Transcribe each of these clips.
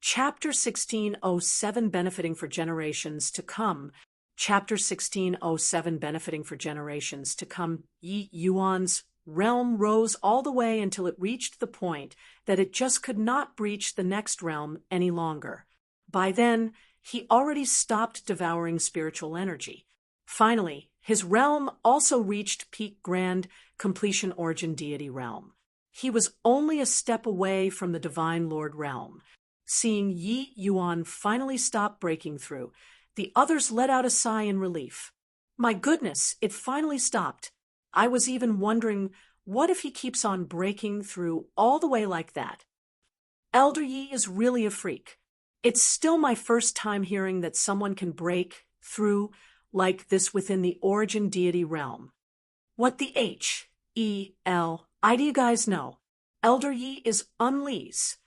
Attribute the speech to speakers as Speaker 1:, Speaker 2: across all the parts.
Speaker 1: Chapter 1607 Benefiting for Generations to Come. Chapter 1607 Benefiting for Generations to Come. Yi Yuan's realm rose all the way until it reached the point that it just could not breach the next realm any longer. By then, he already stopped devouring spiritual energy. Finally, his realm also reached peak grand completion origin deity realm. He was only a step away from the Divine Lord realm. Seeing Yi Yuan finally stop breaking through, the others let out a sigh in relief. My goodness, it finally stopped. I was even wondering, what if he keeps on breaking through all the way like that? Elder Yi is really a freak. It's still my first time hearing that someone can break through like this within the origin deity realm. What the H-E-L, do you guys know? Elder Yi is Unlee's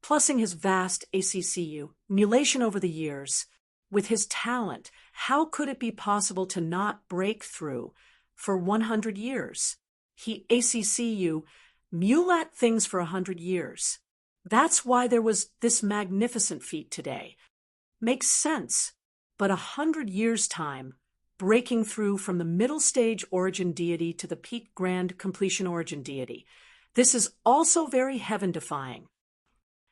Speaker 1: plussing his vast ACCU emulation over the years. With his talent, how could it be possible to not break through for 100 years? He ACCU mulat things for 100 years. That's why there was this magnificent feat today. Makes sense, but 100 years' time, breaking through from the middle stage origin deity to the peak grand completion origin deity. This is also very heaven-defying.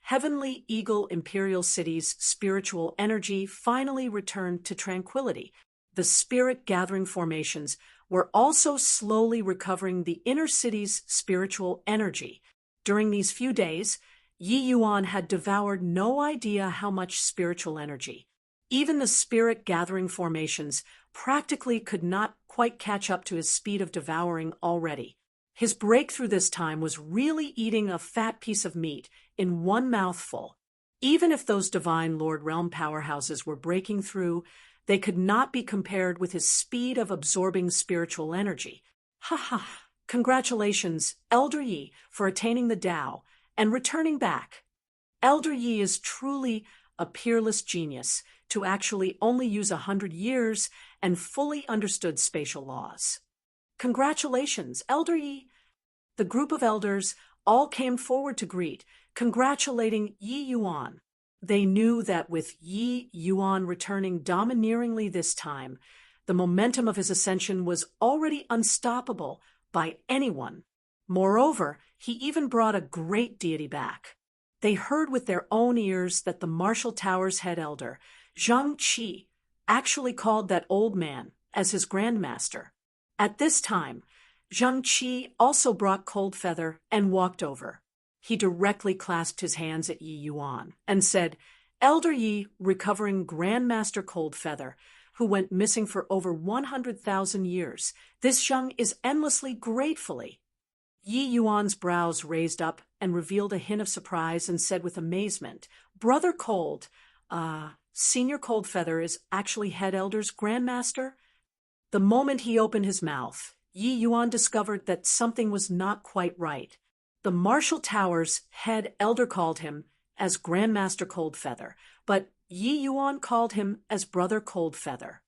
Speaker 1: Heavenly Eagle Imperial City's spiritual energy finally returned to tranquility. The spirit-gathering formations were also slowly recovering the inner city's spiritual energy. During these few days, Yi Yuan had devoured no idea how much spiritual energy. Even the spirit-gathering formations practically could not quite catch up to his speed of devouring already. His breakthrough this time was really eating a fat piece of meat in one mouthful. Even if those Divine Lord Realm powerhouses were breaking through, they could not be compared with his speed of absorbing spiritual energy. Ha ha! Congratulations, Elder Yi, for attaining the Tao and returning back. Elder Yi is truly a peerless genius to actually only use 100 years and fully understood spatial laws. Congratulations, Elder Yi. The group of elders all came forward to greet, congratulating Yi Yuan. They knew that with Yi Yuan returning domineeringly this time, the momentum of his ascension was already unstoppable by anyone. Moreover, he even brought a great deity back. They heard with their own ears that the Martial Tower's head elder, Zhang Qi, actually called that old man as his grandmaster. At this time, Zhang Qi also brought Cold Feather and walked over. He directly clasped his hands at Yi Yuan and said, Elder Yi, recovering Grandmaster Cold Feather, who went missing for over 100,000 years. This Zhang is endlessly gratefully. Yi Yuan's brows raised up and revealed a hint of surprise and said with amazement, Brother Cold, Senior Cold Feather is actually Head Elder's Grandmaster? The moment he opened his mouth, Yi Yuan discovered that something was not quite right. The Martial Tower's head elder called him as Grandmaster Cold Feather, but Yi Yuan called him as Brother Cold Feather.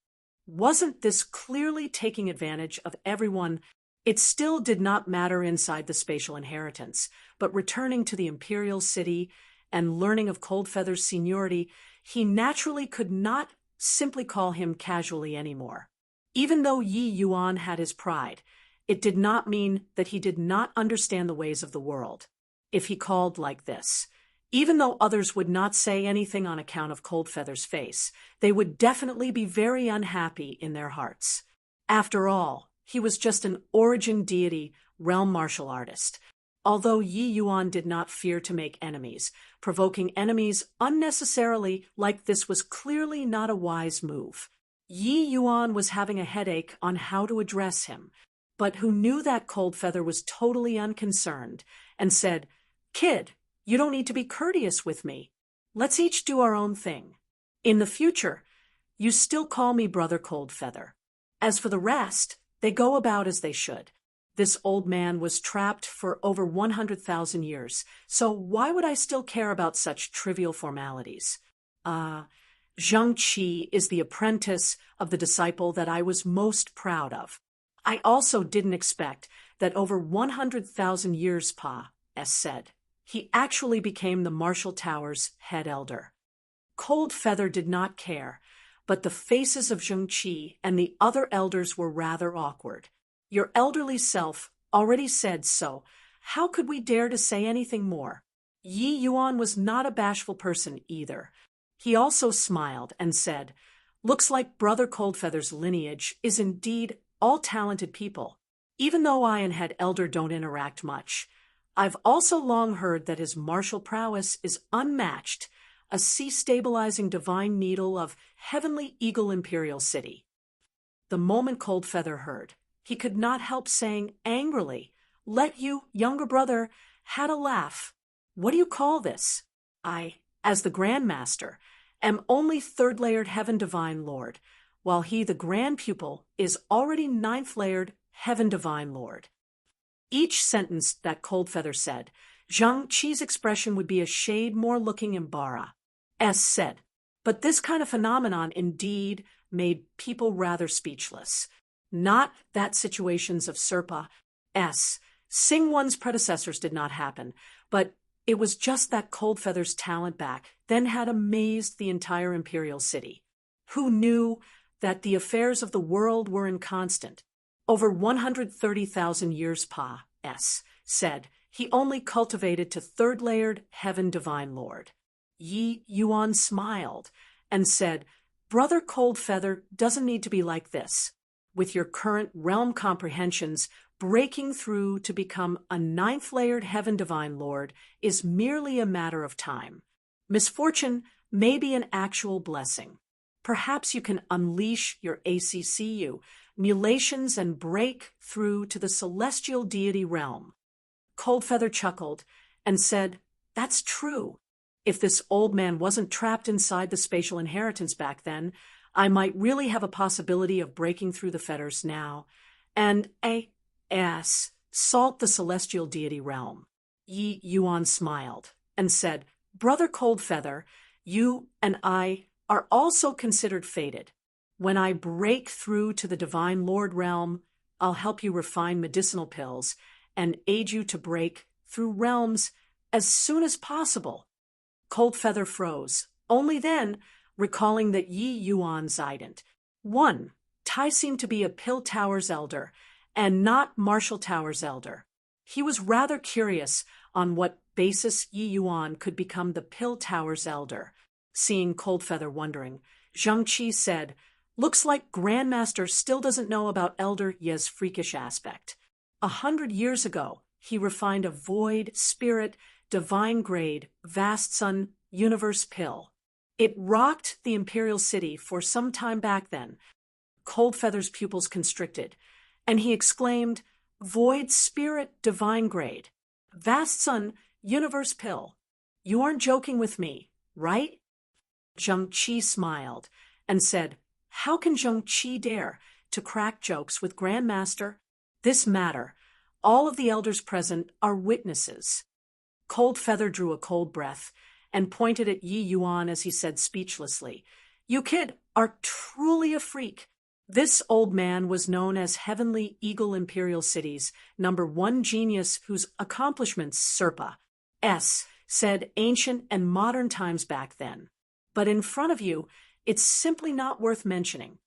Speaker 1: Wasn't this clearly taking advantage of everyone? It still did not matter inside the spatial inheritance, but returning to the Imperial City and learning of Cold Feather's seniority, he naturally could not simply call him casually anymore. Even though Yi Yuan had his pride, it did not mean that he did not understand the ways of the world. If he called like this, even though others would not say anything on account of Cold Feather's face, they would definitely be very unhappy in their hearts. After all, he was just an origin deity, realm martial artist. Although Yi Yuan did not fear to make enemies, provoking enemies unnecessarily like this was clearly not a wise move. Yi Yuan was having a headache on how to address him, but who knew that Cold Feather was totally unconcerned and said, Kid, you don't need to be courteous with me. Let's each do our own thing. In the future, you still call me Brother Cold Feather. As for the rest, they go about as they should. This old man was trapped for over 100,000 years, so why would I still care about such trivial formalities? Zhang Qi is the apprentice of the disciple that I was most proud of. I also didn't expect that over 100,000 years, Pa, as said. He actually became the Marshall Tower's head elder. Cold Feather did not care, but the faces of Zheng-Chi and the other elders were rather awkward. Your elderly self already said so. How could we dare to say anything more? Yi Yuan was not a bashful person either. He also smiled and said, "Looks like Brother Coldfeather's lineage is indeed all talented people. Even though I and Head Elder don't interact much, I've also long heard that his martial prowess is unmatched, a sea-stabilizing divine needle of heavenly eagle imperial city." The moment Coldfeather heard, he could not help saying angrily, "Let you, younger brother, had a laugh. What do you call this? I, as the Grand Master, am only third-layered Heaven Divine Lord, while he, the Grand Pupil, is already ninth-layered Heaven Divine Lord." Each sentence that Coldfeather said, Zhang-Chi's expression would be a shade more looking embarrassed. Said, but this kind of phenomenon indeed made people rather speechless. Not that situations of Serpa Sing one's predecessors did not happen, but it was just that Coldfeather's talent back then had amazed the entire imperial city. Who knew that the affairs of the world were inconstant? Over 130,000 years said, he only cultivated to third-layered Heaven Divine Lord. Yi Yuan smiled and said, "Brother Coldfeather doesn't need to be like this. With your current realm comprehensions, breaking through to become a ninth-layered Heaven Divine Lord is merely a matter of time. Misfortune may be an actual blessing. Perhaps you can unleash your ACCU, mutations, and break through to the celestial deity realm." Coldfeather chuckled and said, "That's true. If this old man wasn't trapped inside the spatial inheritance back then, I might really have a possibility of breaking through the fetters now, and salt the celestial deity realm." Yi Yuan smiled and said, "Brother Coldfeather, you and I are also considered fated. When I break through to the Divine Lord realm, I'll help you refine medicinal pills and aid you to break through realms as soon as possible." Coldfeather froze, only then recalling that Yi Yuan Zident. One, Tai seemed to be a Pill Tower's elder, and not Marshall Tower's elder. He was rather curious on what basis Yi Yuan could become the Pill Tower's elder. Seeing Coldfeather wondering, Zhang-Chi said, "Looks like Grandmaster still doesn't know about Elder Ye's freakish aspect. 100 years ago, he refined a void, spirit, divine grade, vast sun, universe pill. It rocked the imperial city for some time back then." Coldfeather's pupils constricted, and he exclaimed, "Void, spirit, divine grade, vast sun, universe pill. You aren't joking with me, right?" Zhang-Chi smiled and said, "How can Zhang-Chi dare to crack jokes with Grandmaster? This matter, all of the elders present are witnesses." Coldfeather drew a cold breath and pointed at Yi Yuan as he said speechlessly, "You kid are truly a freak." This old man was known as Heavenly Eagle Imperial City's #1 genius whose accomplishments Serpa said ancient and modern times back then. But in front of you, it's simply not worth mentioning.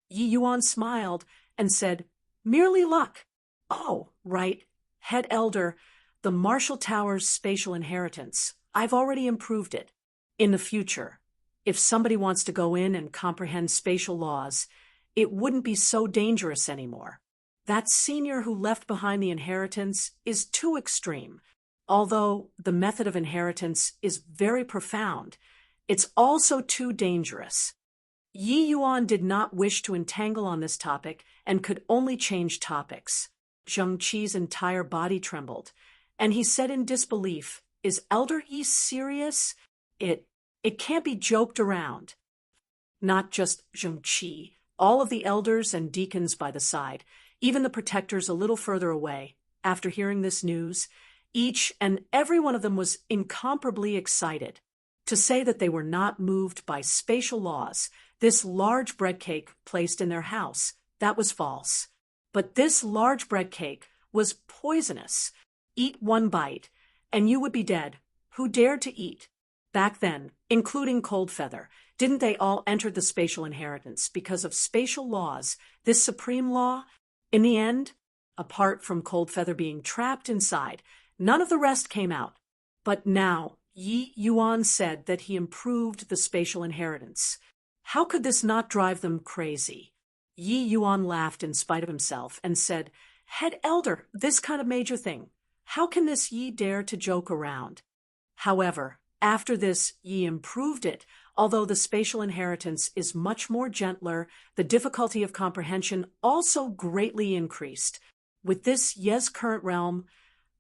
Speaker 1: Yi Yuan smiled and said, "Merely luck." "Oh, right, Head Elder, the Marshall Tower's spatial inheritance. I've already improved it. In the future, if somebody wants to go in and comprehend spatial laws, it wouldn't be so dangerous anymore. That senior who left behind the inheritance is too extreme. Although the method of inheritance is very profound, it's also too dangerous." Yi Yuan did not wish to entangle on this topic and could only change topics. Zhang-Chi's entire body trembled, and he said in disbelief, "Is Elder Yi serious? It can't be joked around." Not just Zhang-Chi, all of the elders and deacons by the side, even the protectors a little further away, after hearing this news, each and every one of them was incomparably excited. To say that they were not moved by spatial laws, this large bread cake placed in their house, that was false. But this large bread cake was poisonous. Eat one bite, and you would be dead. Who dared to eat? Back then, including Coldfeather, didn't they all enter the spatial inheritance because of spatial laws, this supreme law? In the end, apart from Coldfeather being trapped inside, none of the rest came out. But now, Yi Yuan said that he improved the spatial inheritance. How could this not drive them crazy? Yi Yuan laughed in spite of himself and said, "Head Elder, this kind of major thing. How can this Yi dare to joke around?" However, after this, Yi improved it. Although the spatial inheritance is much more gentler, the difficulty of comprehension also greatly increased. With this Ye's current realm,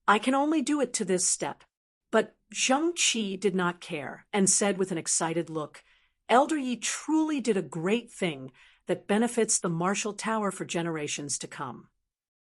Speaker 1: I can only do it to this step. But Zheng Qi did not care and said with an excited look, "Elder Yi truly did a great thing that benefits the martial tower for generations to come."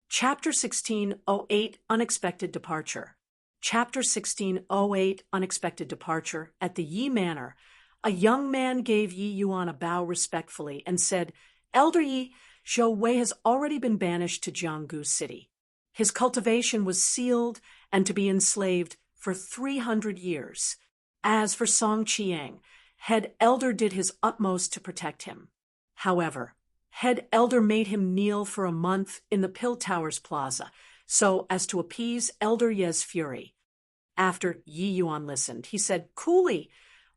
Speaker 1: Chapter 1608 Unexpected Departure. Chapter 1608 Unexpected Departure. At the Yi Manor, a young man gave Yi Yuan a bow respectfully and said, "Elder Yi, Zhou Wei has already been banished to Jianggu City. His cultivation was sealed and to be enslaved for 300 years. As for Song Qiang, Head Elder did his utmost to protect him. However, Head Elder made him kneel for a month in the Pill Towers Plaza, so as to appease Elder Ye's fury." After Yi Yuan listened, he said coolly,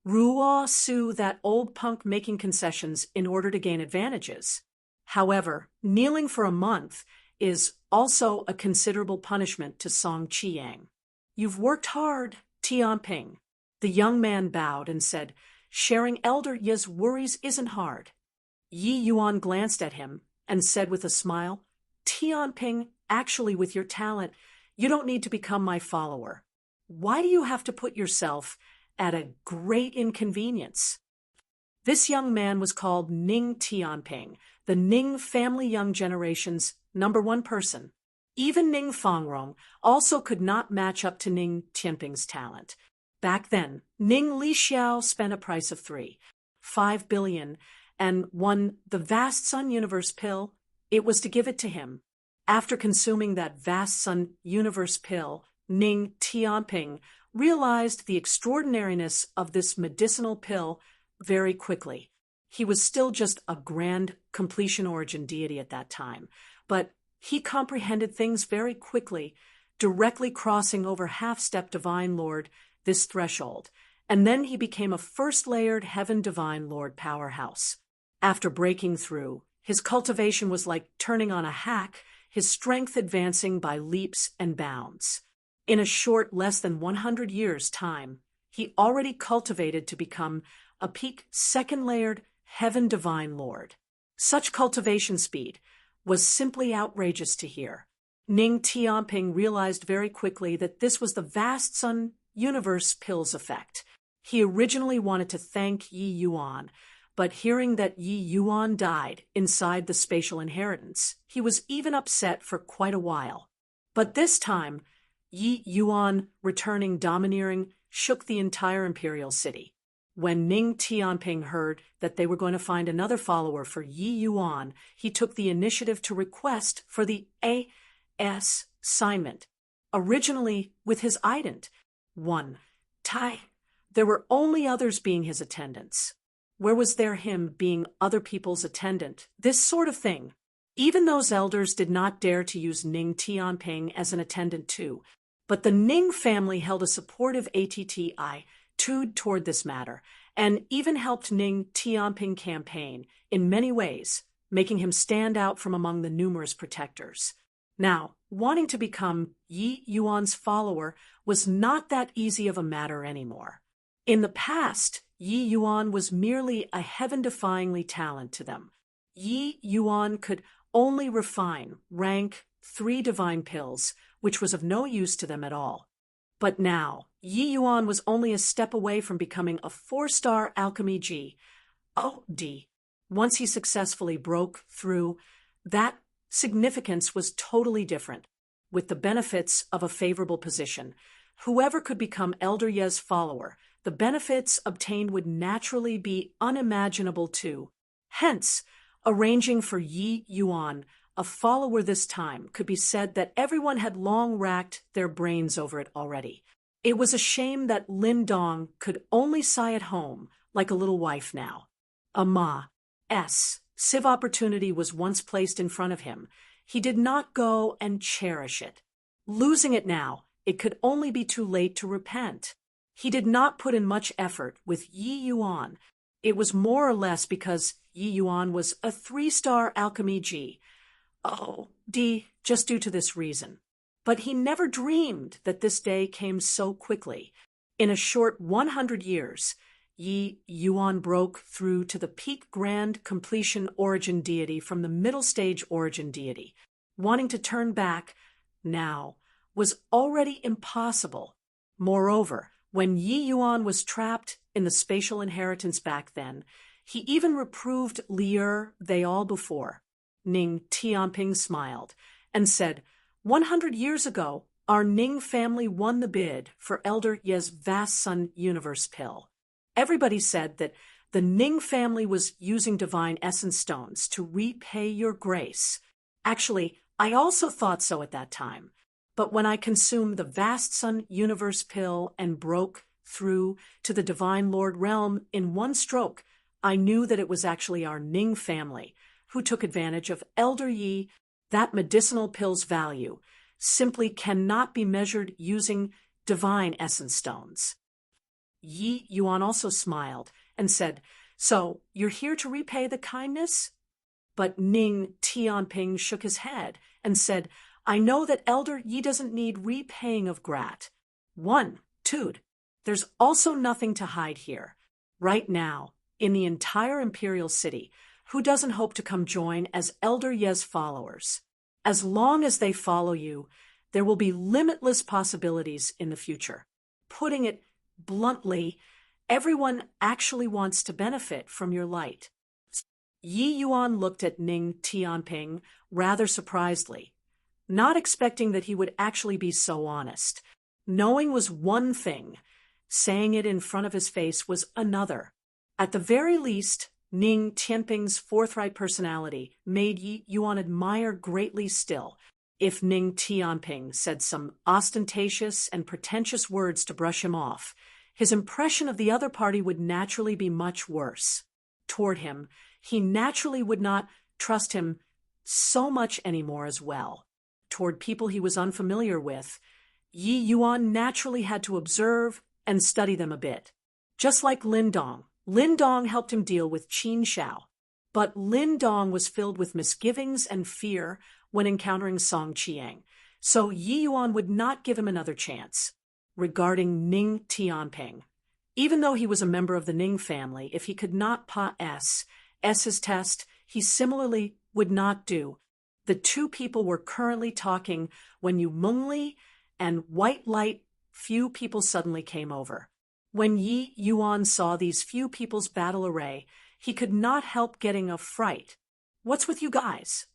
Speaker 1: "Ruo Su, that old punk making concessions in order to gain advantages. However, kneeling for a month is also a considerable punishment to Song Qiang. You've worked hard, Tianping." The young man bowed and said, "Sharing Elder Ye's worries isn't hard." Yi Yuan glanced at him and said with a smile, "Tianping, actually with your talent, you don't need to become my follower. Why do you have to put yourself at a great inconvenience?" This young man was called Ning Tianping, the Ning family young generation's #1 person. Even Ning Fangrong also could not match up to Ning Tianping's talent. Back then, Ning Lixiao spent a price of 3.5 billion and won the Vast Sun Universe pill. It was to give it to him. After consuming that Vast Sun Universe pill, Ning Tianping realized the extraordinariness of this medicinal pill very quickly. He was still just a grand completion origin deity at that time, but he comprehended things very quickly, directly crossing over half-step Divine Lord this threshold, and then he became a first-layered Heaven Divine Lord powerhouse. After breaking through, his cultivation was like turning on a hack, his strength advancing by leaps and bounds. In a short less than 100 years' time, he already cultivated to become a peak second-layered Heaven Divine Lord. Such cultivation speed was simply outrageous to hear. Ning Tianping realized very quickly that this was the Vast Sun Universe Pills effect. He originally wanted to thank Yi Yuan, but hearing that Yi Yuan died inside the spatial inheritance, he was even upset for quite a while. But this time, Yi Yuan, returning domineering, shook the entire imperial city. When Ning Tianping heard that they were going to find another follower for Yi Yuan, he took the initiative to request for the A.S. assignment, originally with his ident, 1. Tai. There were only others being his attendants. Where was there him being other people's attendant? This sort of thing. Even those elders did not dare to use Ning Tianping as an attendant too, but the Ning family held a supportive attitude toward this matter, and even helped Ning Tianping campaign in many ways, making him stand out from among the numerous protectors. Now, wanting to become Yi Yuan's follower was not that easy of a matter anymore. In the past, Yi Yuan was merely a heaven-defyingly talent to them. Yi Yuan could only refine, rank 3 divine pills, which was of no use to them at all. But now, Yi Yuan was only a step away from becoming a 4-star alchemy G.O.D. Once he successfully broke through, that significance was totally different. With the benefits of a favorable position, whoever could become Elder Ye's follower, the benefits obtained would naturally be unimaginable too. Hence, arranging for Yi Yuan, a follower this time, could be said that everyone had long racked their brains over it already. It was a shame that Lin Dong could only sigh at home, like a little wife now. Civ opportunity was once placed in front of him. He did not go and cherish it. Losing it now, it could only be too late to repent. He did not put in much effort with Yi Yuan. It was more or less because Yi Yuan was a 3-star alchemy G. Just due to this reason. But he never dreamed that this day came so quickly. In a short 100 years, Yi Yuan broke through to the peak grand completion origin deity from the middle stage origin deity. Wanting to turn back now was already impossible. Moreover, when Yi Yuan was trapped in the spatial inheritance back then, he even reproved Lier they all before. Ning Tianping smiled and said, 100 years ago, our Ning family won the bid for Elder Ye's Vast Sun Universe pill. Everybody said that the Ning family was using divine essence stones to repay your grace. Actually, I also thought so at that time. But when I consumed the Vast Sun Universe pill and broke through to the Divine Lord realm in one stroke, I knew that it was actually our Ning family who took advantage of Elder Yi. That medicinal pill's value simply cannot be measured using divine essence stones. Yi Yuan also smiled and said, "So, you're here to repay the kindness?" But Ning Tianping shook his head and said, "I know that Elder Yi doesn't need repaying of grat. There's also nothing to hide here. Right now, in the entire Imperial City, who doesn't hope to come join as Elder Ye's followers? As long as they follow you, there will be limitless possibilities in the future. Putting it bluntly, everyone actually wants to benefit from your light." Yi Yuan looked at Ning Tianping rather surprisedly, not expecting that he would actually be so honest. Knowing was one thing, saying it in front of his face was another. At the very least, Ning Tianping's forthright personality made Yi Yuan admire greatly still. If Ning Tianping said some ostentatious and pretentious words to brush him off, his impression of the other party would naturally be much worse. Toward him, he naturally would not trust him so much anymore as well. Toward people he was unfamiliar with, Yi Yuan naturally had to observe and study them a bit. Just like Lin Dong helped him deal with Qin Shao. But Lin Dong was filled with misgivings and fear when encountering Song Qiang, so Yi Yuan would not give him another chance. Regarding Ning Tianping, even though he was a member of the Ning family, if he could not pass his test, he similarly would not do. The two people were currently talking when Yu Mengli and White Light few people suddenly came over. When Yi Yuan saw these few people's battle array, he could not help getting a fright. "What's with you guys?"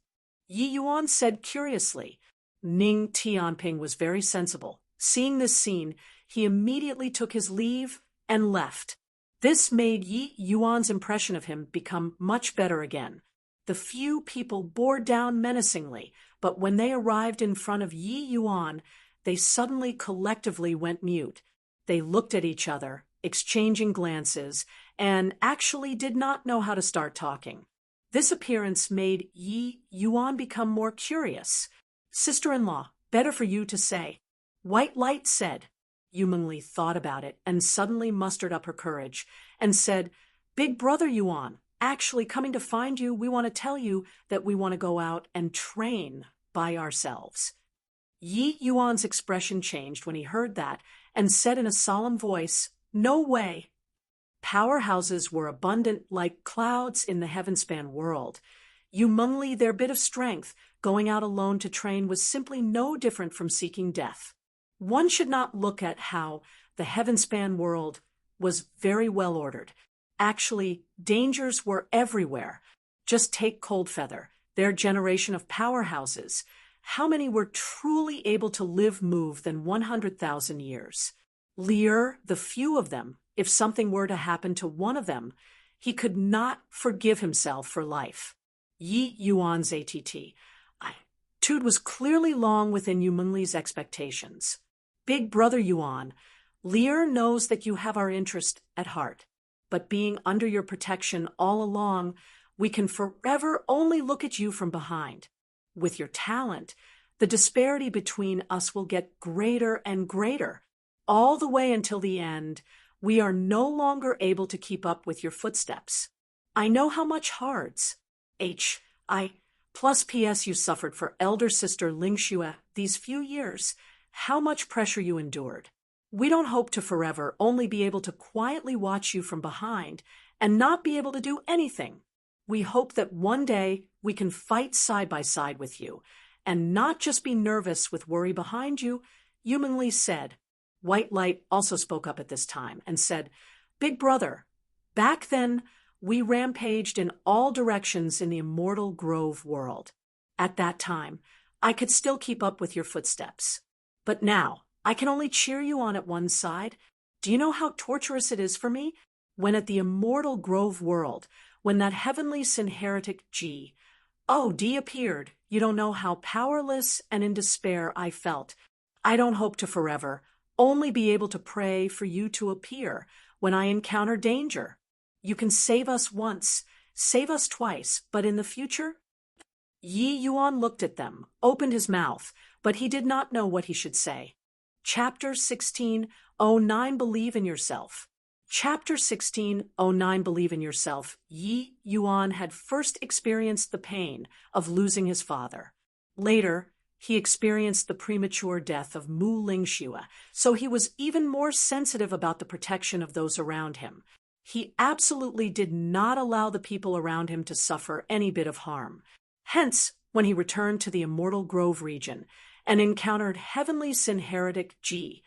Speaker 1: Yi Yuan said curiously. Ning Tianping was very sensible. Seeing this scene, he immediately took his leave and left. This made Yi Yuan's impression of him become much better again. The few people bore down menacingly, but when they arrived in front of Yi Yuan, they suddenly collectively went mute. They looked at each other, exchanging glances, and actually did not know how to start talking. This appearance made Yi Yuan become more curious. "Sister-in-law, better for you to say." White Light said. Yu Mengli thought about it and suddenly mustered up her courage and said, "Big brother Yuan, actually coming to find you, we want to tell you that we want to go out and train by ourselves." Yi Yuan's expression changed when he heard that and said in a solemn voice, "No way." Powerhouses were abundant like clouds in the heavenspan world. Yu Mengli, their bit of strength, going out alone to train was simply no different from seeking death. One should not look at how the heavenspan world was very well ordered. Actually, dangers were everywhere. Just take Coldfeather, their generation of powerhouses. How many were truly able to live move than 100,000 years? Lier, the few of them, if something were to happen to one of them, he could not forgive himself for life. Yi Yuan's attitude was clearly long within Yu Mengli's expectations. "Big brother Yuan, Lear knows that you have our interest at heart, but being under your protection all along, we can forever only look at you from behind. With your talent, the disparity between us will get greater and greater, all the way until the end. We are no longer able to keep up with your footsteps. I know how much hards. Plus P.S. you suffered for elder sister Lingxue these few years, how much pressure you endured. We don't hope to forever only be able to quietly watch you from behind and not be able to do anything. We hope that one day we can fight side by side with you and not just be nervous with worry behind you, humanly said. White Light also spoke up at this time and said, Big brother, back then we rampaged in all directions in the immortal Grove world. At that time, I could still keep up with your footsteps. But now, I can only cheer you on at one side. Do you know how torturous it is for me? When at the immortal Grove world, when that heavenly synheretic D appeared, you don't know how powerless and in despair I felt. I don't hope to forever only be able to pray for you to appear when I encounter danger. You can save us once, save us twice, but in the future? Yi Yuan looked at them, opened his mouth, but he did not know what he should say. Chapter 16:09 Believe in Yourself. Chapter 16:09 Believe in Yourself. Yi Yuan had first experienced the pain of losing his father. Later, he experienced the premature death of Mu Lingxue, so he was even more sensitive about the protection of those around him. He absolutely did not allow the people around him to suffer any bit of harm. Hence, when he returned to the Immortal Grove region and encountered heavenly synheretic D,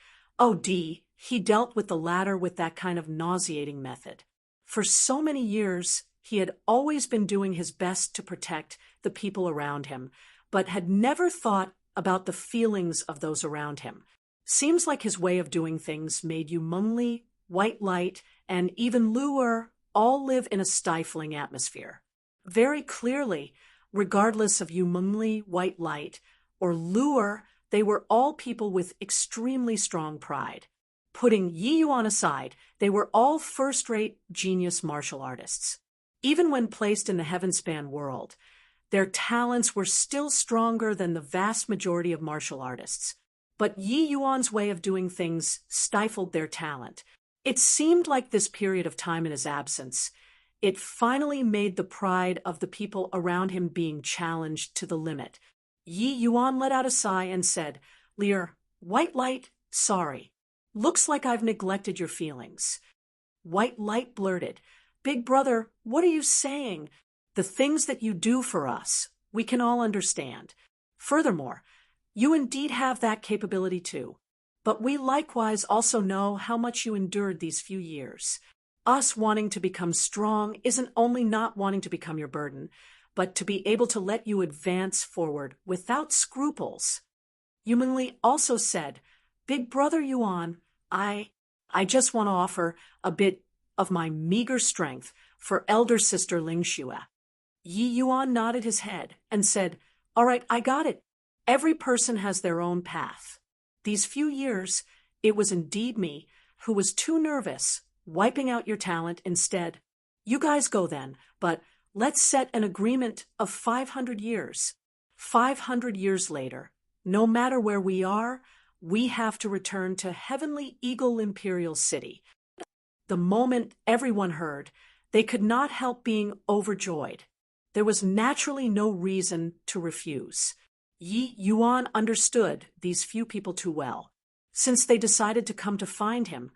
Speaker 1: he dealt with the latter with that kind of nauseating method. For so many years, he had always been doing his best to protect the people around him, but had never thought about the feelings of those around him. Seems like his way of doing things made you Mengli, White Light, and even Luer all live in a stifling atmosphere. Very clearly, regardless of you Mengli, White Light, or Luer, they were all people with extremely strong pride. Putting Yi Yuan aside, they were all first-rate genius martial artists. Even when placed in the Heavenspan world, their talents were still stronger than the vast majority of martial artists. But Yi Yuan's way of doing things stifled their talent. It seemed like this period of time in his absence, it finally made the pride of the people around him being challenged to the limit. Yi Yuan let out a sigh and said, Lear, White Light, sorry. Looks like I've neglected your feelings. White Light blurted, Big brother, what are you saying? The things that you do for us, we can all understand. Furthermore, you indeed have that capability too. But we likewise also know how much you endured these few years. Us wanting to become strong isn't only not wanting to become your burden, but to be able to let you advance forward without scruples. Yumenli also said, Big brother Yuan, I just want to offer a bit of my meager strength for elder sister Lingxue. Yi Yuan nodded his head and said, All right, I got it. Every person has their own path. These few years, it was indeed me who was too nervous, wiping out your talent instead. You guys go then, but let's set an agreement of 500 years. 500 years later, no matter where we are, we have to return to Heavenly Eagle Imperial City. The moment everyone heard, they could not help being overjoyed. There was naturally no reason to refuse. Yi Yuan understood these few people too well. Since they decided to come to find him,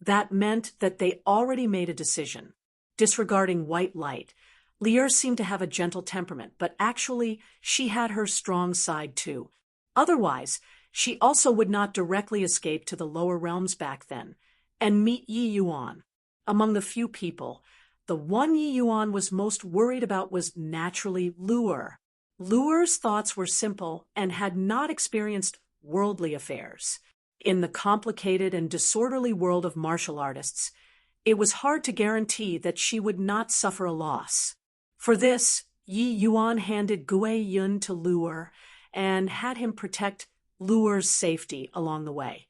Speaker 1: that meant that they already made a decision. Disregarding White Light, Lear seemed to have a gentle temperament, but actually she had her strong side too. Otherwise, she also would not directly escape to the lower realms back then and meet Yi Yuan. Among the few people, the one Yi Yuan was most worried about was naturally Luer. Luer's thoughts were simple and had not experienced worldly affairs. In the complicated and disorderly world of martial artists, it was hard to guarantee that she would not suffer a loss. For this, Yi Yuan handed Gui Yun to Luer and had him protect Luer's safety along the way.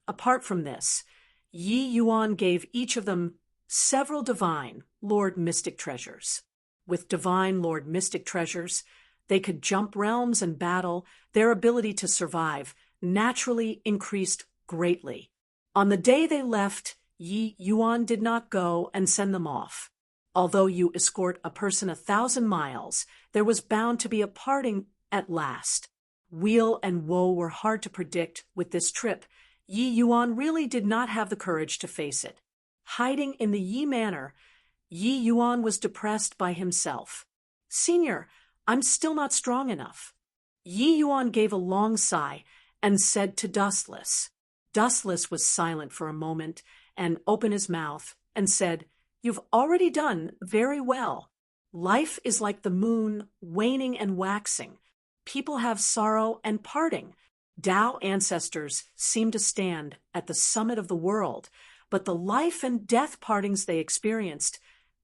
Speaker 1: Apart from this, Yi Yuan gave each of them several divine Lord Mystic treasures. With divine Lord Mystic treasures, they could jump realms and battle. Their ability to survive naturally increased greatly. On the day they left, Yi Yuan did not go and send them off. Although you escort a person 1,000 miles, there was bound to be a parting at last. Weal and woe were hard to predict with this trip. Yi Yuan really did not have the courage to face it. Hiding in the Yi Manor, Yi Yuan was depressed by himself. "Senior, I'm still not strong enough." Yi Yuan gave a long sigh and said to Dustless. Dustless was silent for a moment and opened his mouth and said, "You've already done very well. Life is like the moon, waning and waxing. People have sorrow and parting. Tao ancestors seem to stand at the summit of the world, but the life and death partings they experienced,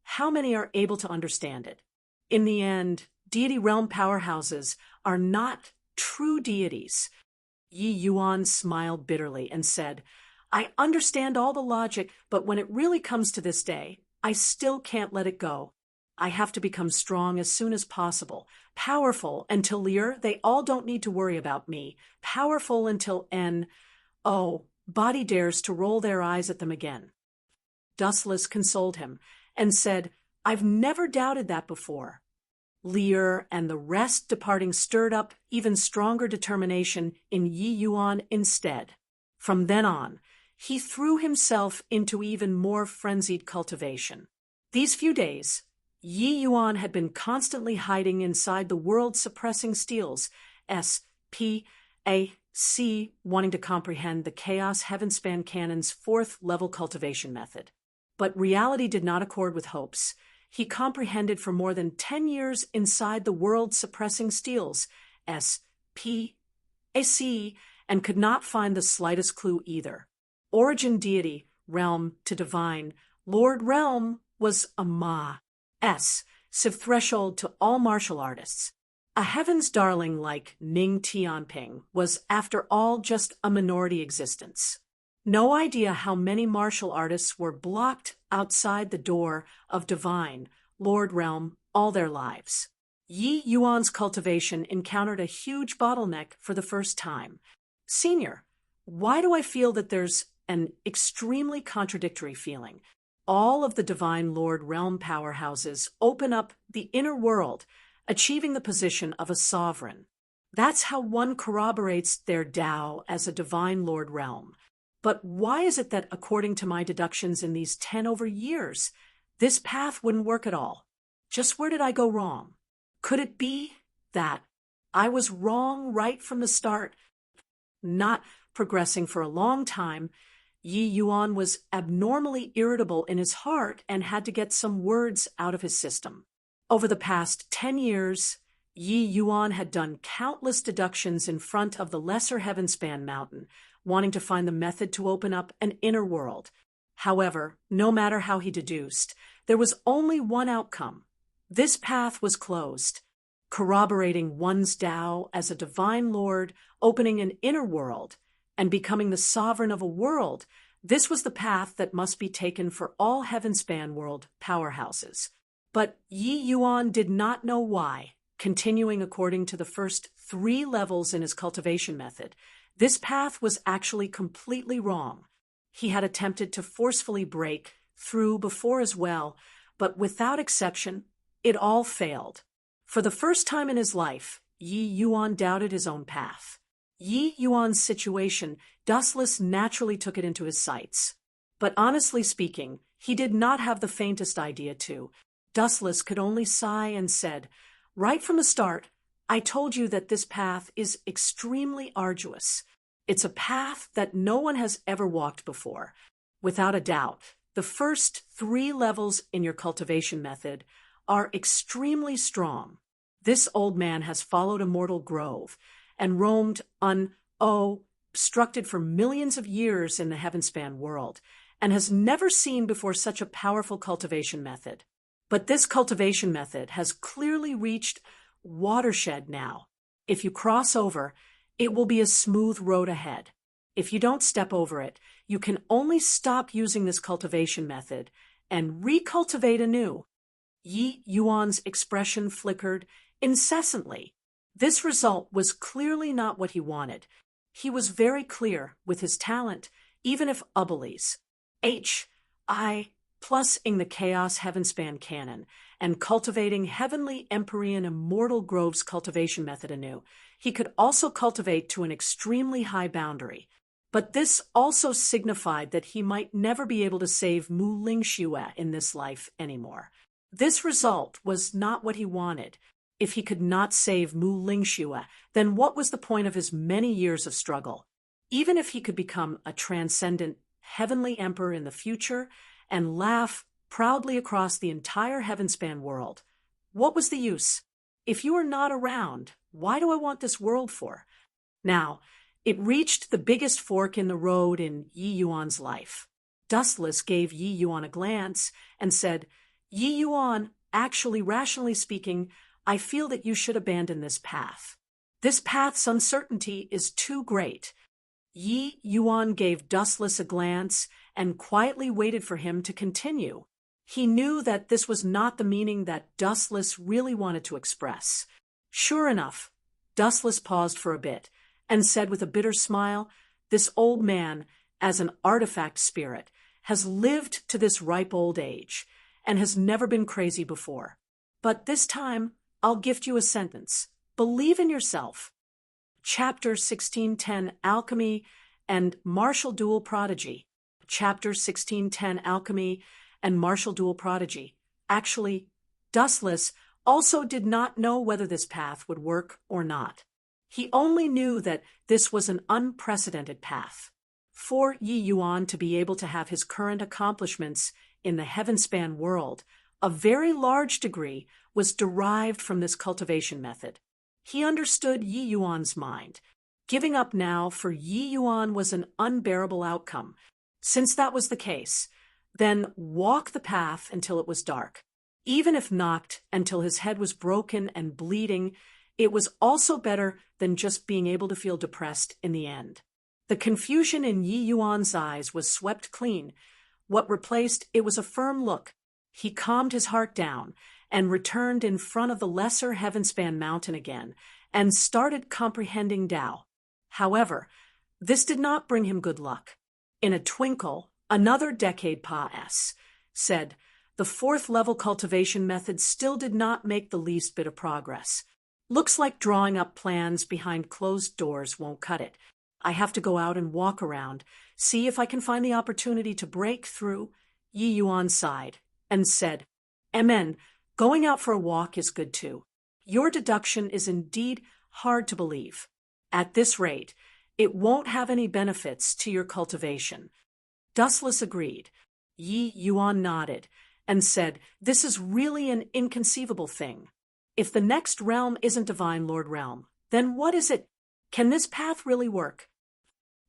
Speaker 1: how many are able to understand it? In the end, deity realm powerhouses are not true deities." Yi Yuan smiled bitterly and said, "I understand all the logic, but when it really comes to this day, I still can't let it go. I have to become strong as soon as possible, powerful until they all don't need to worry about me, powerful until body dares to roll their eyes at them again." Dustless consoled him and said, "I've never doubted that before." Lear and the rest departing stirred up even stronger determination in Yi Yuan instead. From then on, he threw himself into even more frenzied cultivation. These few days, Yi Yuan had been constantly hiding inside the world-suppressing steels, SPAC, wanting to comprehend the Chaos Heavenspan Canon's 4th-level cultivation method. But reality did not accord with hopes. He comprehended for more than 10 years inside the world-suppressing steels, SPAC, and could not find the slightest clue either. Origin deity, realm to divine, Lord Realm was a massive threshold to all martial artists. A heaven's darling like Ning Tianping was, after all, just a minority existence. No idea how many martial artists were blocked outside the door of divine, Lord Realm, all their lives. Yi Yuan's cultivation encountered a huge bottleneck for the first time. "Senior, why do I feel that there's an extremely contradictory feeling? All of the divine Lord Realm powerhouses open up the inner world, achieving the position of a sovereign. That's how one corroborates their Tao as a divine Lord Realm. But why is it that, according to my deductions in these 10 over years, this path wouldn't work at all? Just where did I go wrong? Could it be that I was wrong right from the start?" Not progressing for a long time, Yi Yuan was abnormally irritable in his heart and had to get some words out of his system. Over the past 10 years, Yi Yuan had done countless deductions in front of the Lesser Heavenspan Mountain, wanting to find the method to open up an inner world. However, no matter how he deduced, there was only one outcome. This path was closed. Corroborating one's Tao as a divine lord, opening an inner world, and becoming the sovereign of a world, this was the path that must be taken for all Heavenspan world powerhouses. But Yi Yuan did not know why, continuing according to the first 3 levels in his cultivation method, this path was actually completely wrong. He had attempted to forcefully break through before as well, but without exception, it all failed. For the first time in his life, Yi Yuan doubted his own path. Yi Yuan's situation, Dustless naturally took it into his sights. But honestly speaking, he did not have the faintest idea to. Dustless could only sigh and said, "Right from the start, I told you that this path is extremely arduous. It's a path that no one has ever walked before. Without a doubt, the first 3 levels in your cultivation method are extremely strong. This old man has followed a mortal grove and roamed unobstructed for millions of years in the Heavenspan world, and has never seen before such a powerful cultivation method. But this cultivation method has clearly reached watershed now. If you cross over, it will be a smooth road ahead. If you don't step over it, you can only stop using this cultivation method and recultivate anew. Yi Yuan's expression flickered incessantly. This result was clearly not what he wanted. He was very clear with his talent, even if Ubblies. H.I. plus-ing the Chaos Heavenspan canon and cultivating Heavenly Empyrean Immortal Groves cultivation method anew, he could also cultivate to an extremely high boundary. But this also signified that he might never be able to save Mu Lingxue in this life anymore. This result was not what he wanted. If he could not save Mu Lingxue, then what was the point of his many years of struggle? Even if he could become a transcendent heavenly emperor in the future and laugh proudly across the entire Heavenspan world, what was the use? If you are not around, why do I want this world for? Now, it reached the biggest fork in the road in Yi Yuan's life. Dustless gave Yi Yuan a glance and said, Yi Yuan, actually, rationally speaking, I feel that you should abandon this path. This path's uncertainty is too great. Yi Yuan gave Dustless a glance and quietly waited for him to continue. He knew that this was not the meaning that Dustless really wanted to express. Sure enough, Dustless paused for a bit and said with a bitter smile, this old man, as an artifact spirit, has lived to this ripe old age and has never been crazy before. But this time, I'll gift you a sentence. Believe in yourself. Chapter 1610 Alchemy and Martial Dual Prodigy. Chapter 1610 Alchemy and Martial Dual Prodigy. Actually, Dustless also did not know whether this path would work or not. He only knew that this was an unprecedented path. For Yi Yuan to be able to have his current accomplishments in the Heavenspan world, a very large degree was derived from this cultivation method. He understood Yi Yuan's mind. Giving up now for Yi Yuan was an unbearable outcome. Since that was the case, then walk the path until it was dark. Even if knocked until his head was broken and bleeding, it was also better than just being able to feel depressed in the end. The confusion in Yi Yuan's eyes was swept clean. What replaced it was a firm look. He calmed his heart down and returned in front of the lesser Heavenspan mountain again and started comprehending Tao. However, this did not bring him good luck. In a twinkle, another decade Pa-S said, the fourth level cultivation method still did not make the least bit of progress. Looks like drawing up plans behind closed doors won't cut it. I have to go out and walk around, see if I can find the opportunity to break through. Yi Yuan sighed and said, Amen, going out for a walk is good too. Your deduction is indeed hard to believe. At this rate, it won't have any benefits to your cultivation. Dustless agreed. Yi Yuan nodded and said, this is really an inconceivable thing. If the next realm isn't Divine Lord Realm, then what is it? Can this path really work?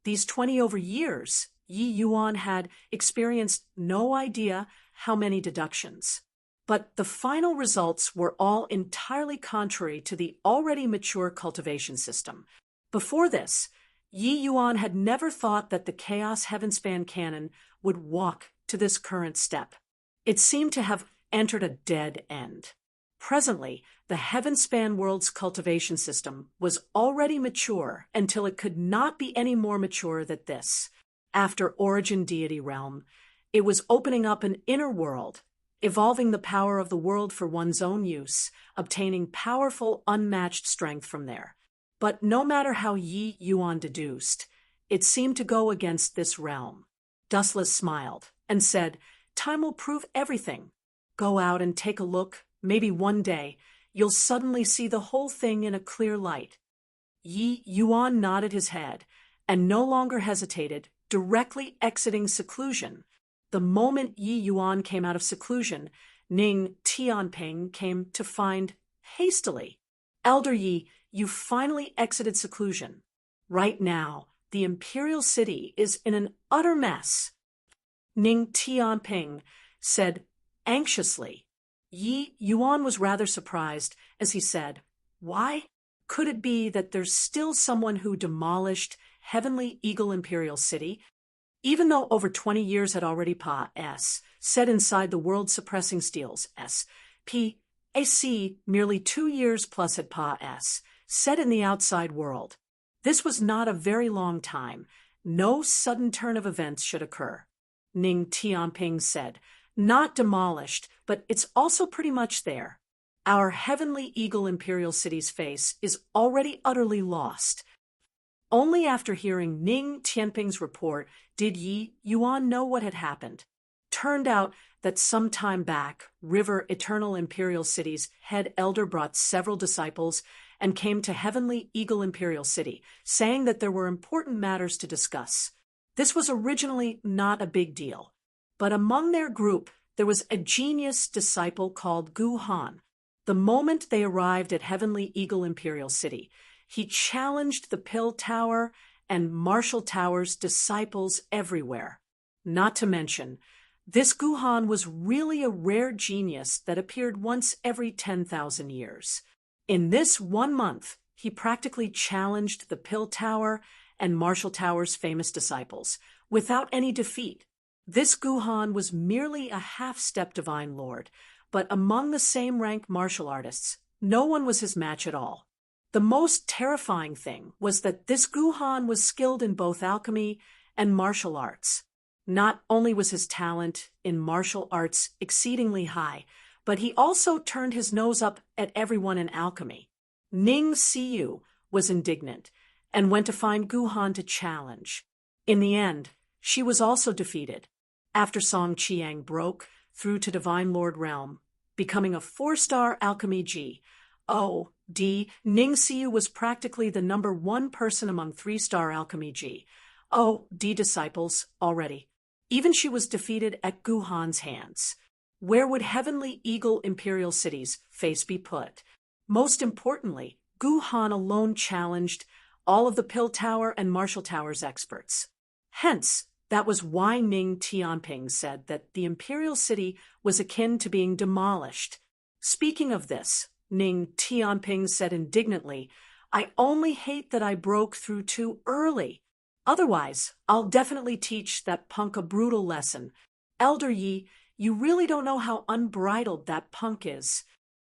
Speaker 1: These 20 over years, Yi Yuan had experienced no idea how many deductions. But the final results were all entirely contrary to the already mature cultivation system. Before this, Yi Yuan had never thought that the Chaos Heavenspan canon would walk to this current step. It seemed to have entered a dead end. Presently, the Heavenspan world's cultivation system was already mature until it could not be any more mature than this. After Origin Deity Realm, it was opening up an inner world, evolving the power of the world for one's own use, obtaining powerful, unmatched strength from there. But no matter how Yi Yuan deduced, it seemed to go against this realm. Dustless smiled and said, time will prove everything. Go out and take a look. Maybe one day, you'll suddenly see the whole thing in a clear light. Yi Yuan nodded his head and no longer hesitated, directly exiting seclusion. The moment Yi Yuan came out of seclusion, Ning Tianping came to find hastily. Elder Yi, you finally exited seclusion. Right now, the Imperial City is in an utter mess. Ning Tianping said anxiously. Yi Yuan was rather surprised as he said, why? Could it be that there's still someone who demolished Heavenly Eagle Imperial City, even though over 20 years had already set inside the world-suppressing steels merely 2 years plus had set in the outside world. This was not a very long time. No sudden turn of events should occur. Ning Tianping said, not demolished, but it's also pretty much there. Our Heavenly Eagle Imperial City's face is already utterly lost. Only after hearing Ning Tianping's report did Yi Yuan know what had happened. Turned out that some time back, River Eternal Imperial City's head elder brought several disciples and came to Heavenly Eagle Imperial City, saying that there were important matters to discuss. This was originally not a big deal, but among their group there was a genius disciple called Gu Han. The moment they arrived at Heavenly Eagle Imperial City, he challenged the Pill Tower and Marshall Tower's disciples everywhere. Not to mention, this Gu Han was really a rare genius that appeared once every 10,000 years. In this 1 month, he practically challenged the Pill Tower and Marshall Tower's famous disciples, without any defeat. This Gu Han was merely a half-step divine lord, but among the same-rank martial artists, no one was his match at all. The most terrifying thing was that this Gu Han was skilled in both alchemy and martial arts. Not only was his talent in martial arts exceedingly high, but he also turned his nose up at everyone in alchemy. Ning Siyu was indignant and went to find Gu Han to challenge. In the end, she was also defeated. After Song Qiang broke through to Divine Lord Realm, becoming a 4-star alchemy G.O.D., Ning Siyu was practically the number 1 person among 3-star alchemy G.O.D. disciples already. Even she was defeated at Gu Han's hands. Where would Heavenly Eagle Imperial City's face be put? Most importantly, Gu Han alone challenged all of the Pill Tower and Marshall Tower's experts. Hence, that was why Ning Tianping said that the Imperial City was akin to being demolished. Speaking of this, Ning Tianping said indignantly, I only hate that I broke through too early. Otherwise, I'll definitely teach that punk a brutal lesson. Elder Yi, you really don't know how unbridled that punk is.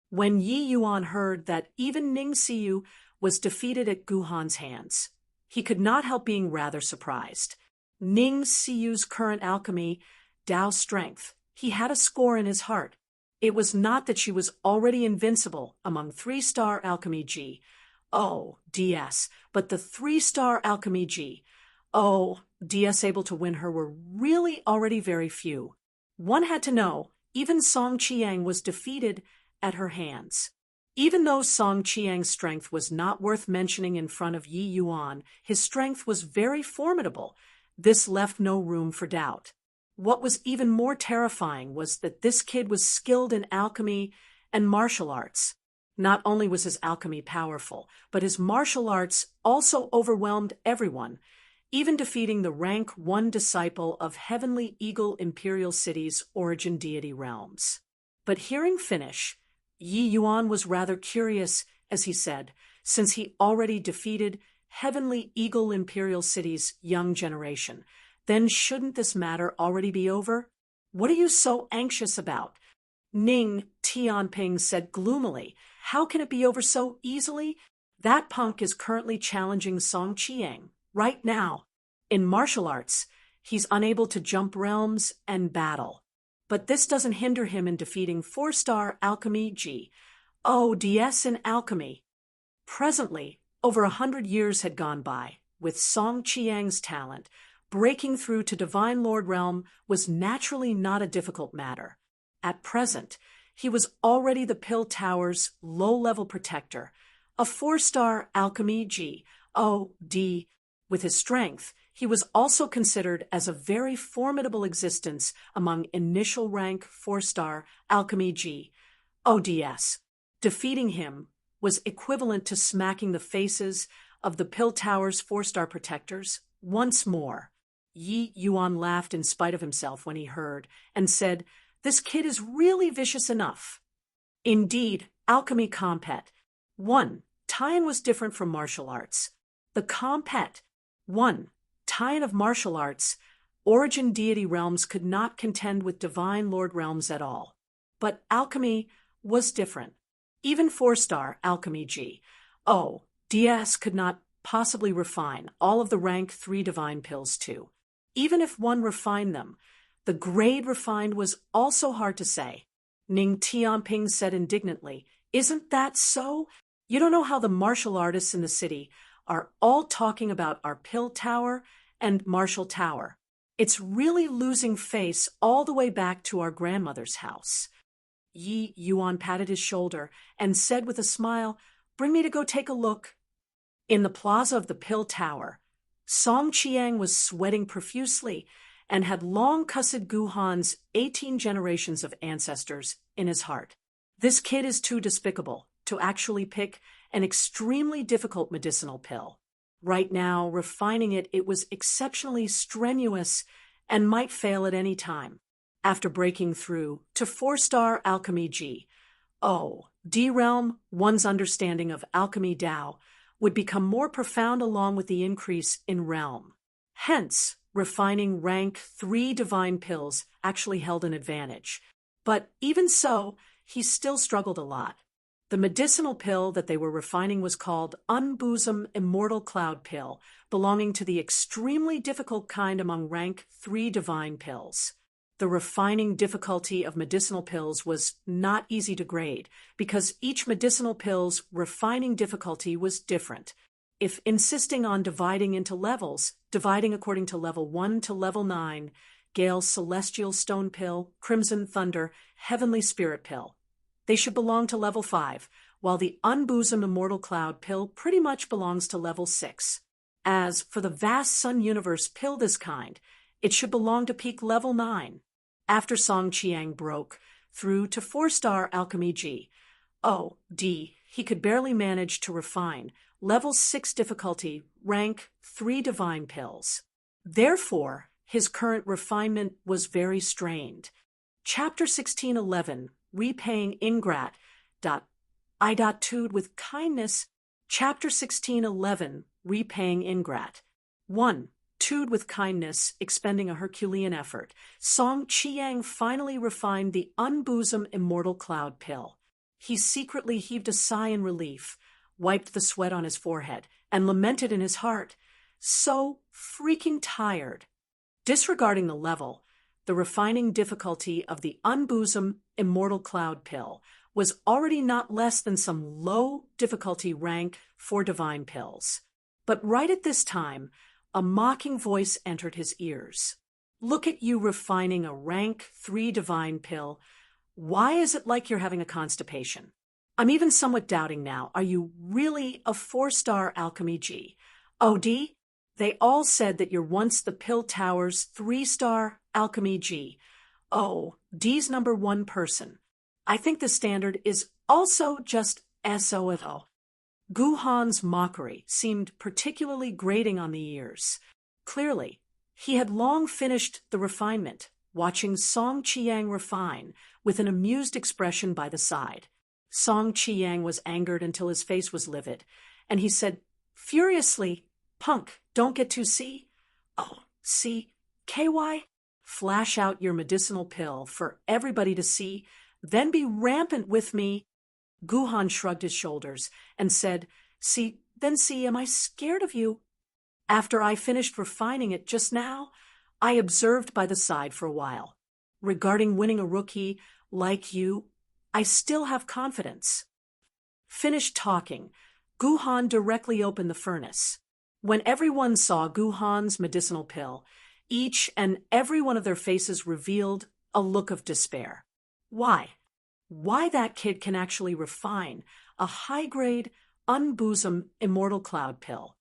Speaker 1: When Yi Yuan heard that even Ning Siyu was defeated at Gu Han's hands, he could not help being rather surprised. Ning Siyu's current alchemy, Tao strength, he had a score in his heart. It was not that she was already invincible among 3-star alchemy G.O.D.S., but the 3-star alchemy G.O.D.S. able to win her were really already very few. One had to know, even Song Qiang was defeated at her hands. Even though Song Qiang's strength was not worth mentioning in front of Yi Yuan, his strength was very formidable. This left no room for doubt. What was even more terrifying was that this kid was skilled in alchemy and martial arts. Not only was his alchemy powerful, but his martial arts also overwhelmed everyone, even defeating the rank 1 disciple of Heavenly Eagle Imperial City's origin deity realms. But hearing finish, Yi Yuan was rather curious, as he said, since he already defeated Heavenly Eagle Imperial City's young generation, then shouldn't this matter already be over? What are you so anxious about? Ning Tianping said gloomily, how can it be over so easily? That punk is currently challenging Song Qiang, right now. In martial arts, he's unable to jump realms and battle. But this doesn't hinder him in defeating 4-star alchemy G.O.D.S. in alchemy. Presently, over 100 years had gone by. With Song Qiang's talent, breaking through to Divine Lord Realm was naturally not a difficult matter. At present, he was already the Pill Tower's low-level protector, a 4-star alchemy G.O.D. With his strength, he was also considered as a very formidable existence among initial rank 4-star alchemy G.O.D.S. Defeating him was equivalent to smacking the faces of the Pill Tower's 4-star protectors once more. Yi Yuan laughed in spite of himself when he heard, and said, this kid is really vicious enough. Indeed, alchemy compet. 1. Taiyan was different from martial arts. The compet 1. Tian of martial arts, origin deity realms could not contend with divine lord realms at all. But alchemy was different. Even 4-star alchemy G. O. DS could not possibly refine all of the rank 3 divine pills too. Even if one refined them, the grade refined was also hard to say. Ning Tianping said indignantly, "Isn't that so? You don't know how the martial artists in the city are all talking about our pill tower and martial tower. It's really losing face all the way back to our grandmother's house." Yi Yuan patted his shoulder and said with a smile, "Bring me to go take a look." In the plaza of the pill tower, Song Qiang was sweating profusely and had long cussed Gu Han's 18 generations of ancestors in his heart. This kid is too despicable to actually pick an extremely difficult medicinal pill. Right now, refining it was exceptionally strenuous and might fail at any time. After breaking through to 4-star alchemy G. O. D realm, one's understanding of alchemy Dao would become more profound along with the increase in realm. Hence, refining rank 3 divine pills actually held an advantage. But even so, he still struggled a lot. The medicinal pill that they were refining was called Unbosom Immortal Cloud Pill, belonging to the extremely difficult kind among rank 3 divine pills. The refining difficulty of medicinal pills was not easy to grade because each medicinal pill's refining difficulty was different. If insisting on dividing into levels, dividing according to level 1 to level 9, Gale's Celestial Stone Pill, Crimson Thunder, Heavenly Spirit Pill, they should belong to level 5, while the Unbosom Immortal Cloud Pill pretty much belongs to level 6. As for the Vast Sun Universe Pill this kind, it should belong to peak level 9. After Song Qiang broke through to 4-star alchemy G. O. D, he could barely manage to refine level 6 difficulty, rank 3 divine pills. Therefore, his current refinement was very strained. Chapter 1611, Repaying Ingrat. I. Tude with kindness. Chapter 1611, Repaying Ingrat. 1. Tude with kindness, expending a Herculean effort, Song Qiang finally refined the Unbosom Immortal Cloud Pill. He secretly heaved a sigh in relief, wiped the sweat on his forehead, and lamented in his heart, "So freaking tired." Disregarding the level, the refining difficulty of the Unbosom Immortal Cloud Pill was already not less than some low difficulty rank for divine pills. But right at this time, a mocking voice entered his ears. "Look at you refining a rank 3 divine pill. Why is it like you're having a constipation? I'm even somewhat doubting now. Are you really a 4-star alchemy G? OD? They all said that you're once the pill tower's 3-star alchemy G. Oh, D's number 1 person. I think the standard is also just SOFO." Gu Han's mockery seemed particularly grating on the ears. Clearly, he had long finished the refinement, watching Song Qiang refine with an amused expression by the side. Song Qiang was angered until his face was livid, and he said furiously, "Punk, don't get to see. Oh, see, KY? Flash out your medicinal pill for everybody to see, then be rampant with me." Gu Han shrugged his shoulders and said, see, am I scared of you? After I finished refining it just now, I observed by the side for a while. Regarding winning a rookie like you, I still have confidence." Finished talking, Gu Han directly opened the furnace. When everyone saw Gu Han's medicinal pill, each and every one of their faces revealed a look of despair. Why? Why that kid can actually refine a high-grade, Unbosom Immortal Cloud Pill.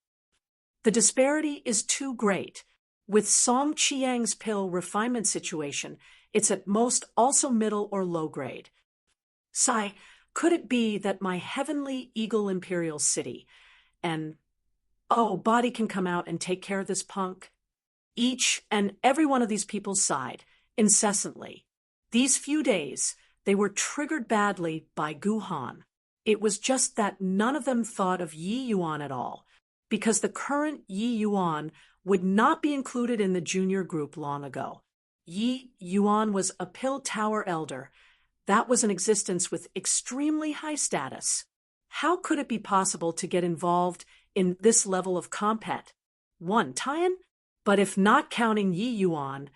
Speaker 1: The disparity is too great. With Song Qiang's pill refinement situation, it's at most also middle or low grade. Sigh, could it be that my heavenly Eagle Imperial City and, body can come out and take care of this punk? Each and every one of these people sighed, incessantly. These few days, they were triggered badly by Gu Han. It was just that none of them thought of Yi Yuan at all. because the current Yi Yuan would not be included in the junior group long ago. Yi Yuan was a pill tower elder. That was an existence with extremely high status. How could it be possible to get involved in this level of compet? One, Tian? But if not counting Yi Yuan,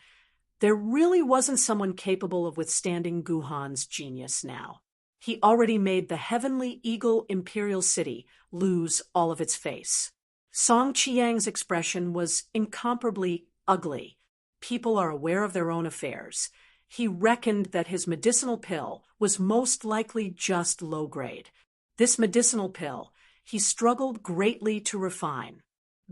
Speaker 1: there really wasn't someone capable of withstanding Guhan's genius now. He already made the heavenly eagle imperial city lose all of its face. Song Qiang's expression was incomparably ugly. People are aware of their own affairs. He reckoned that his medicinal pill was most likely just low grade. This medicinal pill he struggled greatly to refine.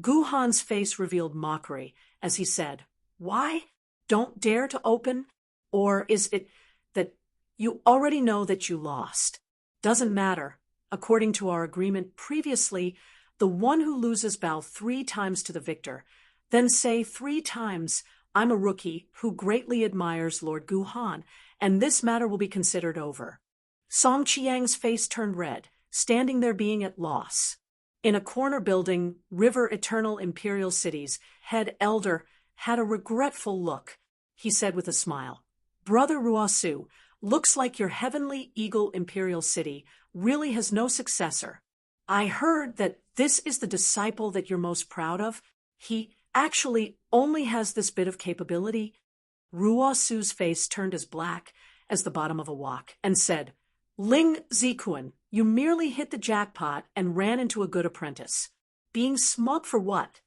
Speaker 1: Guhan's face revealed mockery as he said, "Why? Don't dare to open? Or is it that you already know that you lost? Doesn't matter. According to our agreement previously, the one who loses bow 3 times to the victor, then say 3 times, 'I'm a rookie who greatly admires Lord Guhan, and this matter will be considered over.'" Song Qiang's face turned red, standing there being at loss. In a corner building, River Eternal Imperial City's head elder had a regretful look. He said with a smile, "Brother Ruosu, looks like your heavenly eagle imperial city really has no successor. I heard that this is the disciple that you're most proud of. He actually only has this bit of capability." Ruosu's face turned as black as the bottom of a wok and said, "Ling Zikuan, you merely hit the jackpot and ran into a good apprentice. Being smug for what?"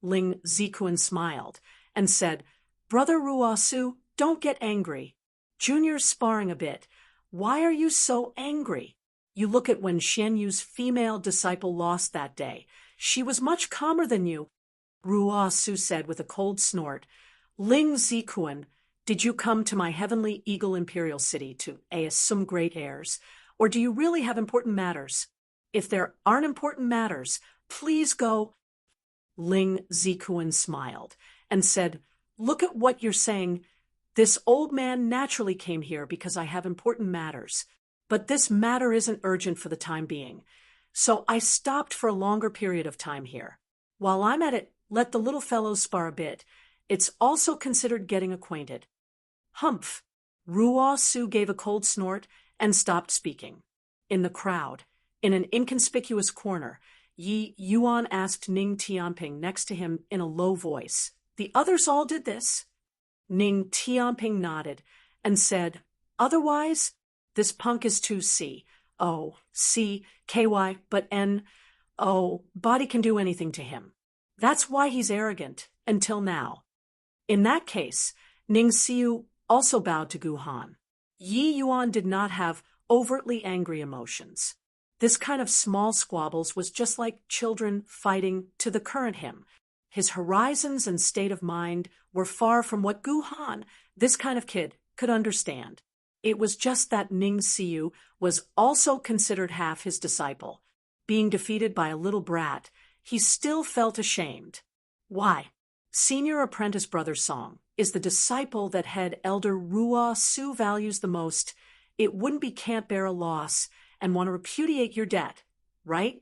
Speaker 1: Ling Zikuan smiled and said, "Brother Ruosu, don't get angry. Junior's sparring a bit. Why are you so angry? You look at when Shen Yu's female disciple lost that day. She was much calmer than you." Ruosu said with a cold snort, "Ling Zikuan, did you come to my heavenly eagle imperial city to assume great airs, or do you really have important matters? If there aren't important matters, please go." Ling Zikuan smiled and said, "Look at what you're saying. This old man naturally came here because I have important matters, but this matter isn't urgent for the time being. So I stopped for a longer period of time here. While I'm at it, let the little fellows spar a bit. It's also considered getting acquainted." "Humph." Ruosu gave a cold snort and stopped speaking. In the crowd, in an inconspicuous corner, Yi Yuan asked Ning Tianping next to him in a low voice, "The others all did this?" Ning Tianping nodded and said, "Otherwise, this punk is too CKY, but body can do anything to him. That's why he's arrogant, until now." In that case, Ning Xiu also bowed to Guhan. Yi Yuan did not have overtly angry emotions. This kind of small squabbles was just like children fighting to the current him. His horizons and state of mind were far from what Guhan, this kind of kid, could understand. It was just that Ning Xiu was also considered half his disciple. Being defeated by a little brat, he still felt ashamed. Why? Senior apprentice brother Song is the disciple that head elder Ruosu values the most. It wouldn't be can't bear a loss and want to repudiate your debt, right?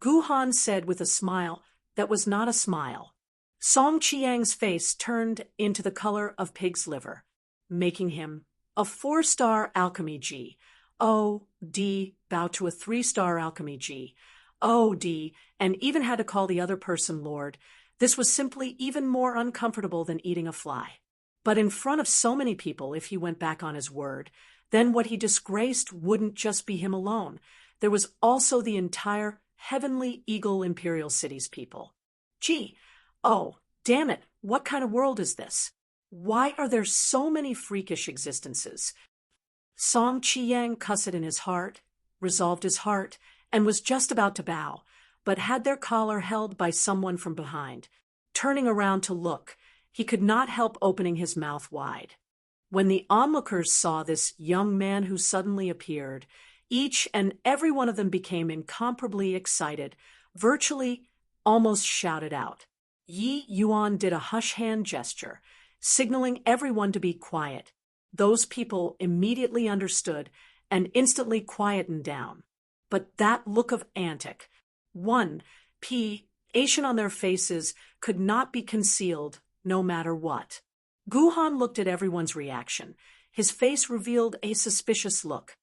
Speaker 1: Guhan said with a smile that was not a smile. Song Qiang's face turned into the color of pig's liver, making him a 4-star alchemy G. O.D. bowed to a 3-star alchemy G. O.D. and even had to call the other person Lord. This was simply even more uncomfortable than eating a fly. But in front of so many people, if he went back on his word, then what he disgraced wouldn't just be him alone. There was also the entire heavenly eagle imperial city's people. Gee, damn it, what kind of world is this? Why are there so many freakish existences? Song Qiang cussed in his heart, resolved his heart, and was just about to bow, but had their collar held by someone from behind. Turning around to look, he could not help opening his mouth wide. When the onlookers saw this young man who suddenly appeared, each and every one of them became incomparably excited, virtually almost shouted out. Yi Yuan did a hush hand gesture, signaling everyone to be quiet. Those people immediately understood and instantly quietened down. But that look of antic, 1 P elation on their faces could not be concealed, no matter what. Guhan looked at everyone's reaction. His face revealed a suspicious look.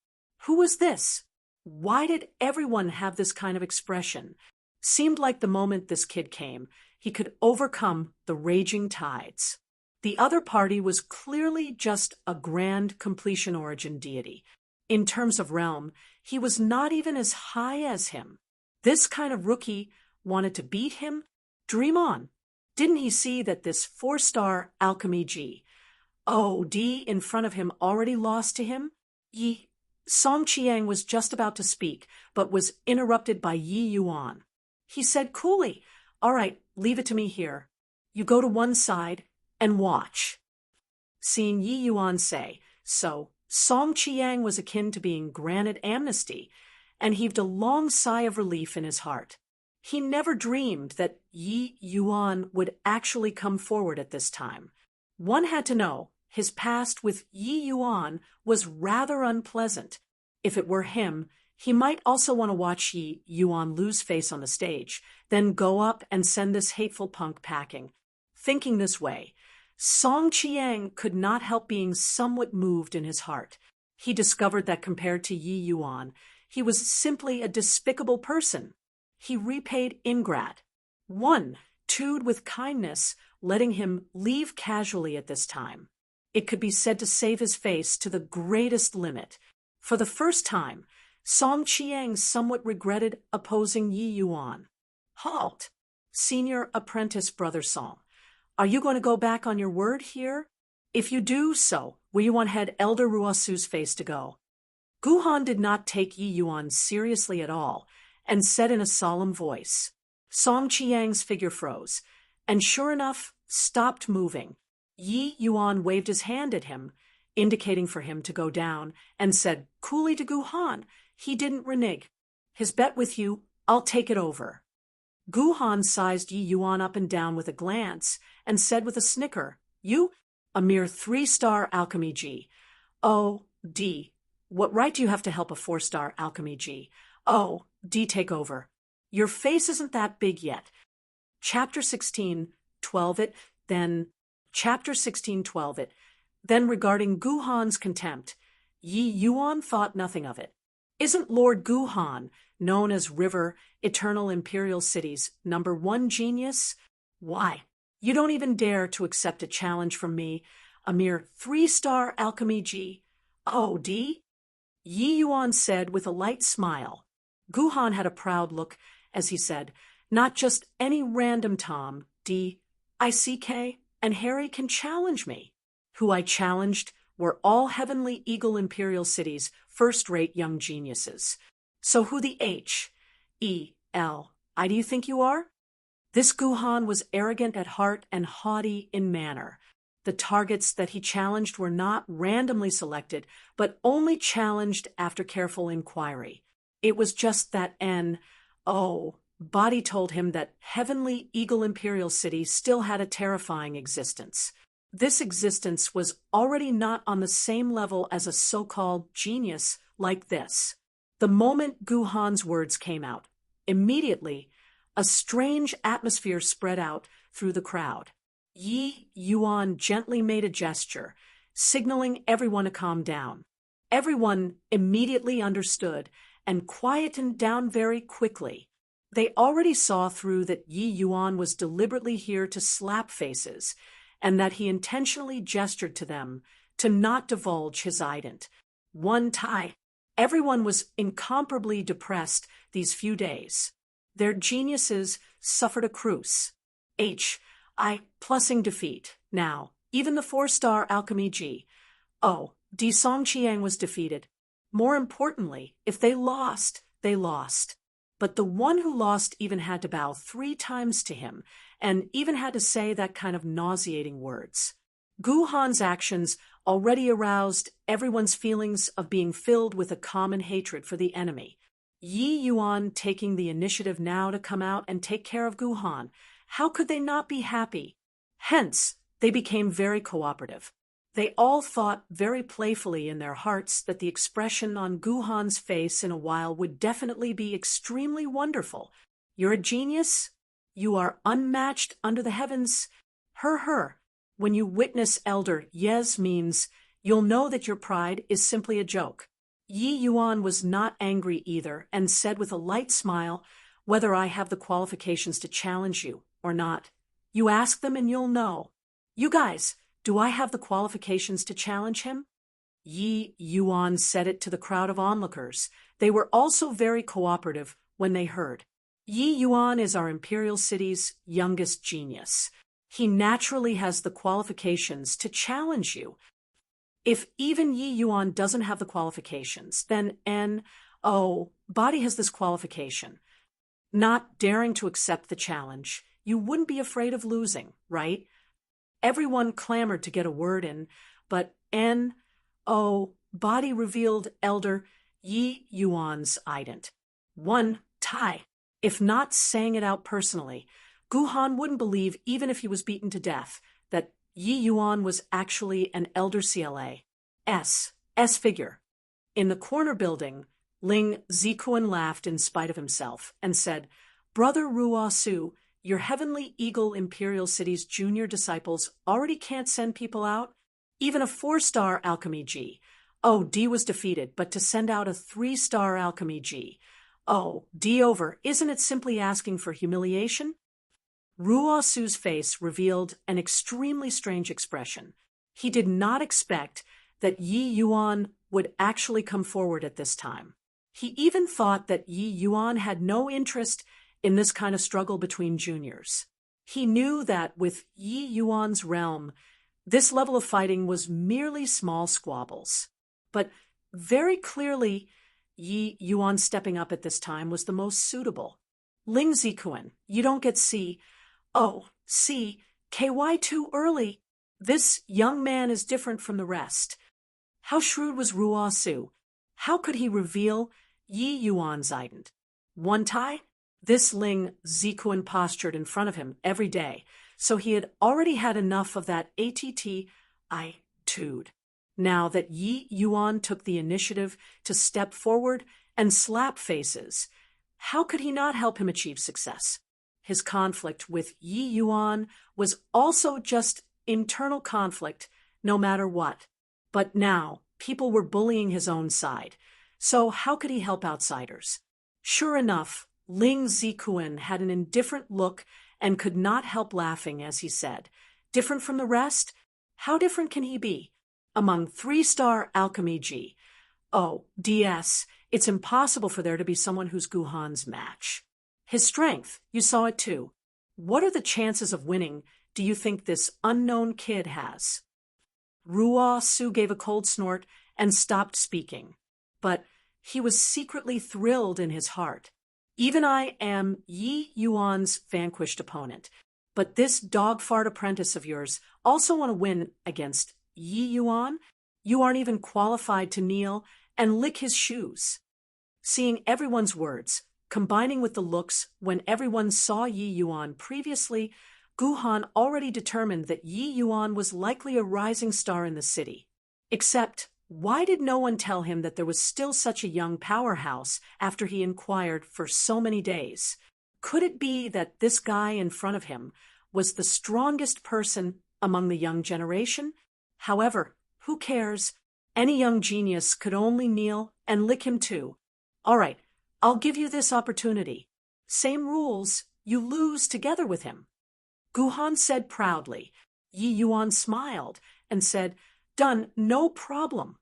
Speaker 1: Who was this? Why did everyone have this kind of expression? Seemed like the moment this kid came, he could overcome the raging tides. The other party was clearly just a grand completion origin deity. In terms of realm, he was not even as high as him. This kind of rookie wanted to beat him? Dream on. Didn't he see that this 4-star alchemy G? Oh, D in front of him already lost to him? Yi. Song Qiang was just about to speak, but was interrupted by Yi Yuan. He said coolly, "All right, leave it to me here. You go to one side and watch." Seeing Yi Yuan say so, Song Qiang was akin to being granted amnesty, and heaved a long sigh of relief in his heart. He never dreamed that Yi Yuan would actually come forward at this time. One had to know his past with Yi Yuan was rather unpleasant. If it were him, he might also want to watch Yi Yuan lose face on the stage, then go up and send this hateful punk packing. Thinking this way, Song Qiang could not help being somewhat moved in his heart. He discovered that compared to Yi Yuan, he was simply a despicable person. He repaid ingrat. One, tooed with kindness, letting him leave casually at this time. It could be said to save his face to the greatest limit. For the first time, Song Qiang somewhat regretted opposing Yi Yuan. Halt! Senior apprentice Brother Song. Are you going to go back on your word here? If you do so, where you want head Elder Ruosu's face to go? Guhan did not take Yi Yuan seriously at all, and said in a solemn voice. Song Qiang's figure froze, and sure enough, stopped moving. Yi Yuan waved his hand at him, indicating for him to go down, and said coolly to Guhan he didn't renege. His bet with you, I'll take it over. Guhan sized Yi Yuan up and down with a glance, and said with a snicker, You? A mere 3-star alchemy G. Oh, D. What right do you have to help a 4-star alchemy G? Oh, D, take over. Your face isn't that big yet. Chapter 16, 12 it, then... Chapter 16, 12 it. Then regarding Guhan's contempt, Yi Yuan thought nothing of it. Isn't Lord Guhan, known as River, Eternal Imperial City's #1 genius? Why, you don't even dare to accept a challenge from me, a mere 3-star alchemy G. Oh, D? Yi Yuan said with a light smile. Guhan had a proud look as he said, not just any random Tom, D, ICK, and Harry can challenge me. Who I challenged were all Heavenly Eagle Imperial City's first-rate young geniuses. So who the H, E, L, I do you think you are? This Guhan was arrogant at heart and haughty in manner. The targets that he challenged were not randomly selected, but only challenged after careful inquiry. It was just that body told him that Heavenly Eagle Imperial City still had a terrifying existence. This existence was already not on the same level as a so-called genius like this. The moment Guhan's words came out, immediately, a strange atmosphere spread out through the crowd. Yi Yuan gently made a gesture, signaling everyone to calm down. Everyone immediately understood and quietened down very quickly. They already saw through that Yi Yuan was deliberately here to slap faces, and that he intentionally gestured to them to not divulge his ident. One tie. Everyone was incomparably depressed these few days. Their geniuses suffered a cruce. Plussing defeat. Now, even the 4-star alchemy G. Oh, D Song Qiang was defeated. More importantly, if they lost, they lost. But the one who lost even had to bow 3 times to him, and even had to say that kind of nauseating words. Guhan's actions already aroused everyone's feelings of being filled with a common hatred for the enemy. Yi Yuan taking the initiative now to come out and take care of Guhan. How could they not be happy? Hence, they became very cooperative. They all thought very playfully in their hearts that the expression on Guhan's face in a while would definitely be extremely wonderful. You're a genius? you are unmatched under the heavens. Her. When you witness Elder Yes means, you'll know that your pride is simply a joke. Yi Yuan was not angry either and said with a light smile, whether I have the qualifications to challenge you or not. You ask them and you'll know. You guys, do I have the qualifications to challenge him? Yi Yuan said it to the crowd of onlookers. They were also very cooperative when they heard. Yi Yuan is our imperial city's youngest genius. He naturally has the qualifications to challenge you. If even Yi Yuan doesn't have the qualifications, then Body has this qualification. Not daring to accept the challenge, you wouldn't be afraid of losing, right? Everyone clamored to get a word in, but Body revealed Elder Yi Yuan's ident. One tie. If not saying it out personally, Guhan wouldn't believe, even if he was beaten to death, that Yi Yuan was actually an Elder CLA. S figure. In the corner building, Ling Zikuan laughed in spite of himself and said, Brother Ruo Su, your Heavenly Eagle Imperial City's junior disciples already can't send people out? Even a 4-star alchemy G. D was defeated, but to send out a 3-star alchemy G. D over, isn't it simply asking for humiliation? Ruo Su's face revealed an extremely strange expression. He did not expect that Yi Yuan would actually come forward at this time. He even thought that Yi Yuan had no interest in this kind of struggle between juniors. He knew that with Yi Yuan's realm, this level of fighting was merely small squabbles. But very clearly, Yi Yuan stepping up at this time was the most suitable. Ling Zikuan, you don't get KY too early. This young man is different from the rest. How shrewd was Ruo Su? How could he reveal Yi Yuan's ident? One tie? This Ling Zikuan postured in front of him every day, so he had already had enough of that attitude. Now that Yi Yuan took the initiative to step forward and slap faces, how could he not help him achieve success? His conflict with Yi Yuan was also just internal conflict, no matter what. But now, people were bullying his own side. So how could he help outsiders? Sure enough, Ling Zikuan had an indifferent look and could not help laughing as he said, Different from the rest? How different can he be? Among 3-star alchemy G. DS, it's impossible for there to be someone who's Guhan's match. His strength, you saw it too. What are the chances of winning do you think this unknown kid has? Ruo Su gave a cold snort and stopped speaking. But he was secretly thrilled in his heart. Even I am Yi Yuan's vanquished opponent. But this dog-fart apprentice of yours also want to win against Yi Yuan? You aren't even qualified to kneel and lick his shoes. Seeing everyone's words, combining with the looks when everyone saw Yi Yuan previously, Guhan already determined that Yi Yuan was likely a rising star in the city. Except, why did no one tell him that there was still such a young powerhouse after he inquired for so many days? Could it be that this guy in front of him was the strongest person among the young generation? However, who cares? Any young genius could only kneel and lick him too. All right, I'll give you this opportunity. Same rules, you lose together with him. Guhan said proudly. Yi Yuan smiled and said, Done, no problem.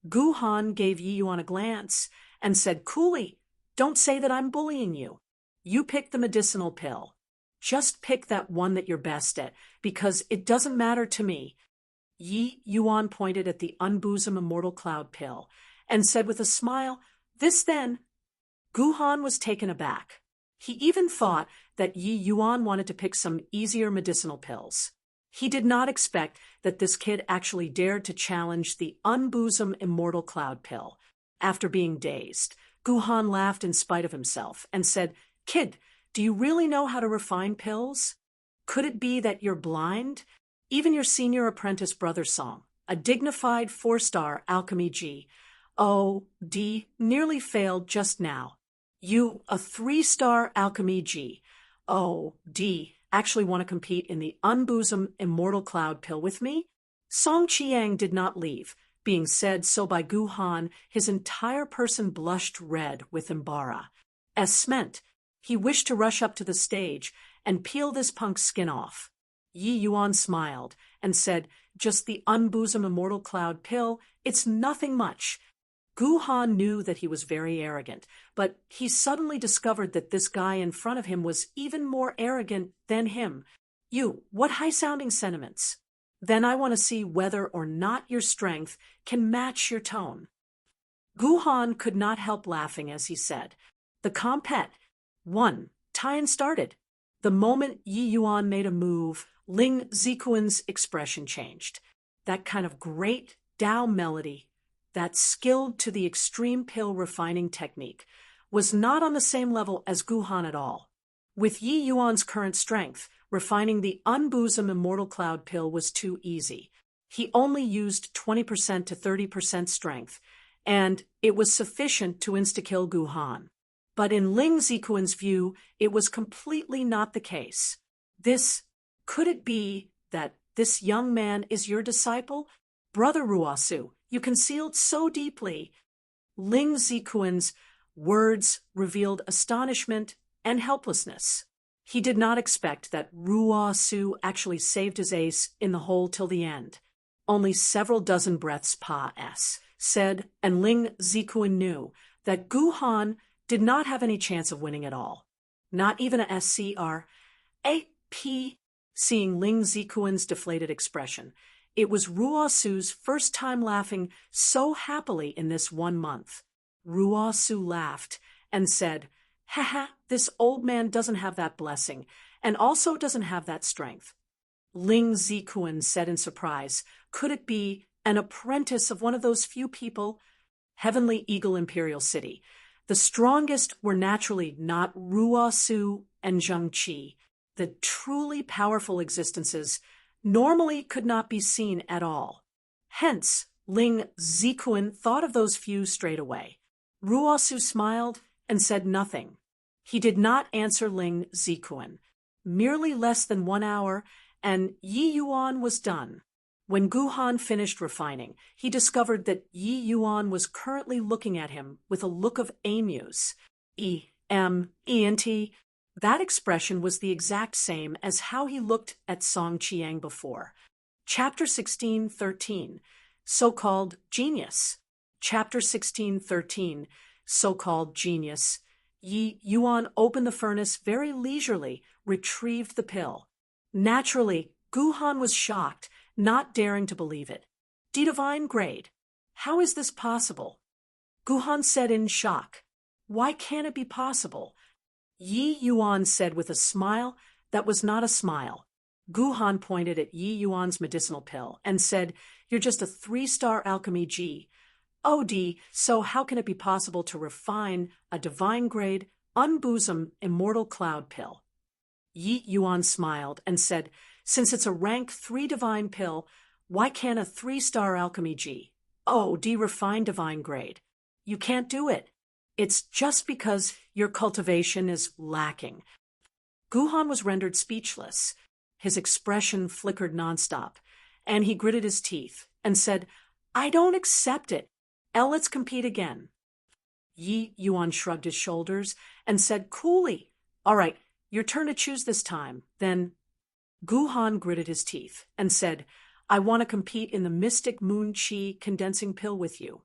Speaker 1: Guhan gave Yi Yuan a glance and said coolly, Don't say that I'm bullying you. You pick the medicinal pill. Just pick that one that you're best at, because it doesn't matter to me. Yi Yuan pointed at the unbosom immortal cloud pill and said with a smile, This then. Guhan was taken aback. He even thought that Yi Yuan wanted to pick some easier medicinal pills. He did not expect that this kid actually dared to challenge the unbosom immortal cloud pill. After being dazed, Guhan laughed in spite of himself and said, Kid, do you really know how to refine pills? Could it be that you're blind? Even your senior apprentice brother Song, a dignified 4-star alchemy G. D, nearly failed just now. You, a 3-star alchemy G. Oh, D, actually want to compete in the Unbosom Immortal Cloud Pill with me? Song Chiang did not leave. Being said so by Gu Han, his entire person blushed red with embarrass. As meant, he wished to rush up to the stage and peel this punk's skin off. Yi Yuan smiled and said, "Just the Unbosom Immortal Cloud Pill, it's nothing much." Gu Han knew that he was very arrogant, but he suddenly discovered that this guy in front of him was even more arrogant than him. "You, what high-sounding sentiments? Then I want to see whether or not your strength can match your tone." Gu Han could not help laughing as he said, "The compet. 1. Tian started." The moment Yi Yuan made a move, Ling Zikuan's expression changed. That kind of great Dao melody, that skilled to the extreme pill refining technique, was not on the same level as Gu Han at all. With Yi Yuan's current strength, refining the Unbosom Immortal Cloud Pill was too easy. He only used 20% to 30% strength, and it was sufficient to insta-kill Gu Han. But in Ling Zikuan's view, it was completely not the case. Could it be that this young man is your disciple? Brother Ruosu, you concealed so deeply. Ling Zikuan's words revealed astonishment and helplessness. He did not expect that Ruosu actually saved his ace in the hole till the end. Only several dozen breaths said, and Ling Zikuan knew that Gu Han did not have any chance of winning at all. Not even a SCR. Seeing Ling Zikuan's deflated expression, it was Ruosu's first time laughing so happily in this 1 month. Ruosu laughed and said, "Haha, this old man doesn't have that blessing, and also doesn't have that strength." Ling Zikuan said in surprise, "Could it be an apprentice of one of those few people?" Heavenly Eagle Imperial City. The strongest were naturally not Ruosu and Zheng Qi. The truly powerful existences normally could not be seen at all. Hence, Ling Zikuan thought of those few straight away. Ruosu smiled and said nothing. He did not answer Ling Zikuan. Merely less than 1 hour, and Yi Yuan was done. When Gu Han finished refining, he discovered that Yi Yuan was currently looking at him with a look of amuse. ENT. That expression was the exact same as how he looked at Song Chiang before. Chapter 16:13, So-Called Genius. Chapter 16:13, So-Called Genius. Yi Yuan opened the furnace very leisurely, retrieved the pill. Naturally, Gu Han was shocked, not daring to believe it. Divine grade. How is this possible? Gu Han said in shock. Why can't it be possible? Yi Yuan said with a smile that was not a smile. Gu Han pointed at Yi Yuan's medicinal pill and said, "You're just a 3-star alchemy G. Oh, D, so how can it be possible to refine a divine grade, unbosom, immortal cloud pill?" Yi Yuan smiled and said, "Since it's a rank 3 divine pill, why can't a 3-star alchemy G? Oh, D refined divine grade. You can't do it. It's just because your cultivation is lacking." Gu Han was rendered speechless. His expression flickered nonstop, and he gritted his teeth and said, "I don't accept it. Let's compete again." Yi Yuan shrugged his shoulders and said coolly, "All right, your turn to choose this time." Then Gu Han gritted his teeth and said, "I want to compete in the Mystic Moon Chi condensing pill with you."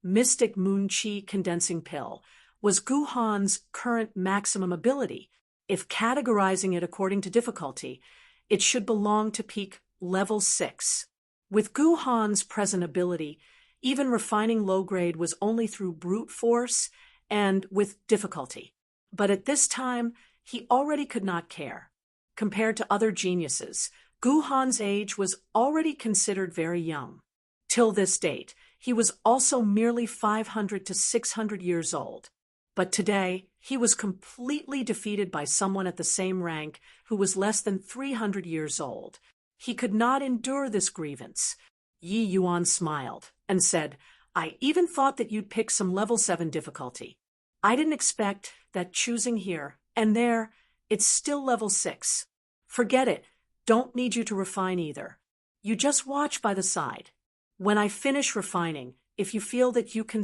Speaker 1: Mystic Moon Chi condensing pill was Gu Han's current maximum ability. If categorizing it according to difficulty, it should belong to peak level 6. With Gu Han's present ability, even refining low grade was only through brute force and with difficulty. But at this time, he already could not care. Compared to other geniuses, Gu Han's age was already considered very young. Till this date, he was also merely 500 to 600 years old. But today, he was completely defeated by someone at the same rank who was less than 300 years old. He could not endure this grievance. Yi Yuan smiled and said, "I even thought that you'd pick some level 7 difficulty. I didn't expect that choosing here and there It's still level 6. Forget it. Don't need you to refine either. You just watch by the side. When I finish refining, if you feel that you can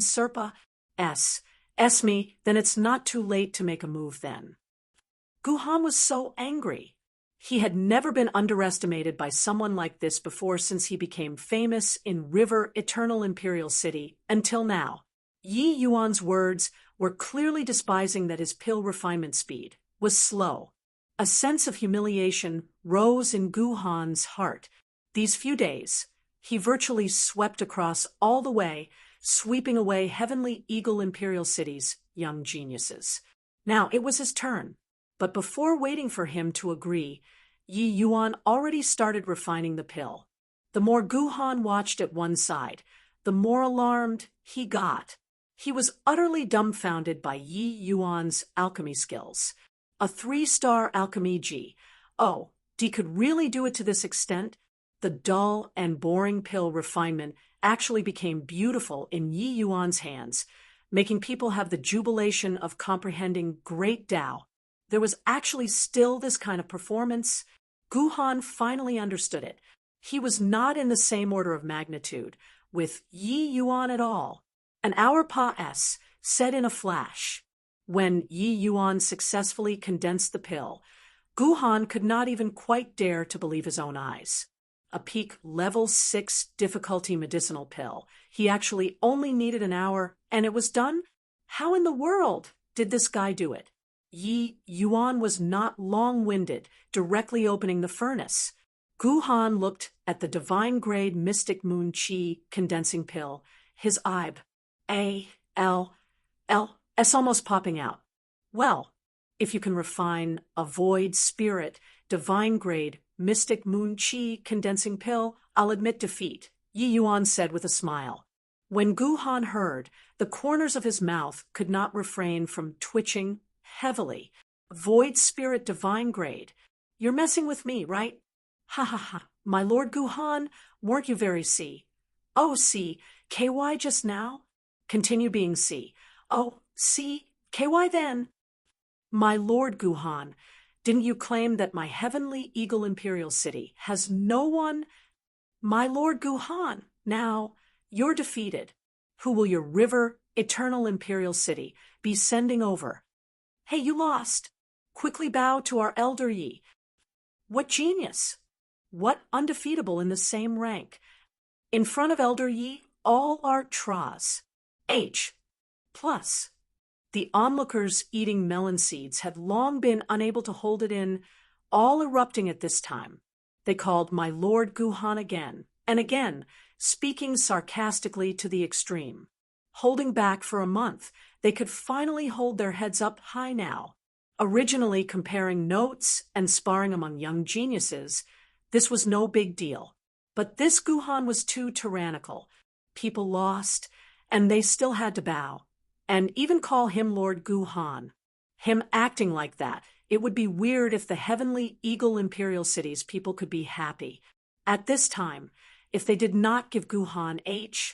Speaker 1: S me, then it's not too late to make a move then. Guhan was so angry. He had never been underestimated by someone like this before since he became famous in River Eternal Imperial City until now. Yi Yuan's words were clearly despising that his pill refinement speed was slow. A sense of humiliation rose in Guhan's heart. These few days, he virtually swept across all the way, sweeping away Heavenly Eagle Imperial City's young geniuses. Now it was his turn. But before waiting for him to agree, Yi Yuan already started refining the pill. The more Guhan watched at one side, the more alarmed he got. He was utterly dumbfounded by Yi Yuan's alchemy skills. A 3-star alchemy G. Oh, D could really do it to this extent? The dull and boring pill refinement actually became beautiful in Yi Yuan's hands, making people have the jubilation of comprehending great Tao. There was actually still this kind of performance. Guhan finally understood it. He was not in the same order of magnitude with Yi Yuan at all. An hour passed, said in a flash. When Yi Yuan successfully condensed the pill, Guhan could not even quite dare to believe his own eyes. A peak level 6 difficulty medicinal pill. He actually only needed an hour, and it was done? How in the world did this guy do it? Yi Yuan was not long-winded, directly opening the furnace. Guhan looked at the divine-grade Mystic Moon Qi condensing pill, his eyes almost popping out. Well, if you can refine a void spirit, divine-grade Mystic Moon Qi condensing pill, I'll admit defeat, Yi Yuan said with a smile. When Guhan heard, the corners of his mouth could not refrain from twitching heavily. Void spirit divine grade. You're messing with me, right? Ha ha ha. My Lord Guhan, weren't you very C? Oh, C. KY just now? Continue being C. Oh, C. KY then. My Lord Guhan, didn't you claim that my Heavenly Eagle Imperial City has no one? My Lord Guhan, now, you're defeated. Who will your River Eternal Imperial City be sending over? Hey, you lost. Quickly bow to our Elder Yi. What genius! What undefeatable in the same rank. In front of Elder Yi, all are Tras. H. Plus. The onlookers eating melon seeds had long been unable to hold it in, all erupting at this time. They called my Lord Guhan again, and again, speaking sarcastically to the extreme. Holding back for a month, they could finally hold their heads up high now. Originally comparing notes and sparring among young geniuses, this was no big deal. But this Guhan was too tyrannical. People lost, and they still had to bow, and even call him Lord Guhan. Him acting like that, it would be weird if the Heavenly Eagle Imperial Cities people could be happy. At this time, if they did not give Guhan H-E-L-L,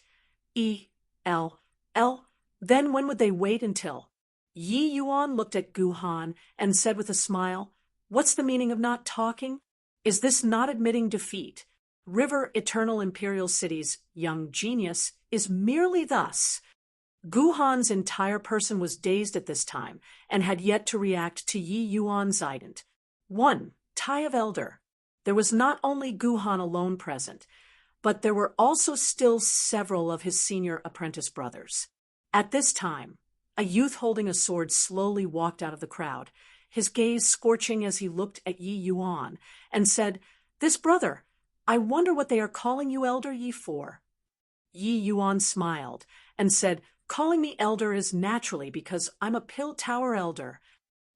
Speaker 1: then when would they wait until? Yi Yuan looked at Guhan and said with a smile, "What's the meaning of not talking? Is this not admitting defeat? River Eternal Imperial City's young genius is merely thus." Guhan's entire person was dazed at this time and had yet to react to Yi Yuan's ident. 1. Tie of Elder. There was not only Guhan alone present, but there were also still several of his senior apprentice brothers. At this time, a youth holding a sword slowly walked out of the crowd, his gaze scorching as he looked at Yi Yuan, and said, "This brother, I wonder what they are calling you Elder Yi for." Yi Yuan smiled and said, "Calling me Elder is naturally because I'm a Pill Tower Elder."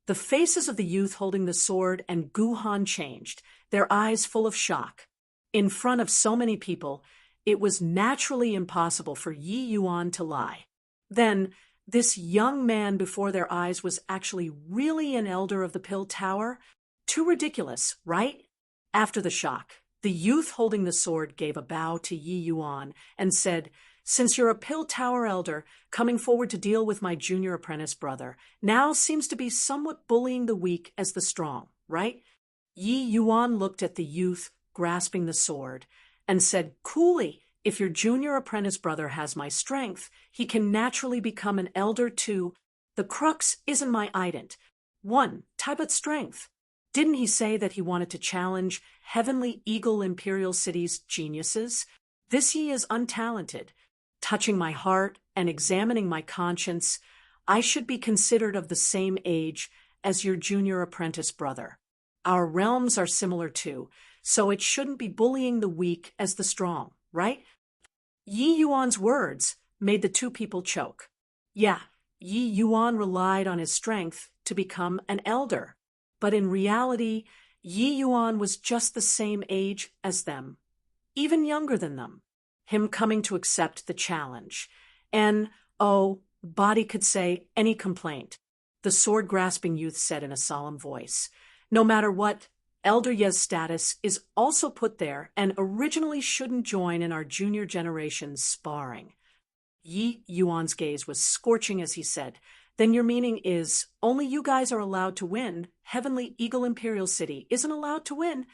Speaker 1: The faces of the youth holding the sword and Guhan changed, their eyes full of shock. In front of so many people, it was naturally impossible for Yi Yuan to lie. Then, this young man before their eyes was actually really an elder of the Pill Tower? Too ridiculous, right? After the shock, the youth holding the sword gave a bow to Yi Yuan and said, since you're a Pill Tower elder coming forward to deal with my junior apprentice brother, now seems to be somewhat bullying the weak as the strong, right? Yi Yuan looked at the youth grasping the sword and said coolly, if your junior apprentice brother has my strength, he can naturally become an elder too. The crux isn't my ident. One, Taibat's strength. Didn't he say that he wanted to challenge Heavenly Eagle Imperial City's geniuses? This Yi is untalented. Touching my heart and examining my conscience, I should be considered of the same age as your junior apprentice brother. Our realms are similar too, so it shouldn't be bullying the weak as the strong, right? Yi Yuan's words made the two people choke. Yeah, Yi Yuan relied on his strength to become an elder, but in reality, Yi Yuan was just the same age as them, even younger than them. Him coming to accept the challenge. And, oh, body could say any complaint, the sword-grasping youth said in a solemn voice. No matter what, Elder Ye's status is also put there and originally shouldn't join in our junior generation's sparring. Yi Yuan's gaze was scorching as he said, then your meaning is only you guys are allowed to win. Heavenly Eagle Imperial City isn't allowed to win.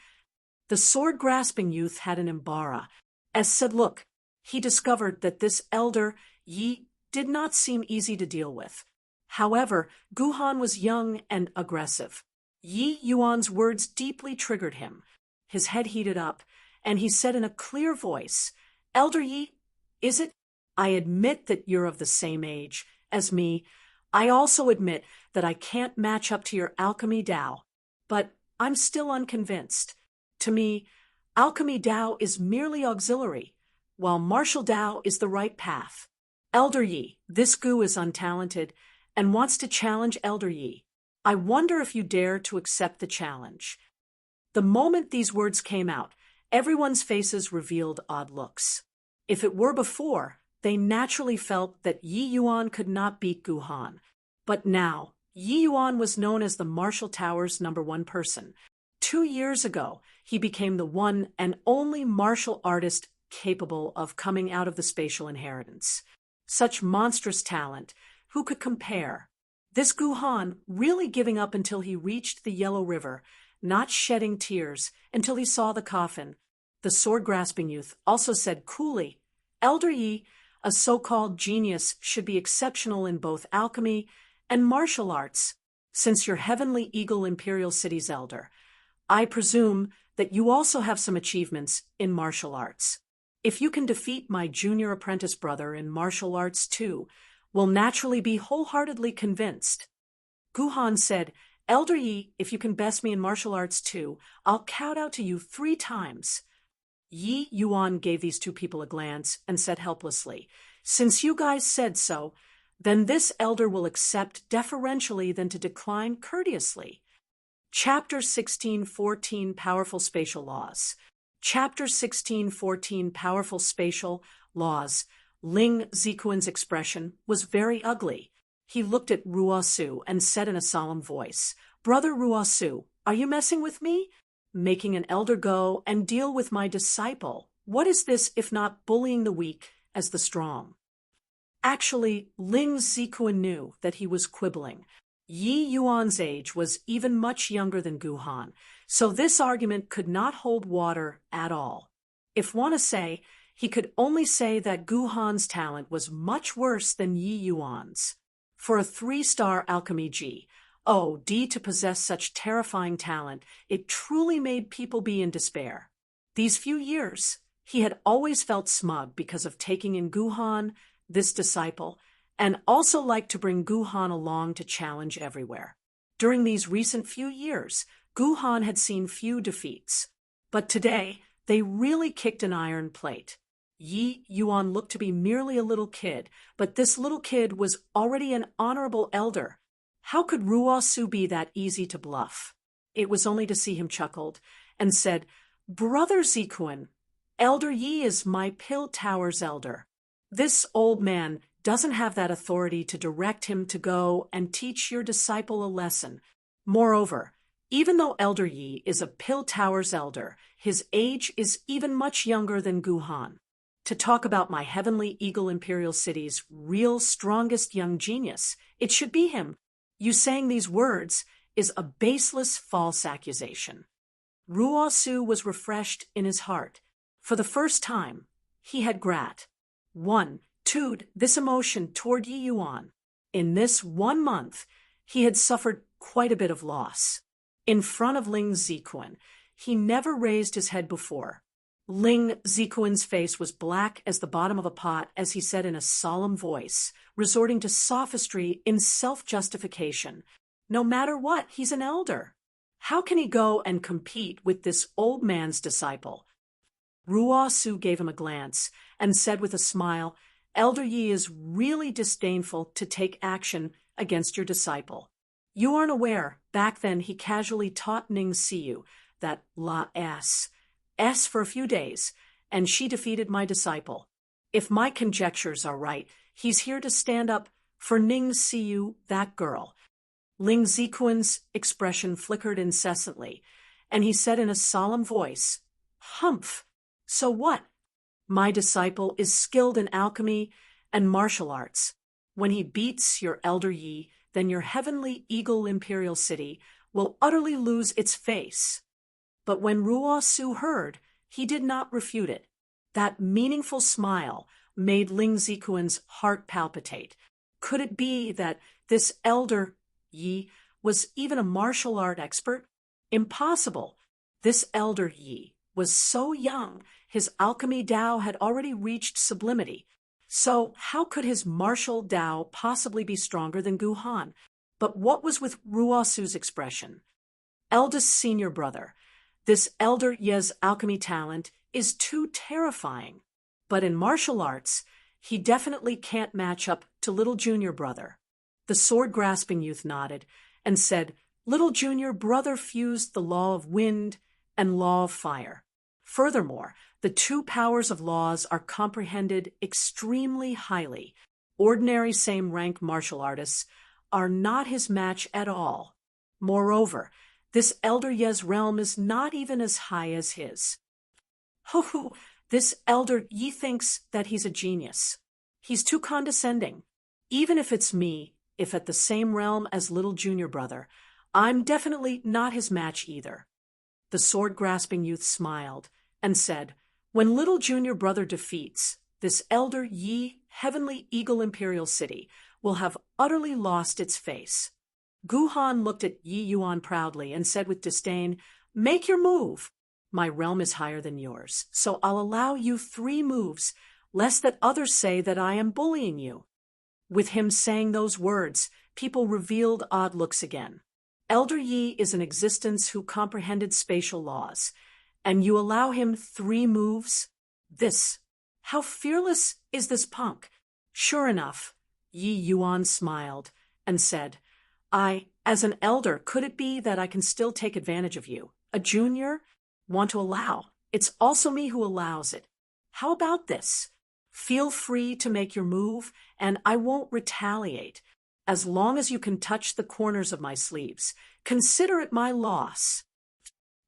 Speaker 1: The sword-grasping youth had an embarra, as said, look, he discovered that this elder, Yi, did not seem easy to deal with. However, Guhan was young and aggressive. Yi Yuan's words deeply triggered him. His head heated up, and he said in a clear voice, Elder Yi, is it? I admit that you're of the same age as me. I also admit that I can't match up to your alchemy Dao, but I'm still unconvinced. To me, alchemy Dao is merely auxiliary, while martial Dao is the right path. Elder Yi, this Gu is untalented and wants to challenge Elder Yi. I wonder if you dare to accept the challenge. The moment these words came out, everyone's faces revealed odd looks. If it were before, they naturally felt that Yi Yuan could not beat Guhan. But now, Yi Yuan was known as the Martial Tower's #1 person. 2 years ago, he became the one and only martial artist capable of coming out of the spatial inheritance. Such monstrous talent, who could compare? This Guhan really giving up until he reached the Yellow River, not shedding tears until he saw the coffin. The sword-grasping youth also said coolly, Elder Yi, a so-called genius, should be exceptional in both alchemy and martial arts. Since you're Heavenly Eagle Imperial City's elder, I presume that you also have some achievements in martial arts. If you can defeat my junior apprentice brother in martial arts too, will naturally be wholeheartedly convinced. Guhan said, Elder Yi, if you can best me in martial arts too, I'll kowtow to you 3 times. Yi Yuan gave these two people a glance and said helplessly, since you guys said so, then this elder will accept deferentially than to decline courteously. Chapter 16:14 Powerful Spatial Laws. Chapter 16:14 Powerful Spatial Laws. Ling Zikuan's expression was very ugly. He looked at Ruosu and said in a solemn voice, Brother Ruosu, are you messing with me? Making an elder go and deal with my disciple. What is this if not bullying the weak as the strong? Actually, Ling Zikuan knew that he was quibbling. Yi Yuan's age was even much younger than Guhan, so this argument could not hold water at all. If one to say, he could only say that Guhan's talent was much worse than Yi Yuan's. For a 3-star alchemy G, to possess such terrifying talent, it truly made people be in despair. These few years, he had always felt smug because of taking in Guhan, this disciple, and also liked to bring Guhan along to challenge everywhere. During these recent few years, Guhan had seen few defeats. But today, they really kicked an iron plate. Yi Yuan looked to be merely a little kid, but this little kid was already an honorable elder. How could Ruosu be that easy to bluff? It was only to see him chuckled and said, Brother Zikuan, Elder Yi is my Pill Tower's elder. This old man doesn't have that authority to direct him to go and teach your disciple a lesson. Moreover, even though Elder Yi is a Pill Tower's elder, his age is even much younger than Guhan. to talk about my heavenly eagle imperial city's real strongest young genius. It should be him. You saying these words is a baseless false accusation. Ruosu was refreshed in his heart. For the first time, he had this emotion toward Yi Yuan. In this 1 month, he had suffered quite a bit of loss. In front of Ling Ziquan, he never raised his head before. Ling Ziquan's face was black as the bottom of a pot as he said in a solemn voice, resorting to sophistry in self-justification. No matter what, he's an elder. How can he go and compete with this old man's disciple? Ruosu gave him a glance and said with a smile, Elder Yi is really disdainful to take action against your disciple. You aren't aware, back then he casually taught Ning Siyu that La S for a few days, and she defeated my disciple. If my conjectures are right, he's here to stand up for Ning Siyu, that girl. Ling Ziquan's expression flickered incessantly, and he said in a solemn voice, Humph! So what? My disciple is skilled in alchemy and martial arts. When he beats your elder Yi, then your heavenly eagle imperial city will utterly lose its face. But when Ruosu heard, he did not refute it. That meaningful smile made Ling Ziquan's heart palpitate. Could it be that this elder Yi was even a martial art expert? Impossible. This elder Yi was so young, his alchemy Tao had already reached sublimity. So how could his martial Tao possibly be stronger than Gu Han? But what was with Ruosu's expression? Eldest senior brother, this elder Ye's alchemy talent is too terrifying. But in martial arts, he definitely can't match up to little junior brother. The sword-grasping youth nodded and said, Little junior brother fused the law of wind and law of fire. Furthermore, the two powers of laws are comprehended extremely highly. Ordinary same-rank martial artists are not his match at all. Moreover, this elder Ye's realm is not even as high as his. Ho, this elder Yi thinks that he's a genius. He's too condescending. Even if it's me, if at the same realm as little junior brother, I'm definitely not his match either. The sword-grasping youth smiled and said, When little junior brother defeats, this elder Yi heavenly eagle imperial city will have utterly lost its face. Gu Han looked at Yi Yuan proudly and said with disdain, Make your move. My realm is higher than yours, so I'll allow you 3 moves, lest that others say that I am bullying you. With him saying those words, people revealed odd looks again. Elder Yi is an existence who comprehended spatial laws, and you allow him 3 moves? How fearless is this punk? Sure enough, Yi Yuan smiled and said, as an elder, could it be that I can still take advantage of you? A junior? Want to allow? It's also me who allows it. How about this? Feel free to make your move, and I won't retaliate. As long as you can touch the corners of my sleeves, consider it my loss.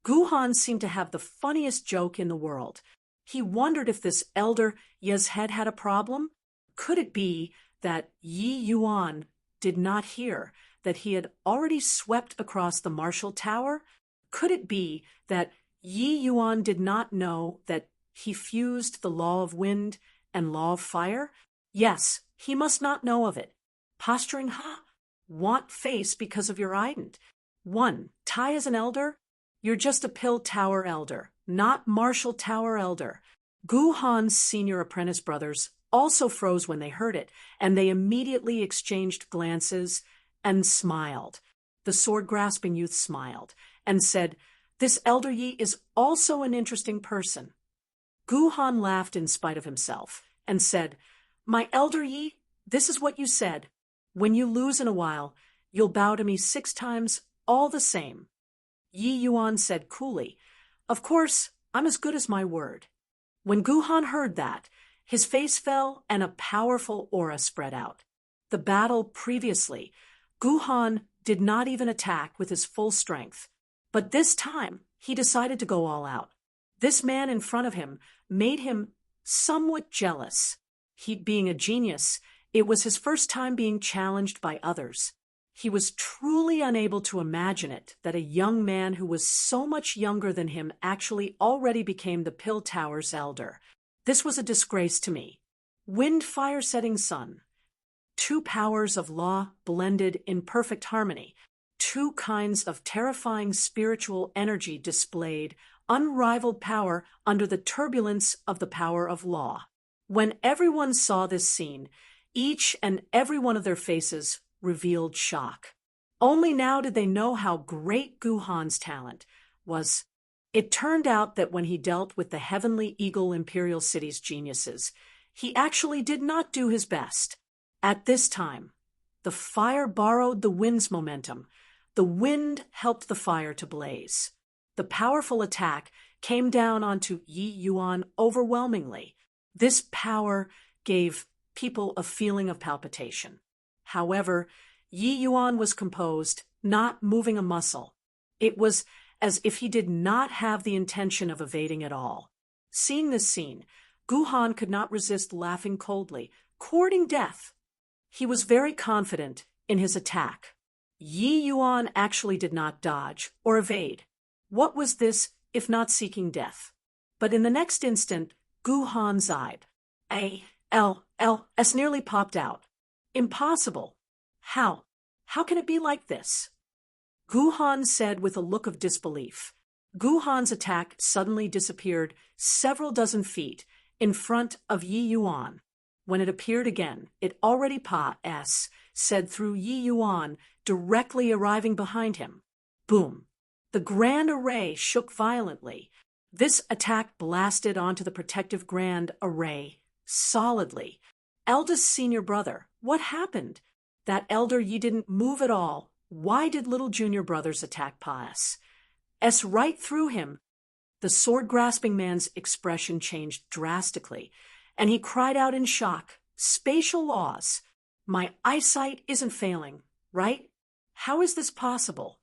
Speaker 1: Gu Han seemed to have the funniest joke in the world. He wondered if this elder Ye's head had a problem. Could it be that Yi Yuan did not hear that he had already swept across the martial tower? Could it be that Yi Yuan did not know that he fused the law of wind and law of fire? Yes, he must not know of it. Posturing, want face because of your ident. 1. Tai as an elder? You're just a pill tower elder, not martial tower elder. Gu Han's senior apprentice brothers also froze when they heard it, and they immediately exchanged glances and smiled. The sword-grasping youth smiled and said, This elder Yi is also an interesting person. Gu Han laughed in spite of himself and said, My elder Yi, this is what you said. When you lose in a while, you'll bow to me 6 times all the same. Yi Yuan said coolly, Of course, I'm as good as my word. When Gu Han heard that, his face fell and a powerful aura spread out. The battle previously, Gu Han did not even attack with his full strength. But this time, he decided to go all out. This man in front of him made him somewhat jealous. He, being a genius, it was his first time being challenged by others. He was truly unable to imagine it, that a young man who was so much younger than him actually already became the Pill Tower's elder. This was a disgrace to me. Wind, fire, setting sun. Two powers of law blended in perfect harmony. Two kinds of terrifying spiritual energy displayed unrivaled power under the turbulence of the power of law. When everyone saw this scene, each and every one of their faces revealed shock. Only now did they know how great Guhan's talent was. It turned out that when he dealt with the Heavenly Eagle Imperial City's geniuses, he actually did not do his best. At this time, the fire borrowed the wind's momentum. The wind helped the fire to blaze. The powerful attack came down onto Yi Yuan overwhelmingly. This power gave people a feeling of palpitation. However, Yi Yuan was composed, not moving a muscle. It was as if he did not have the intention of evading at all. Seeing this scene, Guhan could not resist laughing coldly, courting death. He was very confident in his attack. Yi Yuan actually did not dodge or evade. What was this if not seeking death? But in the next instant, Guhan's eyes nearly popped out. Impossible. How? How can it be like this? Guhan said with a look of disbelief. Guhan's attack suddenly disappeared several dozen feet in front of Yi Yuan. When it appeared again, it already said through Yi Yuan, directly arriving behind him. Boom! The grand array shook violently. This attack blasted onto the protective grand array solidly. Eldest senior brother, what happened? That elder Yi didn't move at all. Why did little junior brothers attack Pa's? Right through him. The sword-grasping man's expression changed drastically, and he cried out in shock, "Spatial laws! My eyesight isn't failing, right? How is this possible?"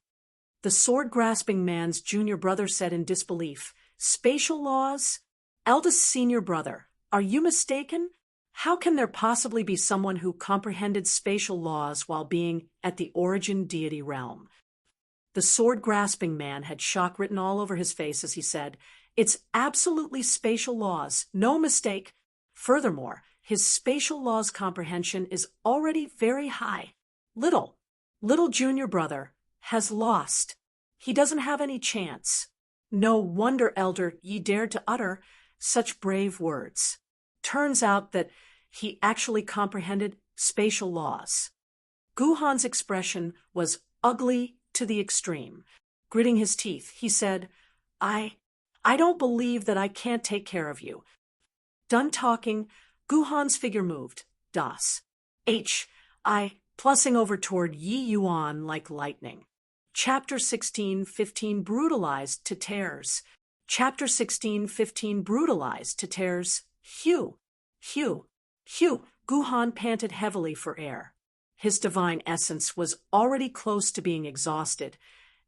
Speaker 1: The sword-grasping man's junior brother said in disbelief, "Spatial laws? Eldest senior brother, are you mistaken? How can there possibly be someone who comprehended spatial laws while being at the origin deity realm?" The sword-grasping man had shock written all over his face as he said, "It's absolutely spatial laws, no mistake. Furthermore, his spatial laws comprehension is already very high. Little junior brother has lost. He doesn't have any chance." No wonder Elder Yi dared to utter such brave words. Turns out that he actually comprehended spatial laws. Guhan's expression was ugly to the extreme. Gritting his teeth, he said, I don't believe that I can't take care of you." Done talking, Guhan's figure moved. Plussing over toward Yi Yuan like lightning. Chapter 16:15 Brutalized to tears. Chapter 16:15 Brutalized to tears. Hugh. Guhan panted heavily for air. His divine essence was already close to being exhausted,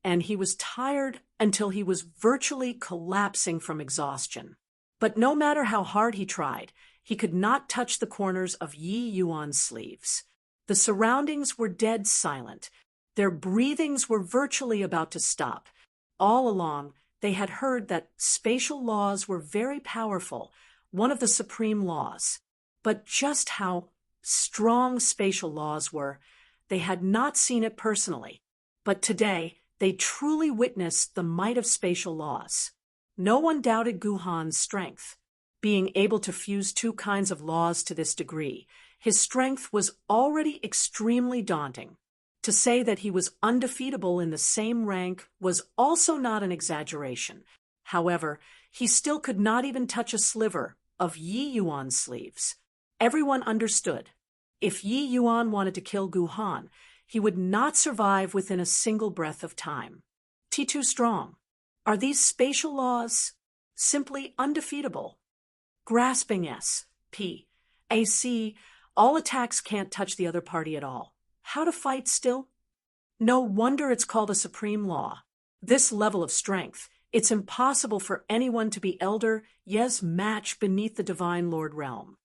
Speaker 1: and he was tired until he was virtually collapsing from exhaustion. But no matter how hard he tried, he could not touch the corners of Yi Yuan's sleeves. The surroundings were dead silent. Their breathings were virtually about to stop. All along, they had heard that spatial laws were very powerful, one of the supreme laws. But just how strong spatial laws were, they had not seen it personally. But today, they truly witnessed the might of spatial laws. No one doubted Guhan's strength. Being able to fuse two kinds of laws to this degree, his strength was already extremely daunting. To say that he was undefeatable in the same rank was also not an exaggeration. However, he still could not even touch a sliver of Yi Yuan's sleeves. Everyone understood. If Yi Yuan wanted to kill Guhan, he would not survive within a single breath of time. Too strong. Are these spatial laws simply undefeatable? Grasping all attacks can't touch the other party at all. How to fight still? No wonder it's called a supreme law. This level of strength It's impossible for anyone to be elder Ye's match beneath the divine Lord realm.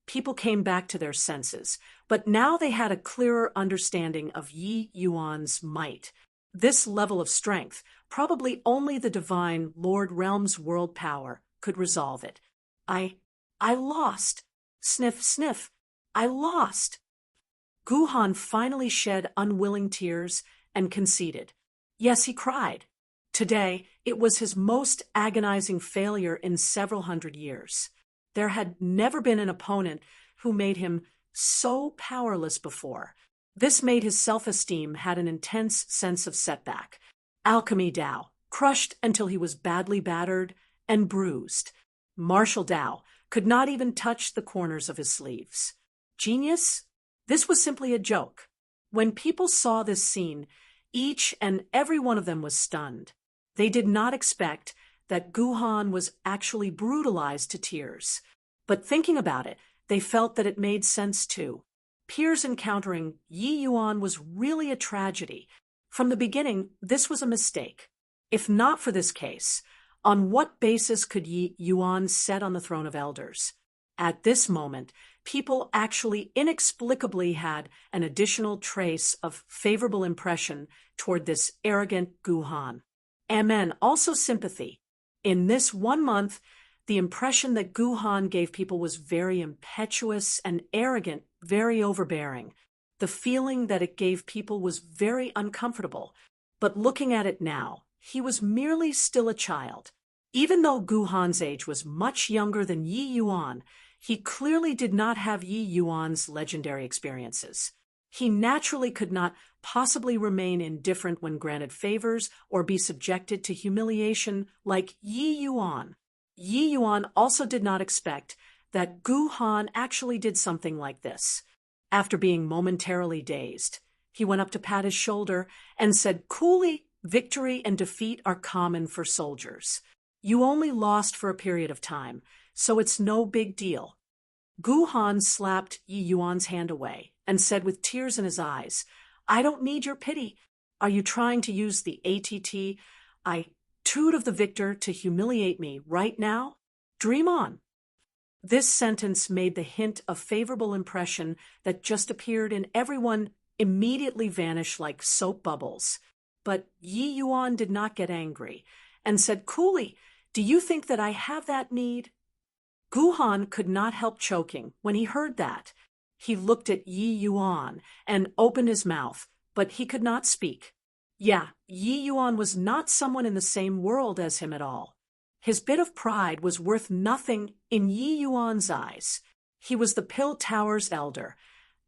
Speaker 1: People came back to their senses, but now they had a clearer understanding of Yi Yuan's might. This level of strength, probably only the divine Lord Realm's world power could resolve it. I lost. Sniff, sniff. I lost. Guhan finally shed unwilling tears and conceded. Yes, he cried. Today, it was his most agonizing failure in several hundred years. There had never been an opponent who made him so powerless before. This made his self-esteem had an intense sense of setback. Alchemy Dao, crushed until he was badly battered and bruised. Martial Dao could not even touch the corners of his sleeves. Genius? This was simply a joke. When people saw this scene, each and every one of them was stunned. They did not expect that Guhan was actually brutalized to tears. But thinking about it, they felt that it made sense too. Peers encountering Yi Yuan was really a tragedy. From the beginning, this was a mistake. If not for this case, on what basis could Yi Yuan sit on the throne of elders? At this moment, people actually inexplicably had an additional trace of favorable impression toward this arrogant Guhan. Amen. Also sympathy. In this 1 month, the impression that Guhan gave people was very impetuous and arrogant, very overbearing. The feeling that it gave people was very uncomfortable. But looking at it now, he was merely still a child. Even though Guhan's age was much younger than Yi Yuan, he clearly did not have Yi Yuan's legendary experiences. He naturally could not possibly remain indifferent when granted favors or be subjected to humiliation like Yi Yuan. Yi Yuan also did not expect that Guhan actually did something like this. After being momentarily dazed, he went up to pat his shoulder and said coolly, "Victory and defeat are common for soldiers. You only lost for a period of time, so it's no big deal." Guhan slapped Yi Yuan's hand away and said with tears in his eyes, "I don't need your pity. Are you trying to use the attitude of the victor to humiliate me right now? Dream on." This sentence made the hint of favorable impression that just appeared in everyone immediately vanish like soap bubbles. But Yi Yuan did not get angry and said coolly, "Do you think that I have that need?" Guhan could not help choking when he heard that. He looked at Yi Yuan and opened his mouth, but he could not speak. Yeah, Yi Yuan was not someone in the same world as him at all. His bit of pride was worth nothing in Yi Yuan's eyes. He was the Pill Tower's elder,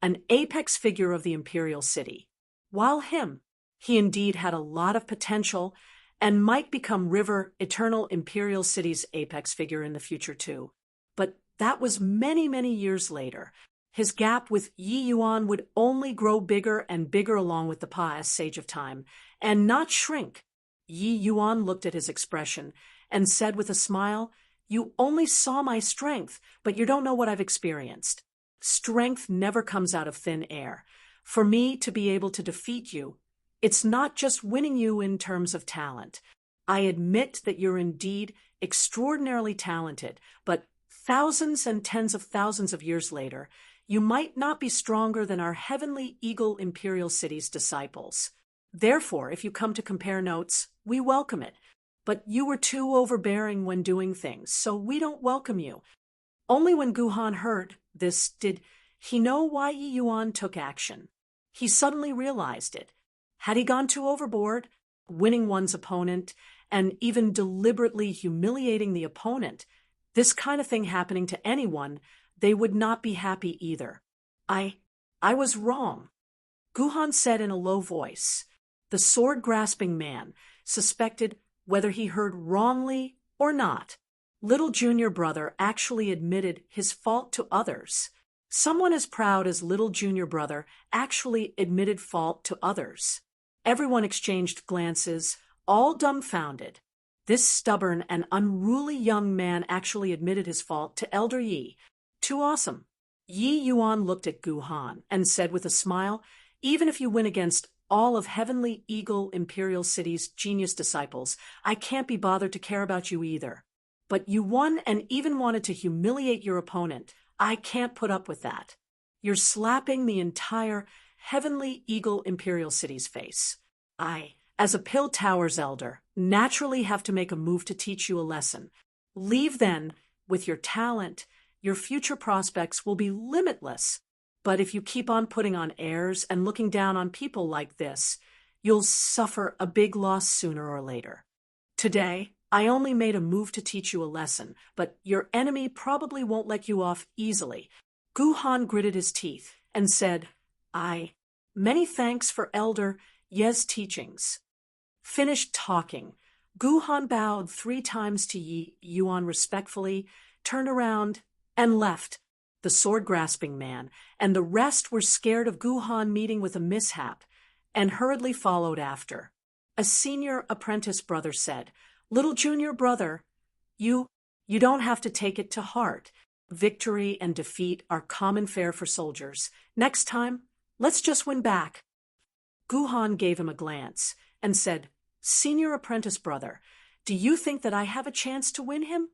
Speaker 1: an apex figure of the imperial city. While he indeed had a lot of potential and might become Eternal Imperial City's apex figure in the future too. But that was many, many years later. His gap with Yi Yuan would only grow bigger and bigger along with the passage of time, and not shrink. Yi Yuan looked at his expression and said with a smile, "You only saw my strength, but you don't know what I've experienced. Strength never comes out of thin air. For me to be able to defeat you, it's not just winning you in terms of talent. I admit that you're indeed extraordinarily talented, but thousands and tens of thousands of years later, you might not be stronger than our heavenly Eagle Imperial City's disciples. Therefore, if you come to compare notes, we welcome it. But you were too overbearing when doing things, so we don't welcome you." Only when Guhan heard this did he know why Yi Yuan took action. He suddenly realized it. Had he gone too overboard, winning one's opponent, and even deliberately humiliating the opponent, this kind of thing happening to anyone, they would not be happy either. I was wrong," Guhan said in a low voice. The sword-grasping man suspected whether he heard wrongly or not. Little junior brother actually admitted his fault to others. Someone as proud as little junior brother actually admitted fault to others. Everyone exchanged glances, all dumbfounded. This stubborn and unruly young man actually admitted his fault to Elder Yi. Too awesome. Yi Yuan looked at Guhan and said with a smile, "Even if you win against all of Heavenly Eagle Imperial City's genius disciples, I can't be bothered to care about you either. But you won and even wanted to humiliate your opponent. I can't put up with that. You're slapping the entire Heavenly Eagle Imperial City's face. I, as a Pill Towers elder, naturally have to make a move to teach you a lesson. Leave then, with your talent, your future prospects will be limitless. But if you keep on putting on airs and looking down on people like this, you'll suffer a big loss sooner or later. Today, I only made a move to teach you a lesson, but your enemy probably won't let you off easily. Guhan gritted his teeth and said, Many thanks for Elder Ye's teachings. Finished talking, Guhan bowed 3 times to Yi Yuan respectfully, turned around, and left. The sword-grasping man and the rest were scared of Guhan meeting with a mishap, and hurriedly followed after. A senior apprentice brother said, "Little junior brother, you don't have to take it to heart. Victory and defeat are common fare for soldiers. Next time, let's just win back." Guhan gave him a glance and said, "Senior apprentice brother, do you think that I have a chance to win him?"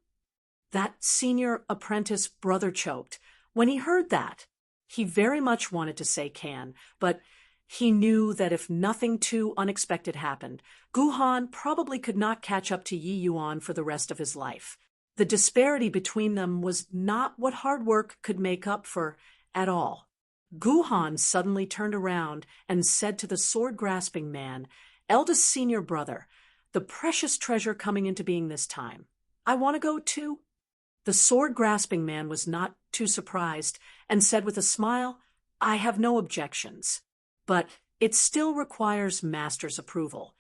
Speaker 1: That senior apprentice brother choked. When he heard that, he very much wanted to say can, but he knew that if nothing too unexpected happened, Guhan probably could not catch up to Yi Yuan for the rest of his life. The disparity between them was not what hard work could make up for at all. Guhan suddenly turned around and said to the sword-grasping man, "Eldest senior brother, the precious treasure coming into being this time. I want to go too." The sword-grasping man was not too surprised and said with a smile, "I have no objections, but it still requires master's approval."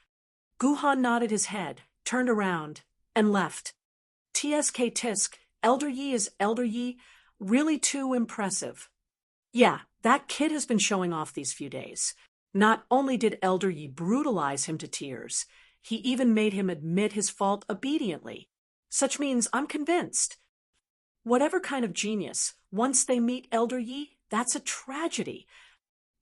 Speaker 1: Guhan nodded his head, turned around, and left. "Tsk tisk, Elder Yi is Elder Yi, really too impressive." Yeah, that kid has been showing off these few days. Not only did Elder Yi brutalize him to tears, he even made him admit his fault obediently. Such means I'm convinced. Whatever kind of genius, once they meet Elder Yi, that's a tragedy.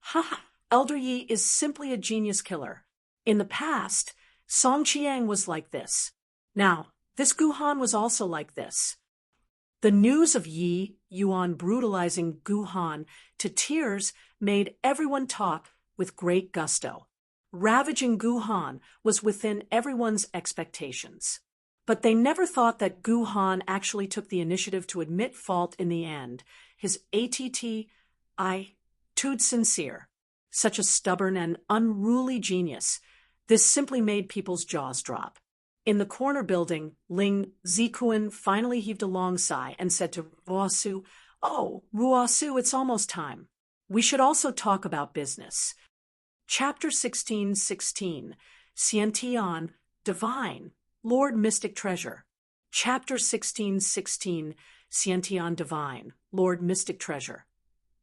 Speaker 1: Ha! Elder Yi is simply a genius killer. In the past, Song Qiang was like this. Now, this Guhan was also like this. The news of Yi Yuan brutalizing Guhan to tears made everyone talk with great gusto. Ravaging Guhan was within everyone's expectations. But they never thought that Guhan actually took the initiative to admit fault in the end. His attitude sincere. Such a stubborn and unruly genius. This simply made people's jaws drop. In the corner building, Ling Zikuan finally heaved a long sigh and said to Ruosu, "Oh, Ruosu, it's almost time. We should also talk about business." Chapter 16:16, Xiantian, Divine, Lord Mystic Treasure. Chapter 16:16, Xiantian Divine, Lord Mystic Treasure.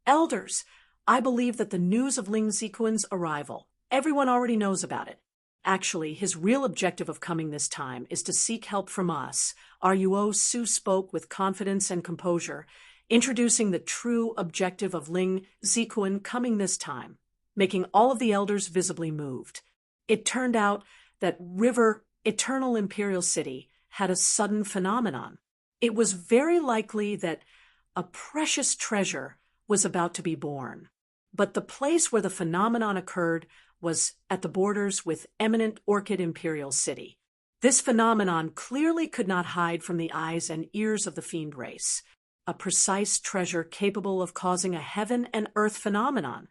Speaker 1: Elders, I believe that the news of Ling Zikuan's arrival, everyone already knows about it. Actually, his real objective of coming this time is to seek help from us. Ruo Su spoke with confidence and composure, introducing the true objective of Ling Zikuan coming this time, making all of the elders visibly moved. It turned out that River Eternal Imperial City had a sudden phenomenon. It was very likely that a precious treasure was about to be born. But the place where the phenomenon occurred was at the borders with eminent Orchid Imperial City. This phenomenon clearly could not hide from the eyes and ears of the fiend race. A precise treasure capable of causing a heaven and earth phenomenon.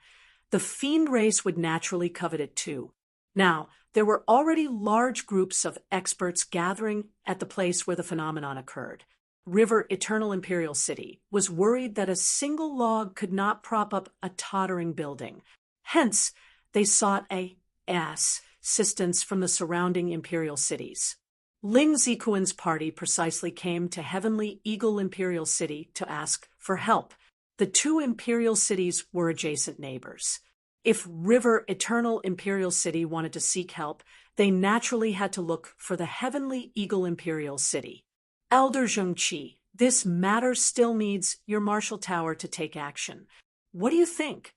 Speaker 1: The fiend race would naturally covet it too. Now, there were already large groups of experts gathering at the place where the phenomenon occurred. River Eternal Imperial City was worried that a single log could not prop up a tottering building. Hence, they sought assistance from the surrounding imperial cities. Ling Zikuan's party precisely came to Heavenly Eagle Imperial City to ask for help. The 2 imperial cities were adjacent neighbors. If River Eternal Imperial City wanted to seek help, they naturally had to look for the Heavenly Eagle Imperial City. Elder Zhengqi, this matter still needs your martial tower to take action. What do you think?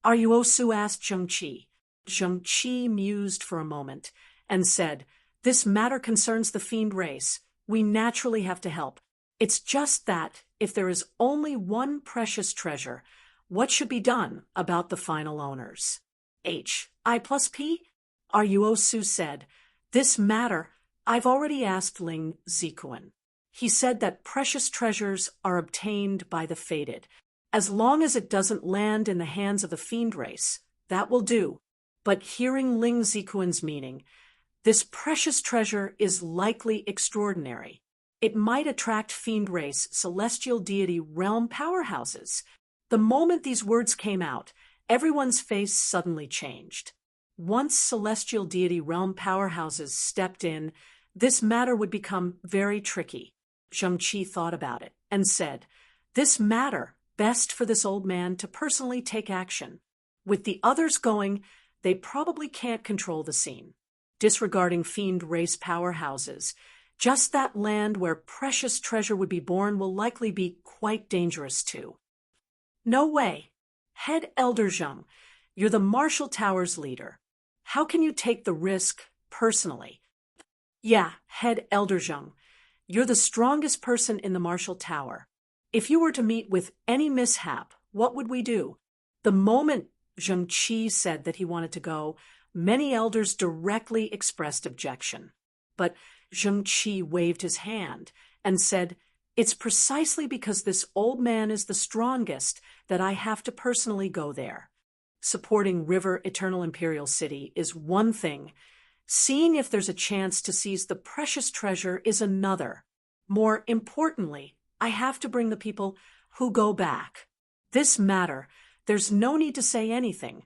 Speaker 1: Ruo Su asked Zhengqi. Zheng Qi mused for a moment and said, "This matter concerns the fiend race. We naturally have to help. It's just that, if there is only one precious treasure, what should be done about the final owners?" I plus P? Ruo Su said, "This matter, I've already asked Ling Zikuan. He said that precious treasures are obtained by the fated. As long as it doesn't land in the hands of the fiend race, that will do." But hearing Ling Zikuan's meaning, this precious treasure is likely extraordinary. It might attract fiend race, celestial deity realm powerhouses. The moment these words came out, everyone's face suddenly changed. Once celestial deity realm powerhouses stepped in, this matter would become very tricky. Zheng Qi thought about it and said, "This matter, best for this old man to personally take action. With the others going, they probably can't control the scene. Disregarding fiend race powerhouses, just that land where precious treasure would be born will likely be quite dangerous too." "No way. Head Elder Zheng, you're the Marshall Tower's leader. How can you take the risk personally?" "Yeah, Head Elder Zheng, you're the strongest person in the Marshall Tower. If you were to meet with any mishap, what would we do?" The moment Zheng Qi said that he wanted to go, many elders directly expressed objection. But Zheng Qi waved his hand and said, "It's precisely because this old man is the strongest that I have to personally go there. Supporting River Eternal Imperial City is one thing. Seeing if there's a chance to seize the precious treasure is another. More importantly, I have to bring the people who go back. This matter, there's no need to say anything.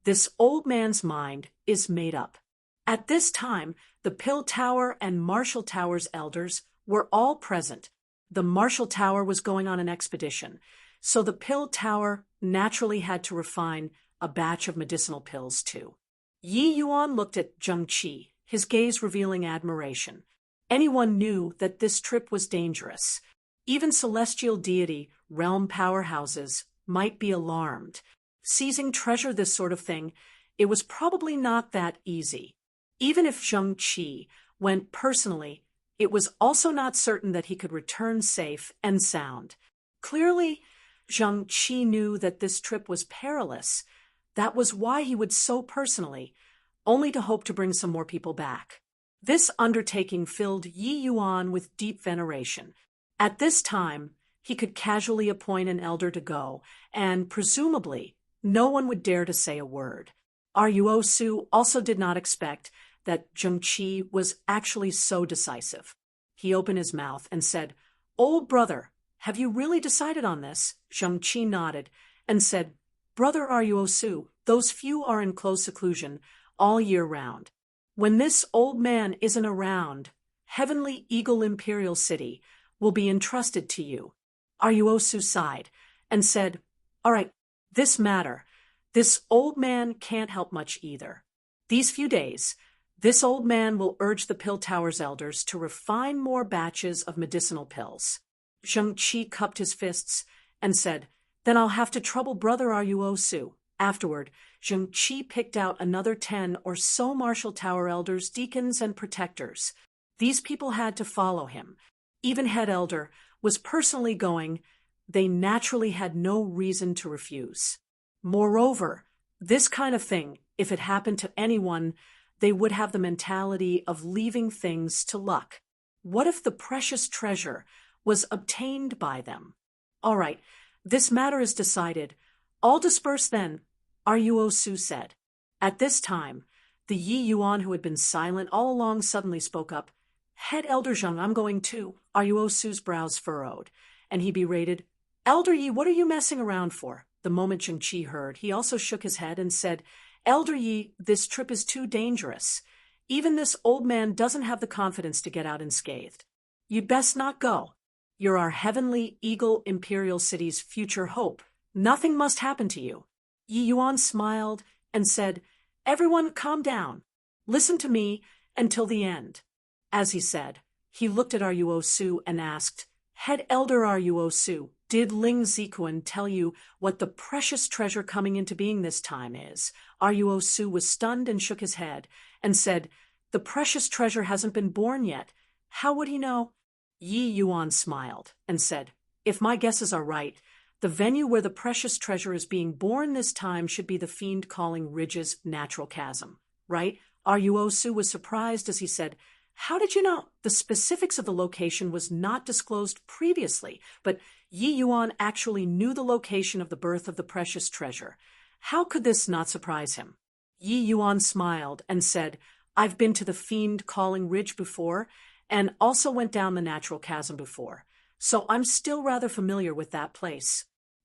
Speaker 1: This old man's mind is made up." At this time, the Pill Tower and Marshall Tower's elders were all present. The Marshall Tower was going on an expedition, so the Pill Tower naturally had to refine a batch of medicinal pills too. Yi Yuan looked at Zheng Qi, his gaze revealing admiration. Anyone knew that this trip was dangerous. Even celestial deity realm powerhouses might be alarmed. Seizing treasure, this sort of thing, it was probably not that easy. Even if Zheng Qi went personally, it was also not certain that he could return safe and sound. Clearly, Zheng Qi knew that this trip was perilous. That was why he would so personally, only to hope to bring some more people back. This undertaking filled Yi Yuan with deep veneration. At this time, he could casually appoint an elder to go, and presumably, no one would dare to say a word. Ruo Su also did not expect that Zheng Qi was actually so decisive. He opened his mouth and said, "Old brother, have you really decided on this?" Zheng Qi nodded and said, "Brother Ruo Su, those few are in close seclusion all year round. When this old man isn't around, Heavenly Eagle Imperial City will be entrusted to you." Ruo Su sighed and said, "All right, this matter, this old man can't help much either. These few days, this old man will urge the Pill Tower's elders to refine more batches of medicinal pills." Zheng Qi cupped his fists and said, "Then I'll have to trouble Brother Ruo Su." Afterward, Zheng Qi picked out another 10 or so Marshall Tower elders, deacons, and protectors. These people had to follow him. Even Head Elder was personally going. They naturally had no reason to refuse. Moreover, this kind of thing, if it happened to anyone, they would have the mentality of leaving things to luck. What if the precious treasure was obtained by them? "All right, this matter is decided. All disperse then," Ruo Su said. At this time, the Yi Yuan who had been silent all along suddenly spoke up. "Head Elder Zheng, I'm going too." Ruo Su's brows furrowed, and he berated, "Elder Yi, what are you messing around for?" The moment Zheng Qi heard, he also shook his head and said, "Elder Yi, this trip is too dangerous. Even this old man doesn't have the confidence to get out unscathed. You'd best not go. You're our Heavenly Eagle Imperial City's future hope. Nothing must happen to you." Yi Yuan smiled and said, "Everyone calm down. Listen to me until the end." As he said, he looked at Ruo Su and asked, Head Elder Ruo Su, did Ling Zikuan tell you what the precious treasure coming into being this time is? Ruo Su was stunned and shook his head, and said, the precious treasure hasn't been born yet. How would he know? Yi Yuan smiled, and said, if my guesses are right, the venue where the precious treasure is being born this time should be the fiend calling ridge's natural chasm, right? Ruo Su was surprised as he said, how did you know? The specifics of the location was not disclosed previously, but Yi Yuan actually knew the location of the birth of the precious treasure. How could this not surprise him? Yi Yuan smiled and said, I've been to the fiend calling ridge before, and also went down the natural chasm before, so I'm still rather familiar with that place.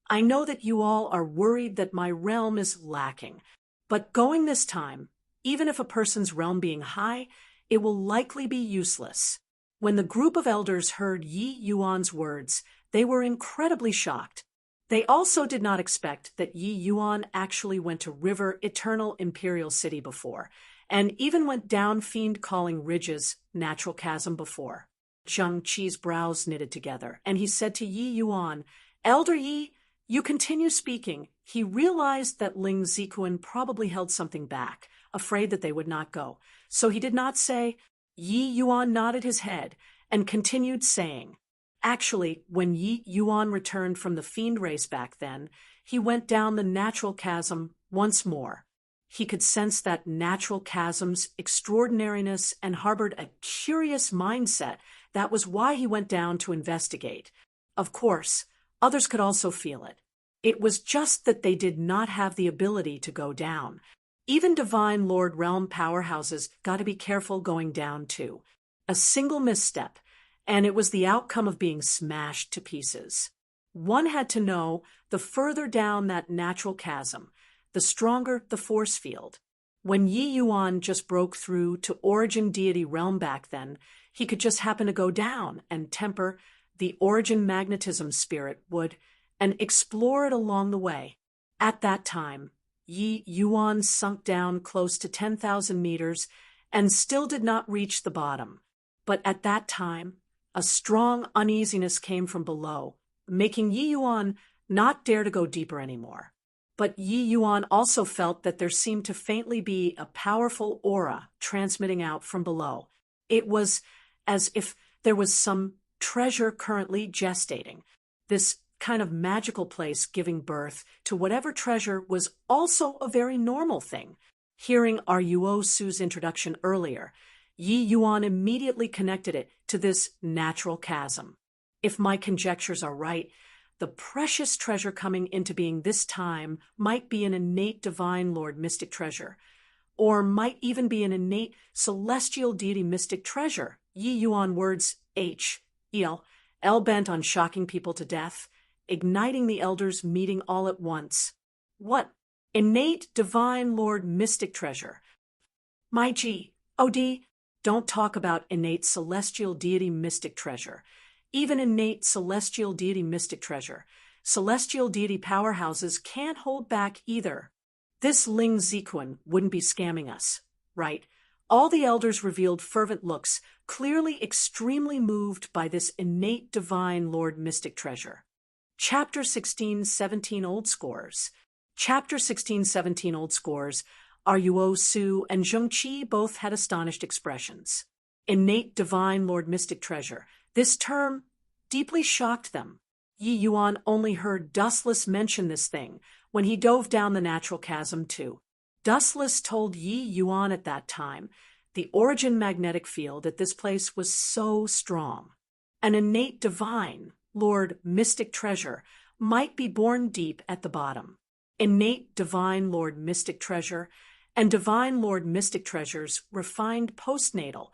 Speaker 1: I know that you all are worried that my realm is lacking, but going this time, even if a person's realm being high, it will likely be useless. When the group of elders heard Yi Yuan's words, they were incredibly shocked. They also did not expect that Yi Yuan actually went to River Eternal Imperial City before, and even went down Fiend Calling Ridge's natural chasm before. Zheng Qi's brows knitted together, and he said to Yi Yuan, Elder Yi, you continue speaking. He realized that Ling Zikuan probably held something back, afraid that they would not go. So he did not say. Yi Yuan nodded his head and continued saying, actually, when Yi Yuan returned from the fiend race back then, he went down the natural chasm once more. He could sense that natural chasm's extraordinariness and harbored a curious mindset. That was why he went down to investigate. Of course, others could also feel it. It was just that they did not have the ability to go down. Even Divine Lord Realm powerhouses got to be careful going down too. A single misstep, and it was the outcome of being smashed to pieces. One had to know the further down that natural chasm, the stronger the force field. When Yi Yuan just broke through to Origin Deity Realm back then, he could just happen to go down and temper the Origin Magnetism Spirit would, and explore it along the way. At that time, Yi Yuan sunk down close to 10,000 meters and still did not reach the bottom. But at that time, a strong uneasiness came from below, making Yi Yuan not dare to go deeper anymore. But Yi Yuan also felt that there seemed to faintly be a powerful aura transmitting out from below. It was as if there was some treasure currently gestating. This kind of magical place giving birth to whatever treasure was also a very normal thing. Hearing Ruo Su's introduction earlier, Yi Yuan immediately connected it to this natural chasm. If my conjectures are right, the precious treasure coming into being this time might be an innate Divine Lord mystic treasure, or might even be an innate celestial deity mystic treasure. Yi Yuan words L bent on shocking people to death, igniting the elders meeting all at once. What? Innate Divine Lord mystic treasure. My G, OD, don't talk about innate celestial deity mystic treasure. Even innate celestial deity mystic treasure. Celestial deity powerhouses can't hold back either. This Ling Zikuan wouldn't be scamming us, right? All the elders revealed fervent looks, clearly extremely moved by this innate Divine Lord mystic treasure. Chapter 16-17 Old Scores. Chapter 16-17 Old Scores. Ruo Su and Zheng Qi both had astonished expressions. Innate Divine Lord mystic treasure. This term deeply shocked them. Yi Yuan only heard Dustless mention this thing when he dove down the natural chasm too. Dustless told Yi Yuan at that time the origin magnetic field at this place was so strong. An innate Divine Lord mystic treasure might be born deep at the bottom. Innate Divine Lord mystic treasure and Divine Lord mystic treasures refined postnatal.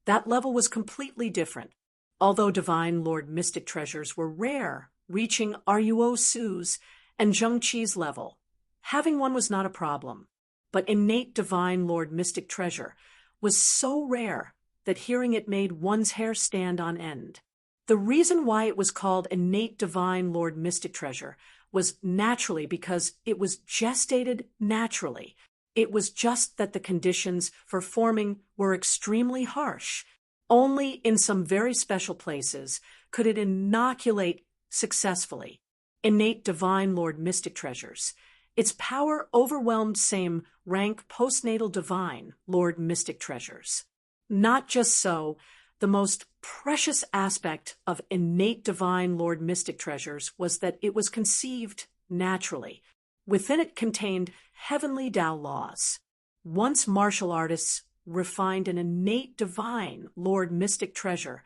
Speaker 1: That level was completely different. Although Divine Lord mystic treasures were rare, reaching Ruo Su's and Zheng Qi's level, having one was not a problem. But innate Divine Lord mystic treasure was so rare that hearing it made one's hair stand on end. The reason why it was called innate Divine Lord mystic treasure was naturally because it was gestated naturally. It was just that the conditions for forming were extremely harsh. Only in some very special places could it inoculate successfully innate divine Lord mystic treasures. Its power overwhelmed same rank postnatal divine Lord mystic treasures. Not just so, the most precious aspect of innate divine Lord mystic treasures was that it was conceived naturally. Within it contained heavenly Tao laws. Once martial artists refined an innate divine Lord mystic treasure,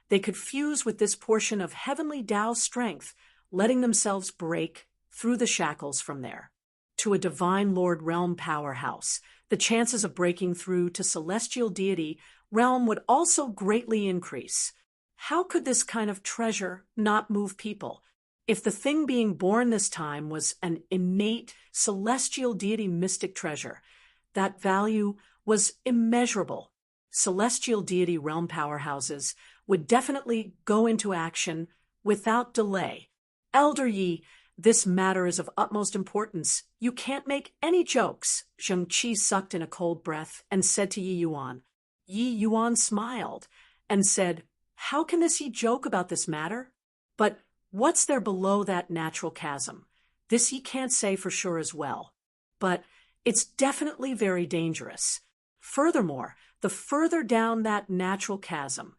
Speaker 1: they could fuse with this portion of heavenly Tao strength, letting themselves break through the shackles from there to a divine Lord realm powerhouse. The chances of breaking through to celestial deity realm would also greatly increase. How could this kind of treasure not move people? If the thing being born this time was an innate celestial deity mystic treasure, that value was immeasurable. Celestial deity realm powerhouses would definitely go into action without delay. Elder Yi, this matter is of utmost importance. You can't make any jokes. Zheng Qi sucked in a cold breath and said to Yi Yuan. Yi Yuan smiled and said, "How can this Yi joke about this matter? But what's there below that natural chasm? This Yi can't say for sure as well. But it's definitely very dangerous. Furthermore, the further down that natural chasm,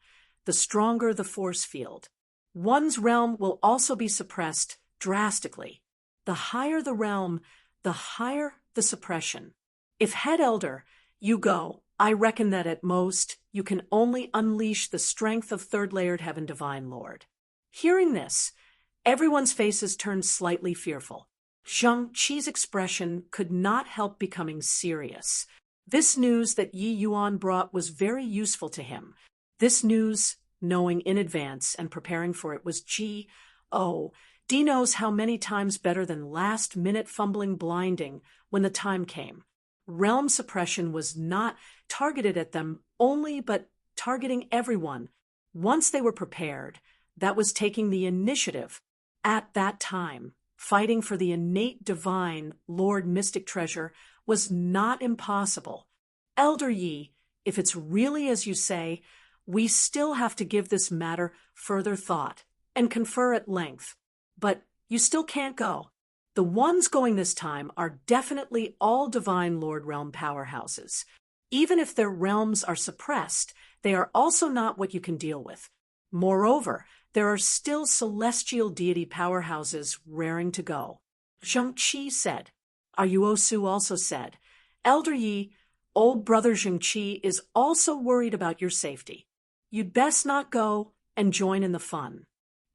Speaker 1: the stronger the force field. One's realm will also be suppressed drastically. The higher the realm, the higher the suppression. If head elder, you go, I reckon that at most you can only unleash the strength of third-layered heaven divine Lord." Hearing this, everyone's faces turned slightly fearful. Zheng Qi's expression could not help becoming serious. This news that Yi Yuan brought was very useful to him. This news, knowing in advance and preparing for it, was D knows how many times better than last-minute fumbling blinding when the time came. Realm suppression was not targeted at them only, but targeting everyone. Once they were prepared, that was taking the initiative. At that time, fighting for the innate divine Lord mystic treasure was not impossible. Elder Yi, if it's really as you say, we still have to give this matter further thought and confer at length. But you still can't go. The ones going this time are definitely all divine Lord realm powerhouses. Even if their realms are suppressed, they are also not what you can deal with. Moreover, there are still celestial deity powerhouses raring to go. Zheng Qi said. Aryuosu also said, Elder Yi, old brother Zheng Qi is also worried about your safety. You'd best not go and join in the fun.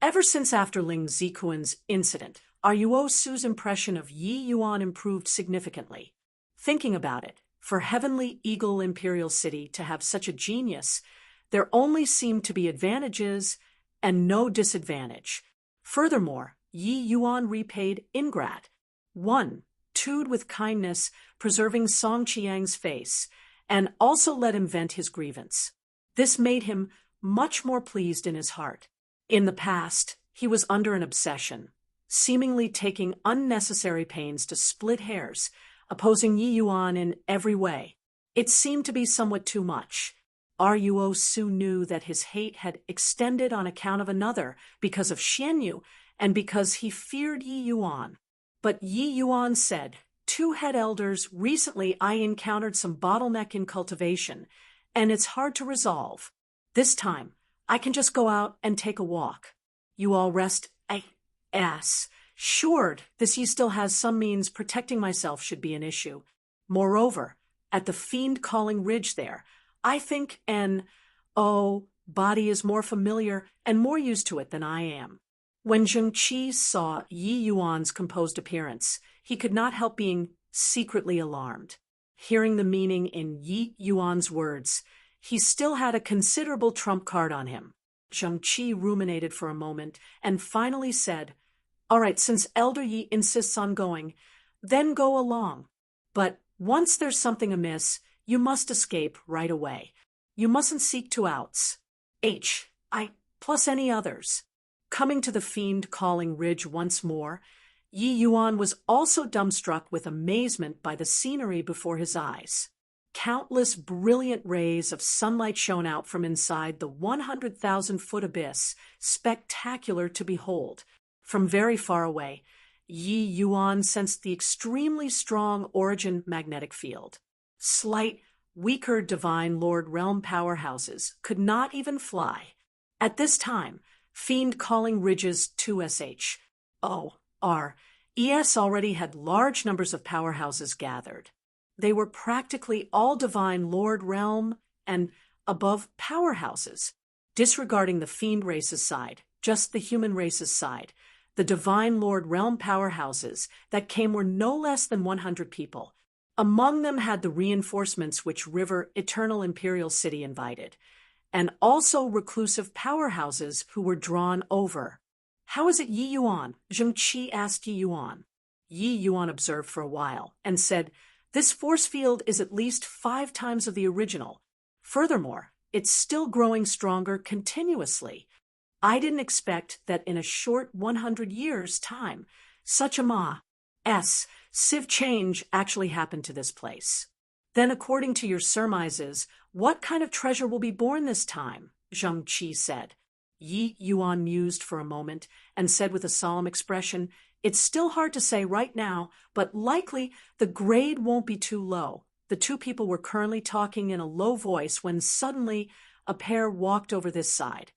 Speaker 1: Ever since after Ling Zikuan's incident, Aryuosu's impression of Yi Yuan improved significantly. Thinking about it, for Heavenly Eagle Imperial City to have such a genius, there only seemed to be advantages and no disadvantage. Furthermore, Yi Yuan repaid Ingrat. 1. Tood with kindness, preserving Song Qiang's face, and also let him vent his grievance. This made him much more pleased in his heart. In the past, he was under an obsession, seemingly taking unnecessary pains to split hairs, opposing Yi Yuan in every way. It seemed to be somewhat too much. Aryuosu knew that his hate had extended on account of another, because of Xianyu, and because he feared Yi Yuan. But Yi Yuan said, 2 head elders, recently I encountered some bottleneck in cultivation, and it's hard to resolve. This time, I can just go out and take a walk. You all rest, ass. Sure, this Yi still has some means protecting myself should be an issue. Moreover, at the fiend-calling ridge there, I think body is more familiar and more used to it than I am. When Zheng Qi saw Yi Yuan's composed appearance, he could not help being secretly alarmed. Hearing the meaning in Yi Yuan's words, he still had a considerable trump card on him. Zheng Qi ruminated for a moment and finally said, All right, since Elder Yi insists on going, then go along. But once there's something amiss, you must escape right away. You mustn't seek to outs. Plus any others. Coming to the fiend-calling ridge once more, Yi Yuan was also dumbstruck with amazement by the scenery before his eyes. Countless brilliant rays of sunlight shone out from inside the 100,000-foot abyss, spectacular to behold. From very far away, Yi Yuan sensed the extremely strong origin magnetic field. Slight, weaker divine lord realm powerhouses could not even fly. At this time, fiend-calling ridges 2sh, ES already had large numbers of powerhouses gathered. They were practically all divine lord realm and above powerhouses. Disregarding the fiend race's side, just the human race's side, the divine lord realm powerhouses that came were no less than 100 people. Among them had the reinforcements which River Eternal Imperial City invited, and also reclusive powerhouses who were drawn over. "How is it, Yi Yuan?" Zheng Qi asked Yi Yuan. Yi Yuan observed for a while and said, "This force field is at least 5 times of the original. Furthermore, it's still growing stronger continuously. I didn't expect that in a short 100 years' time, such a massive change actually happened to this place. Then, according to your surmises, what kind of treasure will be born this time?" Zheng Qi said. Yi Yuan mused for a moment and said with a solemn expression, "It's still hard to say right now, but likely the grade won't be too low." The two people were currently talking in a low voice when suddenly a pair walked over this side.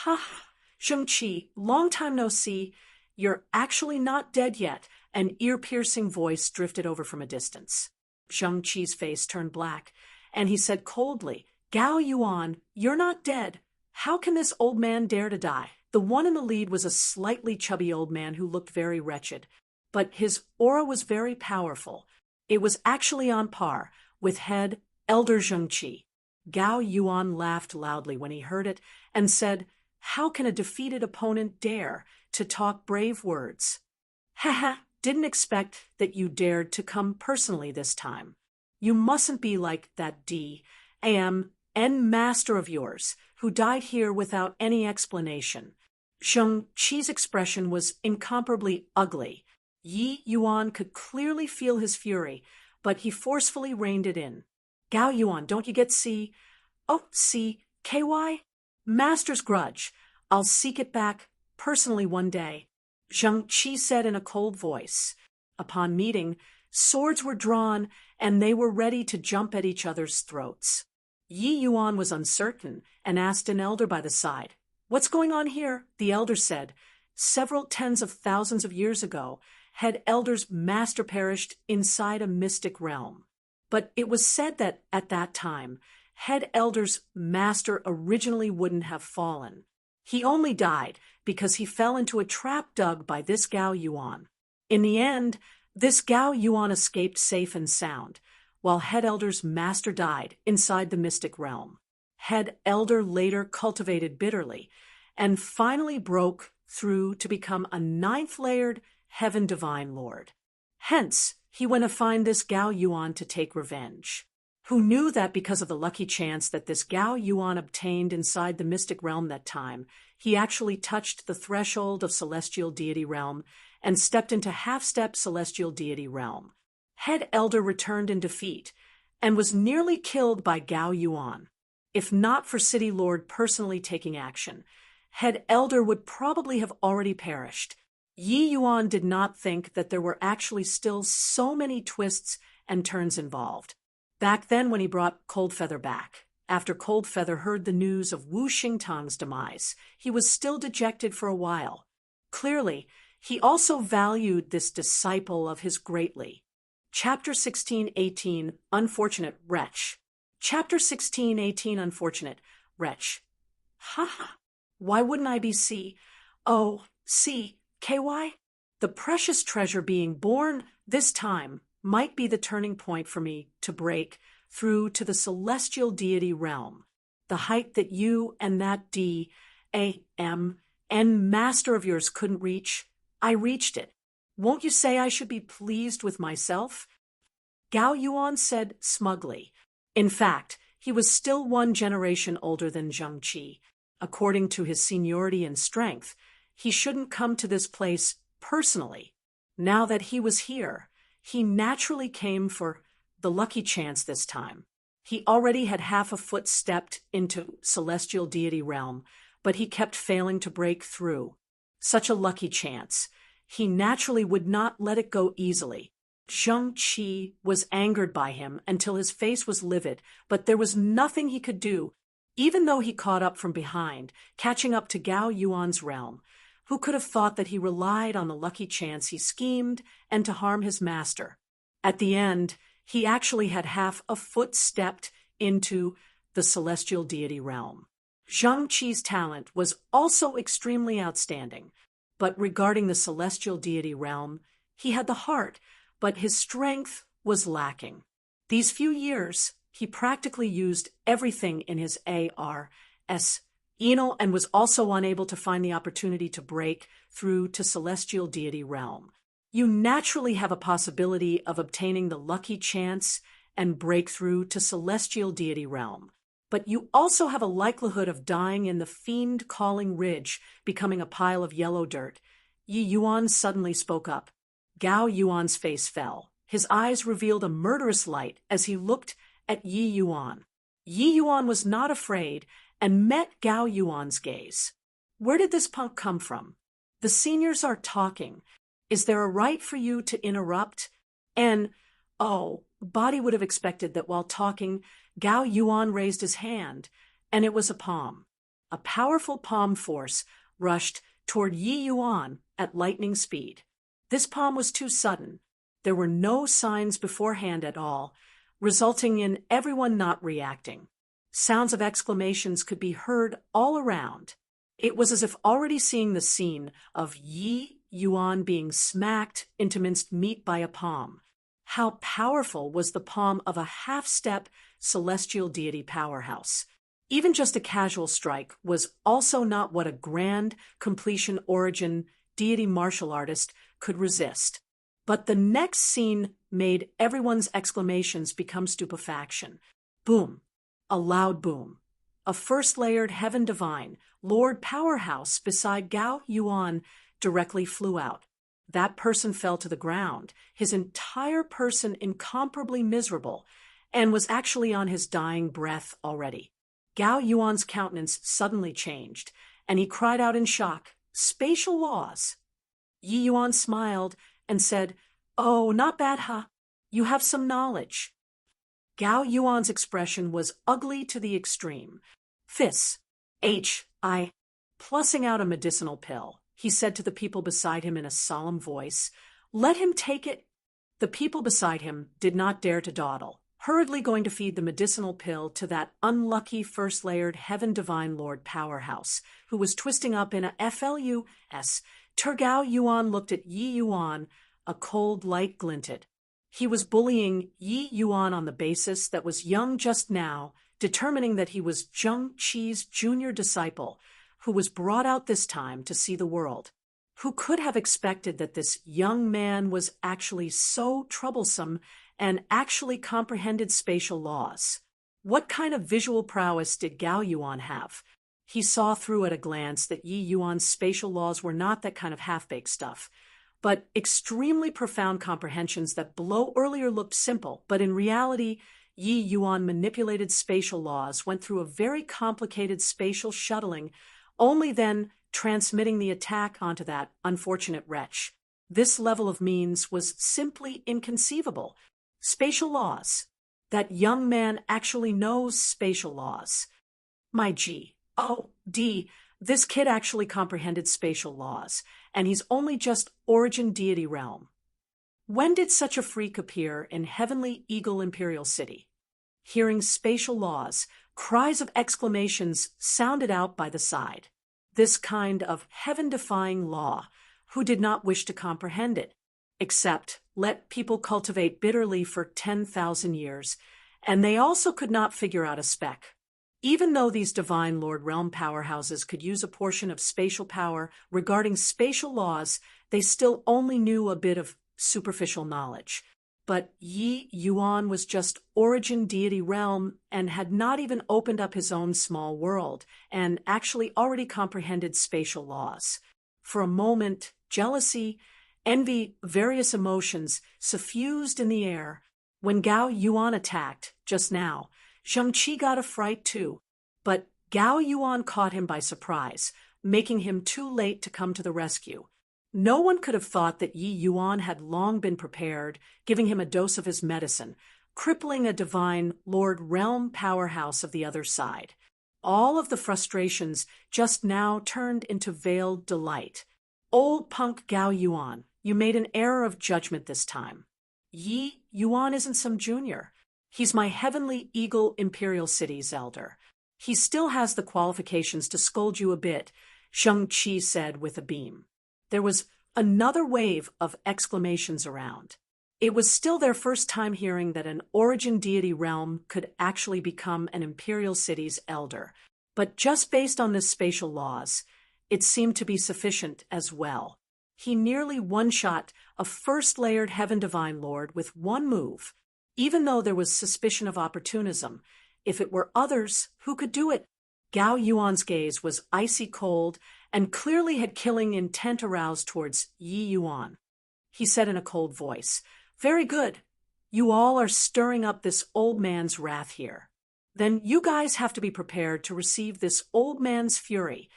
Speaker 1: "Ha! Zheng Qi, long time no see. You're actually not dead yet," an ear-piercing voice drifted over from a distance. Zheng Qi's face turned black, and he said coldly, "Gao Yuan, you're not dead. How can this old man dare to die?" The one in the lead was a slightly chubby old man who looked very wretched, but his aura was very powerful. It was actually on par with head Elder Zheng Qi. Gao Yuan laughed loudly when he heard it and said, "How can a defeated opponent dare to talk brave words? Haha, didn't expect that you dared to come personally this time. You mustn't be like that D.A.M.N. master of yours, who died here without any explanation." Zheng Qi's expression was incomparably ugly. Yi Yuan could clearly feel his fury, but he forcefully reined it in. "Gao Yuan, don't you get KY? Master's grudge. I'll seek it back personally one day," Zheng Qi said in a cold voice. Upon meeting, swords were drawn and they were ready to jump at each other's throats. Yi Yuan was uncertain and asked an elder by the side, "What's going on here?" The elder said, "Several tens of thousands of years ago, head elder's master perished inside a mystic realm. But it was said that at that time, head elder's master originally wouldn't have fallen. He only died because he fell into a trap dug by this Gao Yuan. In the end, this Gao Yuan escaped safe and sound, while head elder's master died inside the mystic realm. Head elder later cultivated bitterly and finally broke through to become a 9th-layered heaven divine lord. Hence, he went to find this Gao Yuan to take revenge. Who knew that because of the lucky chance that this Gao Yuan obtained inside the mystic realm that time, he actually touched the threshold of celestial deity realm and stepped into half-step celestial deity realm. Head elder returned in defeat and was nearly killed by Gao Yuan. If not for City Lord personally taking action, head elder would probably have already perished. Yi Yuan did not think that there were actually still so many twists and turns involved. Back then when he brought Coldfeather back, after Coldfeather heard the news of Wu Xingtang's demise, he was still dejected for a while. Clearly, he also valued this disciple of his greatly. Chapter 16:18, Unfortunate Wretch. Chapter 16:18, Unfortunate Wretch. Why wouldn't I be KY? The precious treasure being born this time might be the turning point for me to break through to the celestial deity realm. The height that you and that D.A.M.N. master of yours couldn't reach, I reached it. Won't you say I should be pleased with myself?" Gao Yuan said smugly. In fact, he was still 1 generation older than Zheng Qi. According to his seniority and strength, he shouldn't come to this place personally. Now that he was here, he naturally came for the lucky chance this time. He already had half a foot stepped into celestial deity realm, but he kept failing to break through. Such a lucky chance. He naturally would not let it go easily. Zheng Qi was angered by him until his face was livid, but there was nothing he could do, even though he caught up from behind, catching up to Gao Yuan's realm. Who could have thought that he relied on the lucky chance he schemed and to harm his master? At the end, he actually had half a foot stepped into the celestial deity realm. Zheng Qi's talent was also extremely outstanding, but regarding the celestial deity realm, he had the heart, but his strength was lacking. These few years, he practically used everything in his ARS Enel and was also unable to find the opportunity to break through to celestial deity realm. You naturally have a possibility of obtaining the lucky chance and breakthrough to celestial deity realm, but you also have a likelihood of dying in the fiend-calling ridge, becoming a pile of yellow dirt. Yi Yuan suddenly spoke up. Gao Yuan's face fell. His eyes revealed a murderous light as he looked at Yi Yuan. Yi Yuan was not afraid and met Gao Yuan's gaze. Where did this punk come from? The seniors are talking. Is there a right for you to interrupt? And, Body would have expected that while talking, Gao Yuan raised his hand, and it was a palm. A powerful palm force rushed toward Yi Yuan at lightning speed. This palm was too sudden. There were no signs beforehand at all, resulting in everyone not reacting. Sounds of exclamations could be heard all around. It was as if already seeing the scene of Yi Yuan being smacked into minced meat by a palm. How powerful was the palm of a half-step celestial deity powerhouse? Even just a casual strike was also not what a grand completion origin deity martial artist could resist. But the next scene made everyone's exclamations become stupefaction. Boom. A loud boom. A first-layered heaven divine, Lord Powerhouse beside Gao Yuan directly flew out. That person fell to the ground, his entire person incomparably miserable, and was actually on his dying breath already. Gao Yuan's countenance suddenly changed, and he cried out in shock, "Spatial laws!" Yi Yuan smiled and said, "Oh, not bad, huh? You have some knowledge." Gao Yuan's expression was ugly to the extreme. "Fis, H.I." Plussing out a medicinal pill, he said to the people beside him in a solemn voice, "Let him take it." The people beside him did not dare to dawdle, hurriedly going to feed the medicinal pill to that unlucky first-layered heaven divine Lord Powerhouse, who was twisting up in a flus. Gao Yuan looked at Yi Yuan, a cold light glinted. He was bullying Yi Yuan on the basis that was young just now, determining that he was Zheng Qi's junior disciple, who was brought out this time to see the world. Who could have expected that this young man was actually so troublesome and actually comprehended spatial laws? What kind of visual prowess did Gao Yuan have? He saw through at a glance that Yi Yuan's spatial laws were not that kind of half-baked stuff, but extremely profound comprehensions that below earlier looked simple, but in reality, Yi Yuan manipulated spatial laws, went through a very complicated spatial shuttling, only then transmitting the attack onto that unfortunate wretch. This level of means was simply inconceivable. Spatial laws. That young man actually knows spatial laws. My G. Oh, D. This kid actually comprehended spatial laws, and he's only just origin deity realm. When did such a freak appear in Heavenly Eagle Imperial City? Hearing spatial laws, cries of exclamations sounded out by the side. This kind of heaven-defying law, who did not wish to comprehend it, except let people cultivate bitterly for 10,000 years, and they also could not figure out a speck. Even though these divine Lord Realm powerhouses could use a portion of spatial power regarding spatial laws, they still only knew a bit of superficial knowledge. But Yi Yuan was just origin deity realm and had not even opened up his own small world and actually already comprehended spatial laws. For a moment, jealousy, envy, various emotions suffused in the air. When Gao Yuan attacked, just now, Zheng Qi got a fright too. But Gao Yuan caught him by surprise, making him too late to come to the rescue. No one could have thought that Yi Yuan had long been prepared, giving him a dose of his medicine, crippling a divine Lord Realm powerhouse of the other side. All of the frustrations just now turned into veiled delight. Old punk Gao Yuan, you made an error of judgment this time. Yi Yuan isn't some junior. He's my heavenly eagle Imperial City's elder. He still has the qualifications to scold you a bit, Zheng Qi said with a beam. There was another wave of exclamations around. It was still their first time hearing that an origin deity realm could actually become an Imperial City's elder. But just based on this spatial laws, it seemed to be sufficient as well. He nearly one-shot a first-layered Heaven Divine Lord with one move, even though there was suspicion of opportunism. If it were others, who could do it? Gao Yuan's gaze was icy cold and clearly had killing intent aroused towards Yi Yuan. He said in a cold voice, "Very good. You all are stirring up this old man's wrath here. Then you guys have to be prepared to receive this old man's fury."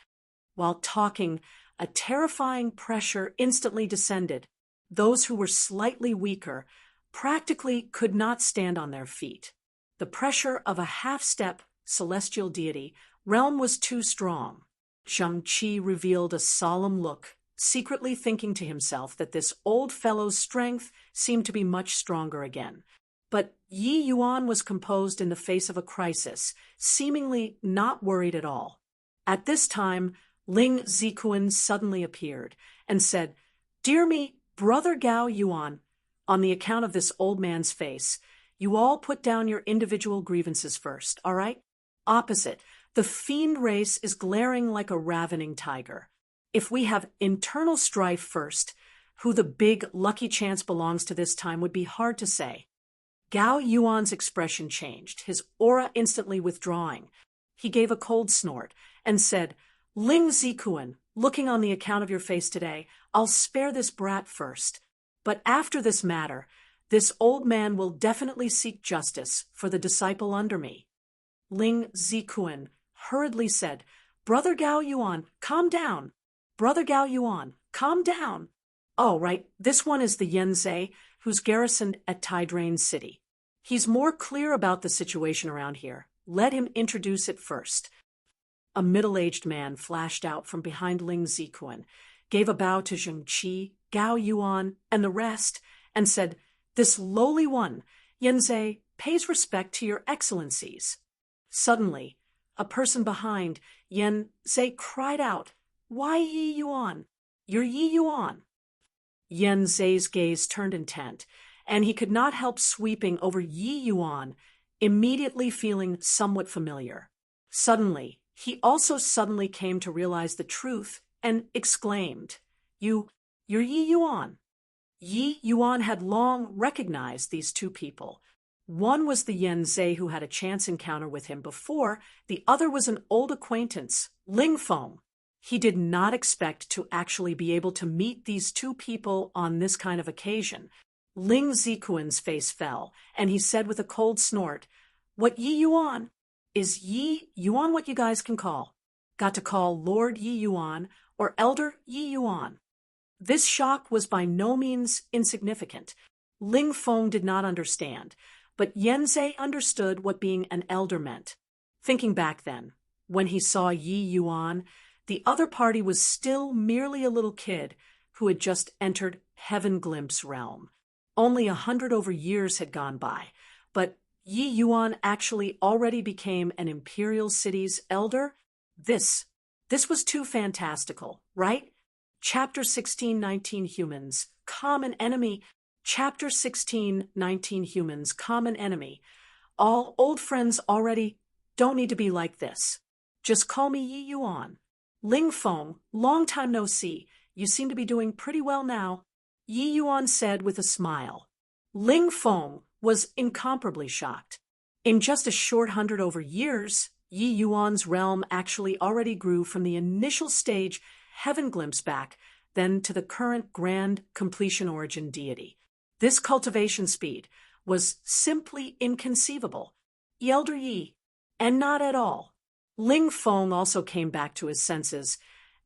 Speaker 1: While talking, a terrifying pressure instantly descended. Those who were slightly weaker practically could not stand on their feet. The pressure of a half-step celestial deity realm was too strong. Zheng Qi revealed a solemn look, secretly thinking to himself that this old fellow's strength seemed to be much stronger again. But Yi Yuan was composed in the face of a crisis, seemingly not worried at all. At this time, Ling Zikuan suddenly appeared and said, "Dear me, Brother Gao Yuan, on the account of this old man's face, you all put down your individual grievances first, all right? Opposite, the fiend race is glaring like a ravening tiger. If we have internal strife first, who the big lucky chance belongs to this time would be hard to say." Gao Yuan's expression changed, his aura instantly withdrawing. He gave a cold snort and said, "Ling Zikuan, looking on the account of your face today, I'll spare this brat first. But after this matter, this old man will definitely seek justice for the disciple under me." Ling Zikuan hurriedly said, "Brother Gao Yuan, calm down. Brother Gao Yuan, calm down. Oh, right, this one is the Yenzei, who's garrisoned at Tidrain City. He's more clear about the situation around here. Let him introduce it first." A middle-aged man flashed out from behind Ling Zikuan, gave a bow to Zheng Qi, Gao Yuan, and the rest, and said, "This lowly one, Yenzei, pays respect to your excellencies." Suddenly, a person behind Yenzei cried out, "Why Yi Yuan? You're Yi Yuan." Yenzei's gaze turned intent, and he could not help sweeping over Yi Yuan, immediately feeling somewhat familiar. Suddenly, he also suddenly came to realize the truth and exclaimed, You're Yi Yuan." Yi Yuan had long recognized these two people. One was the Yenzei who had a chance encounter with him before, the other was an old acquaintance, Ling Feng. He did not expect to actually be able to meet these two people on this kind of occasion. Ling Zikuan's face fell, and he said with a cold snort, "What Yi Yuan? Is Yi Yuan what you guys can call? Got to call Lord Yi Yuan or Elder Yi Yuan?" This shock was by no means insignificant. Ling Feng did not understand, but Yenzei understood what being an elder meant. Thinking back then, when he saw Yi Yuan, the other party was still merely a little kid who had just entered Heaven Glimpse realm. Only 100 over years had gone by, but Yi Yuan actually already became an Imperial City's elder? This was too fantastical, right? Chapter 16:19 Humans, Common Enemy. Chapter 16:19 Humans, Common Enemy. All old friends already. Don't need to be like this. Just call me Yi Yuan. Ling Feng, long time no see. You seem to be doing pretty well now, Yi Yuan said with a smile. Ling Feng was incomparably shocked. In just a short 100 over years, Yi Yuan's realm actually already grew from the initial stage Heaven Glimpse back, then to the current grand completion origin deity. This cultivation speed was simply inconceivable. Elder Yi. And not at all. Ling Feng also came back to his senses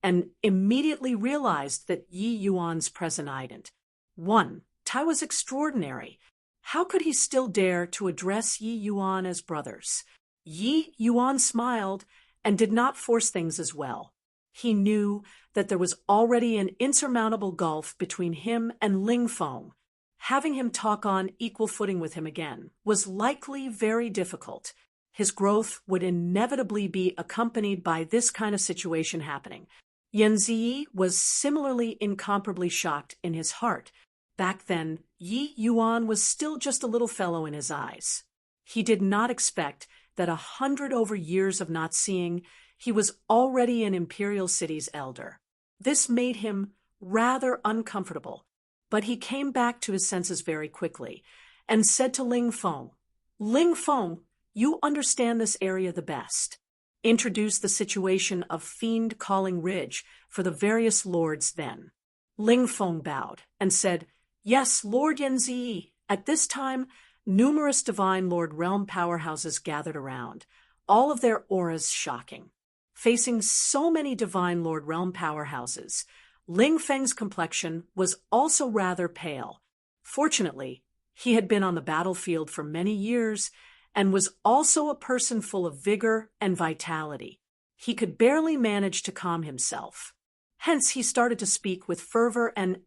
Speaker 1: and immediately realized that Yi Yuan's present ident. 1. Tai was extraordinary. How could he still dare to address Yi Yuan as brothers? Yi Yuan smiled and did not force things as well. He knew that there was already an insurmountable gulf between him and Ling Feng. Having him talk on equal footing with him again was likely very difficult. His growth would inevitably be accompanied by this kind of situation happening. Yan Ziyi was similarly incomparably shocked in his heart. Back then, Yi Yuan was still just a little fellow in his eyes. He did not expect that 100 over years of not seeing, he was already an imperial city's elder. This made him rather uncomfortable, but he came back to his senses very quickly and said to Ling Feng, "Ling Feng, you understand this area the best. Introduce the situation of fiend-calling ridge for the various lords then." Ling Feng bowed and said, "Yes, Lord Yanzi." At this time, numerous divine lord realm powerhouses gathered around, all of their auras shocking. Facing so many divine lord realm powerhouses, Ling Feng's complexion was also rather pale. Fortunately, he had been on the battlefield for many years and was also a person full of vigor and vitality. He could barely manage to calm himself. Hence, he started to speak with fervor and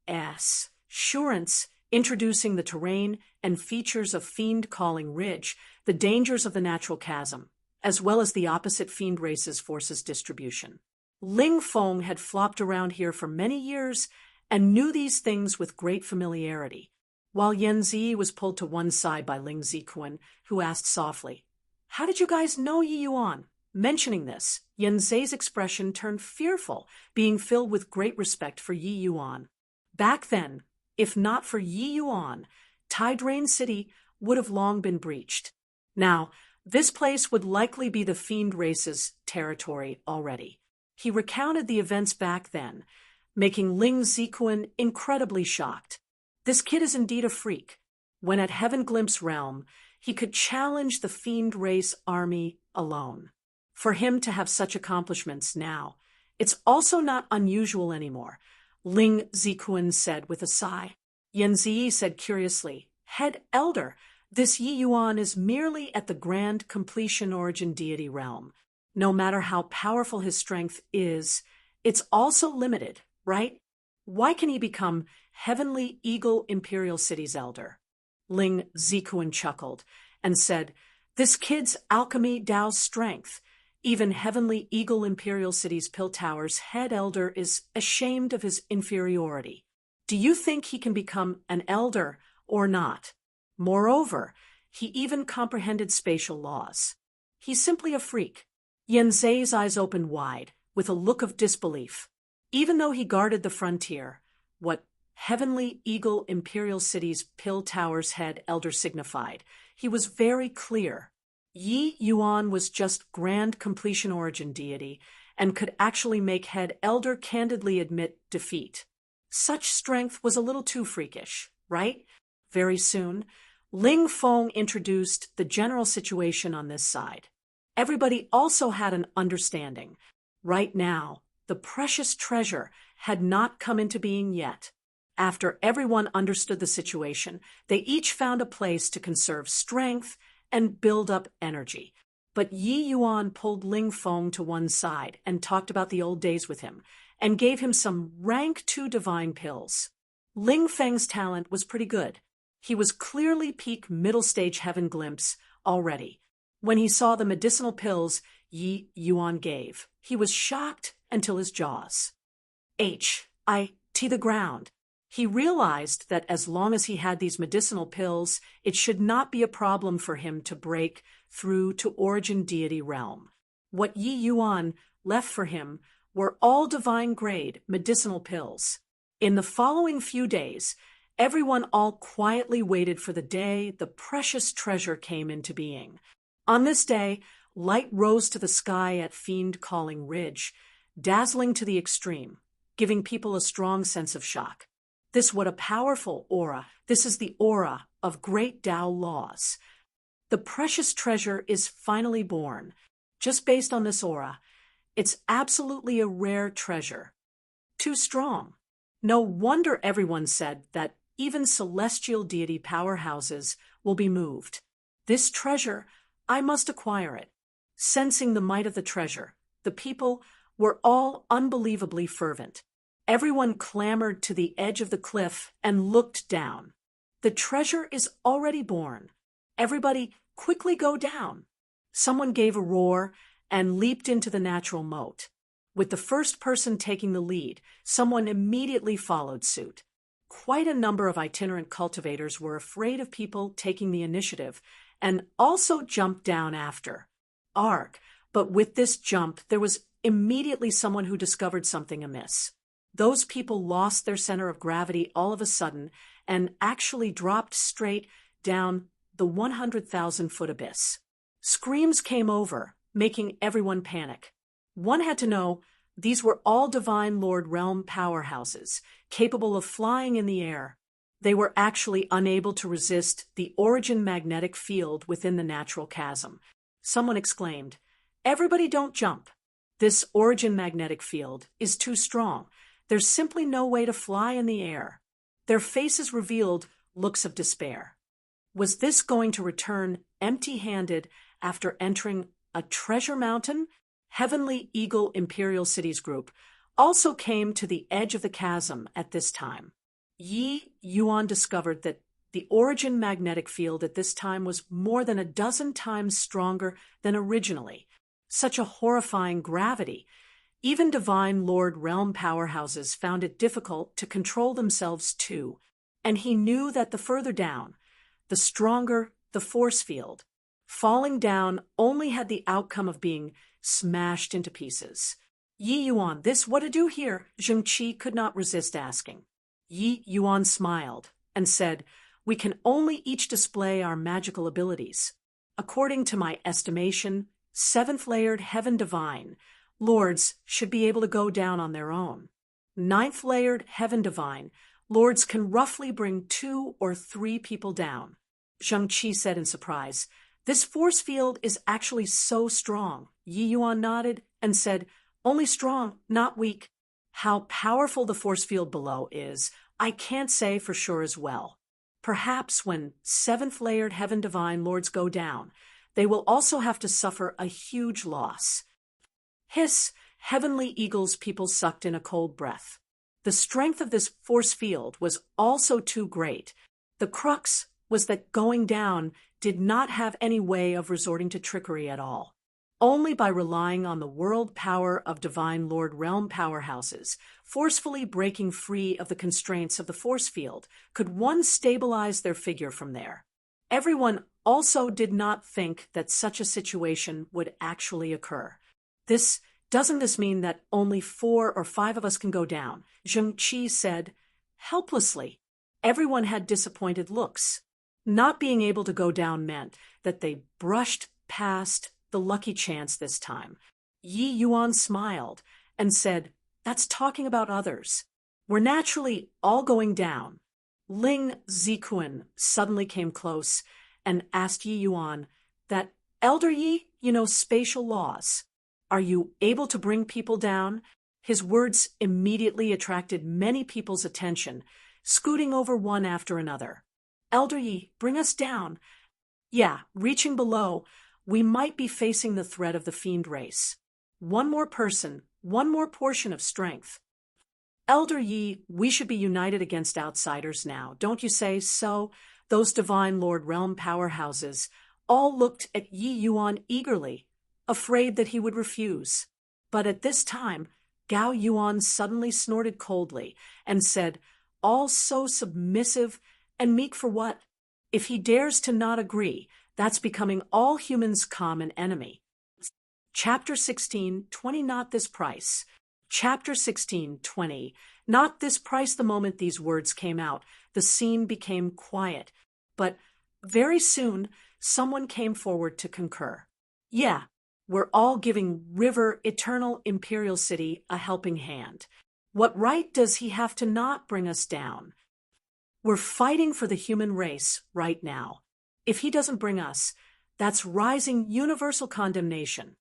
Speaker 1: assurance, introducing the terrain and features of fiend-calling ridge, the dangers of the natural chasm, as well as the opposite fiend race's forces distribution. Ling Feng had flopped around here for many years and knew these things with great familiarity, while Yan Zi was pulled to one side by Ling Zikuan, who asked softly, "How did you guys know Yi Yuan?" Mentioning this, Yan Zi's expression turned fearful, being filled with great respect for Yi Yuan. Back then, if not for Yi Yuan, Tai Drain City would have long been breached. Now, this place would likely be the fiend race's territory already. He recounted the events back then, making Ling Zikuan incredibly shocked. This kid is indeed a freak. When at Heaven Glimpse Realm, he could challenge the fiend race army alone. For him to have such accomplishments now, it's also not unusual anymore, Ling Zikuan said with a sigh. Yan Ziyi said curiously, "Head Elder, this Yi Yuan is merely at the grand completion origin deity realm. No matter how powerful his strength is, it's also limited, right? Why can he become Heavenly Eagle Imperial City's elder?" Ling Zikuan chuckled and said, "This kid's alchemy Tao's strength. Even Heavenly Eagle Imperial City's Pill Tower's head elder is ashamed of his inferiority. Do you think he can become an elder or not? Moreover, he even comprehended spatial laws. He's simply a freak." Yan Zi's eyes opened wide, with a look of disbelief. Even though he guarded the frontier, what Heavenly Eagle Imperial City's Pill Tower's head elder signified, he was very clear. Yi Yuan was just grand completion origin deity and could actually make head elder candidly admit defeat. Such strength was a little too freakish, right? Very soon, Ling Feng introduced the general situation on this side. Everybody also had an understanding. Right now, the precious treasure had not come into being yet. After everyone understood the situation, they each found a place to conserve strength and build up energy. But Yi Yuan pulled Ling Feng to one side and talked about the old days with him, and gave him some rank 2 divine pills. Ling Feng's talent was pretty good. He was clearly peak middle stage heaven glimpse already. When he saw the medicinal pills Yi Yuan gave, he was shocked until his jaws to the ground. He realized that as long as he had these medicinal pills, it should not be a problem for him to break through to origin deity realm. What Yi Yuan left for him were all divine grade medicinal pills. In the following few days, everyone all quietly waited for the day the precious treasure came into being. On this day, light rose to the sky at fiend-calling ridge, dazzling to the extreme, giving people a strong sense of shock. What a powerful aura. This is the aura of great Tao laws. The precious treasure is finally born. Just based on this aura, it's absolutely a rare treasure. Too strong. No wonder everyone said that even celestial deity powerhouses will be moved. This treasure, I must acquire it. Sensing the might of the treasure, the people were all unbelievably fervent. Everyone clambered to the edge of the cliff and looked down. The treasure is already born. Everybody quickly go down. Someone gave a roar and leaped into the natural moat. With the first person taking the lead, someone immediately followed suit. Quite a number of itinerant cultivators were afraid of people taking the initiative and also jumped down after. Arg, but with this jump, there was immediately someone who discovered something amiss. Those people lost their center of gravity all of a sudden and actually dropped straight down the 100,000-foot abyss. Screams came over, making everyone panic. One had to know these were all Divine Lord Realm powerhouses, capable of flying in the air. They were actually unable to resist the origin magnetic field within the natural chasm. Someone exclaimed, "Everybody don't jump. This origin magnetic field is too strong. There's simply no way to fly in the air." Their faces revealed looks of despair. Was this going to return empty-handed after entering a treasure mountain? Heavenly Eagle Imperial Cities Group also came to the edge of the chasm at this time. Yi Yuan discovered that the origin magnetic field at this time was more than a dozen times stronger than originally. Such a horrifying gravity. Even Divine Lord Realm powerhouses found it difficult to control themselves too, and he knew that the further down, the stronger the force field. Falling down only had the outcome of being smashed into pieces. "Yi Yuan, this what to do here?" Zheng Qi could not resist asking. Yi Yuan smiled and said, "We can only each display our magical abilities. According to my estimation, 7th-layered Heaven Divine Lords should be able to go down on their own. 9th-layered Heaven Divine Lords can roughly bring 2 or 3 people down." Zheng Qi said in surprise, "This force field is actually so strong." Yi Yuan nodded and said, "Only strong, not weak. How powerful the force field below is, I can't say for sure as well. Perhaps when 7th-layered Heaven Divine Lords go down, they will also have to suffer a huge loss." Hiss, Heavenly Eagle's people sucked in a cold breath. The strength of this force field was also too great. The crux was that going down did not have any way of resorting to trickery at all. Only by relying on the world power of Divine Lord Realm powerhouses, forcefully breaking free of the constraints of the force field, could one stabilize their figure from there. Everyone also did not think that such a situation would actually occur. Doesn't this mean that only 4 or 5 of us can go down?" Zheng Qi said, helplessly. Everyone had disappointed looks. Not being able to go down meant that they brushed past the lucky chance this time. Yi Yuan smiled and said, "That's talking about others. We're naturally all going down." Ling Zikuan suddenly came close and asked Yi Yuan, "That Elder Yi, spatial laws. Are you able to bring people down?" His words immediately attracted many people's attention, scooting over one after another. "Elder Yi, bring us down." "Yeah, reaching below, we might be facing the threat of the fiend race. One more person, one more portion of strength." "Elder Yi, we should be united against outsiders now, don't you say so?" Those Divine Lord Realm powerhouses all looked at Yi Yuan eagerly, afraid that he would refuse. But at this time, Gao Yuan suddenly snorted coldly and said, all so submissive and meek for what? If he dares to not agree, that's becoming all humans' common enemy. Chapter 16:20 Not this price. Chapter 16:20 Not this price. The moment these words came out, the scene became quiet. But very soon, someone came forward to concur. "Yeah, we're all giving River Eternal Imperial City a helping hand. What right does he have to not bring us down? We're fighting for the human race right now. If he doesn't bring us, That's rising universal condemnation.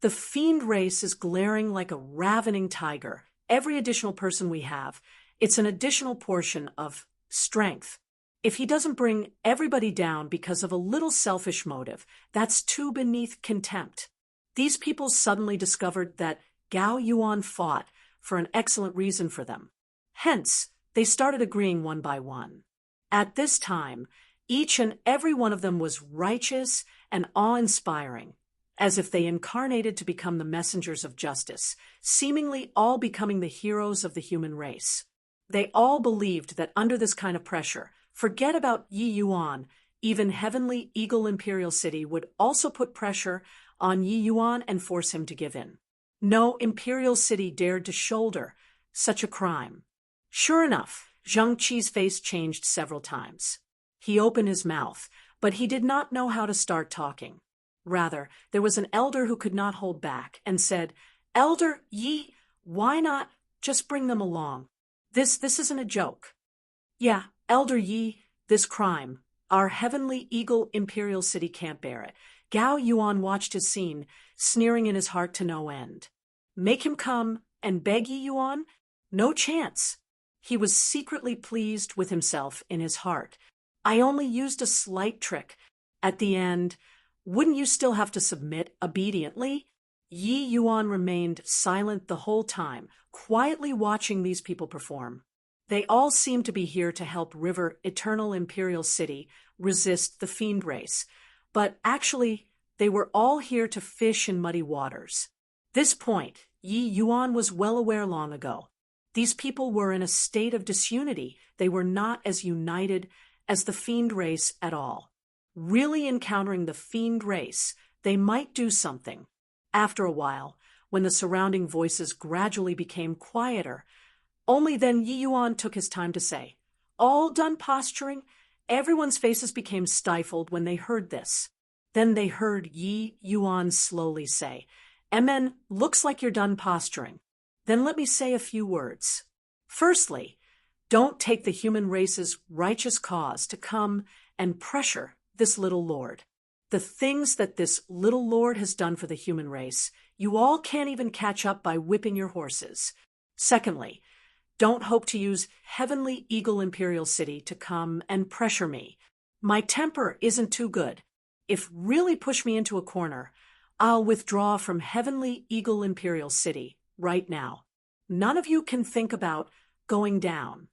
Speaker 1: The fiend race is glaring like a ravening tiger. Every additional person we have, it's an additional portion of strength. If he doesn't bring everybody down because of a little selfish motive, that's too beneath contempt. These people suddenly discovered that Gao Yuan fought for an excellent reason for them. Hence, they started agreeing one by one. At this time, each and every one of them was righteous and awe-inspiring, as if they incarnated to become the messengers of justice, seemingly all becoming the heroes of the human race. They all believed that under this kind of pressure, forget about Yi Yuan, even heavenly Eagle Imperial City would also put pressure on Yi Yuan and force him to give in. No Imperial City dared to shoulder such a crime. Sure enough, Zhang Qi's face changed several times. He opened his mouth, but he did not know how to start talking. Rather, there was an elder who could not hold back and said, "Elder Yi, why not just bring them along? This isn't a joke." "Yeah, Elder Yi, this crime, our heavenly Eagle Imperial City can't bear it." Gao Yuan watched his scene, sneering in his heart to no end. Make him come and beg Yi Yuan? No chance. He was secretly pleased with himself in his heart. I only used a slight trick. At the end, wouldn't you still have to submit obediently? Yi Yuan remained silent the whole time, quietly watching these people perform. They all seemed to be here to help River Eternal Imperial City resist the fiend race, but actually, they were all here to fish in muddy waters. This point, Yi Yuan was well aware long ago. These people were in a state of disunity. They were not as united as the fiend race at all. Really encountering the fiend race, they might do something. After a while, when the surrounding voices gradually became quieter, only then Yi Yuan took his time to say, "All done posturing?" Everyone's faces became stifled when they heard this. Then they heard Yi Yuan slowly say, "Amen, looks like you're done posturing. Then let me say a few words. Firstly, don't take the human race's righteous cause to come and pressure this little lord. The things that this little lord has done for the human race, you all can't even catch up by whipping your horses. Secondly, don't hope to use heavenly Eagle Imperial City to come and pressure me. My temper isn't too good. If really push me into a corner, I'll withdraw from heavenly Eagle Imperial City right now. None of you can think about going down."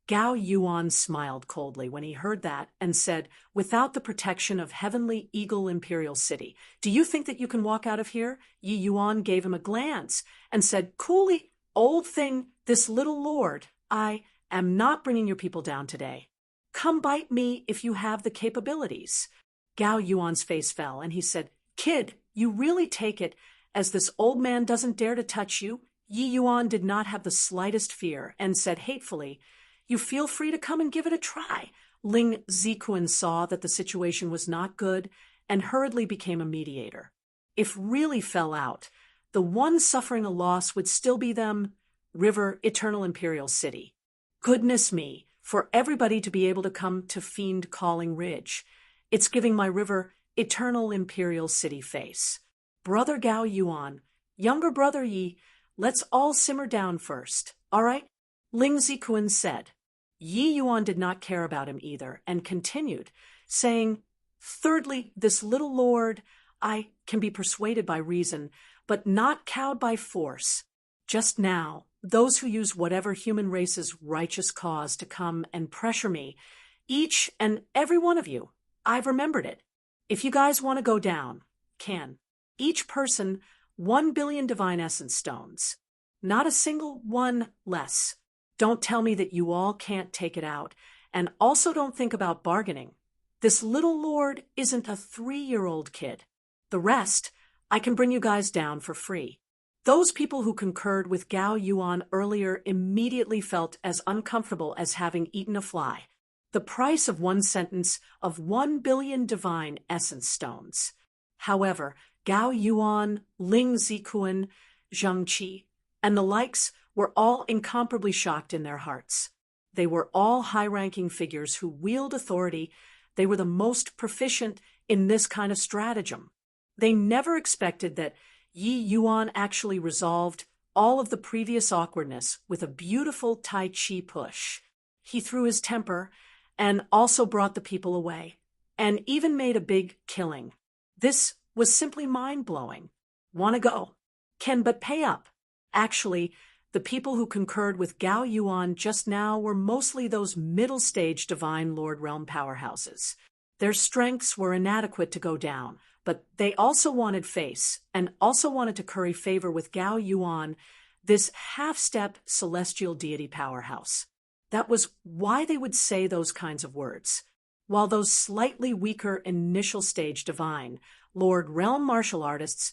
Speaker 1: Gao Yuan smiled coldly when he heard that and said, "Without the protection of heavenly Eagle Imperial City, do you think that you can walk out of here?" Yi Yuan gave him a glance and said, "Coolly, old thing, this little lord, I am not bringing your people down today. Come bite me if you have the capabilities." Gao Yuan's face fell and he said, "Kid, you really take it as this old man doesn't dare to touch you?" Yi Yuan did not have the slightest fear and said hatefully, "You feel free to come and give it a try." Ling Zikuan saw that the situation was not good and hurriedly became a mediator. If really fell out, the one suffering a loss would still be them, River Eternal Imperial City. Goodness me, for everybody to be able to come to Fiend Calling Ridge. It's giving my River Eternal Imperial City face. Brother Gao Yuan, younger brother Yi, let's all simmer down first, all right? Ling Zikuan said. Yi Yuan did not care about him either and continued, saying, "Thirdly, this little lord, I can be persuaded by reason, but not cowed by force. Just now, those who use whatever human race's righteous cause to come and pressure me, each and every one of you, I've remembered it. If you guys want to go down, can. Each person, 1 billion divine essence stones. Not a single one less. Don't tell me that you all can't take it out, and also don't think about bargaining. This little lord isn't a 3-year-old kid. The rest, I can bring you guys down for free." Those people who concurred with Gao Yuan earlier immediately felt as uncomfortable as having eaten a fly. The price of one sentence of 1 billion divine essence stones. However, Gao Yuan, Ling Zikuan, Zhang Qi, and the likes were all incomparably shocked in their hearts. They were all high-ranking figures who wield authority. They were the most proficient in this kind of stratagem. They never expected that Yi Yuan actually resolved all of the previous awkwardness with a beautiful Tai Chi push. He threw his temper and also brought the people away, and even made a big killing. This was simply mind-blowing. Wanna go? Can but pay up. Actually, the people who concurred with Gao Yuan just now were mostly those middle-stage Divine Lord Realm powerhouses. Their strengths were inadequate to go down, but they also wanted face, and also wanted to curry favor with Gao Yuan, this half-step celestial deity powerhouse. That was why they would say those kinds of words. While those slightly weaker initial stage Divine Lord Realm martial artists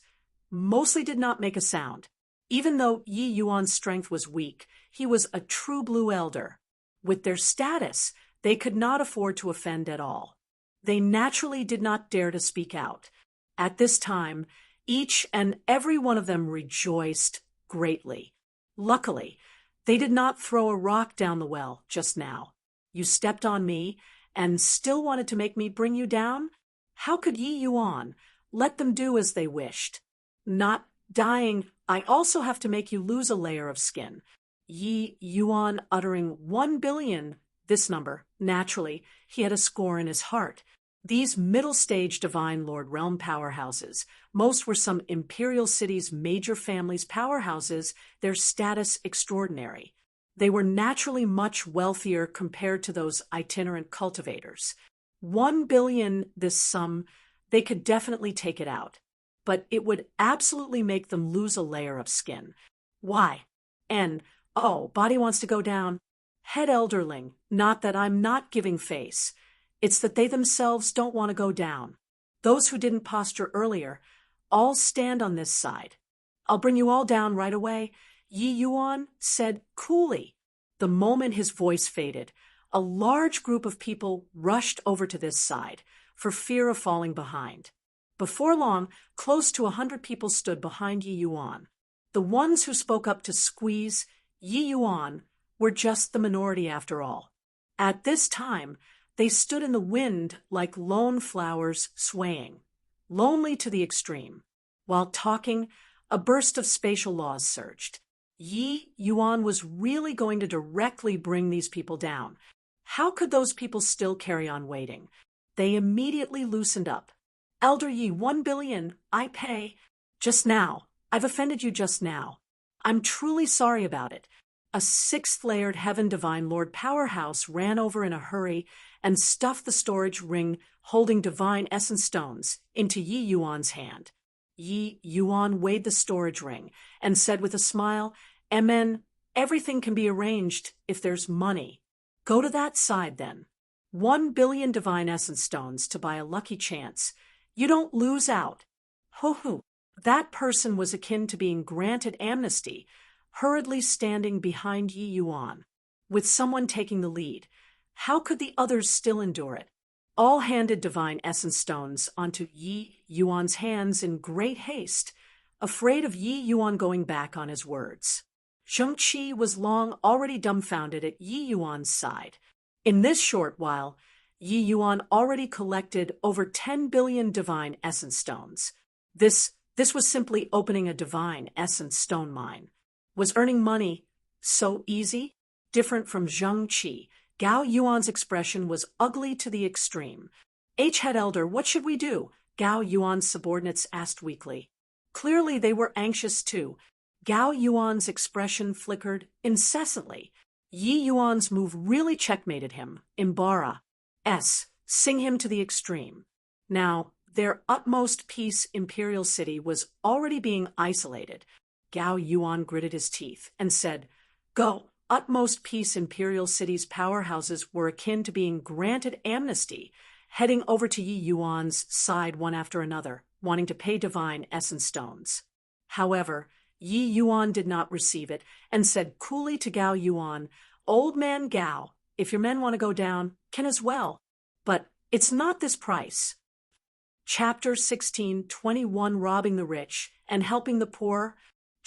Speaker 1: mostly did not make a sound. Even though Yi Yuan's strength was weak, he was a true blue elder. With their status, they could not afford to offend at all. They naturally did not dare to speak out. At this time, each and every one of them rejoiced greatly. Luckily, they did not throw a rock down the well just now. You stepped on me and still wanted to make me bring you down? How could Yi Yuan let them do as they wished? Not dying, I also have to make you lose a layer of skin. Yi Yuan uttering 1 billion, this number, naturally, he had a score in his heart. These middle-stage Divine Lord Realm powerhouses, most were some imperial cities' major families' powerhouses, their status extraordinary. They were naturally much wealthier compared to those itinerant cultivators. 1 billion, this sum, they could definitely take it out. But it would absolutely make them lose a layer of skin. Why? Body wants to go down. Head elderling, not that I'm not giving face. It's that they themselves don't want to go down. Those who didn't posture earlier, all stand on this side. I'll bring you all down right away, Yi Yuan said coolly. The moment his voice faded, a large group of people rushed over to this side, for fear of falling behind. Before long, close to 100 people stood behind Yi Yuan. The ones who spoke up to squeeze Yi Yuan were just the minority after all. At this time, they stood in the wind like lone flowers swaying, lonely to the extreme. While talking, a burst of spatial laws surged. Yi Yuan was really going to directly bring these people down. How could those people still carry on waiting? They immediately loosened up. Elder Yi, 1 billion, I pay. Just now. I've offended you just now. I'm truly sorry about it. A 6th-layered Heaven Divine Lord powerhouse ran over in a hurry and stuffed the storage ring holding Divine Essence stones into Yi Yuan's hand. Yi Yuan weighed the storage ring and said with a smile, "Amen, everything can be arranged if there's money. Go to that side then. 1 billion Divine Essence stones to buy a lucky chance. You don't lose out." Ho-ho. That person was akin to being granted amnesty, hurriedly standing behind Yi Yuan, with someone taking the lead. How could the others still endure it? All handed Divine Essence stones onto Yi Yuan's hands in great haste, afraid of Yi Yuan going back on his words. Zheng Qi was long already dumbfounded at Yi Yuan's side. In this short while, Yi Yuan already collected over 10 billion Divine Essence stones. This was simply opening a Divine Essence stone mine. Was earning money so easy? Different from Zheng Qi, Gao Yuan's expression was ugly to the extreme. Head Elder, what should we do? Gao Yuan's subordinates asked weakly. Clearly they were anxious too. Gao Yuan's expression flickered incessantly. Yi Yuan's move really checkmated him. Imbara. Sing him to the extreme. Now, their utmost peace imperial city was already being isolated. Gao Yuan gritted his teeth and said, "Go." Utmost peace imperial city's powerhouses were akin to being granted amnesty, heading over to Yi Yuan's side one after another, wanting to pay Divine Essence stones. However, Yi Yuan did not receive it and said coolly to Gao Yuan, "Old man Gao, if your men want to go down, can as well. But it's not this price." Chapter 16:21 Robbing the Rich and Helping the Poor.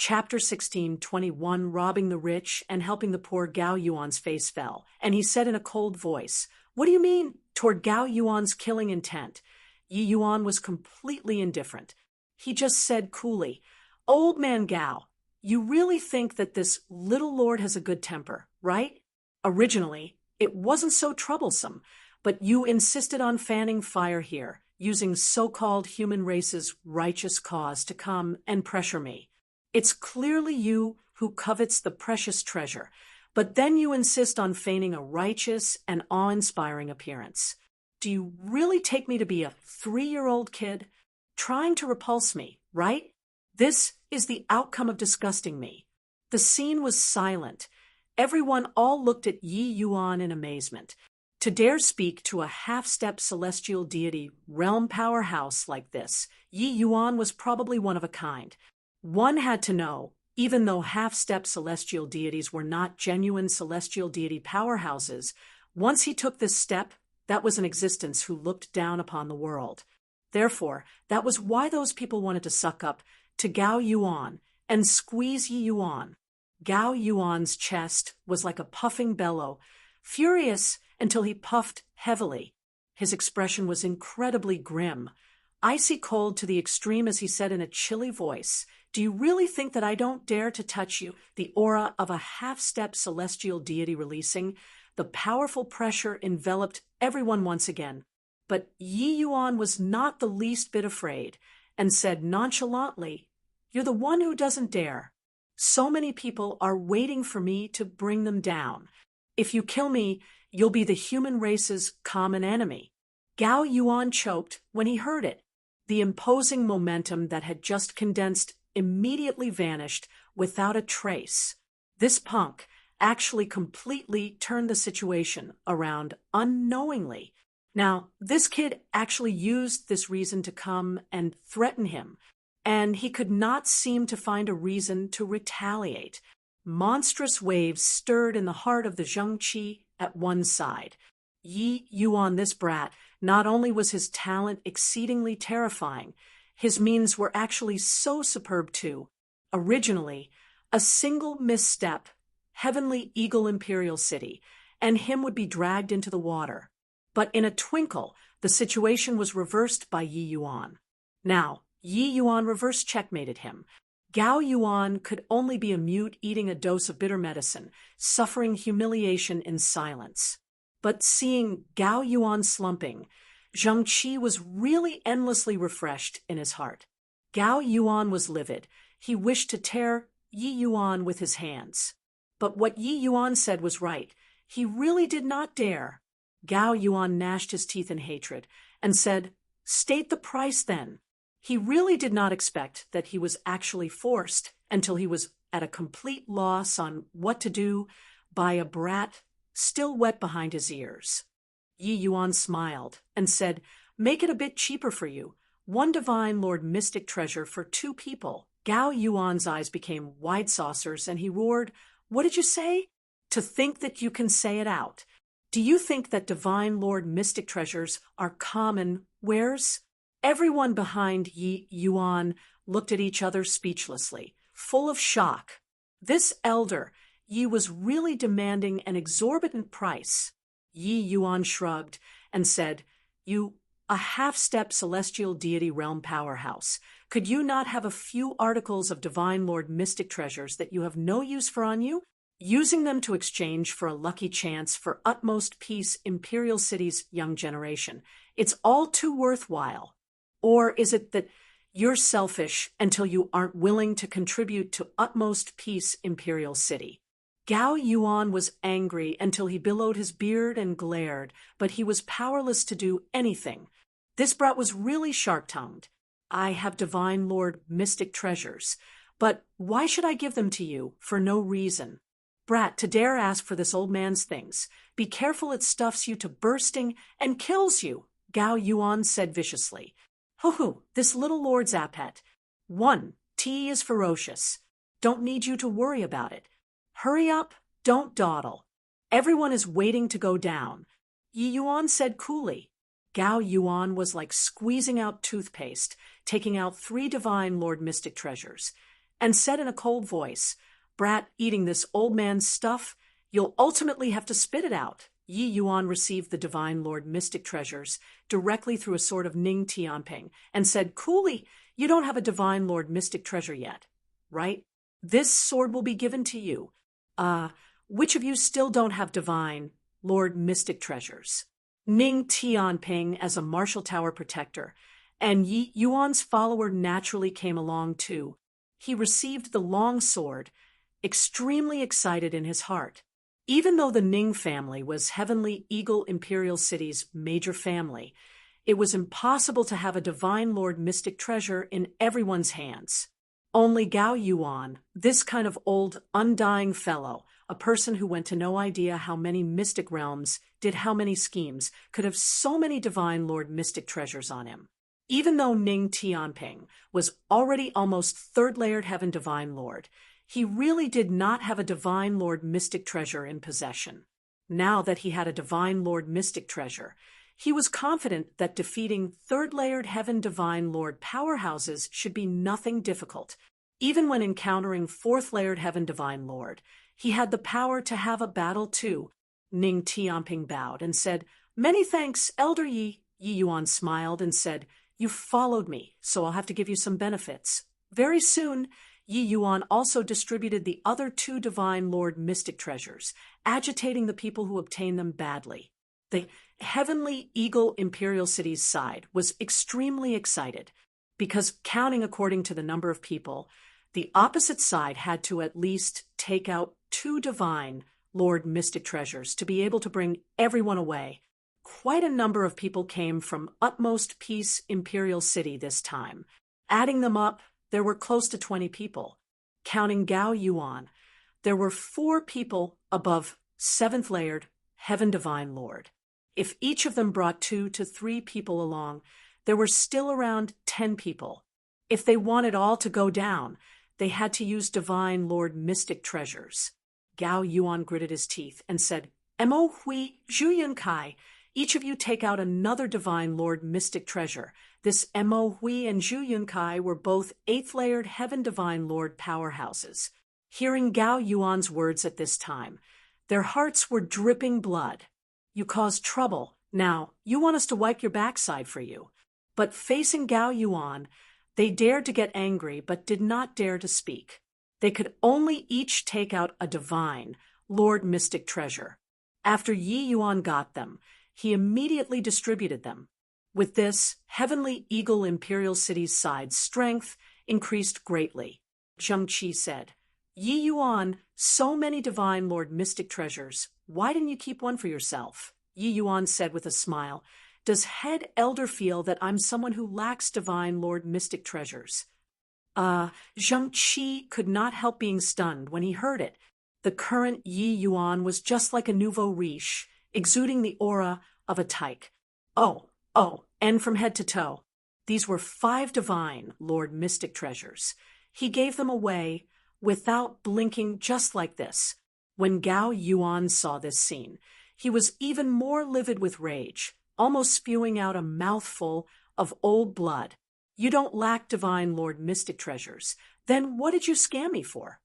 Speaker 1: Chapter 16:21 Robbing the Rich and Helping the Poor. Gao Yuan's face fell, and he said in a cold voice, "What do you mean?" Toward Gao Yuan's killing intent. Yi Yuan was completely indifferent. He just said coolly, "Old man Gao, you really think that this little lord has a good temper, right? Originally, it wasn't so troublesome, but you insisted on fanning fire here, using so-called human race's righteous cause to come and pressure me. It's clearly you who covets the precious treasure, but then you insist on feigning a righteous and awe-inspiring appearance. Do you really take me to be a 3-year-old kid? Trying to repulse me, right? This is the outcome of disgusting me." The scene was silent. Everyone all looked at Yi Yuan in amazement. To dare speak to a half-step celestial deity realm powerhouse like this, Yi Yuan was probably one of a kind. One had to know, even though half-step celestial deities were not genuine celestial deity powerhouses, once he took this step, that was an existence who looked down upon the world. Therefore, that was why those people wanted to suck up to Gao Yuan and squeeze Yi Yuan. Gao Yuan's chest was like a puffing bellow, furious until he puffed heavily. His expression was incredibly grim, icy cold to the extreme as he said in a chilly voice, "Do you really think that I don't dare to touch you?" The aura of a half-step celestial deity releasing, the powerful pressure enveloped everyone once again. But Yi Yuan was not the least bit afraid, and said nonchalantly, "You're the one who doesn't dare. So many people are waiting for me to bring them down. If you kill me, you'll be the human race's common enemy." Gao Yuan choked when he heard it. The imposing momentum that had just condensed immediately vanished without a trace. This punk actually completely turned the situation around unknowingly. Now, this kid actually used this reason to come and threaten him, and he could not seem to find a reason to retaliate. Monstrous waves stirred in the heart of the Zhengqi at one side. Yi Yuan, this brat, not only was his talent exceedingly terrifying, his means were actually so superb too. Originally, a single misstep, heavenly eagle imperial city, and him would be dragged into the water. But in a twinkle, the situation was reversed by Yi Yuan. Now, Yi Yuan reverse checkmated him. Gao Yuan could only be a mute eating a dose of bitter medicine, suffering humiliation in silence. But seeing Gao Yuan slumping, Zhengqi was really endlessly refreshed in his heart. Gao Yuan was livid. He wished to tear Yi Yuan with his hands. But what Yi Yuan said was right. He really did not dare. Gao Yuan gnashed his teeth in hatred and said, "State the price then." He really did not expect that he was actually forced until he was at a complete loss on what to do by a brat still wet behind his ears. Yi Yuan smiled and said, "Make it a bit cheaper for you. 1 divine lord mystic treasure for 2 people. Gao Yuan's eyes became wide saucers and he roared, "What did you say? To think that you can say it out. Do you think that divine lord mystic treasures are common wares?" Everyone behind Yi Yuan looked at each other speechlessly, full of shock. This elder, Yi, was really demanding an exorbitant price. Yi Yuan shrugged and said, "You, a half-step celestial deity realm powerhouse, could you not have a few articles of divine lord mystic treasures that you have no use for on you? Using them to exchange for a lucky chance for utmost peace imperial city's young generation. It's all too worthwhile. Or is it that you're selfish until you aren't willing to contribute to utmost peace imperial city?" Gao Yuan was angry until he billowed his beard and glared, but he was powerless to do anything. This brat was really sharp-tongued. "I have divine lord mystic treasures, but why should I give them to you for no reason? Brat, to dare ask for this old man's things, be careful it stuffs you to bursting and kills you," Gao Yuan said viciously. "Hoo-hoo, this little lord's appet. 1, tea is ferocious. Don't need you to worry about it. Hurry up, don't dawdle. Everyone is waiting to go down," Yi Yuan said coolly. Gao Yuan was like squeezing out toothpaste, taking out 3 divine lord mystic treasures, and said in a cold voice, "Brat, eating this old man's stuff, you'll ultimately have to spit it out. Yi Yuan received the Divine Lord mystic treasures directly through a sword of Ning Tianping and said, "Coolly, you don't have a Divine Lord mystic treasure yet, right? This sword will be given to you. Which of you still don't have Divine Lord mystic treasures?" Ning Tianping as a Marshall Tower protector, and Yi Yuan's follower naturally came along too. He received the long sword, extremely excited in his heart. Even though the Ning family was Heavenly Eagle Imperial City's major family, it was impossible to have a Divine Lord mystic treasure in everyone's hands. Only Gao Yuan, this kind of old, undying fellow, a person who went to no idea how many mystic realms, did how many schemes, could have so many Divine Lord mystic treasures on him. Even though Ning Tianping was already almost third-layered Heaven Divine Lord, he really did not have a Divine Lord mystic treasure in possession. Now that he had a Divine Lord mystic treasure, he was confident that defeating third-layered Heaven Divine Lord powerhouses should be nothing difficult. Even when encountering fourth-layered Heaven Divine Lord, he had the power to have a battle too. Ning Tianping bowed and said, "Many thanks, Elder Yi." Yi Yuan smiled and said, "You followed me, so I'll have to give you some benefits." Very soon, Yi Yuan also distributed the other two Divine Lord mystic treasures, agitating the people who obtained them badly. The Heavenly Eagle Imperial City's side was extremely excited, because counting according to the number of people, the opposite side had to at least take out two Divine Lord mystic treasures to be able to bring everyone away. Quite a number of people came from Utmost Peace Imperial City this time. Adding them up, there were close to 20 people. Counting Gao Yuan, there were 4 people above 7th layered Heaven Divine Lord. If each of them brought 2 to 3 people along, there were still around 10 people. If they wanted all to go down, they had to use Divine Lord mystic treasures. Gao Yuan gritted his teeth and said, "Mo Hui Zhuyan Kai, each of you take out another Divine Lord mystic treasure." This Mo Hui and Zhu Yunkai were both 8th-layered Heaven Divine Lord powerhouses. Hearing Gao Yuan's words at this time, their hearts were dripping blood. "You caused trouble. Now, you want us to wipe your backside for you." But facing Gao Yuan, they dared to get angry but did not dare to speak. They could only each take out a Divine Lord mystic treasure. After Yi Yuan got them, he immediately distributed them. With this, Heavenly Eagle Imperial City's side's strength increased greatly. Zheng Qi said, "Yi Yuan, so many Divine Lord mystic treasures. Why didn't you keep one for yourself?" Yi Yuan said with a smile, "Does Head Elder feel that I'm someone who lacks Divine Lord mystic treasures?" Zheng Qi could not help being stunned when he heard it. The current Yi Yuan was just like a nouveau riche, exuding the aura of a tyke. And from head to toe. These were 5 Divine Lord mystic treasures. He gave them away without blinking, just like this. When Gao Yuan saw this scene, he was even more livid with rage, almost spewing out a mouthful of old blood. "You don't lack Divine Lord mystic treasures. Then what did you scam me for?"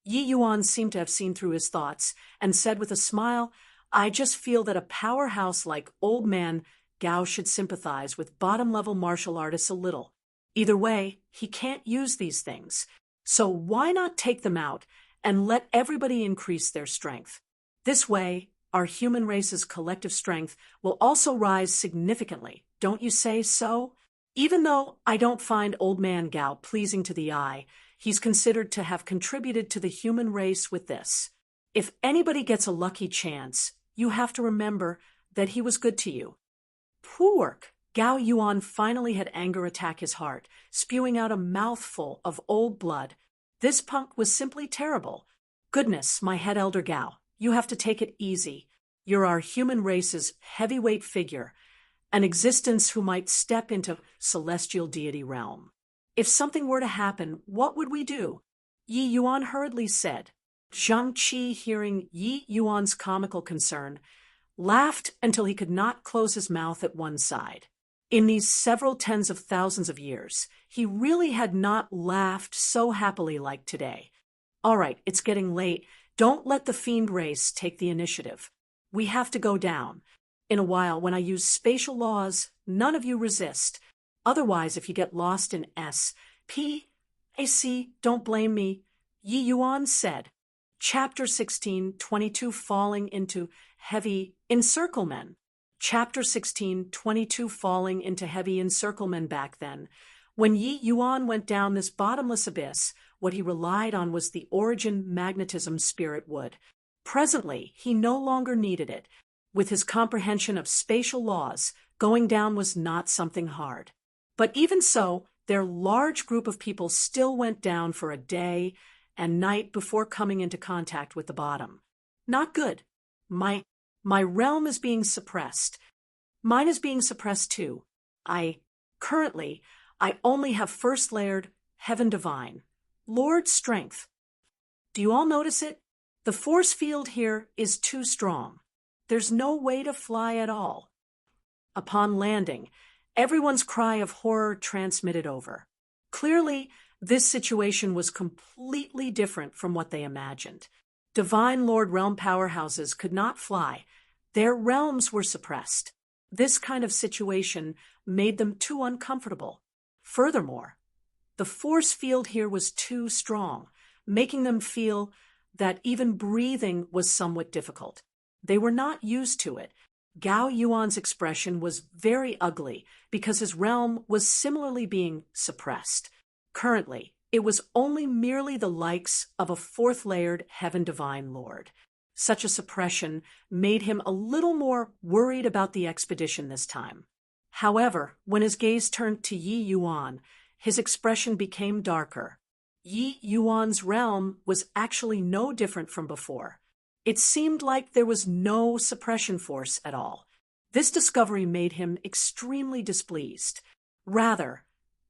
Speaker 1: Yi Yuan seemed to have seen through his thoughts and said with a smile, "I just feel that a powerhouse like Old Man Gao should sympathize with bottom-level martial artists a little. Either way, he can't use these things. So why not take them out and let everybody increase their strength? This way, our human race's collective strength will also rise significantly. Don't you say so?" Even though I don't find Old Man Gao pleasing to the eye, he's considered to have contributed to the human race with this. If anybody gets a lucky chance, you have to remember that he was good to you. Poor work. Gao Yuan finally had anger attack his heart, spewing out a mouthful of old blood. This punk was simply terrible. "Goodness, my head elder Gao, you have to take it easy. You're our human race's heavyweight figure, an existence who might step into celestial deity realm. If something were to happen, what would we do?" Yi Yuan hurriedly said. Zheng Qi, hearing Yi Yuan's comical concern, laughed until he could not close his mouth at one side. In these several tens of thousands of years, he really had not laughed so happily like today. "All right, it's getting late. Don't let the fiend race take the initiative. We have to go down. In a while, when I use spatial laws, none of you resist. Otherwise, if you get lost in S, P, A, C, don't blame me. Yi Yuan said. Chapter 16, 22 Falling into Heavy Encirclement. Chapter 16, 22 Falling into Heavy Encirclement. Back then, when Yi Yuan went down this bottomless abyss, what he relied on was the origin magnetism spirit wood. Presently, he no longer needed it. With his comprehension of spatial laws, going down was not something hard. But even so, their large group of people still went down for a day and night before coming into contact with the bottom. Not good. My realm is being suppressed. Mine is being suppressed too. Currently, I only have first layered Heaven Divine, Lord Strength. Do you all notice it? The force field here is too strong. There's no way to fly at all. Upon landing, everyone's cry of horror transmitted over. Clearly, this situation was completely different from what they imagined. Divine Lord Realm powerhouses could not fly. Their realms were suppressed. This kind of situation made them too uncomfortable. Furthermore, the force field here was too strong, making them feel that even breathing was somewhat difficult. They were not used to it. Gao Yuan's expression was very ugly because his realm was similarly being suppressed. Currently, it was only merely the likes of a fourth-layered Heaven Divine Lord. Such a suppression made him a little more worried about the expedition this time. However, when his gaze turned to Yi Yuan, his expression became darker. Yi Yuan's realm was actually no different from before. It seemed like there was no suppression force at all. This discovery made him extremely displeased. Rather,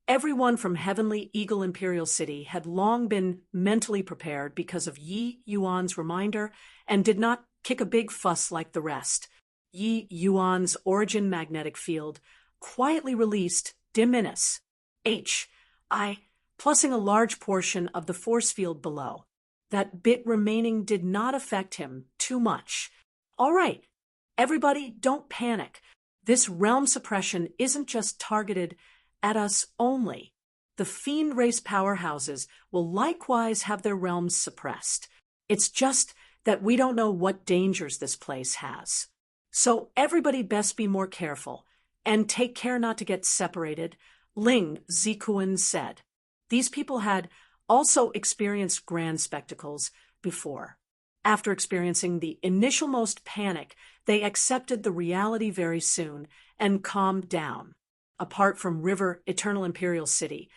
Speaker 1: everyone from Heavenly Eagle Imperial City had long been mentally prepared because of Yi Yuan's reminder and did not kick a big fuss like the rest. Yi Yuan's origin magnetic field quietly released Diminis, plussing a large portion of the force field below. That bit remaining did not affect him too much. All right, everybody, don't panic. This realm suppression isn't just targeted at us only. The fiend race powerhouses will likewise have their realms suppressed. It's just that we don't know what dangers this place has. So everybody best be more careful and take care not to get separated, Ling Zikuan said. These people had also experienced grand spectacles before. After experiencing the initial most panic, they accepted the reality very soon and calmed down. Apart from River Eternal Imperial City,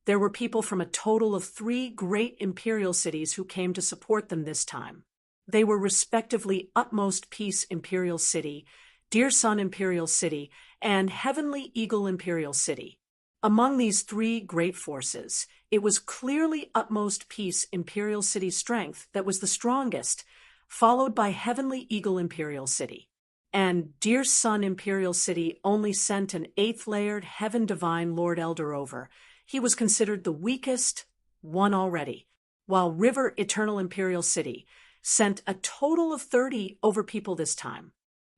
Speaker 1: there were people from a total of 3 great imperial cities who came to support them this time. They were respectively Utmost Peace Imperial City, Dear Sun Imperial City, and Heavenly Eagle Imperial City. Among these 3 great forces, it was clearly Utmost Peace Imperial City's strength that was the strongest, followed by Heavenly Eagle Imperial City. And Dear Sun Imperial City only sent an 8th-layered Heaven Divine Lord Elder over. He was considered the weakest one already, while River Eternal Imperial City sent a total of 30 over people this time.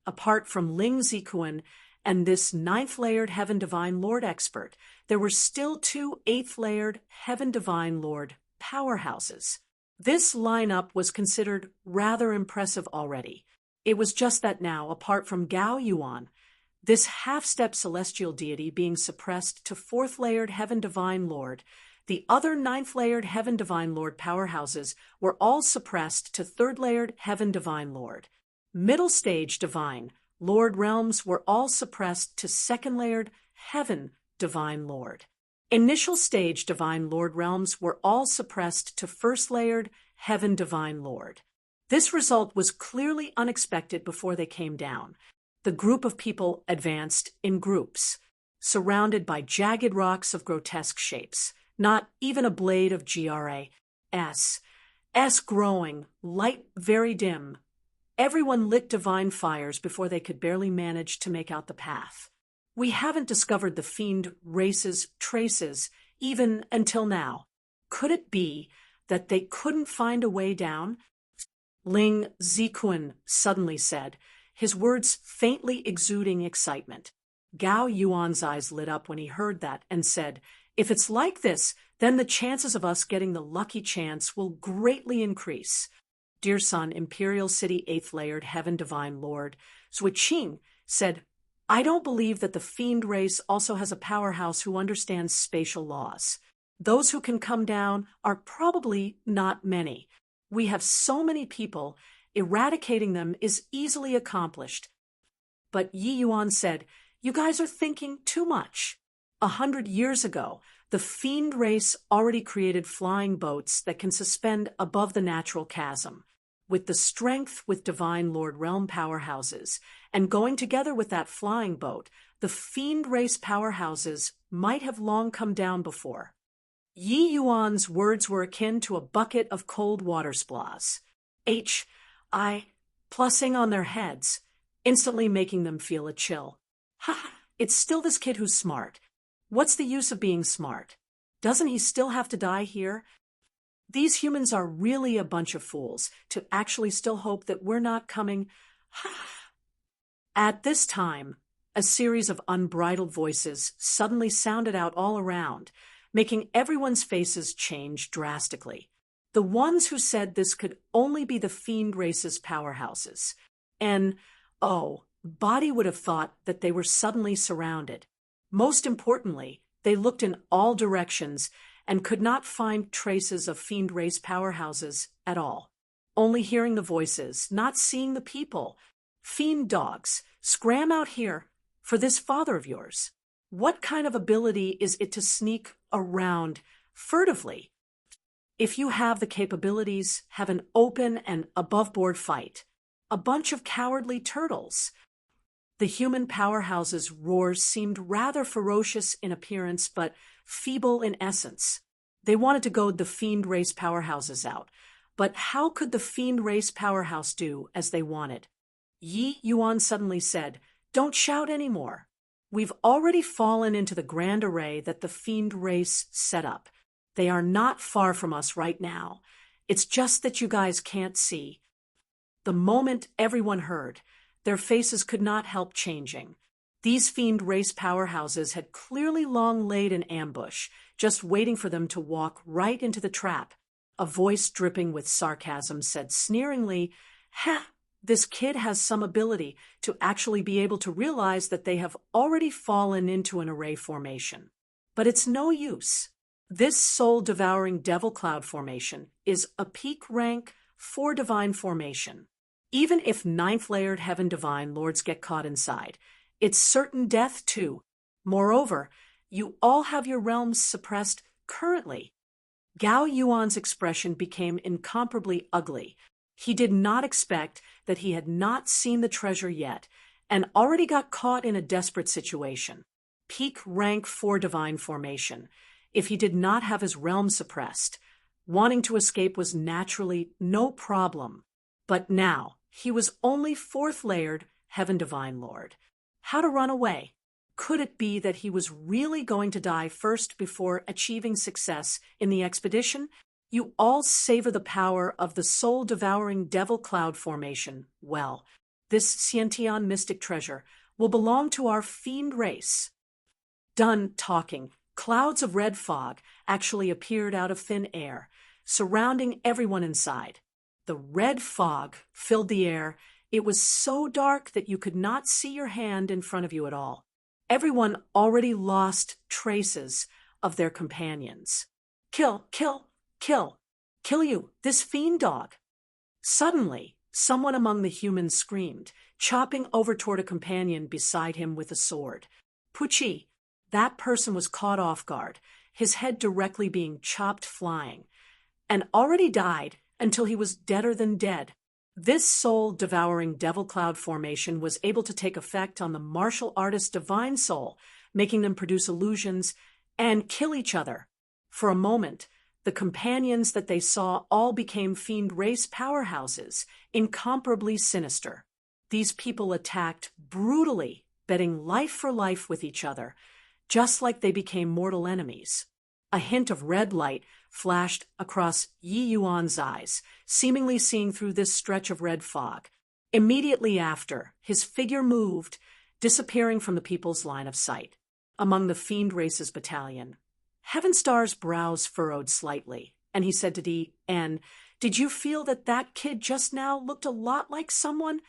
Speaker 1: Apart from Ling Zikuan and this 9th-layered Heaven Divine Lord expert, there were still 2 8th-layered Heaven Divine Lord powerhouses. This lineup was considered rather impressive already. It was just that now, apart from Gao Yuan, this half-step celestial deity being suppressed to 4th-layered Heaven Divine Lord, the other 9th-layered Heaven Divine Lord powerhouses were all suppressed to 3rd-layered Heaven Divine Lord. Middle-stage Divine Lord realms were all suppressed to 2nd-layered Heaven Divine Lord. Initial stage Divine Lord realms were all suppressed to 1st-layered Heaven Divine Lord. This result was clearly unexpected before they came down. The group of people advanced in groups, surrounded by jagged rocks of grotesque shapes, not even a blade of GRAS. Growing, light very dim. Everyone lit divine fires before they could barely manage to make out the path. We haven't discovered the fiend race's traces, even until now. Could it be that they couldn't find a way down? Ling Zikuan suddenly said, his words faintly exuding excitement. Gao Yuan's eyes lit up when he heard that and said, "If it's like this, then the chances of us getting the lucky chance will greatly increase." Dear son, Imperial City 8th Layered Heaven Divine Lord, Zuiqing said, "I don't believe that the fiend race also has a powerhouse who understands spatial laws. Those who can come down are probably not many. We have so many people, eradicating them is easily accomplished." But Yi Yuan said, "You guys are thinking too much. 100 years ago, the fiend race already created flying boats that can suspend above the natural chasm. With the strength with Divine Lord Realm powerhouses, and going together with that flying boat, the fiend race powerhouses might have long come down before." Yi Yuan's words were akin to a bucket of cold water splosh. Plussing on their heads, instantly making them feel a chill. Ha! It's still this kid who's smart. What's the use of being smart? Doesn't he still have to die here? These humans are really a bunch of fools to actually still hope that we're not coming. At this time, a series of unbridled voices suddenly sounded out all around, making everyone's faces change drastically. The ones who said this could only be the fiend race's powerhouses. And, Body would have thought that they were suddenly surrounded. Most importantly, they looked in all directions and could not find traces of fiend race powerhouses at all. Only hearing the voices, not seeing the people. "Fiend dogs, scram out here for this father of yours. What kind of ability is it to sneak around furtively? If you have the capabilities, have an open and above-board fight. A bunch of cowardly turtles." The human powerhouses' roars seemed rather ferocious in appearance but feeble in essence. They wanted to goad the fiend race powerhouses out, but how could the fiend race powerhouse do as they wanted? Yi Yuan suddenly said, "Don't shout anymore. We've already fallen into the grand array that the fiend race set up. They are not far from us right now. It's just that you guys can't see." The moment everyone heard, their faces could not help changing. These fiend race powerhouses had clearly long laid an ambush, just waiting for them to walk right into the trap. A voice dripping with sarcasm said sneeringly, "This kid has some ability to actually be able to realize that they have already fallen into an array formation. But it's no use. This soul-devouring devil cloud formation is a peak rank 4 divine formation. Even if 9th layered heaven divine lords get caught inside, it's certain death too. Moreover, you all have your realms suppressed currently." Gao Yuan's expression became incomparably ugly. He did not expect that he had not seen the treasure yet, and already got caught in a desperate situation. Peak rank 4 divine formation. If he did not have his realm suppressed, wanting to escape was naturally no problem. But now, he was only 4th layered Heaven Divine Lord. How to run away? Could it be that he was really going to die first before achieving success in the expedition? You all savor the power of the soul-devouring devil cloud formation. Well, this Xiantian mystic treasure will belong to our fiend race. Done talking, clouds of red fog actually appeared out of thin air, surrounding everyone inside. The red fog filled the air. It was so dark that you could not see your hand in front of you at all. Everyone already lost traces of their companions. "Kill, kill, kill. Kill you, this fiend dog." Suddenly, someone among the humans screamed, chopping over toward a companion beside him with a sword. Puchi, that person was caught off guard, his head directly being chopped flying, and already died until he was deader than dead. This soul-devouring devil cloud formation was able to take effect on the martial artist's divine soul, making them produce illusions and kill each other. For a moment, the companions that they saw all became fiend race powerhouses, incomparably sinister. These people attacked brutally, betting life for life with each other, just like they became mortal enemies. A hint of red light flashed across Yi Yuan's eyes, seemingly seeing through this stretch of red fog. Immediately after, his figure moved, disappearing from the people's line of sight. Among the Fiend Race's battalion, Heavenstar's brows furrowed slightly, and he said to D.N., "Did you feel that that kid just now looked a lot like someone?"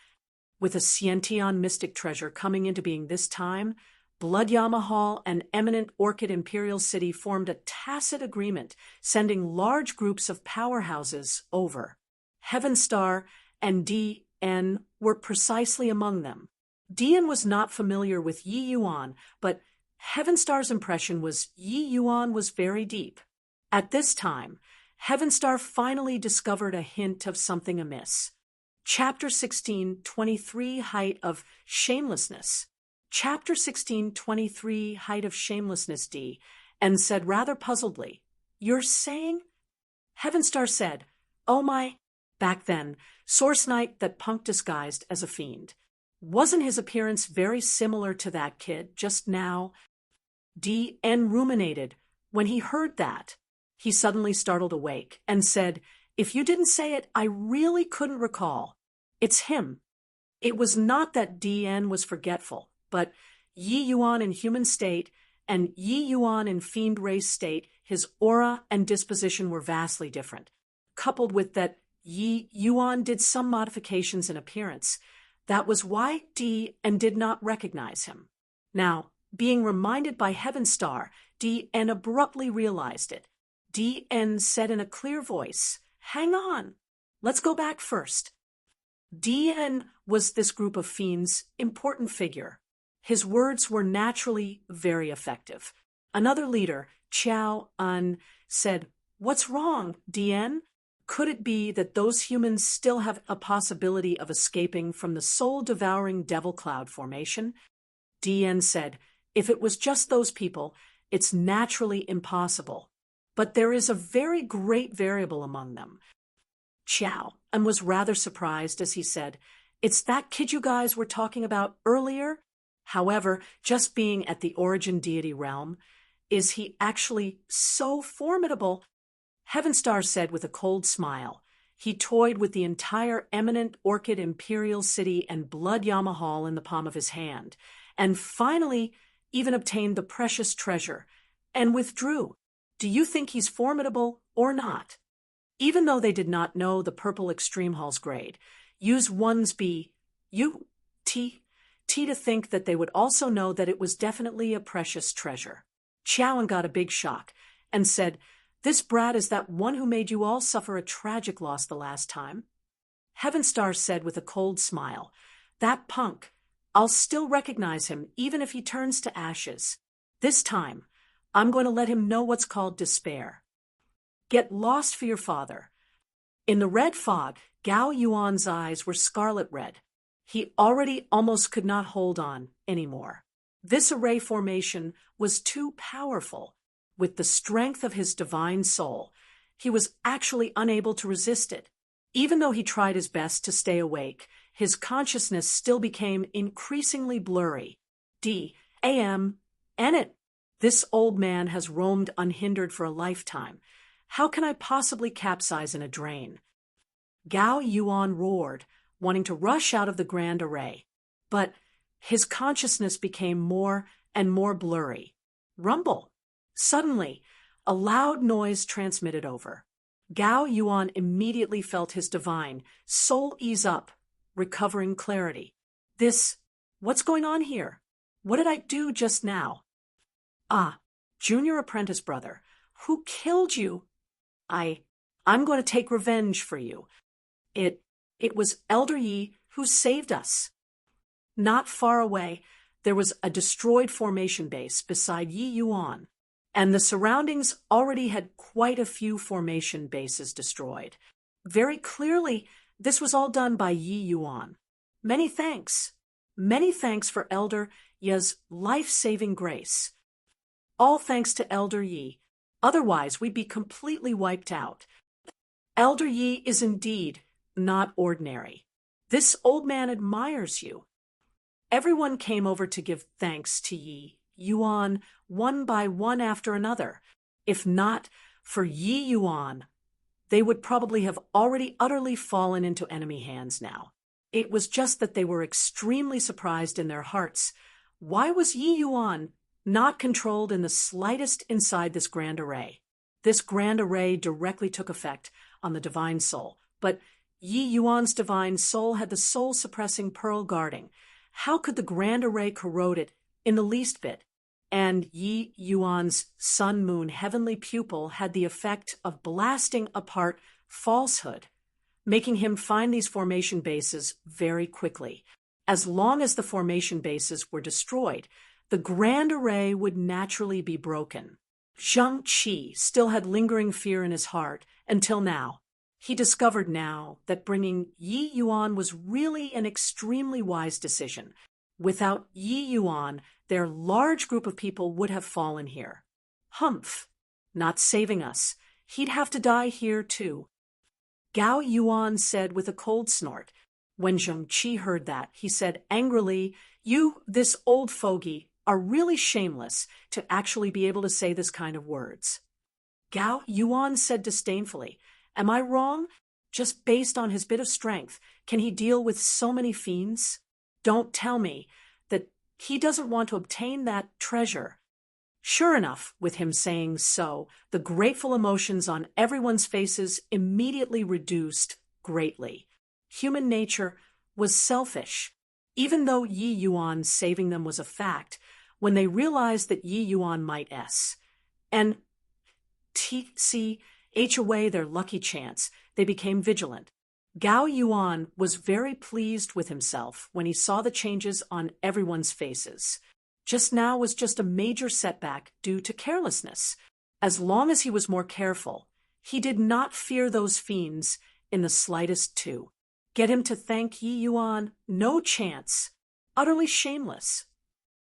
Speaker 1: With a Sciention mystic treasure coming into being this time, Blood Yamahal and eminent Orchid Imperial City formed a tacit agreement, sending large groups of powerhouses over. Heavenstar and D.N. were precisely among them. D.N. was not familiar with Yi Yuan, but Heavenstar's impression was Yi Yuan was very deep. At this time, Heavenstar finally discovered a hint of something amiss. Chapter 16:23 Height of Shamelessness. Chapter 16:23 Height of Shamelessness, D, and said rather puzzledly, "You're saying?" Heavenstar said, "Oh my." Back then, Source Knight that Punk disguised as a fiend. Wasn't his appearance very similar to that kid just now? D.N. ruminated. When he heard that, he suddenly startled awake and said, "If you didn't say it, I really couldn't recall. It's him." It was not that D.N. was forgetful, but Yi Yuan in human state and Yi Yuan in fiend race state, his aura and disposition were vastly different. Coupled with that, Yi Yuan did some modifications in appearance. That was why D.N. did not recognize him. Now, being reminded by Heavenstar, D.N. abruptly realized it. D.N. said in a clear voice, "Hang on. Let's go back first." D.N. was this group of fiends' important figure. His words were naturally very effective. Another leader, Qiao An, said, "What's wrong, D.N.? Could it be that those humans still have a possibility of escaping from the soul-devouring devil cloud formation?" D.N. said, "If it was just those people, it's naturally impossible. But there is a very great variable among them." Qiao An was rather surprised as he said, "It's that kid you guys were talking about earlier? However, just being at the origin deity realm, is he actually so formidable?" Heavenstar said with a cold smile. He toyed with the entire eminent Orchid Imperial City and Blood Yamahal in the palm of his hand, and finally even obtained the precious treasure, and withdrew. "Do you think he's formidable or not?" Even though they did not know the Purple Extreme Hall's grade, use ones B, U, T to think that they would also know that it was definitely a precious treasure. Chowan got a big shock and said, "This brat is that one who made you all suffer a tragic loss the last time?" Heavenstar said with a cold smile, "That punk. I'll still recognize him even if he turns to ashes. This time, I'm going to let him know what's called despair. Get lost for your father." In the red fog, Gao Yuan's eyes were scarlet red. He already almost could not hold on anymore. This array formation was too powerful. With the strength of his divine soul, he was actually unable to resist it. Even though he tried his best to stay awake, his consciousness still became increasingly blurry. D.A.M. Ennet. This old man has roamed unhindered for a lifetime. How can I possibly capsize in a drain? Gao Yuan roared, wanting to rush out of the grand array. But his consciousness became more and more blurry. Rumble. Suddenly, a loud noise transmitted over. Gao Yuan immediately felt his divine soul ease up, recovering clarity. What's going on here? What did I do just now? "Ah, junior apprentice brother, who killed you?" I'm going to take revenge for you. It was Elder Yi who saved us." Not far away, there was a destroyed formation base beside Yi Yuan, and the surroundings already had quite a few formation bases destroyed. Very clearly, this was all done by Yi Yuan. Many thanks. Many thanks for Elder Yi's life-saving grace. All thanks to Elder Yi. Otherwise, we'd be completely wiped out. Elder Yi is indeed not ordinary. This old man admires you. Everyone came over to give thanks to Yi Yuan one by one after another. If not for Yi Yuan, they would probably have already utterly fallen into enemy hands now. It was just that they were extremely surprised in their hearts. Why was Yi Yuan not controlled in the slightest inside this grand array? This grand array directly took effect on the divine soul, but Yi Yuan's divine soul had the soul-suppressing pearl guarding. How could the grand array corrode it in the least bit? And Yi Yuan's sun-moon heavenly pupil had the effect of blasting apart falsehood, making him find these formation bases very quickly. As long as the formation bases were destroyed, the grand array would naturally be broken. Zhang Qi still had lingering fear in his heart until now. He discovered now that bringing Yi Yuan was really an extremely wise decision. Without Yi Yuan, their large group of people would have fallen here. Humph! Not saving us. He'd have to die here too. Gao Yuan said with a cold snort. When Zhang Qi heard that, he said angrily, "You, this old fogey, are really shameless to actually be able to say this kind of words." Gao Yuan said disdainfully, "Am I wrong? Just based on his bit of strength, can he deal with so many fiends? Don't tell me that he doesn't want to obtain that treasure." Sure enough, with him saying so, the grateful emotions on everyone's faces immediately reduced greatly. Human nature was selfish. Even though Yi Yuan saving them was a fact, when they realized that Yi Yuan might and TCH away their lucky chance, they became vigilant. Gao Yuan was very pleased with himself when he saw the changes on everyone's faces. Just now was just a major setback due to carelessness. As long as he was more careful, he did not fear those fiends in the slightest too. Get him to thank Yi Yuan? No chance. Utterly shameless.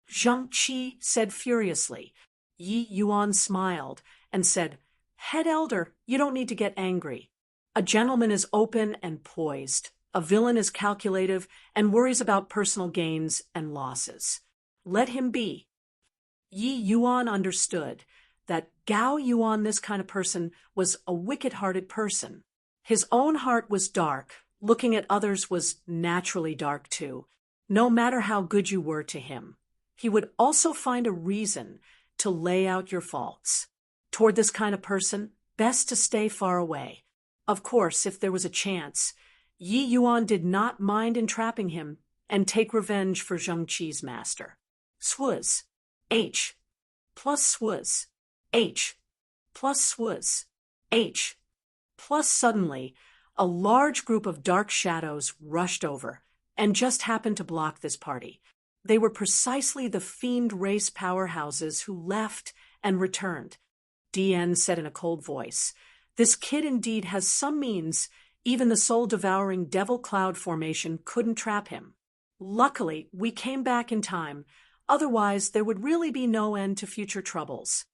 Speaker 1: Zhang Qi said furiously. Yi Yuan smiled and said, "Head elder, you don't need to get angry. A gentleman is open and poised. A villain is calculative and worries about personal gains and losses. Let him be." Yi Yuan understood that Gao Yuan, this kind of person, was a wicked-hearted person. His own heart was dark. Looking at others was naturally dark too. No matter how good you were to him, he would also find a reason to lay out your faults. Toward this kind of person, best to stay far away. Of course, if there was a chance, Yi Yuan did not mind entrapping him and take revenge for Zhang Qi's master. Swuz. H. Plus swuz. H. Plus swuz. H. Plus suddenly, a large group of dark shadows rushed over and just happened to block this party. They were precisely the fiend race powerhouses who left and returned. DN said in a cold voice, "This kid indeed has some means. Even the soul-devouring devil cloud formation couldn't trap him. Luckily, we came back in time. Otherwise, there would really be no end to future troubles."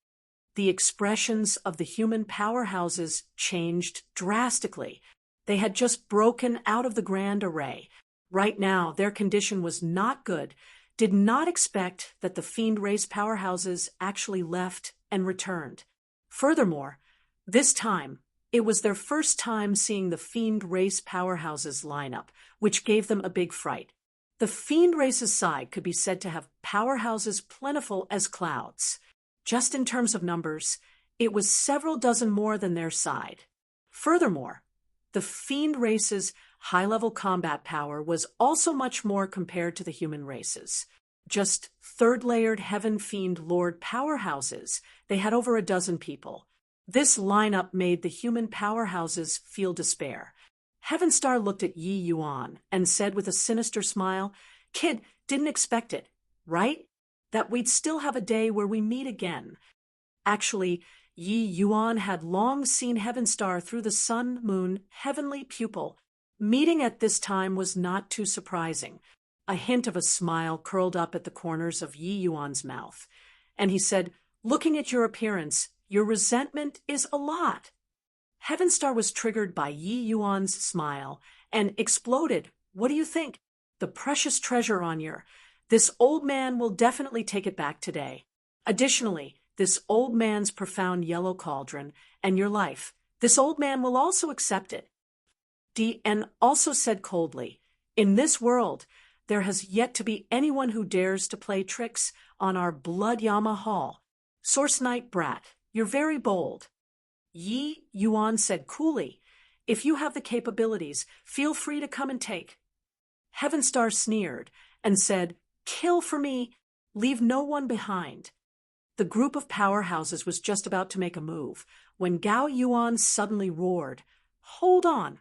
Speaker 1: The expressions of the human powerhouses changed drastically. They had just broken out of the grand array. Right now, their condition was not good, did not expect that the fiend race powerhouses actually left and returned. Furthermore, this time, it was their first time seeing the fiend race powerhouses line up, which gave them a big fright. The fiend race's side could be said to have powerhouses plentiful as clouds. Just in terms of numbers, it was several dozen more than their side. Furthermore, the fiend race's high-level combat power was also much more compared to the human races. Just third-layered heaven fiend lord powerhouses, they had over a dozen people. This lineup made the human powerhouses feel despair. Heavenstar looked at Yi Yuan and said with a sinister smile, "Kid, didn't expect it, right? That we'd still have a day where we meet again." Actually, Yi Yuan had long seen Heavenstar through the sun-moon heavenly pupil. Meeting at this time was not too surprising. A hint of a smile curled up at the corners of Yi Yuan's mouth, and he said, "Looking at your appearance, your resentment is a lot." Heavenstar was triggered by Yi Yuan's smile and exploded. "What do you think? The precious treasure on your... This old man will definitely take it back today. Additionally, this old man's profound yellow cauldron and your life. This old man will also accept it." DN also said coldly, In this world, there has yet to be anyone who dares to play tricks on our blood Yama Hall. Source Knight Brat, you're very bold. Yi Yuan said coolly, if you have the capabilities, feel free to come and take. Heaven Star sneered and said, kill for me, leave no one behind. The group of powerhouses was just about to make a move when Gao Yuan suddenly roared, hold on.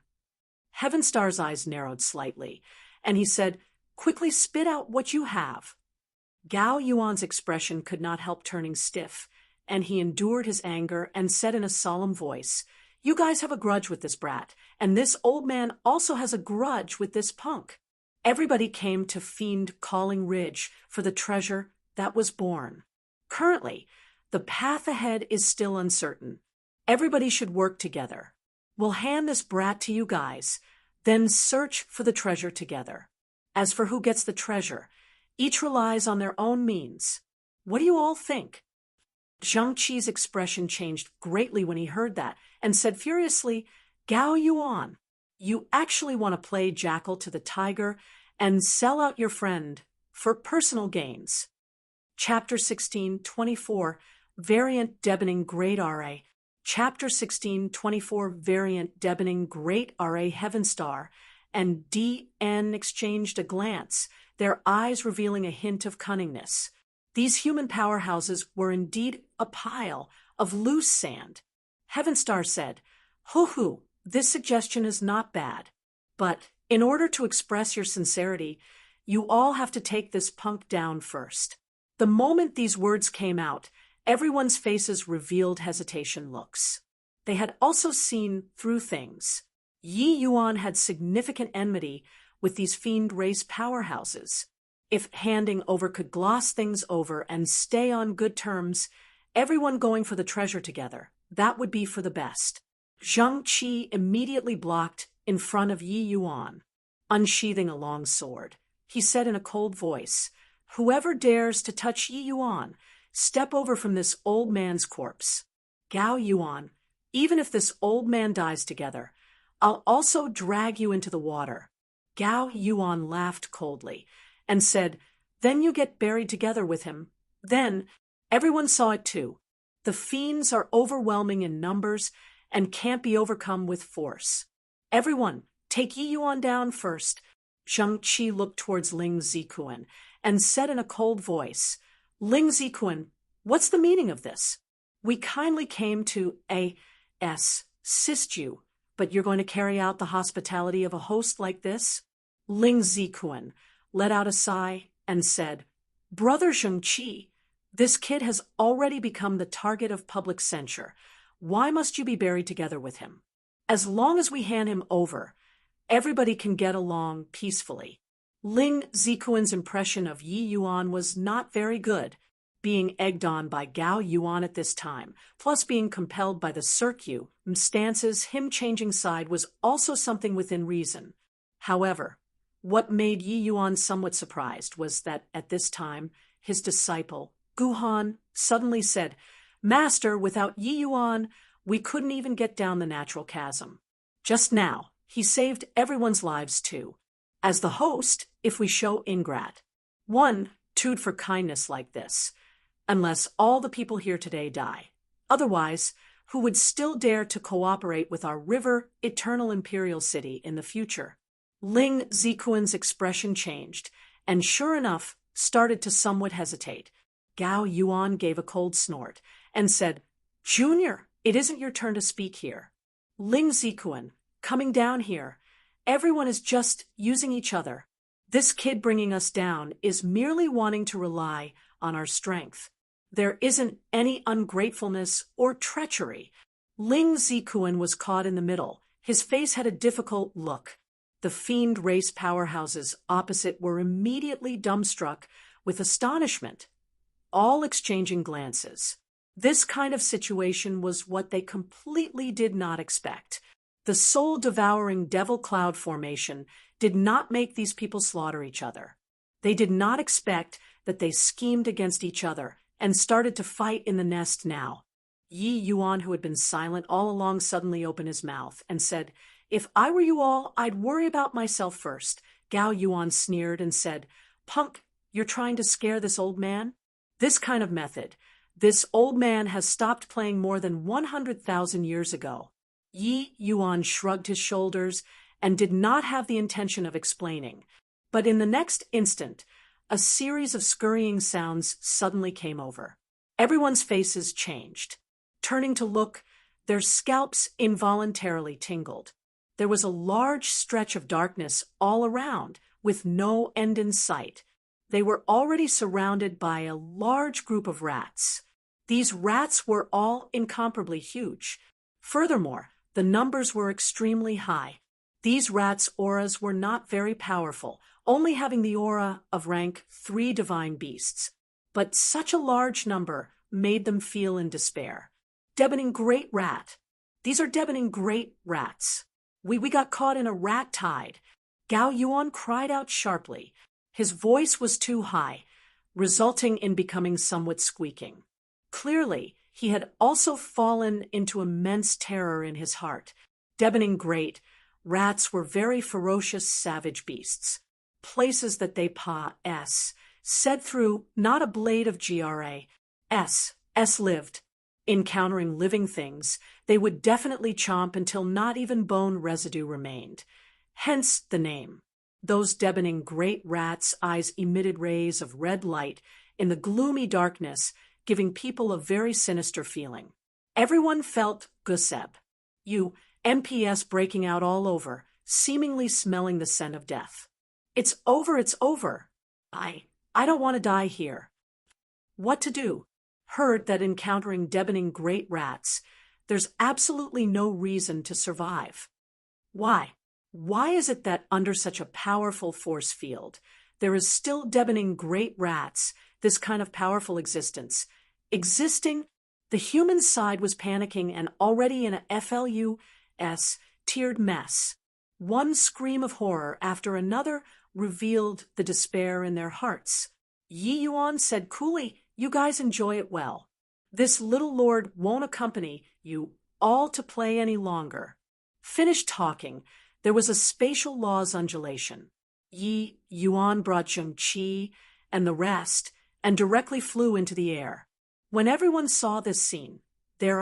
Speaker 1: Heaven Star's eyes narrowed slightly, and he said, quickly spit out what you have. Gao Yuan's expression could not help turning stiff, and he endured his anger and said in a solemn voice, you guys have a grudge with this brat, and this old man also has a grudge with this punk. Everybody came to Fiend Calling Ridge for the treasure that was born. Currently, the path ahead is still uncertain. Everybody should work together. We'll hand this brat to you guys, then search for the treasure together. As for who gets the treasure, each relies on their own means. What do you all think? Zhang Qi's expression changed greatly when he heard that and said furiously, Gao Yuan, you actually want to play jackal to the tiger and sell out your friend for personal gains. Chapter 16:24, Variant Deadening Great RA. Chapter 16:24, Variant Deadening Great RA. Heaven Star and DN exchanged a glance, their eyes revealing a hint of cunningness. These human powerhouses were indeed a pile of loose sand. Heaven Star said, hoo-hoo, this suggestion is not bad. But in order to express your sincerity, you all have to take this punk down first. The moment these words came out, everyone's faces revealed hesitation looks. They had also seen through things. Yi Yuan had significant enmity with these fiend race powerhouses. If handing over could gloss things over and stay on good terms, everyone going for the treasure together, that would be for the best. Zhang Qi immediately blocked in front of Yi Yuan. Unsheathing a long sword, he said in a cold voice, whoever dares to touch Yi Yuan, step over from this old man's corpse. Gao Yuan, even if this old man dies together, I'll also drag you into the water. Gao Yuan laughed coldly and said, then you get buried together with him. Then, everyone saw it too. The fiends are overwhelming in numbers and can't be overcome with force. Everyone, take Yi Yuan down first. Zhang Qi looked towards Ling Zikuan and said in a cold voice, Ling Zikuan, what's the meaning of this? We kindly came to assist you, but you're going to carry out the hospitality of a host like this? Ling Zikuan let out a sigh and said, Brother Zhang Qi, this kid has already become the target of public censure. Why must you be buried together with him? As long as we hand him over, everybody can get along peacefully. Ling Zikuan's impression of Yi Yuan was not very good, being egged on by Gao Yuan at this time, plus being compelled by the circumstances, him changing side was also something within reason. However, what made Yi Yuan somewhat surprised was that at this time, his disciple, Guhan, suddenly said, Master, without Yi Yuan, we couldn't even get down the natural chasm. Just now, he saved everyone's lives too. As the host, if we show ingrat, one, two'd for kindness like this, unless all the people here today die. Otherwise, who would still dare to cooperate with our river, eternal imperial city in the future? Ling Zikuan's expression changed, and sure enough, started to somewhat hesitate. Gao Yuan gave a cold snort and said, Junior, it isn't your turn to speak here. Ling Zikuan, coming down here. Everyone is just using each other. This kid bringing us down is merely wanting to rely on our strength. There isn't any ungratefulness or treachery. Ling Zikuan was caught in the middle. His face had a difficult look. The fiend race powerhouses opposite were immediately dumbstruck with astonishment, all exchanging glances. This kind of situation was what they completely did not expect. The soul-devouring devil cloud formation did not make these people slaughter each other. They did not expect that they schemed against each other and started to fight in the nest now. Yi Yuan, who had been silent all along, suddenly opened his mouth and said, If I were you all, I'd worry about myself first. Gao Yuan sneered and said, "Punk, you're trying to scare this old man? This kind of method. This old man has stopped playing more than 100,000 years ago." Yi Yuan shrugged his shoulders and did not have the intention of explaining. But in the next instant, a series of scurrying sounds suddenly came over. Everyone's faces changed. Turning to look, their scalps involuntarily tingled. There was a large stretch of darkness all around, with no end in sight. They were already surrounded by a large group of rats. These rats were all incomparably huge. Furthermore, the numbers were extremely high. These rats' auras were not very powerful, only having the aura of rank 3 divine beasts. But such a large number made them feel in despair. Deboning great rat. These are deboning great rats. We got caught in a rat tide. Gao Yuan cried out sharply. His voice was too high, resulting in becoming somewhat squeaking. Clearly, he had also fallen into immense terror in his heart. Deboning great, rats were very ferocious, savage beasts. Places that they said through not a blade of S lived. Encountering living things, they would definitely chomp until not even bone residue remained. Hence the name. Those deboning great rats' eyes emitted rays of red light in the gloomy darkness, giving people a very sinister feeling. Everyone felt Guseb. MPS breaking out all over, seemingly smelling the scent of death. It's over, it's over. I don't want to die here. What to do? Heard that encountering deboning great rats, there's absolutely no reason to survive. Why? Why is it that under such a powerful force field, there is still deboning great rats, this kind of powerful existence? The human side was panicking and already in a tiered mess. One scream of horror after another revealed the despair in their hearts. Yi Yuan said coolly, "You guys enjoy it well. This little lord won't accompany you all to play any longer." Finished talking, there was a spatial law's undulation. Yi Yuan brought Zheng Qi and the rest and directly flew into the air. When everyone saw this scene, their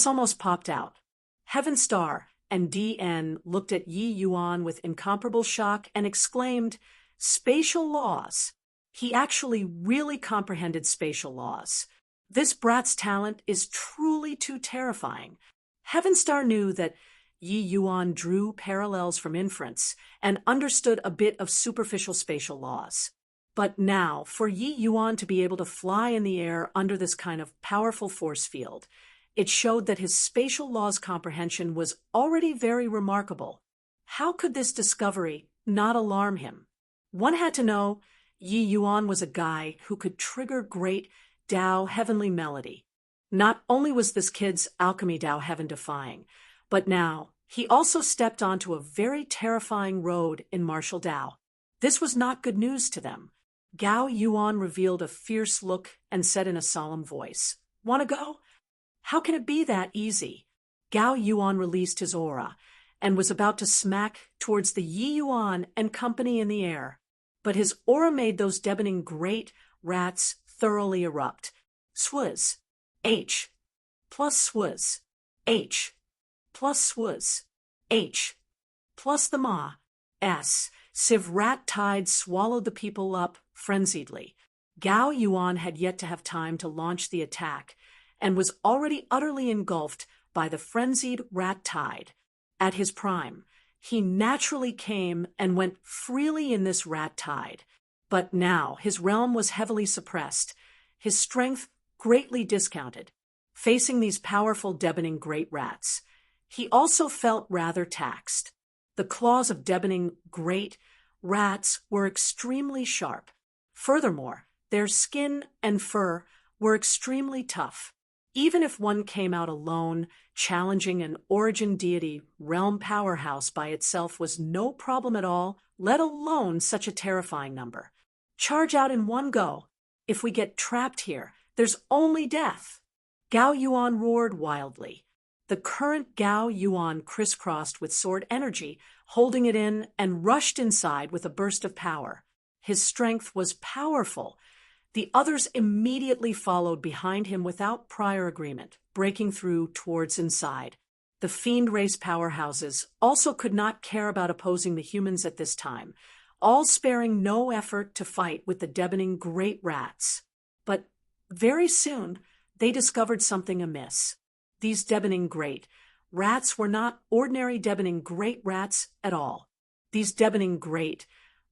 Speaker 1: almost popped out. Heaven Star and DN looked at Yi Yuan with incomparable shock and exclaimed, "Spatial laws." He actually really comprehended spatial laws. This brat's talent is truly too terrifying. Heaven Star knew that Yi Yuan drew parallels from inference and understood a bit of superficial spatial laws. But now, for Yi Yuan to be able to fly in the air under this kind of powerful force field, it showed that his spatial laws comprehension was already very remarkable. How could this discovery not alarm him? One had to know Yi Yuan was a guy who could trigger great Tao heavenly melody. Not only was this kid's alchemy Tao heaven-defying, but now he also stepped onto a very terrifying road in martial Tao. This was not good news to them. Gao Yuan revealed a fierce look and said in a solemn voice, "Want to go? How can it be that easy?" Gao Yuan released his aura and was about to smack towards the Yi Yuan and company in the air. But his aura made those deboning great rats thoroughly erupt. Swaz. H. Plus swaz. H. Plus swaz. H. Plus the ma. S. Sieve rat tide swallowed the people up frenziedly. Gao Yuan had yet to have time to launch the attack and was already utterly engulfed by the frenzied rat tide. At his prime, he naturally came and went freely in this rat tide. But now his realm was heavily suppressed, his strength greatly discounted. Facing these powerful deboning great rats, he also felt rather taxed. The claws of deboning great rats were extremely sharp. Furthermore, their skin and fur were extremely tough. Even if one came out alone, challenging an origin deity realm powerhouse by itself was no problem at all, let alone such a terrifying number. Charge out in one go. If we get trapped here, there's only death. Gao Yuan roared wildly. The current Gao Yuan crisscrossed with sword energy, holding it in, and rushed inside with a burst of power. His strength was powerful. The others immediately followed behind him without prior agreement, breaking through towards inside. The fiend race powerhouses also could not care about opposing the humans at this time, all sparing no effort to fight with the deboning great rats. But very soon, they discovered something amiss. These deboning great rats were not ordinary deboning great rats at all. These deboning great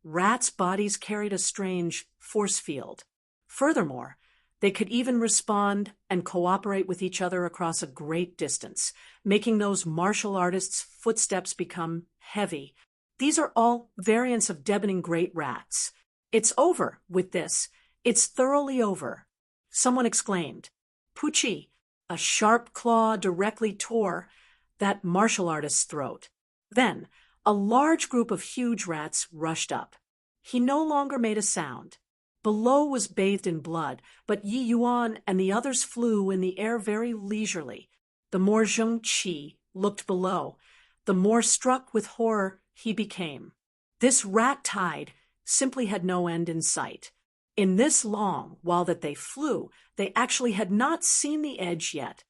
Speaker 1: rats' bodies carried a strange force field. Furthermore, they could even respond and cooperate with each other across a great distance, making those martial artists' footsteps become heavy. These are all variants of deboning great rats. It's over with this. It's thoroughly over. Someone exclaimed. Pucci, a sharp claw directly tore that martial artist's throat. Then, a large group of huge rats rushed up. He no longer made a sound. Below was bathed in blood, but Yi Yuan and the others flew in the air very leisurely. The more Zheng Qi looked below, the more struck with horror he became. This rat tide simply had no end in sight. In this long while that they flew, they actually had not seen the edge yet.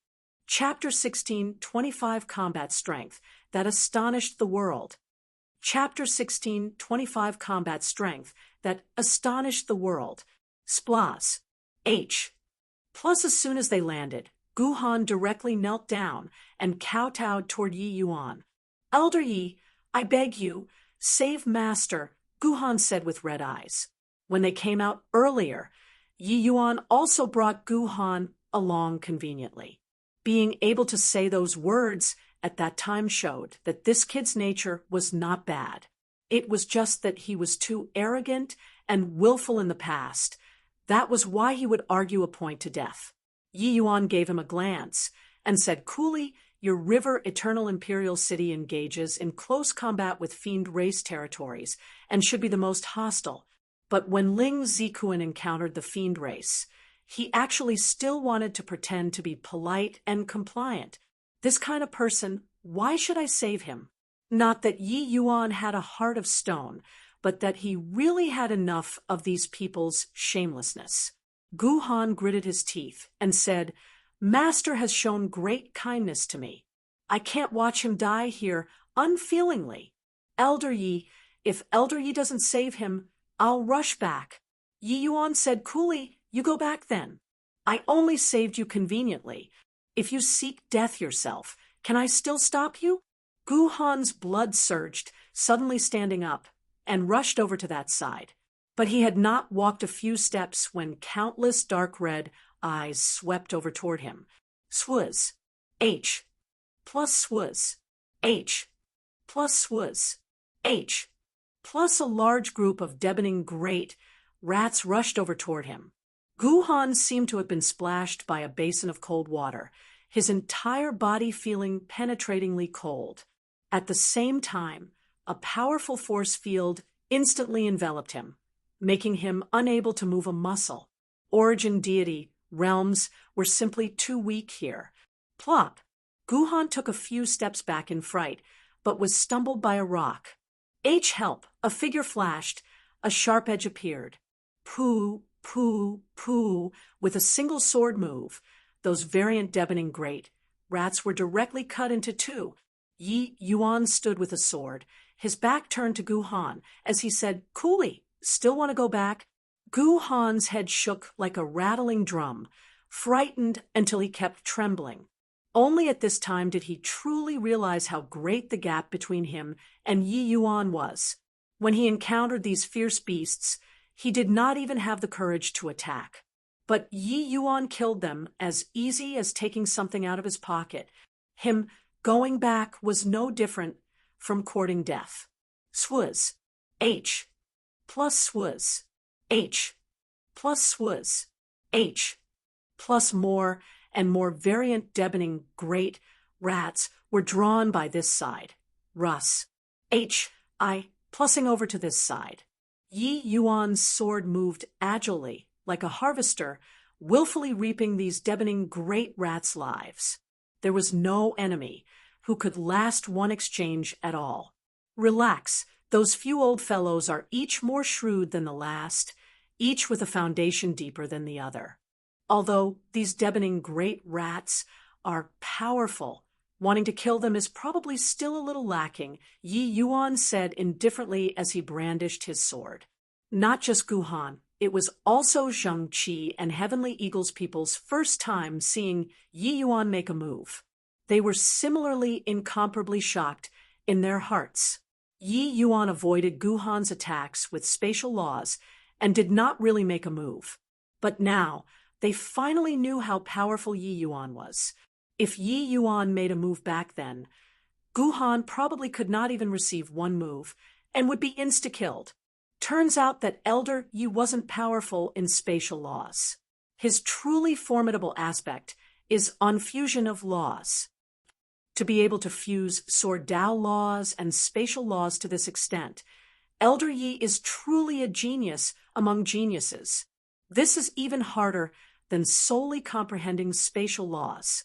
Speaker 1: Chapter 16, 25 Combat Strength, that astonished the world. Chapter 16, 25 Combat Strength, that astonished the world. Splas. H. Plus, as soon as they landed, Guhan directly knelt down and kowtowed toward Yi Yuan. Elder Yi, I beg you, save Master, Guhan said with red eyes. When they came out earlier, Yi Yuan also brought Guhan along conveniently. Being able to say those words at that time showed that this kid's nature was not bad. It was just that he was too arrogant and willful in the past. That was why he would argue a point to death. Yi Yuan gave him a glance and said coolly, your river Eternal Imperial City engages in close combat with fiend race territories and should be the most hostile. But when Ling Zikuan encountered the fiend race, he actually still wanted to pretend to be polite and compliant. This kind of person, why should I save him? Not that Yi Yuan had a heart of stone, but that he really had enough of these people's shamelessness. Guhan gritted his teeth and said, Master has shown great kindness to me. I can't watch him die here unfeelingly. Elder Yi, if Elder Yi doesn't save him, I'll rush back. Yi Yuan said coolly, you go back then. I only saved you conveniently. If you seek death yourself, can I still stop you? Guhan's blood surged, suddenly standing up, and rushed over to that side. But he had not walked a few steps when countless dark red eyes swept over toward him. Swuz. H. Plus swuz. H. Plus swuz. H. Plus a large group of deboning great rats rushed over toward him. Guhan seemed to have been splashed by a basin of cold water, his entire body feeling penetratingly cold. At the same time, a powerful force field instantly enveloped him, making him unable to move a muscle. Origin deity realms were simply too weak here. Plop! Guhan took a few steps back in fright, but was stumbled by a rock. H, help! A figure flashed. A sharp edge appeared. Pooh, pooh, pooh, with a single sword move. Those variant deboning great rats were directly cut into two. Yi Yuan stood with a sword, his back turned to Guhan, as he said, coolly, still want to go back? Guhan's head shook like a rattling drum, frightened until he kept trembling. Only at this time did he truly realize how great the gap between him and Yi Yuan was. When he encountered these fierce beasts, he did not even have the courage to attack. But Yi Yuan killed them as easy as taking something out of his pocket. Him going back was no different from courting death. Swuz. H. Plus swuz. H. Plus swuz. H. Plus more and more variant deboning great rats were drawn by this side. Russ. H. I. Plussing over to this side. Yi Yuan's sword moved agilely, like a harvester, willfully reaping these deboning great rats' lives. There was no enemy who could last one exchange at all. Relax, those few old fellows are each more shrewd than the last, each with a foundation deeper than the other. Although these deboning great rats are powerful, wanting to kill them is probably still a little lacking, Yi Yuan said indifferently as he brandished his sword. Not just Guhan, it was also Zheng Qi and Heavenly Eagle's people's first time seeing Yi Yuan make a move. They were similarly incomparably shocked in their hearts. Yi Yuan avoided Guhan's attacks with spatial laws and did not really make a move. But now, they finally knew how powerful Yi Yuan was. If Yi Yuan made a move back then, Guhan probably could not even receive one move and would be insta-killed. Turns out that Elder Yi wasn't powerful in spatial laws. His truly formidable aspect is on fusion of laws. To be able to fuse Sword Dao laws and spatial laws to this extent, Elder Yi is truly a genius among geniuses. This is even harder than solely comprehending spatial laws.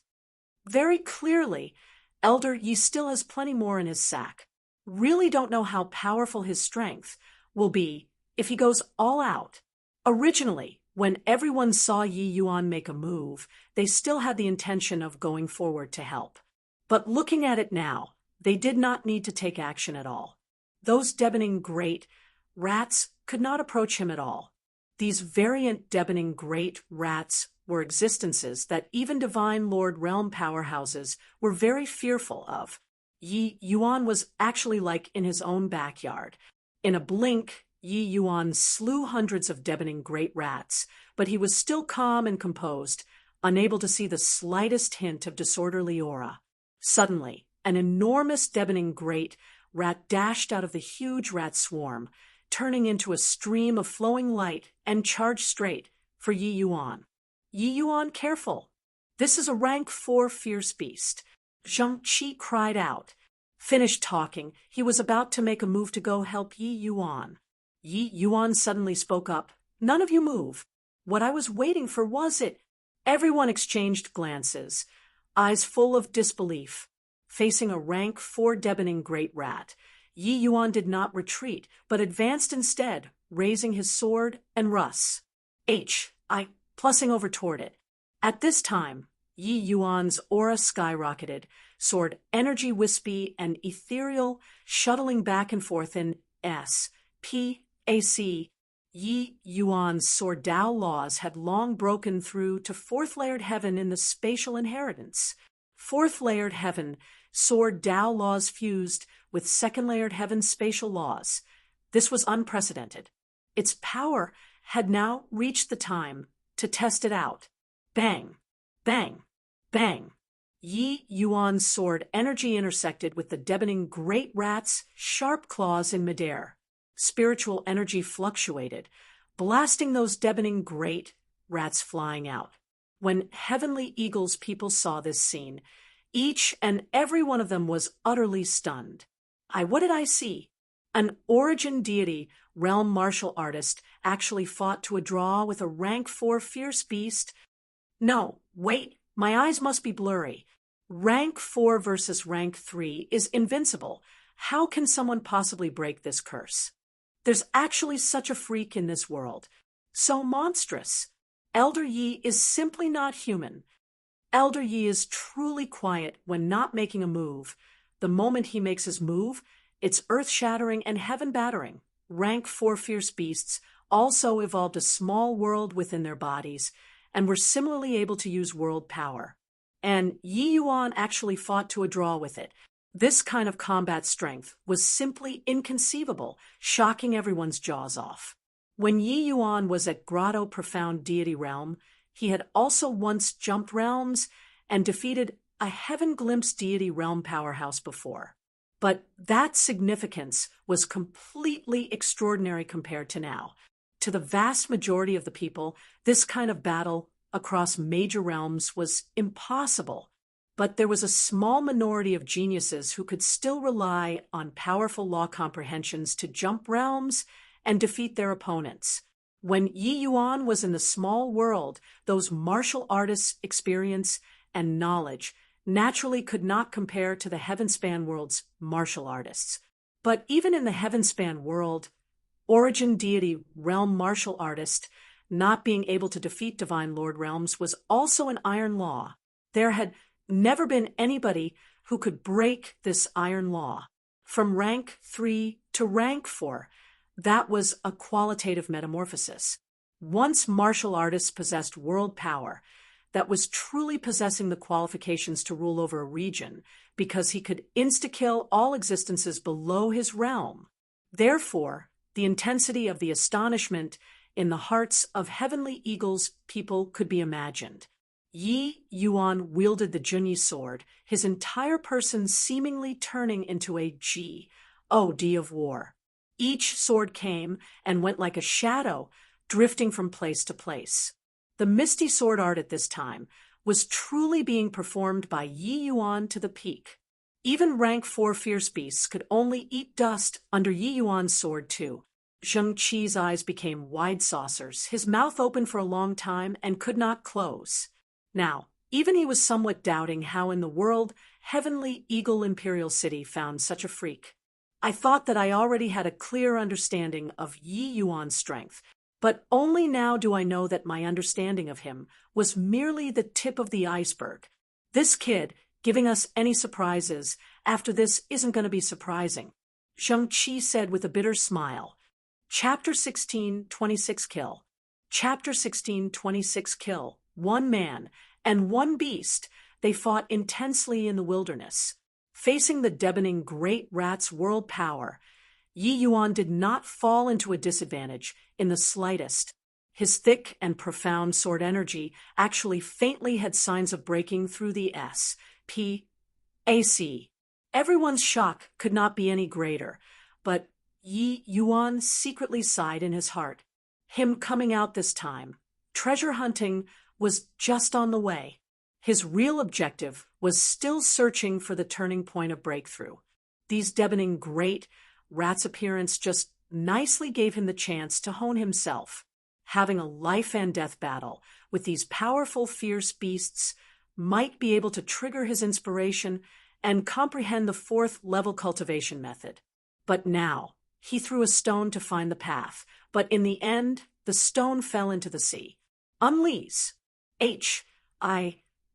Speaker 1: Very clearly, Elder Yi still has plenty more in his sack. Really don't know how powerful his strength will be if he goes all out. Originally, when everyone saw Yi Yuan make a move, they still had the intention of going forward to help. But looking at it now, they did not need to take action at all. Those deboning great rats could not approach him at all. These variant deboning great rats were existences that even Divine Lord Realm powerhouses were very fearful of. Yi Yuan was actually like in his own backyard. In a blink, Yi Yuan slew hundreds of deboning great rats, but he was still calm and composed, unable to see the slightest hint of disorderly aura. Suddenly, an enormous deboning great rat dashed out of the huge rat swarm, turning into a stream of flowing light and charged straight for Yi Yuan. Yi Yuan, careful! This is a rank 4 fierce beast. Zheng Qi cried out. Finished talking, he was about to make a move to go help Yi Yuan. Yi Yuan suddenly spoke up. None of you move. What I was waiting for was it. Everyone exchanged glances, eyes full of disbelief. Facing a rank 4 deboning great rat, Yi Yuan did not retreat, but advanced instead, raising his sword and Russ. Plussing over toward it. At this time, Yi Yuan's aura skyrocketed, sword energy wispy and ethereal, shuttling back and forth in S.P.A.C. Yi Yuan's Sword Dao laws had long broken through to 4th-layered heaven in the spatial inheritance. 4th-layered heaven, Sword Dao laws fused with 2nd-layered heaven spatial laws. This was unprecedented. Its power had now reached the time to test it out. Bang! Bang! Bang! Yi Yuan's sword energy intersected with the deboning great rat's sharp claws in midair. Spiritual energy fluctuated, blasting those deboning great rats flying out. When Heavenly Eagle's people saw this scene, each and every one of them was utterly stunned. What did I see? An origin deity realm martial artist actually fought to a draw with a rank 4 fierce beast? No, wait, my eyes must be blurry. Rank 4 versus rank 3 is invincible. How can someone possibly break this curse? There's actually such a freak in this world. So monstrous. Elder Yi is simply not human. Elder Yi is truly quiet when not making a move. The moment he makes his move, it's earth-shattering and heaven-battering. Rank 4 fierce beasts also evolved a small world within their bodies and were similarly able to use world power. And Yi Yuan actually fought to a draw with it. This kind of combat strength was simply inconceivable, shocking everyone's jaws off. When Yi Yuan was at Grotto Profound Deity Realm, he had also once jumped realms and defeated a Heaven Glimpse Deity Realm powerhouse before. But that significance was completely extraordinary compared to now. To the vast majority of the people, this kind of battle across major realms was impossible. But there was a small minority of geniuses who could still rely on powerful law comprehensions to jump realms and defeat their opponents. When Yi Yuan was in the small world, those martial artists' experience and knowledge naturally could not compare to the Heavenspan world's martial artists. But even in the Heavenspan world, Origin Deity Realm martial artist not being able to defeat Divine Lord Realms was also an iron law. There had never been anybody who could break this iron law. From rank 3 to rank 4, that was a qualitative metamorphosis. Once martial artists possessed world power, that was truly possessing the qualifications to rule over a region, because he could insta-kill all existences below his realm. Therefore, the intensity of the astonishment in the hearts of Heavenly Eagle's people could be imagined. Yi Yuan wielded the Junyi sword, his entire person seemingly turning into a Ji, D of war. Each sword came and went like a shadow, drifting from place to place. The misty sword art at this time was truly being performed by Yi Yuan to the peak. Even rank 4 fierce beasts could only eat dust under Yi Yuan's sword too. Zheng Qi's eyes became wide saucers, his mouth open for a long time and could not close. Now, even he was somewhat doubting how in the world Heavenly Eagle Imperial City found such a freak. I thought that I already had a clear understanding of Yi Yuan's strength, but only now do I know that my understanding of him was merely the tip of the iceberg. This kid giving us any surprises after this isn't going to be surprising. Zheng Qi said with a bitter smile. Chapter 16, 26 kill. Chapter 16, 26 kill. One man and one beast, they fought intensely in the wilderness. Facing the deafening great rat's world power, Yi Yuan did not fall into a disadvantage in the slightest. His thick and profound sword energy actually faintly had signs of breaking through the S.P.A.C. Everyone's shock could not be any greater, but Yi Yuan secretly sighed in his heart. Him coming out this time, treasure hunting, was just on the way. His real objective was still searching for the turning point of breakthrough. These deafening great rat's appearance just nicely gave him the chance to hone himself. Having a life and death battle with these powerful fierce beasts might be able to trigger his inspiration and comprehend the 4th level cultivation method. But now, he threw a stone to find the path, but in the end, the stone fell into the sea. Unleash.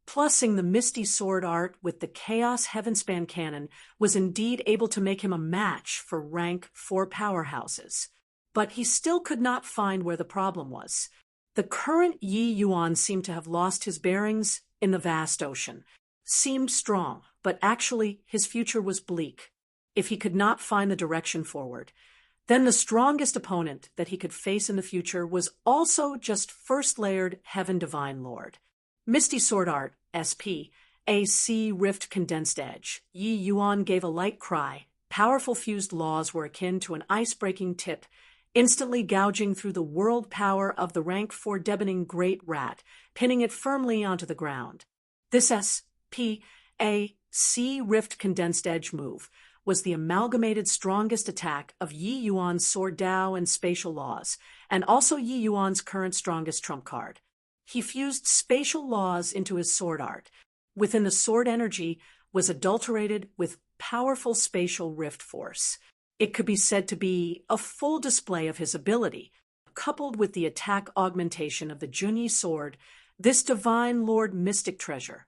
Speaker 1: Plussing the misty sword art with the Chaos Heavenspan cannon was indeed able to make him a match for rank 4 powerhouses. But he still could not find where the problem was. The current Yi Yuan seemed to have lost his bearings in the vast ocean. Seemed strong, but actually his future was bleak. If he could not find the direction forward, then the strongest opponent that he could face in the future was also just first-layered Heaven Divine Lord. Misty Sword Art, S.P.A.C. Rift Condensed Edge. Yi Yuan gave a light cry. Powerful fused laws were akin to an ice-breaking tip, instantly gouging through the world power of the rank 4 deafening great rat, pinning it firmly onto the ground. This S.P.A.C. Rift Condensed Edge move was the amalgamated strongest attack of Yi Yuan's Sword Dao and Spatial Laws, and also Yi Yuan's current strongest trump card. He fused spatial laws into his sword art. Within the sword energy was adulterated with powerful spatial rift force. It could be said to be a full display of his ability, coupled with the attack augmentation of the Junyi sword, this divine lord mystic treasure.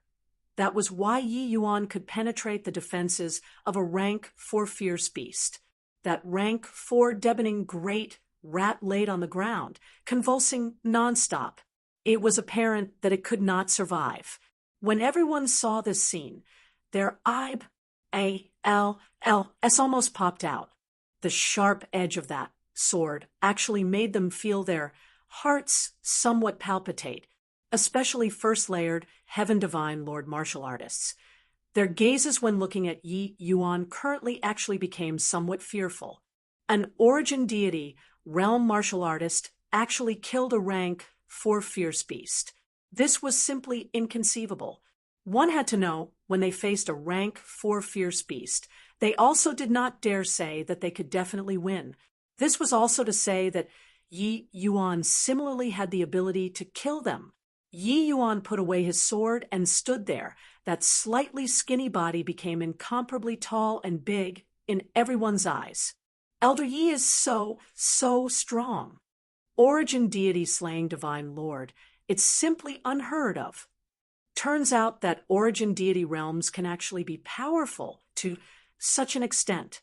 Speaker 1: That was why Yi Yuan could penetrate the defenses of a rank 4 fierce beast. That rank 4 deafening great rat laid on the ground, convulsing nonstop. It was apparent that it could not survive. When everyone saw this scene, their eyeballs almost popped out. The sharp edge of that sword actually made them feel their hearts somewhat palpitate, especially first-layered Heaven Divine Lord martial artists. Their gazes when looking at Yi Yuan currently actually became somewhat fearful. An Origin Deity Realm martial artist actually killed a rank 4 fierce beast. This was simply inconceivable. One had to know when they faced a rank 4 fierce beast. They also did not dare say that they could definitely win. This was also to say that Yi Yuan similarly had the ability to kill them. Yi Yuan put away his sword and stood there. That slightly skinny body became incomparably tall and big in everyone's eyes. Elder Yi is so strong. Origin deity slaying divine lord. It's simply unheard of. Turns out that origin deity realms can actually be powerful to such an extent.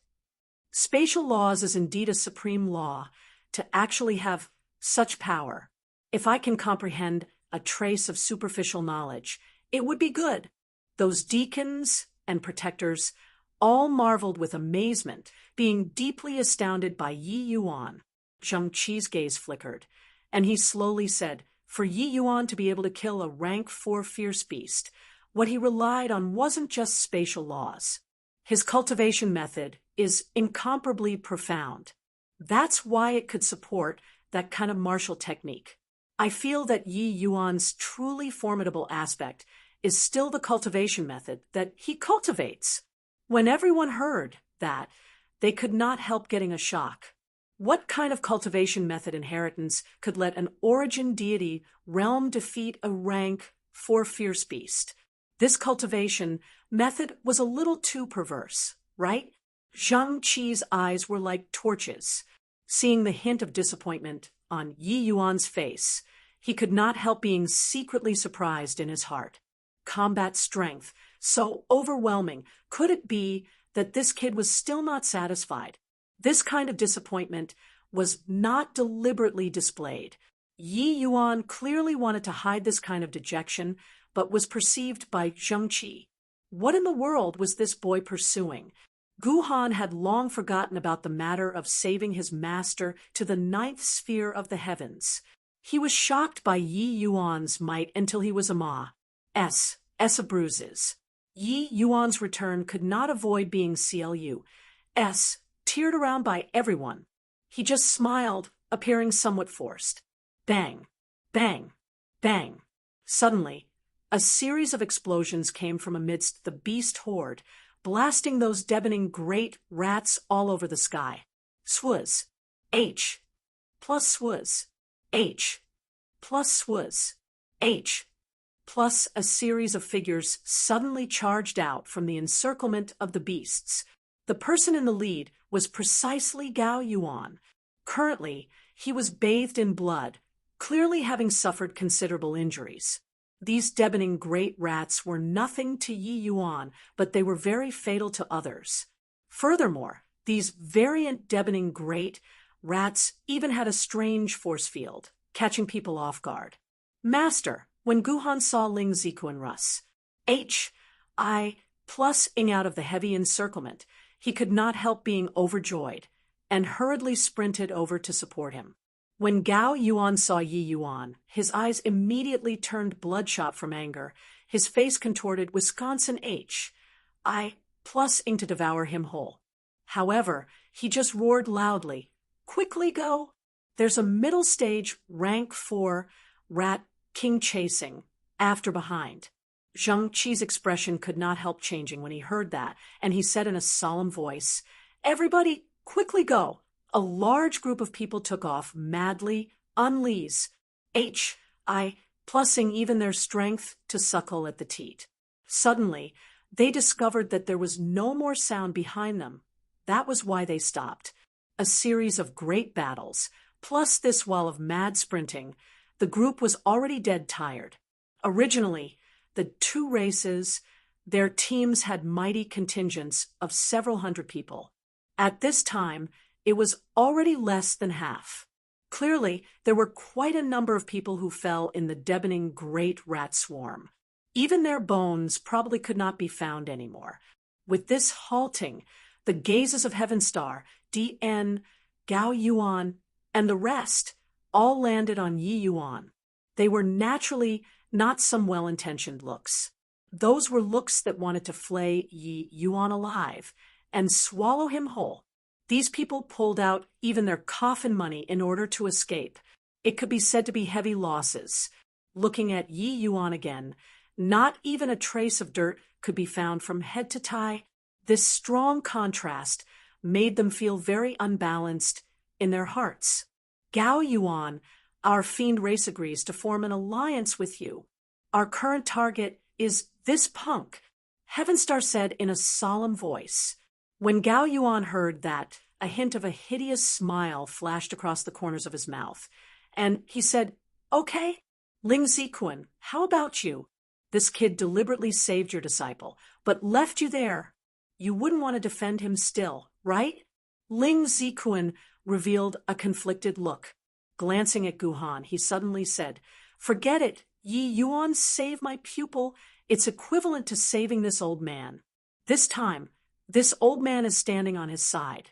Speaker 1: Spatial laws is indeed a supreme law to actually have such power. If I can comprehend a trace of superficial knowledge, it would be good. Those deacons and protectors all marveled with amazement, being deeply astounded by Yi Yuan. Zheng Qi's gaze flickered, and he slowly said, for Yi Yuan to be able to kill a rank 4 fierce beast, what he relied on wasn't just spatial laws. His cultivation method is incomparably profound. That's why it could support that kind of martial technique. I feel that Yi Yuan's truly formidable aspect is still the cultivation method that he cultivates. When everyone heard that, they could not help getting a shock. What kind of cultivation method inheritance could let an origin deity realm defeat a rank 4 fierce beast? This cultivation method was a little too perverse, right? Zheng Qi's eyes were like torches. Seeing the hint of disappointment on Yi Yuan's face, he could not help being secretly surprised in his heart. Combat strength, so overwhelming. Could it be that this kid was still not satisfied? This kind of disappointment was not deliberately displayed. Yi Yuan clearly wanted to hide this kind of dejection, but was perceived by Zheng Qi. What in the world was this boy pursuing? Guhan had long forgotten about the matter of saving his master to the 9th sphere of the heavens. He was shocked by Yi Yuan's might until he was S of bruises. Yi Yuan's return could not avoid being teared around by everyone. He just smiled, appearing somewhat forced. Bang, bang, bang. Suddenly, a series of explosions came from amidst the beast horde, blasting those deafening great rats all over the sky. Swaz. H. Plus swaz. H. Plus swaz. H. Plus a series of figures suddenly charged out from the encirclement of the beasts. The person in the lead was precisely Gao Yuan. Currently, he was bathed in blood, clearly having suffered considerable injuries. These deafening great rats were nothing to Yi Yuan, but they were very fatal to others. Furthermore, these variant deafening great rats even had a strange force field, catching people off guard. Master, when Guhan saw Ling Ziku and Russ, ing out of the heavy encirclement, he could not help being overjoyed, and hurriedly sprinted over to support him. When Gao Yuan saw Yi Yuan, his eyes immediately turned bloodshot from anger, his face contorted Wisconsin ing to devour him whole. However, he just roared loudly, quickly go! There's a middle stage rank 4 rat king chasing, after behind. Zheng Qi's expression could not help changing when he heard that, and he said in a solemn voice, everybody, quickly go! A large group of people took off madly, unleas, plussing even their strength to suckle at the teat. Suddenly, they discovered that there was no more sound behind them. That was why they stopped. A series of great battles, plus this wall of mad sprinting, the group was already dead tired. Originally, the 2 races, their teams had mighty contingents of several hundred people. At this time, it was already less than half. Clearly, there were quite a number of people who fell in the deafening great rat swarm. Even their bones probably could not be found anymore. With this halting, the gazes of Heavenstar, DN, Gao Yuan, and the rest all landed on Yi Yuan. They were naturally not some well-intentioned looks. Those were looks that wanted to flay Yi Yuan alive and swallow him whole. These people pulled out even their coffin money in order to escape. It could be said to be heavy losses. Looking at Yi Yuan again, not even a trace of dirt could be found from head to tie. This strong contrast made them feel very unbalanced in their hearts. Gao Yuan, Our fiend race agrees to form an alliance with you. Our current target is this punk, Heavenstar said in a solemn voice. When Gao Yuan heard that, a hint of a hideous smile flashed across the corners of his mouth, and he said, "Okay, Ling Ziquan, how about you? This kid deliberately saved your disciple, but left you there. You wouldn't want to defend him still, right?" Ling Ziquan revealed a conflicted look. Glancing at Guhan, he suddenly said, "Forget it. Yi Yuan saved my pupil. It's equivalent to saving this old man. This time, this old man is standing on his side."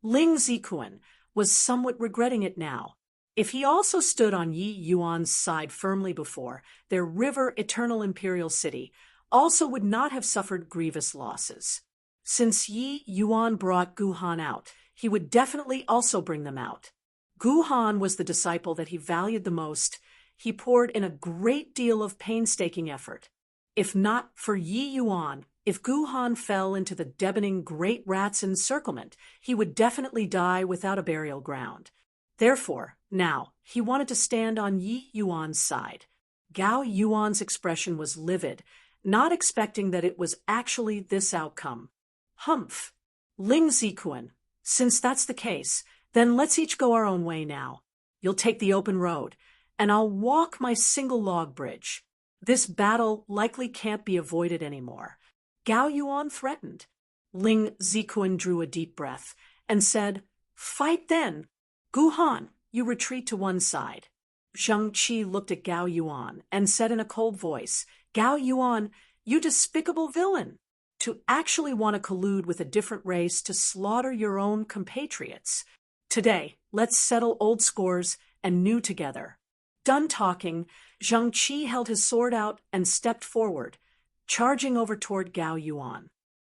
Speaker 1: Ling Ziquan was somewhat regretting it now. If he also stood on Yi Yuan's side firmly before, their river eternal imperial city also would not have suffered grievous losses. Since Yi Yuan brought Guhan out, he would definitely also bring them out. Guhan was the disciple that he valued the most. He poured in a great deal of painstaking effort. If not for Yi Yuan, if Guhan fell into the deadening great rat's encirclement, he would definitely die without a burial ground. Therefore, now, he wanted to stand on Yi Yuan's side. Gao Yuan's expression was livid, not expecting that it was actually this outcome. "Humph! Ling Ziquan, since that's the case, then let's each go our own way now. You'll take the open road, and I'll walk my single log bridge. This battle likely can't be avoided anymore." Gao Yuan threatened. Ling Ziquan drew a deep breath and said, "Fight then. Guhan, you retreat to one side." Zhang Qi looked at Gao Yuan and said in a cold voice, "Gao Yuan, you despicable villain. To actually want to collude with a different race to slaughter your own compatriots. Today, let's settle old scores and new together." Done talking, Zhang Qi held his sword out and stepped forward, charging over toward Gao Yuan.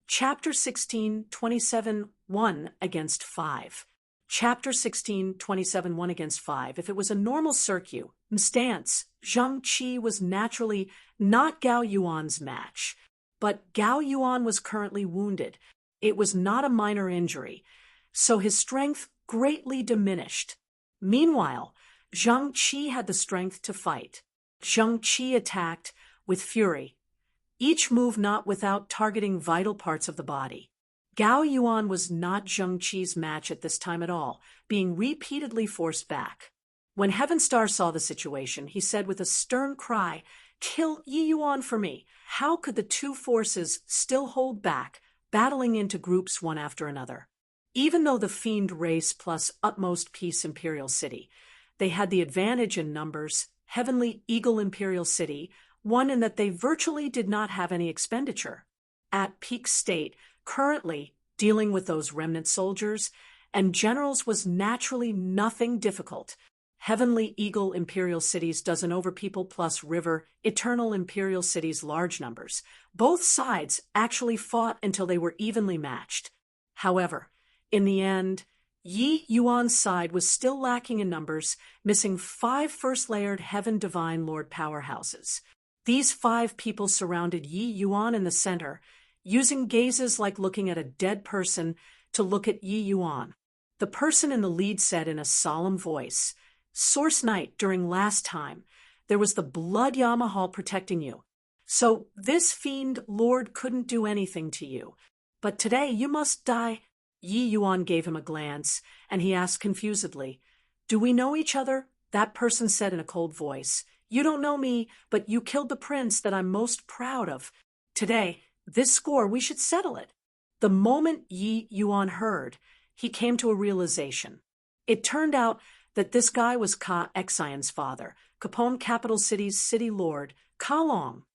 Speaker 1: Chapter 16, 27, 1 against 5. Chapter 16, 27, 1 against 5. If it was a normal circuit stance, Zhang Qi was naturally not Gao Yuan's match. But Gao Yuan was currently wounded. It was not a minor injury, so his strength greatly diminished. Meanwhile, Zhang Qi had the strength to fight. Zhang Qi attacked with fury, each move not without targeting vital parts of the body. Gao Yuan was not Zhang Qi's match at this time at all, being repeatedly forced back. When Heavenstar saw the situation, he said with a stern cry, "Kill Yi Yuan for me." How could the two forces still hold back, battling into groups one after another? Even though the fiend race plus utmost peace imperial city, they had the advantage in numbers, heavenly eagle imperial city, one in that they virtually did not have any expenditure. At peak state, currently dealing with those remnant soldiers and generals was naturally nothing difficult. Heavenly Eagle Imperial Cities dozen over people plus river, eternal Imperial Cities large numbers. Both sides actually fought until they were evenly matched. However, in the end, Yi Yuan's side was still lacking in numbers, missing 5 first-layered Heaven Divine Lord powerhouses. These 5 people surrounded Yi Yuan in the center, using gazes like looking at a dead person to look at Yi Yuan. The person in the lead said in a solemn voice, "Source Knight, during last time, there was the Blood Yamahal protecting you. So this fiend lord couldn't do anything to you. But today you must die." Yi Yuan gave him a glance, and he asked confusedly, "Do we know each other?" That person said in a cold voice, "You don't know me, but you killed the prince that I'm most proud of. Today, this score, we should settle it." The moment Yi Yuan heard, he came to a realization. It turned out that this guy was Ka Xian's father, Capone Capital City's city lord, Ka Long.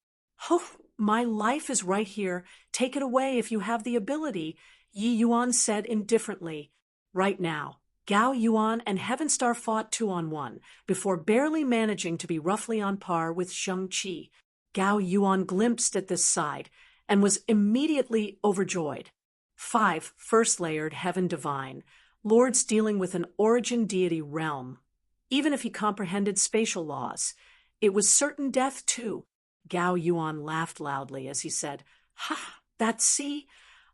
Speaker 1: "Oh, my life is right here. Take it away if you have the ability," Yi Yuan said indifferently. Right now, Gao Yuan and Heavenstar fought 2-on-1, before barely managing to be roughly on par with Zhang Qi. Gao Yuan glimpsed at this side and was immediately overjoyed. 5 first-layered Heaven Divine, lords dealing with an origin deity realm. Even if he comprehended spatial laws, it was certain death too. Gao Yuan laughed loudly as he said, "Ha, that's C.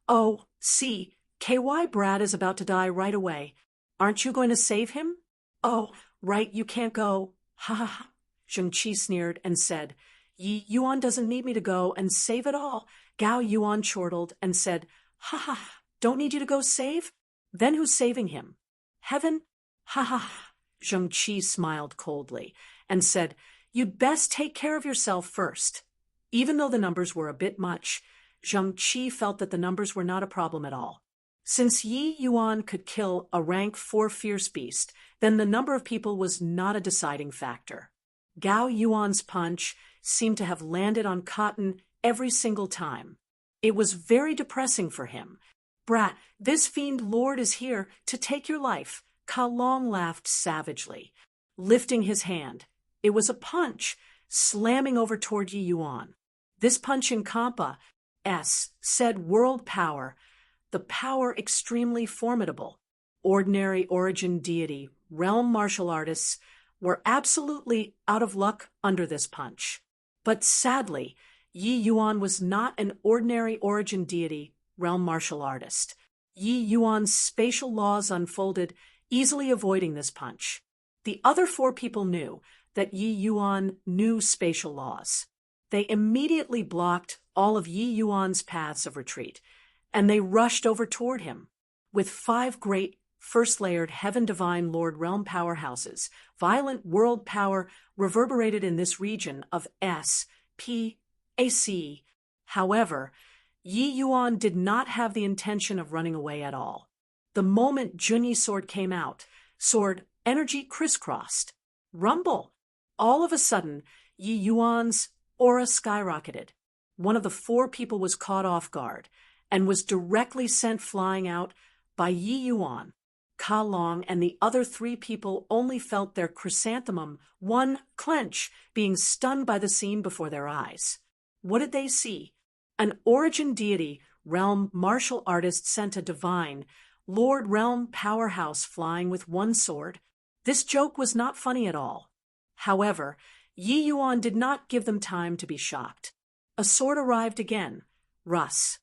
Speaker 1: Oh, see, KY Brad is about to die right away. Aren't you going to save him?" "Oh, Right, you can't go. Ha ha ha. Zheng Qi sneered and said, Yi Yuan doesn't need me to go and save it all. Gao Yuan chortled and said, Ha ha ha. Don't need you to go save? Then who's saving him? Heaven? Ha ha ha. Zheng Qi smiled coldly and said, You'd best take care of yourself first. Even though the numbers were a bit much, Zheng Qi felt that the numbers were not a problem at all. Since Yi Yuan could kill a rank 4 fierce beast, then the number of people was not a deciding factor. Gao Yuan's punch seemed to have landed on cotton every single time. It was very depressing for him. Brat, this fiend lord is here to take your life. Ka Long laughed savagely, lifting his hand. It was a punch, slamming over toward Yi Yuan. This punch in Kampa said world power, the power extremely formidable. Ordinary origin deity, realm martial artists were absolutely out of luck under this punch. But sadly, Yi Yuan was not an ordinary origin deity, realm martial artist. Yi Yuan's spatial laws unfolded, easily avoiding this punch. The other 4 people knew that Yi Yuan knew spatial laws. They immediately blocked all of Yi Yuan's paths of retreat, and they rushed over toward him. With 5 great first-layered Heaven Divine Lord Realm powerhouses, violent world power reverberated in this region of S.P.A.C. However, Yi Yuan did not have the intention of running away at all. The moment Junyi's sword came out, sword energy crisscrossed. Rumble! All of a sudden, Yi Yuan's aura skyrocketed. One of the 4 people was caught off guard and was directly sent flying out by Yi Yuan. Ka Long and the other 3 people only felt their chrysanthemum, one clench, being stunned by the scene before their eyes. What did they see? An origin deity, realm martial artist sent a divine, Lord Realm powerhouse flying with 1 sword. This joke was not funny at all. However, Yi Yuan did not give them time to be shocked. A sword arrived again. Russ.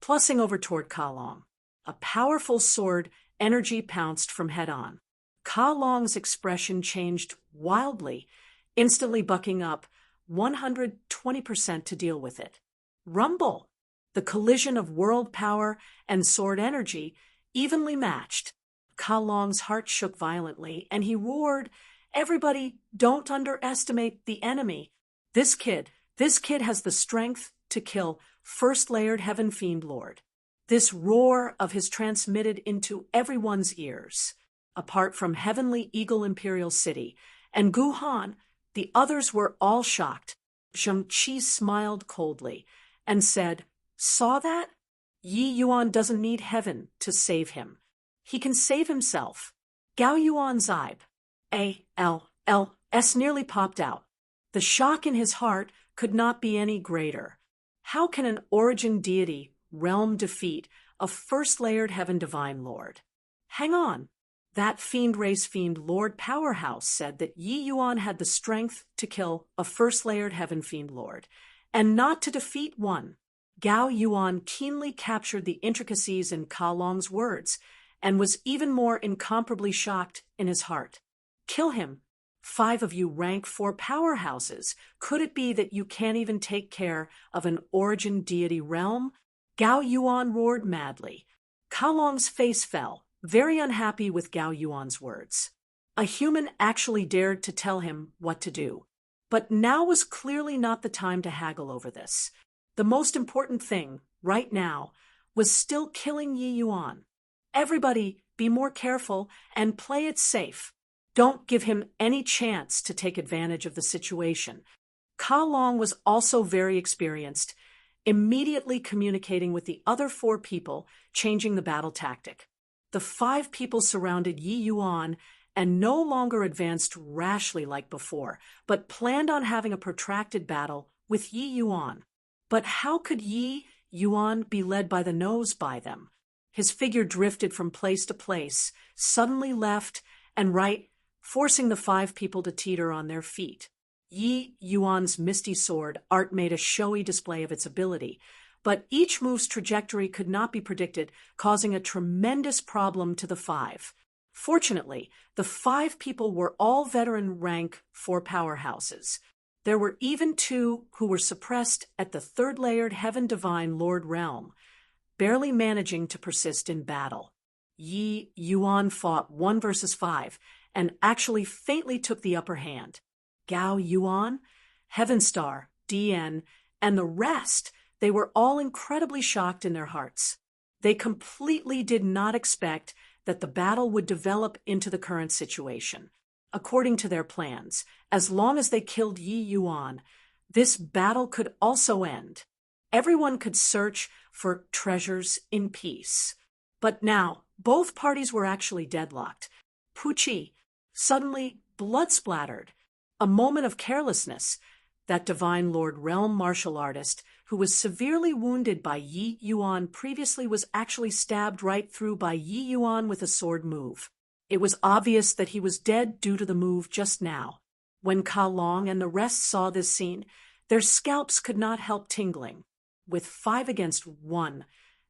Speaker 1: Plussing over toward Ka Long. A powerful sword energy pounced from head-on. Ka Long's expression changed wildly, instantly bucking up 120% to deal with it. Rumble! The collision of world power and sword energy evenly matched. Ka Long's heart shook violently, and he roared, Everybody, don't underestimate the enemy. This kid has the strength to kill first-layered Heaven Fiend Lord. This roar of his transmitted into everyone's ears. Apart from Heavenly Eagle Imperial City and Gu Han, the others were all shocked. Zheng Qi smiled coldly and said, Saw that? Yi Yuan doesn't need heaven to save him. He can save himself. Gao Yuan's ALLS nearly popped out. The shock in his heart could not be any greater. How can an origin deity realm defeat a first-layered Heaven Divine Lord? Hang on. That fiend race fiend Lord Powerhouse said that Yi Yuan had the strength to kill a first-layered Heaven Fiend Lord, and not to defeat one. Gao Yuan keenly captured the intricacies in Ka Long's words, and was even more incomparably shocked in his heart. Kill him. 5 of you rank 4 powerhouses. Could it be that you can't even take care of an origin deity realm? Gao Yuan roared madly. Ka Long's face fell, very unhappy with Gao Yuan's words. A human actually dared to tell him what to do. But now was clearly not the time to haggle over this. The most important thing, right now, was still killing Yi Yuan. Everybody, be more careful and play it safe. Don't give him any chance to take advantage of the situation. Ka Long was also very experienced, immediately communicating with the other 4 people, changing the battle tactic. The 5 people surrounded Yi Yuan and no longer advanced rashly like before, but planned on having a protracted battle with Yi Yuan. But how could Yi Yuan be led by the nose by them? His figure drifted from place to place, suddenly left and right, forcing the 5 people to teeter on their feet. Yi Yuan's misty sword art made a showy display of its ability, but each move's trajectory could not be predicted, causing a tremendous problem to the 5. Fortunately, the 5 people were all veteran rank 4 powerhouses. There were even 2 who were suppressed at the 3rd layered Heaven Divine Lord realm, barely managing to persist in battle. Yi Yuan fought 1 versus 5 and actually faintly took the upper hand. Gao Yuan, Heaven Star, DN, and the rest, they were all incredibly shocked in their hearts. They completely did not expect that the battle would develop into the current situation. According to their plans, as long as they killed Yi Yuan, this battle could also end. Everyone could search for treasures in peace. But now, both parties were actually deadlocked. Puqi, suddenly blood-splattered. A moment of carelessness. That Divine Lord Realm martial artist, who was severely wounded by Yi Yuan previously, was actually stabbed right through by Yi Yuan with a sword move. It was obvious that he was dead due to the move just now. When Ka Long and the rest saw this scene, their scalps could not help tingling. With 5 against 1,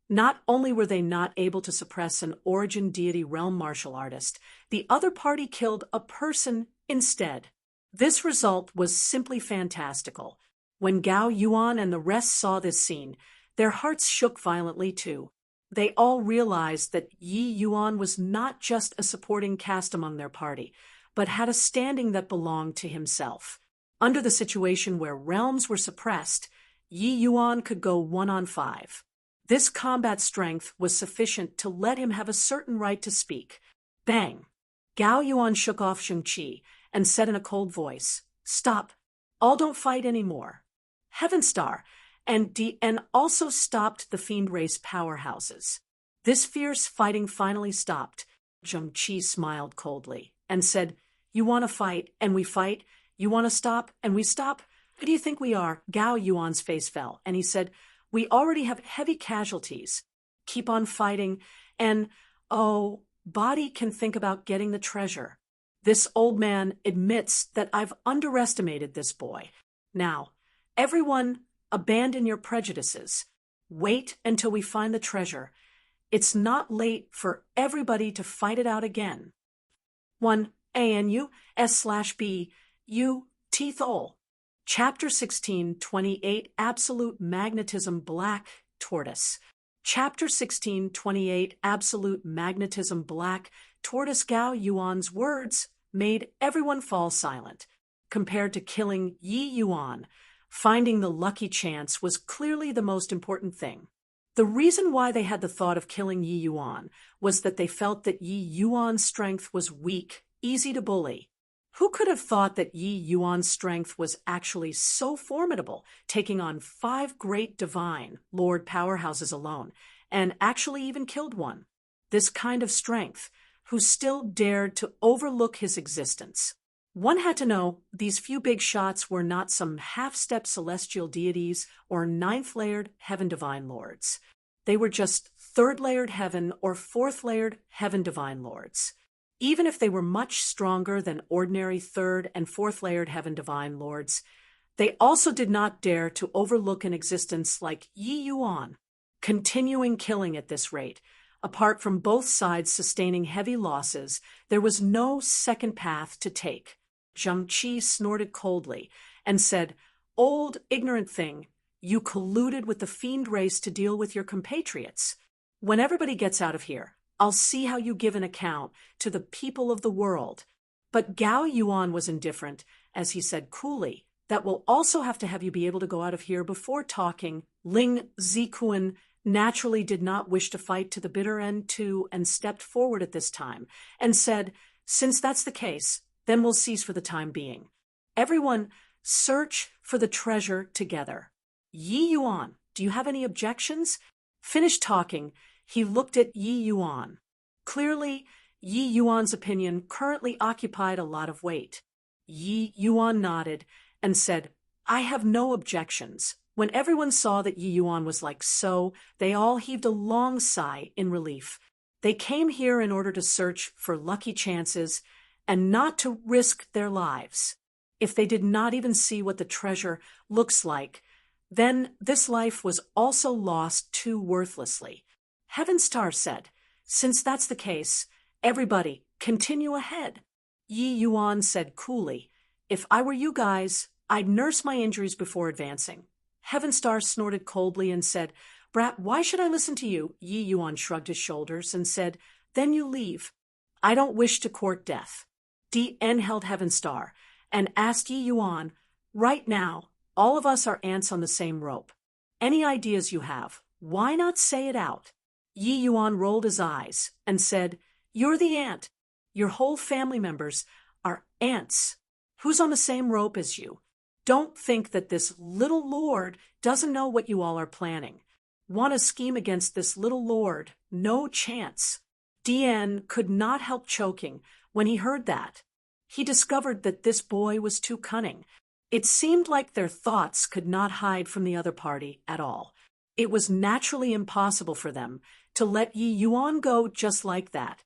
Speaker 1: not only were they not able to suppress an Origin Deity Realm martial artist, the other party killed a person instead. This result was simply fantastical. When Gao Yuan and the rest saw this scene, their hearts shook violently too. They all realized that Yi Yuan was not just a supporting cast among their party, but had a standing that belonged to himself. Under the situation where realms were suppressed, Yi Yuan could go 1-on-5. This combat strength was sufficient to let him have a certain right to speak. Bang! Gao Yuan shook off Shang-Chi and said in a cold voice, "Stop. All don't fight anymore." Heaven Star and DN also stopped the Fiend Race powerhouses. This fierce fighting finally stopped. Shang-Chi smiled coldly and said, "You want to fight, and we fight? You want to stop, and we stop? Who do you think we are?" Gao Yuan's face fell, and he said, "We already have heavy casualties. Keep on fighting, and, oh, Body can think about getting the treasure. This old man admits that I've underestimated this boy. Now, everyone, abandon your prejudices. Wait until we find the treasure. It's not late for everybody to fight it out again." 1 ANU S/B U Teethole. Chapter 16:28 Absolute Magnetism Black Tortoise. Chapter 16:28 Absolute Magnetism Black Tortoise. Gao Yuan's words made everyone fall silent. Compared to killing Yi Yuan, finding the lucky chance was clearly the most important thing. The reason why they had the thought of killing Yi Yuan was that they felt that Yi Yuan's strength was weak, easy to bully. Who could have thought that Yi Yuan's strength was actually so formidable, taking on 5 great divine Lord powerhouses alone, and actually even killed one? This kind of strength, who still dared to overlook his existence. One had to know these few big shots were not some half-step celestial deities or 9th-layered heaven divine lords. They were just 3rd-layered heaven or 4th-layered heaven divine lords. Even if they were much stronger than ordinary 3rd and 4th-layered heaven divine lords, they also did not dare to overlook an existence like Yi Yuan, continuing killing at this rate. Apart from both sides sustaining heavy losses, there was no second path to take. Shang-Chi snorted coldly and said, "Old, ignorant thing, you colluded with the fiend race to deal with your compatriots. When everybody gets out of here, I'll see how you give an account to the people of the world." But Gao Yuan was indifferent, as he said coolly, "That will also have to have you be able to go out of here before talking." Ling Zikuan naturally did not wish to fight to the bitter end too, and stepped forward at this time and said, "Since that's the case, then we'll cease for the time being. Everyone, search for the treasure together. Yi Yuan, do you have any objections?" Finished talking, he looked at Yi Yuan. Clearly, Yi Yuan's opinion currently occupied a lot of weight. Yi Yuan nodded and said, "I have no objections." When everyone saw that Yi Yuan was like so, they all heaved a long sigh in relief. They came here in order to search for lucky chances and not to risk their lives. If they did not even see what the treasure looks like, then this life was also lost too worthlessly. Heaven Star said, "Since that's the case, everybody continue ahead. Yi Yuan said coolly, "If I were you guys, I'd nurse my injuries before advancing." Heaven Star snorted coldly and said, "Brat, why should I listen to you?" Yi Yuan shrugged his shoulders and said, "Then you leave. I don't wish to court death." DN held Heaven Star and asked Yi Yuan, "Right now, all of us are ants on the same rope. Any ideas you have, why not say it out?" Yi Yuan rolled his eyes and said, "You're the ant. Your whole family members are ants. Who's on the same rope as you? Don't think that this little lord doesn't know what you all are planning. Want to scheme against this little lord? No chance." DN could not help choking when he heard that. He discovered that this boy was too cunning. It seemed like their thoughts could not hide from the other party at all. It was naturally impossible for them to let Yi Yuan go just like that.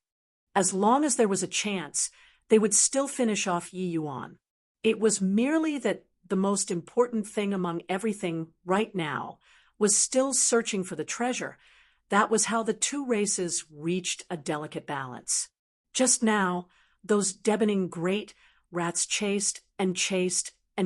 Speaker 1: As long as there was a chance, they would still finish off Yi Yuan. It was merely that the most important thing among everything right now was still searching for the treasure. That was how the two races reached a delicate balance. Just now, those deafening great rats chased and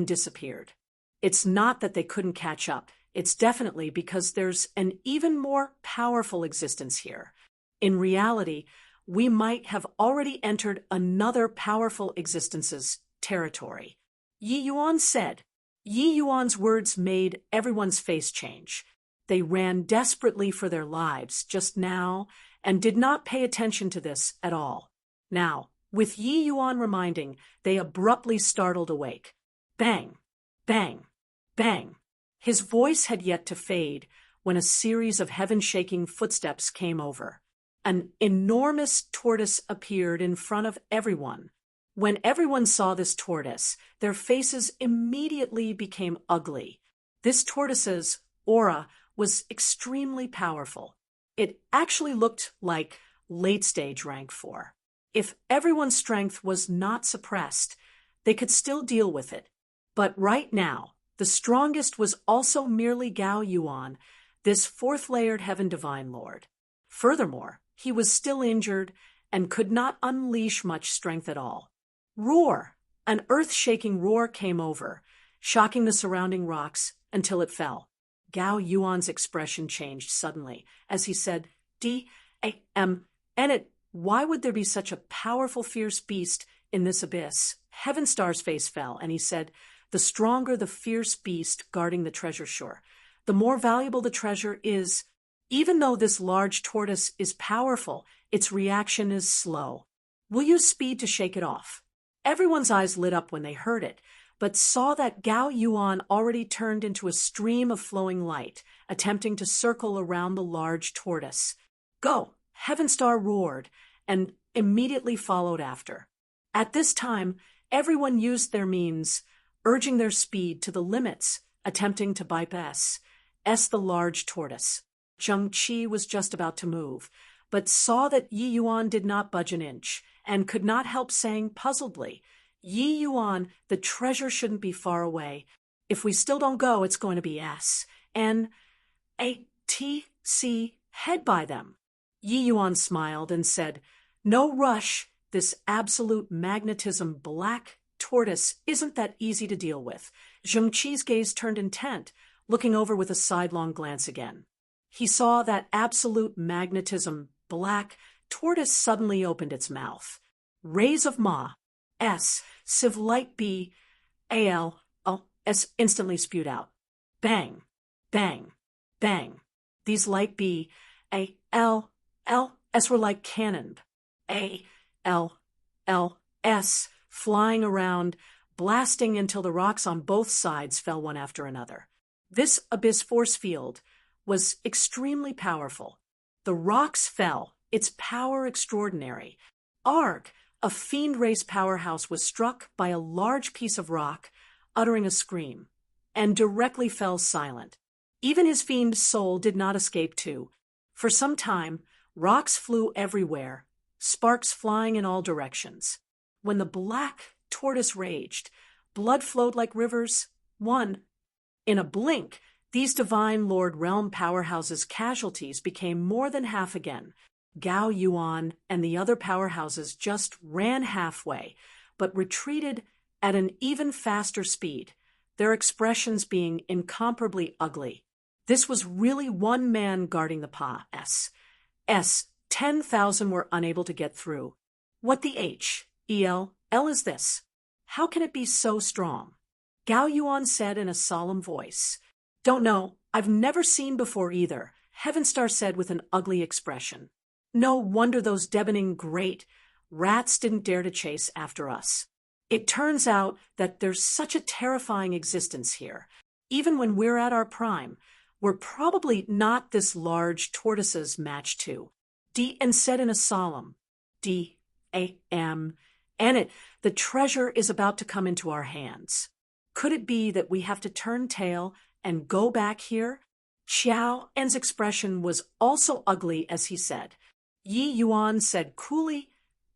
Speaker 1: disappeared. It's not that they couldn't catch up. It's definitely because there's an even more powerful existence here. In reality, we might have already entered another powerful existence's territory. Yi Yuan said. Yi Yuan's words made everyone's face change. They ran desperately for their lives just now and did not pay attention to this at all. Now, with Yi Yuan reminding, they abruptly startled awake. Bang! Bang! Bang! His voice had yet to fade when a series of heaven-shaking footsteps came over. An enormous tortoise appeared in front of everyone. When everyone saw this tortoise, their faces immediately became ugly. This tortoise's aura was extremely powerful. It actually looked like late-stage rank 4. If everyone's strength was not suppressed, they could still deal with it. But right now, the strongest was also merely Gao Yuan, this fourth-layered Heaven Divine Lord. Furthermore, he was still injured and could not unleash much strength at all. Roar! An earth-shaking roar came over, shocking the surrounding rocks until it fell. Gao Yuan's expression changed suddenly as he said, "D-A-M, and it, why would there be such a powerful, fierce beast in this abyss?" Heaven Star's face fell, and he said, "The stronger the fierce beast guarding the treasure shore, the more valuable the treasure is. Even though this large tortoise is powerful, its reaction is slow. We'll use speed to shake it off." Everyone's eyes lit up when they heard it, but saw that Gao Yuan already turned into a stream of flowing light, attempting to circle around the large tortoise. "Go!" Heaven Star roared, and immediately followed after. At this time, everyone used their means, urging their speed to the limits, attempting to bypass the large tortoise. Zheng Qi was just about to move, but saw that Yi Yuan did not budge an inch, and could not help saying puzzledly, "Yi Yuan, the treasure shouldn't be far away. If we still don't go, it's going to be S-N-A-T-C head by them." Yi Yuan smiled and said, "No rush. This absolute magnetism black tortoise isn't that easy to deal with." Zheng Qi's gaze turned intent, looking over with a sidelong glance again. He saw that absolute magnetism black tortoise suddenly opened its mouth. Rays of Ma, S, Civ Light B, A-L, S instantly spewed out. Bang, bang, bang. These Light B, A-L, L, S were like cannon. A-L, L, S, flying around, blasting until the rocks on both sides fell one after another. This abyss force field was extremely powerful. The rocks fell, its power extraordinary. Arg, a fiend race powerhouse, was struck by a large piece of rock, uttering a scream, and directly fell silent. Even his fiend soul did not escape too. For some time, rocks flew everywhere, sparks flying in all directions. When the black tortoise raged, blood flowed like rivers. In a blink, these divine Lord Realm powerhouses' casualties became more than half again. Gao Yuan and the other powerhouses just ran halfway, but retreated at an even faster speed, their expressions being incomparably ugly. This was really one man guarding the pass. 10,000 were unable to get through. What the L is this? How can it be so strong? Gao Yuan said in a solemn voice. Don't know, I've never seen before either, Heavenstar said with an ugly expression. No wonder those deboning great rats didn't dare to chase after us. It turns out that there's such a terrifying existence here. Even when we're at our prime, we're probably not this large tortoise's match to. And said in a solemn, the treasure is about to come into our hands. Could it be that we have to turn tail and go back here? Xiao En's expression was also ugly as he said. Yi Yuan said coolly,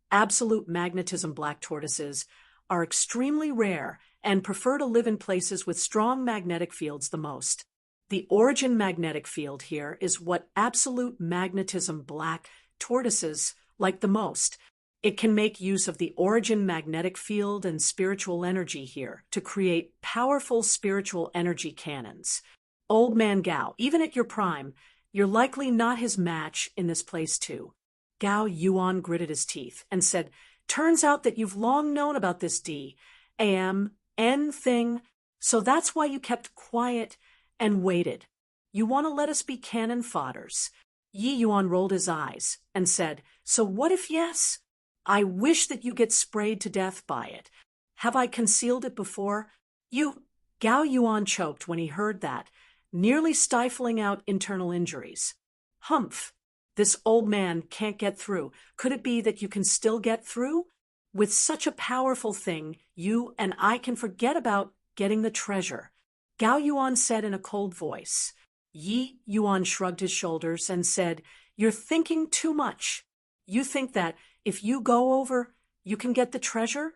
Speaker 1: absolute magnetism black tortoises are extremely rare and prefer to live in places with strong magnetic fields the most. The origin magnetic field here is what absolute magnetism black tortoises like the most. It can make use of the origin magnetic field and spiritual energy here to create powerful spiritual energy cannons. Old man Gao, even at your prime, you're likely not his match in this place too. Gao Yuan gritted his teeth and said, turns out that you've long known about this D-A-M-N thing, so that's why you kept quiet and waited. You want to let us be cannon fodders. Yi Yuan rolled his eyes and said, so what if yes? I wish that you get sprayed to death by it. Have I concealed it before? Gao Yuan choked when he heard that, nearly stifling out internal injuries. Humph, this old man can't get through. Could it be that you can still get through? With such a powerful thing, you and I can forget about getting the treasure. Gao Yuan said in a cold voice. Yi Yuan shrugged his shoulders and said, you're thinking too much. You think that if you go over, you can get the treasure?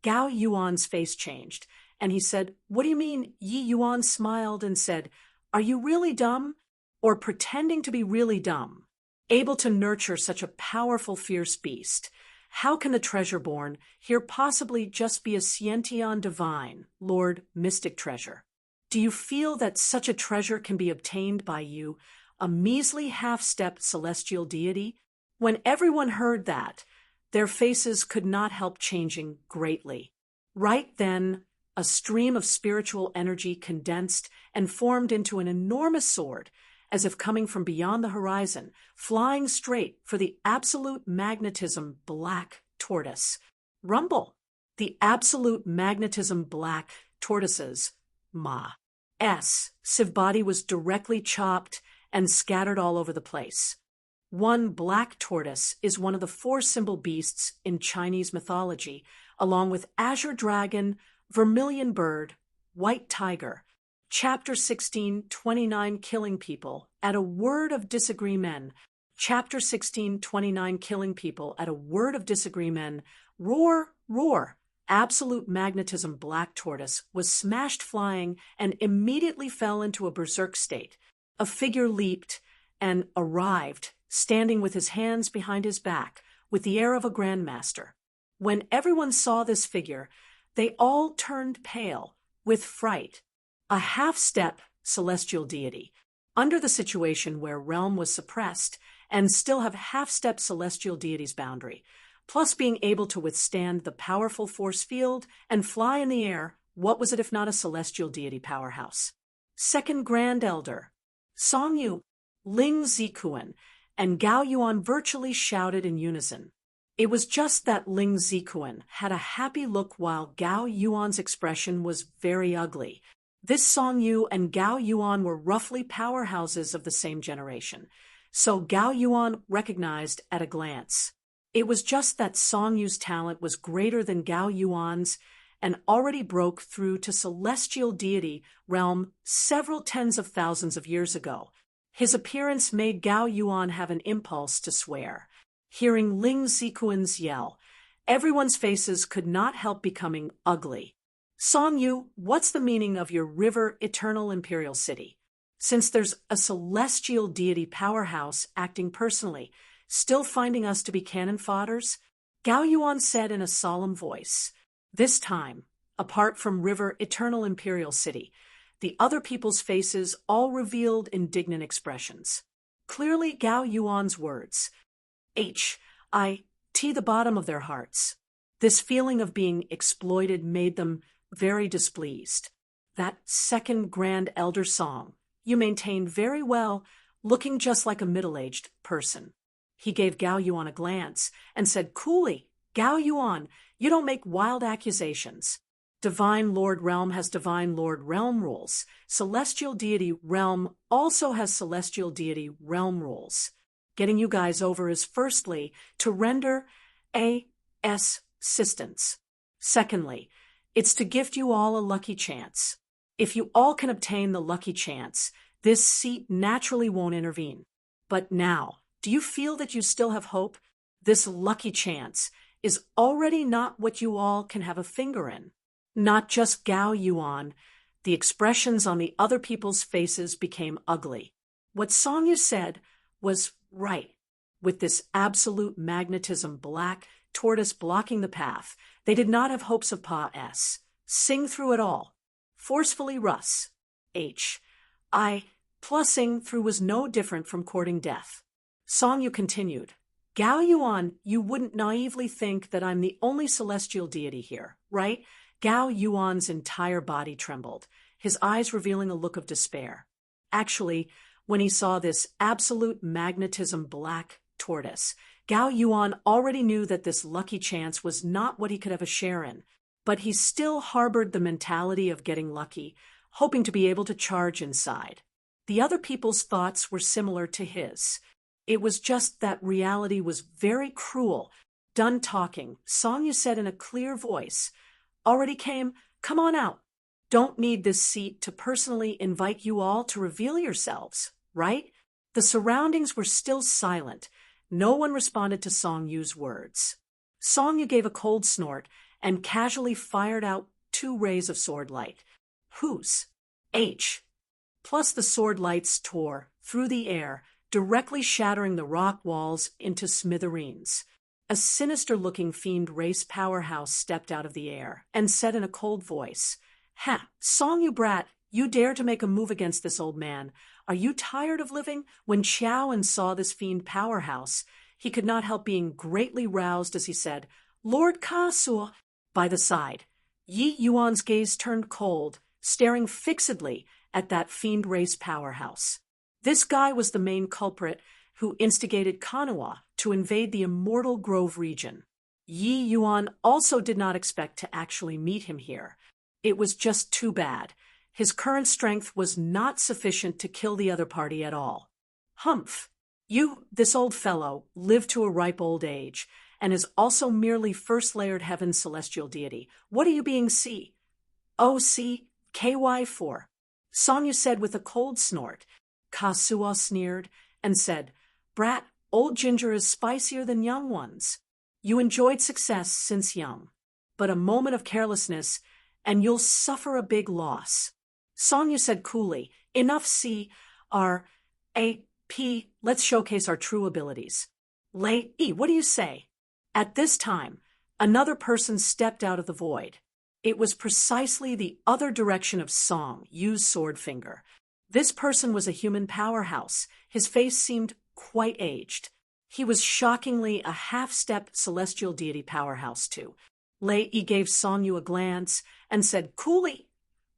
Speaker 1: Gao Yuan's face changed, and he said, what do you mean? Yi Yuan smiled and said, are you really dumb? Or pretending to be really dumb? Able to nurture such a powerful, fierce beast? How can the treasure born here possibly just be a Sciention divine, Lord Mystic treasure? Do you feel that such a treasure can be obtained by you, a measly half-step celestial deity? When everyone heard that, their faces could not help changing greatly. Right then, a stream of spiritual energy condensed and formed into an enormous sword, as if coming from beyond the horizon, flying straight for the absolute magnetism black tortoise. Rumble! The absolute magnetism black tortoises. Civ body was directly chopped and scattered all over the place. One black tortoise is one of the 4 symbol beasts in Chinese mythology, along with azure dragon, vermilion bird, white tiger. Chapter 16, 29 killing people at a word of disagreement. Chapter 16, 29 killing people at a word of disagreement. Roar, roar. Absolute magnetism black tortoise was smashed flying and immediately fell into a berserk state. A figure leaped and arrived, standing with his hands behind his back, with the air of a grandmaster. When everyone saw this figure, they all turned pale with fright. A half-step celestial deity, under the situation where realm was suppressed and still have half-step celestial deity's boundary, plus being able to withstand the powerful force field and fly in the air, what was it if not a celestial deity powerhouse? Second Grand Elder, Song Yu, Ling Zikuan, and Gao Yuan virtually shouted in unison. It was just that Ling Zikuan had a happy look while Gao Yuan's expression was very ugly. This Song Yu and Gao Yuan were roughly powerhouses of the same generation, so Gao Yuan recognized at a glance. It was just that Song Yu's talent was greater than Gao Yuan's and already broke through to celestial deity realm several tens of thousands of years ago. His appearance made Gao Yuan have an impulse to swear. Hearing Ling Zikuan's yell, everyone's faces could not help becoming ugly. Song Yu, what's the meaning of your river eternal imperial city? Since there's a celestial deity powerhouse acting personally, Still finding us to be cannon fodders? Gao Yuan said in a solemn voice. This time, apart from River Eternal Imperial City, the other people's faces all revealed indignant expressions. Clearly Gao Yuan's words. The bottom of their hearts. This feeling of being exploited made them very displeased. That second grand elder song, you maintained very well, looking just like a middle-aged person. He gave Gao Yuan a glance and said coolly, Gao Yuan, you don't make wild accusations. Divine Lord Realm has Divine Lord Realm rules. Celestial Deity Realm also has Celestial Deity Realm rules. Getting you guys over is firstly to render assistance. Secondly, it's to gift you all a lucky chance. If you all can obtain the lucky chance, this seat naturally won't intervene. But now, do you feel that you still have hope? This lucky chance is already not what you all can have a finger in. Not just Gao Yuan, the expressions on the other people's faces became ugly. What Song Yu said was right. With this absolute magnetism black tortoise blocking the path, they did not have hopes of sing through it all. Forcefully Russ. Plussing through was no different from courting death. Song Yu continued. Gao Yuan, you wouldn't naively think that I'm the only celestial deity here, right? Gao Yuan's entire body trembled, his eyes revealing a look of despair. Actually, when he saw this absolute magnetism black tortoise, Gao Yuan already knew that this lucky chance was not what he could have a share in, but he still harbored the mentality of getting lucky, hoping to be able to charge inside. The other people's thoughts were similar to his. It was just that reality was very cruel. Done talking, Song Yu said in a clear voice, Already came, come on out. Don't need this seat to personally invite you all to reveal yourselves, right? The surroundings were still silent. No one responded to Song Yu's words. Song Yu gave a cold snort and casually fired out 2 rays of sword light. Whose? Plus the sword lights tore through the air, directly shattering the rock walls into smithereens. A sinister-looking fiend race powerhouse stepped out of the air and said in a cold voice, Song Yu brat, you dare to make a move against this old man. Are you tired of living? When Qiaoan saw this fiend powerhouse, he could not help being greatly roused as he said, Lord Kasuo. By the side, Yi Yuan's gaze turned cold, staring fixedly at that fiend race powerhouse. This guy was the main culprit who instigated Kanua to invade the Immortal Grove region. Yi Yuan also did not expect to actually meet him here. It was just too bad. His current strength was not sufficient to kill the other party at all. Humph! You, this old fellow, lived to a ripe old age, and is also merely first-layered heaven's celestial deity. What are you being KY for? Song Yu said with a cold snort. Kasuo sneered and said, Brat, old ginger is spicier than young ones. You enjoyed success since young, but a moment of carelessness and you'll suffer a big loss. Song Yu said coolly, Enough let's showcase our true abilities. What do you say? At this time, another person stepped out of the void. It was precisely the other direction of Song Yu's sword finger. This person was a human powerhouse. His face seemed quite aged. He was shockingly a half-step celestial deity powerhouse too. Lei gave Song Yu a glance and said coolly,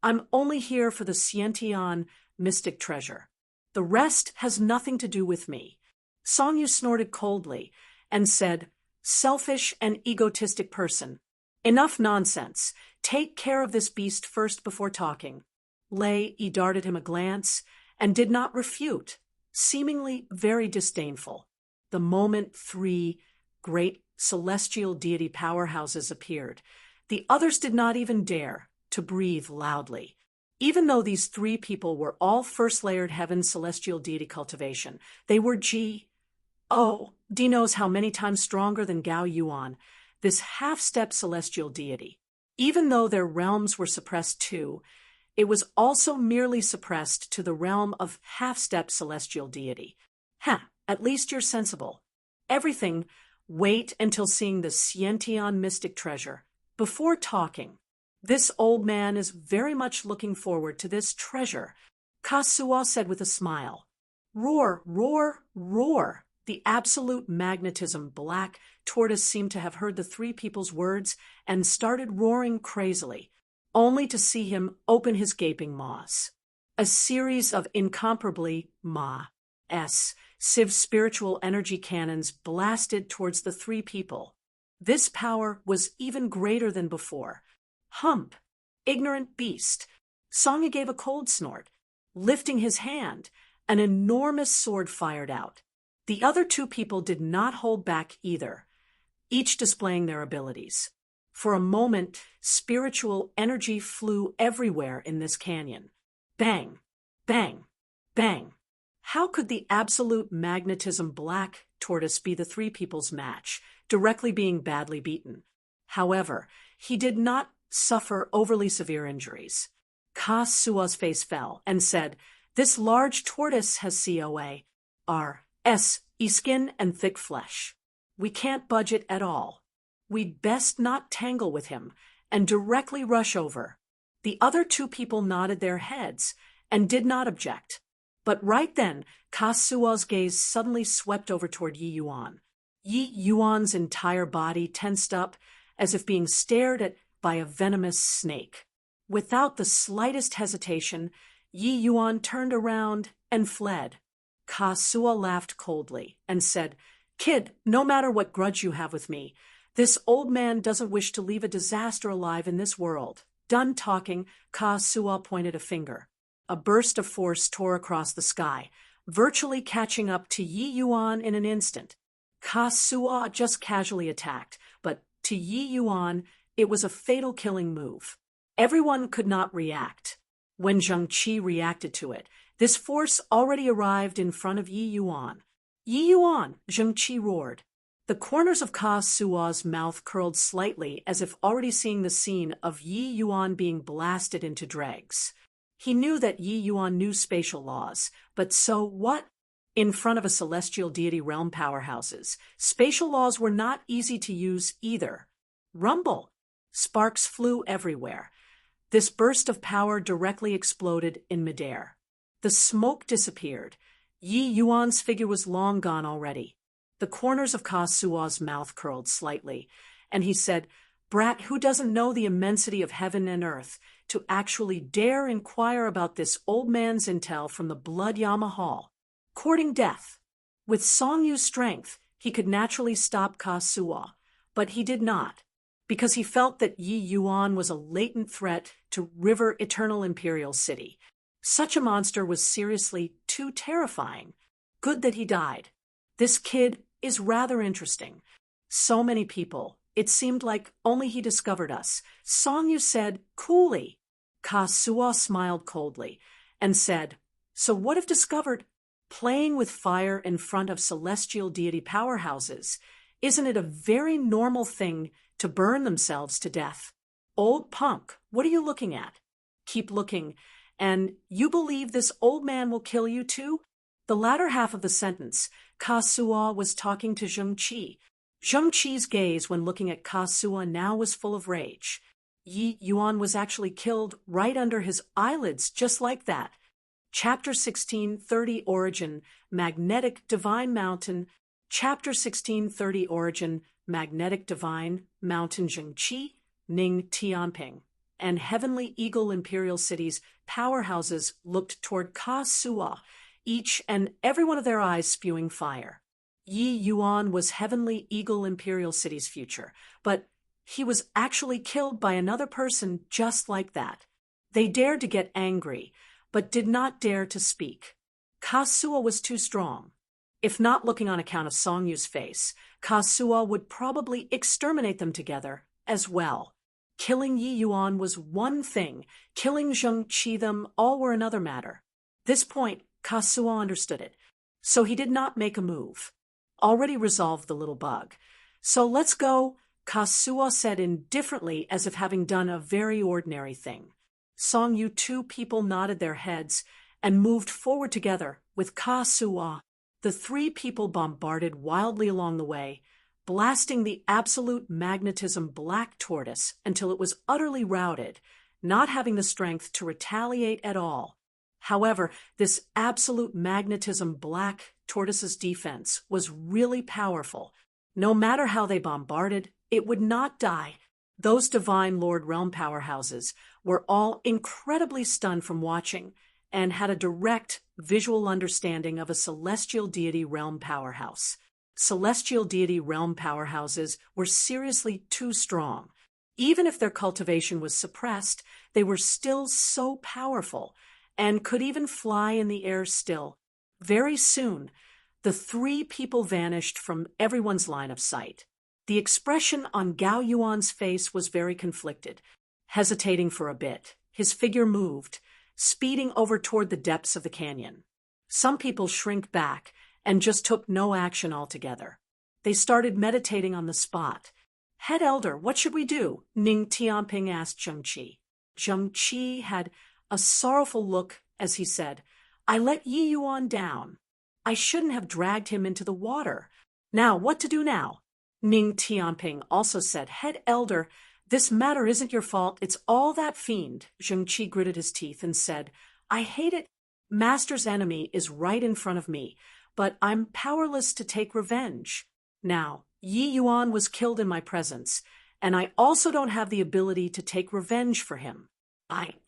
Speaker 1: I'm only here for the Xiantian mystic treasure. The rest has nothing to do with me. Song Yu snorted coldly and said, Selfish and egotistic person. Enough nonsense. Take care of this beast first before talking. Lei darted him a glance and did not refute, seemingly very disdainful. The moment 3 great celestial deity powerhouses appeared, the others did not even dare to breathe loudly. Even though these 3 people were all first-layered heaven celestial deity cultivation, they were D knows how many times stronger than Gao Yuan, this half-step celestial deity. Even though their realms were suppressed too, it was also merely suppressed to the realm of half-step celestial deity. At least you're sensible. everything, wait until seeing the Xiantian mystic treasure before talking. This old man is very much looking forward to this treasure, Kasuo said with a smile. Roar, roar, roar. The absolute magnetism black tortoise seemed to have heard the three people's words and started roaring crazily, only to see him open his gaping maws. A series of incomparably massive spiritual energy cannons blasted towards the three people. This power was even greater than before. Hump, ignorant beast. Songyu gave a cold snort. Lifting his hand, an enormous sword fired out. The other two people did not hold back either, each displaying their abilities. For a moment, spiritual energy flew everywhere in this canyon. Bang, bang, bang. How could the absolute magnetism black tortoise be the three people's match, directly being badly beaten? However, he did not suffer overly severe injuries. Kasuo's face fell and said, "This large tortoise has skin and thick flesh. We can't budge it at all. We'd best not tangle with him and directly rush over." The other two people nodded their heads and did not object. But right then, Kasuo's gaze suddenly swept over toward Yi Yuan. Yi Yuan's entire body tensed up as if being stared at by a venomous snake. Without the slightest hesitation, Yi Yuan turned around and fled. Kasuo laughed coldly and said, "Kid, no matter what grudge you have with me, this old man doesn't wish to leave a disaster alive in this world." Done talking, Kasuo pointed a finger. A burst of force tore across the sky, virtually catching up to Yi Yuan in an instant. Kasuo just casually attacked, but to Yi Yuan, it was a fatal killing move. Everyone could not react. When Zheng Qi reacted to it, this force already arrived in front of Yi Yuan. "Yi Yuan!" Zheng Qi roared. The corners of Kasuo's mouth curled slightly as if already seeing the scene of Yi Yuan being blasted into dregs. He knew that Yi Yuan knew spatial laws, but so what? In front of a celestial deity realm powerhouses, spatial laws were not easy to use either. Rumble! Sparks flew everywhere. This burst of power directly exploded in midair. The smoke disappeared. Yi Yuan's figure was long gone already. The corners of Kasuo's mouth curled slightly, and he said, "Brat who doesn't know the immensity of heaven and earth to actually dare inquire about this old man's intel from the Blood Yama Hall. Courting death." With Songyu's strength, he could naturally stop Kasuo, but he did not, because he felt that Yi Yuan was a latent threat to River Eternal Imperial City. Such a monster was seriously too terrifying. Good that he died. This kid is rather interesting. So many people. It seemed like only he discovered us. Songyu said coolly. Kasuo smiled coldly and said, "So what if discovered? Playing with fire in front of celestial deity powerhouses. Isn't it a very normal thing to burn themselves to death? Old punk, what are you looking at? Keep looking. And you believe this old man will kill you too?" The latter half of the sentence, Kasuo was talking to Zheng Qi. Zheng Qi's gaze when looking at Kasuo now was full of rage. Yi Yuan was actually killed right under his eyelids, just like that. Chapter 16:30 Origin, Magnetic Divine Mountain. Chapter 16:30 Origin, Magnetic Divine Mountain. Zheng Qi, Ning Tianping, and Heavenly Eagle Imperial Cities powerhouses looked toward Kasuo, each and every one of their eyes spewing fire. Yi Yuan was Heavenly Eagle Imperial City's future, but he was actually killed by another person just like that. They dared to get angry, but did not dare to speak. Kasuo was too strong. If not looking on account of Songyu's face, Kasuo would probably exterminate them together as well. Killing Yi Yuan was one thing, killing Zheng Qi them all were another matter. This point, Kasuo understood it, so he did not make a move. Already resolved the little bug. "So let's go," Kasuo said indifferently as if having done a very ordinary thing. Songyu two people nodded their heads and moved forward together with Kasuo. The three people bombarded wildly along the way, blasting the absolute magnetism black tortoise until it was utterly routed, not having the strength to retaliate at all. However, this absolute magnetism black tortoise's defense was really powerful. No matter how they bombarded, it would not die. Those divine Lord Realm powerhouses were all incredibly stunned from watching and had a direct visual understanding of a celestial deity realm powerhouse. Celestial deity realm powerhouses were seriously too strong. Even if their cultivation was suppressed, they were still so powerful and could even fly in the air still. Very soon, the three people vanished from everyone's line of sight. The expression on Gao Yuan's face was very conflicted. Hesitating for a bit, his figure moved, speeding over toward the depths of the canyon. Some people shrank back and just took no action altogether. They started meditating on the spot. "Head Elder, what should we do?" Ning Tianping asked Zheng Qi. Zheng Qi had a sorrowful look as he said, "I let Yi Yuan down. I shouldn't have dragged him into the water. Now, what to do now?" Ning Tianping also said, "Head Elder, this matter isn't your fault. It's all that fiend." Zheng Qi gritted his teeth and said, "I hate it. Master's enemy is right in front of me, but I'm powerless to take revenge. Now, Yi Yuan was killed in my presence, and I also don't have the ability to take revenge for him.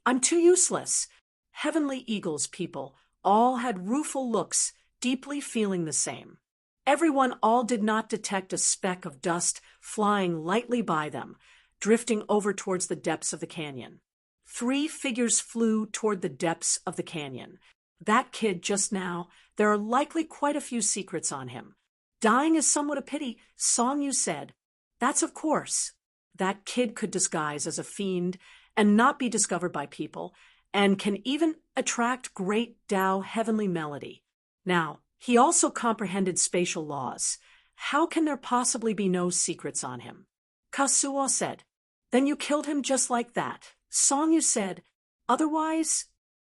Speaker 1: I'm too useless." Heavenly Eagle's people all had rueful looks, deeply feeling the same. Everyone all did not detect a speck of dust flying lightly by them, drifting over towards the depths of the canyon. Three figures flew toward the depths of the canyon. That kid just now, there are likely quite a few secrets on him. "Dying is somewhat a pity," Song Yu said. "That's of course. That kid could disguise as a fiend and not be discovered by people, and can even attract great Tao heavenly melody. Now, he also comprehended spatial laws. How can there possibly be no secrets on him?" Kasuo said. "Then you killed him just like that." Song Yu said, "Otherwise,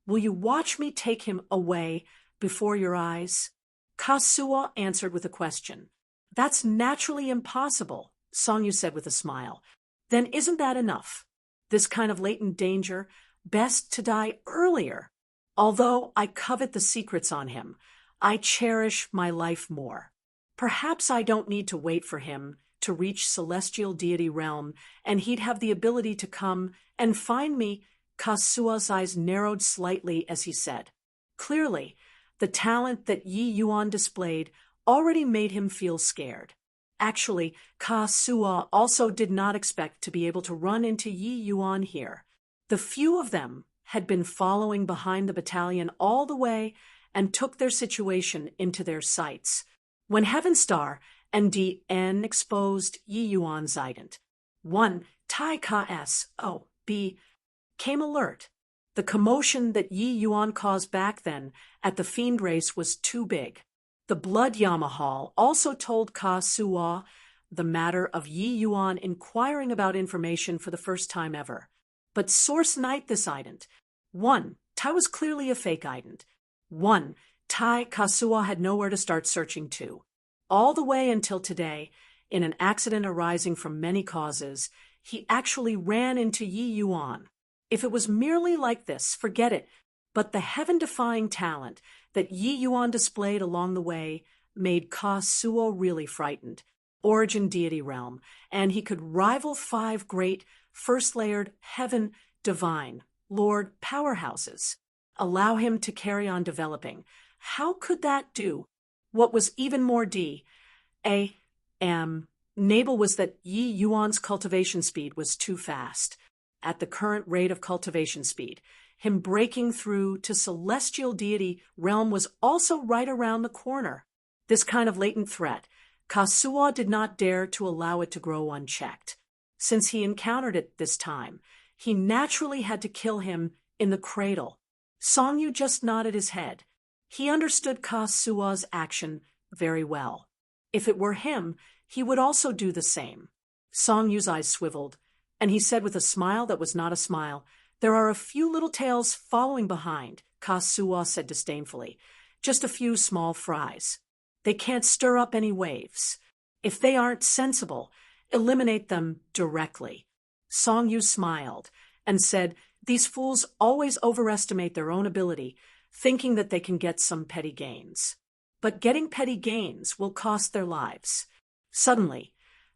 Speaker 1: will you watch me take him away before your eyes?" Kasuo answered with a question. "That's naturally impossible," Song Yu said with a smile. "Then isn't that enough? This kind of latent danger, best to die earlier. Although I covet the secrets on him, I cherish my life more. Perhaps I don't need to wait for him to reach celestial deity realm, and he'd have the ability to come and find me." Kasuo's eyes narrowed slightly as he said. Clearly, the talent that Yi Yuan displayed already made him feel scared. Actually, Kasuo also did not expect to be able to run into Yi Yuan here. The few of them had been following behind the battalion all the way and took their situation into their sights. When Heaven Star and DN exposed Yi Yuan Zident, 1 Tai Kso came alert. The commotion that Yi Yuan caused back then at the Fiend race was too big. The Blood Yamahal also told Kasuo the matter of Yi Yuan inquiring about information for the first time ever. But Source Knight this ident. 1. Tai was clearly a fake ident. 1. Tai Kasuo had nowhere to start searching to. All the way until today, in an accident arising from many causes, he actually ran into Yi Yuan. If it was merely like this, forget it. But the heaven-defying talent that Yi Yuan displayed along the way made Kasuo really frightened. Origin deity realm, and he could rival 5 great, first-layered, heaven, divine, Lord powerhouses. Allow him to carry on developing. How could that do? What was even more Nabal was that Yi Yuan's cultivation speed was too fast. At the current rate of cultivation speed, him breaking through to celestial deity realm was also right around the corner. This kind of latent threat, Kasuo did not dare to allow it to grow unchecked. Since he encountered it this time, he naturally had to kill him in the cradle. Song Yu just nodded his head. He understood Kasuo's action very well. If it were him, he would also do the same. Song Yu's eyes swiveled, and he said with a smile that was not a smile, "There are a few little tails following behind," Kasuo said disdainfully. "Just a few small fries." They can't stir up any waves. If they aren't sensible, eliminate them directly. Song Yu smiled and said, "These fools always overestimate their own ability, thinking that they can get some petty gains. But getting petty gains will cost their lives." Suddenly,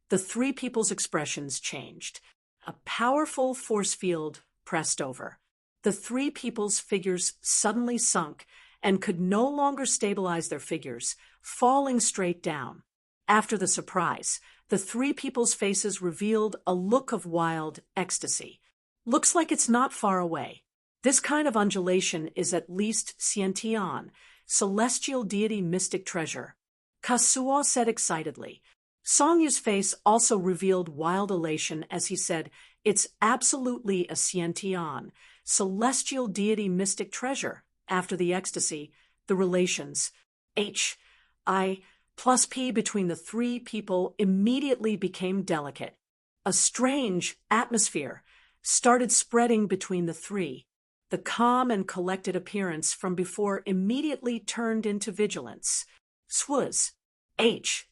Speaker 1: the three people's expressions changed. A powerful force field pressed over. The three people's figures suddenly sunk and could no longer stabilize their figures, falling straight down. After the surprise, the three people's faces revealed a look of wild ecstasy. "Looks like it's not far away. This kind of undulation is at least Xiantian, celestial deity mystic treasure," Kasuo said excitedly. Song Yu's face also revealed wild elation as he said, "It's absolutely a Xiantian, celestial deity mystic treasure." After the ecstasy, the relations, H-I plus P between the three people immediately became delicate. A strange atmosphere started spreading between the three. The calm and collected appearance from before immediately turned into vigilance. Swuz, H.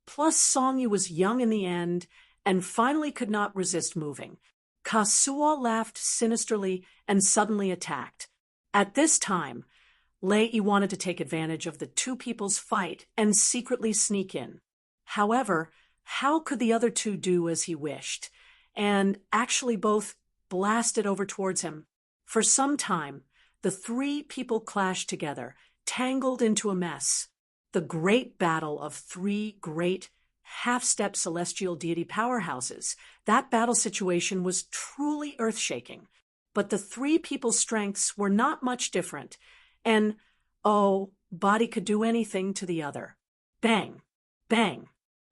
Speaker 1: Plus Song Yu was young in the end and finally could not resist moving. Kasuo laughed sinisterly and suddenly attacked. At this time, Lei wanted to take advantage of the two people's fight and secretly sneak in. However, how could the other two do as he wished? And actually both blasted over towards him. For some time, the three people clashed together, tangled into a mess. The great battle of three great half-step celestial deity powerhouses. That battle situation was truly earth-shaking. But the three people's strengths were not much different, and, body could do anything to the other. Bang, bang,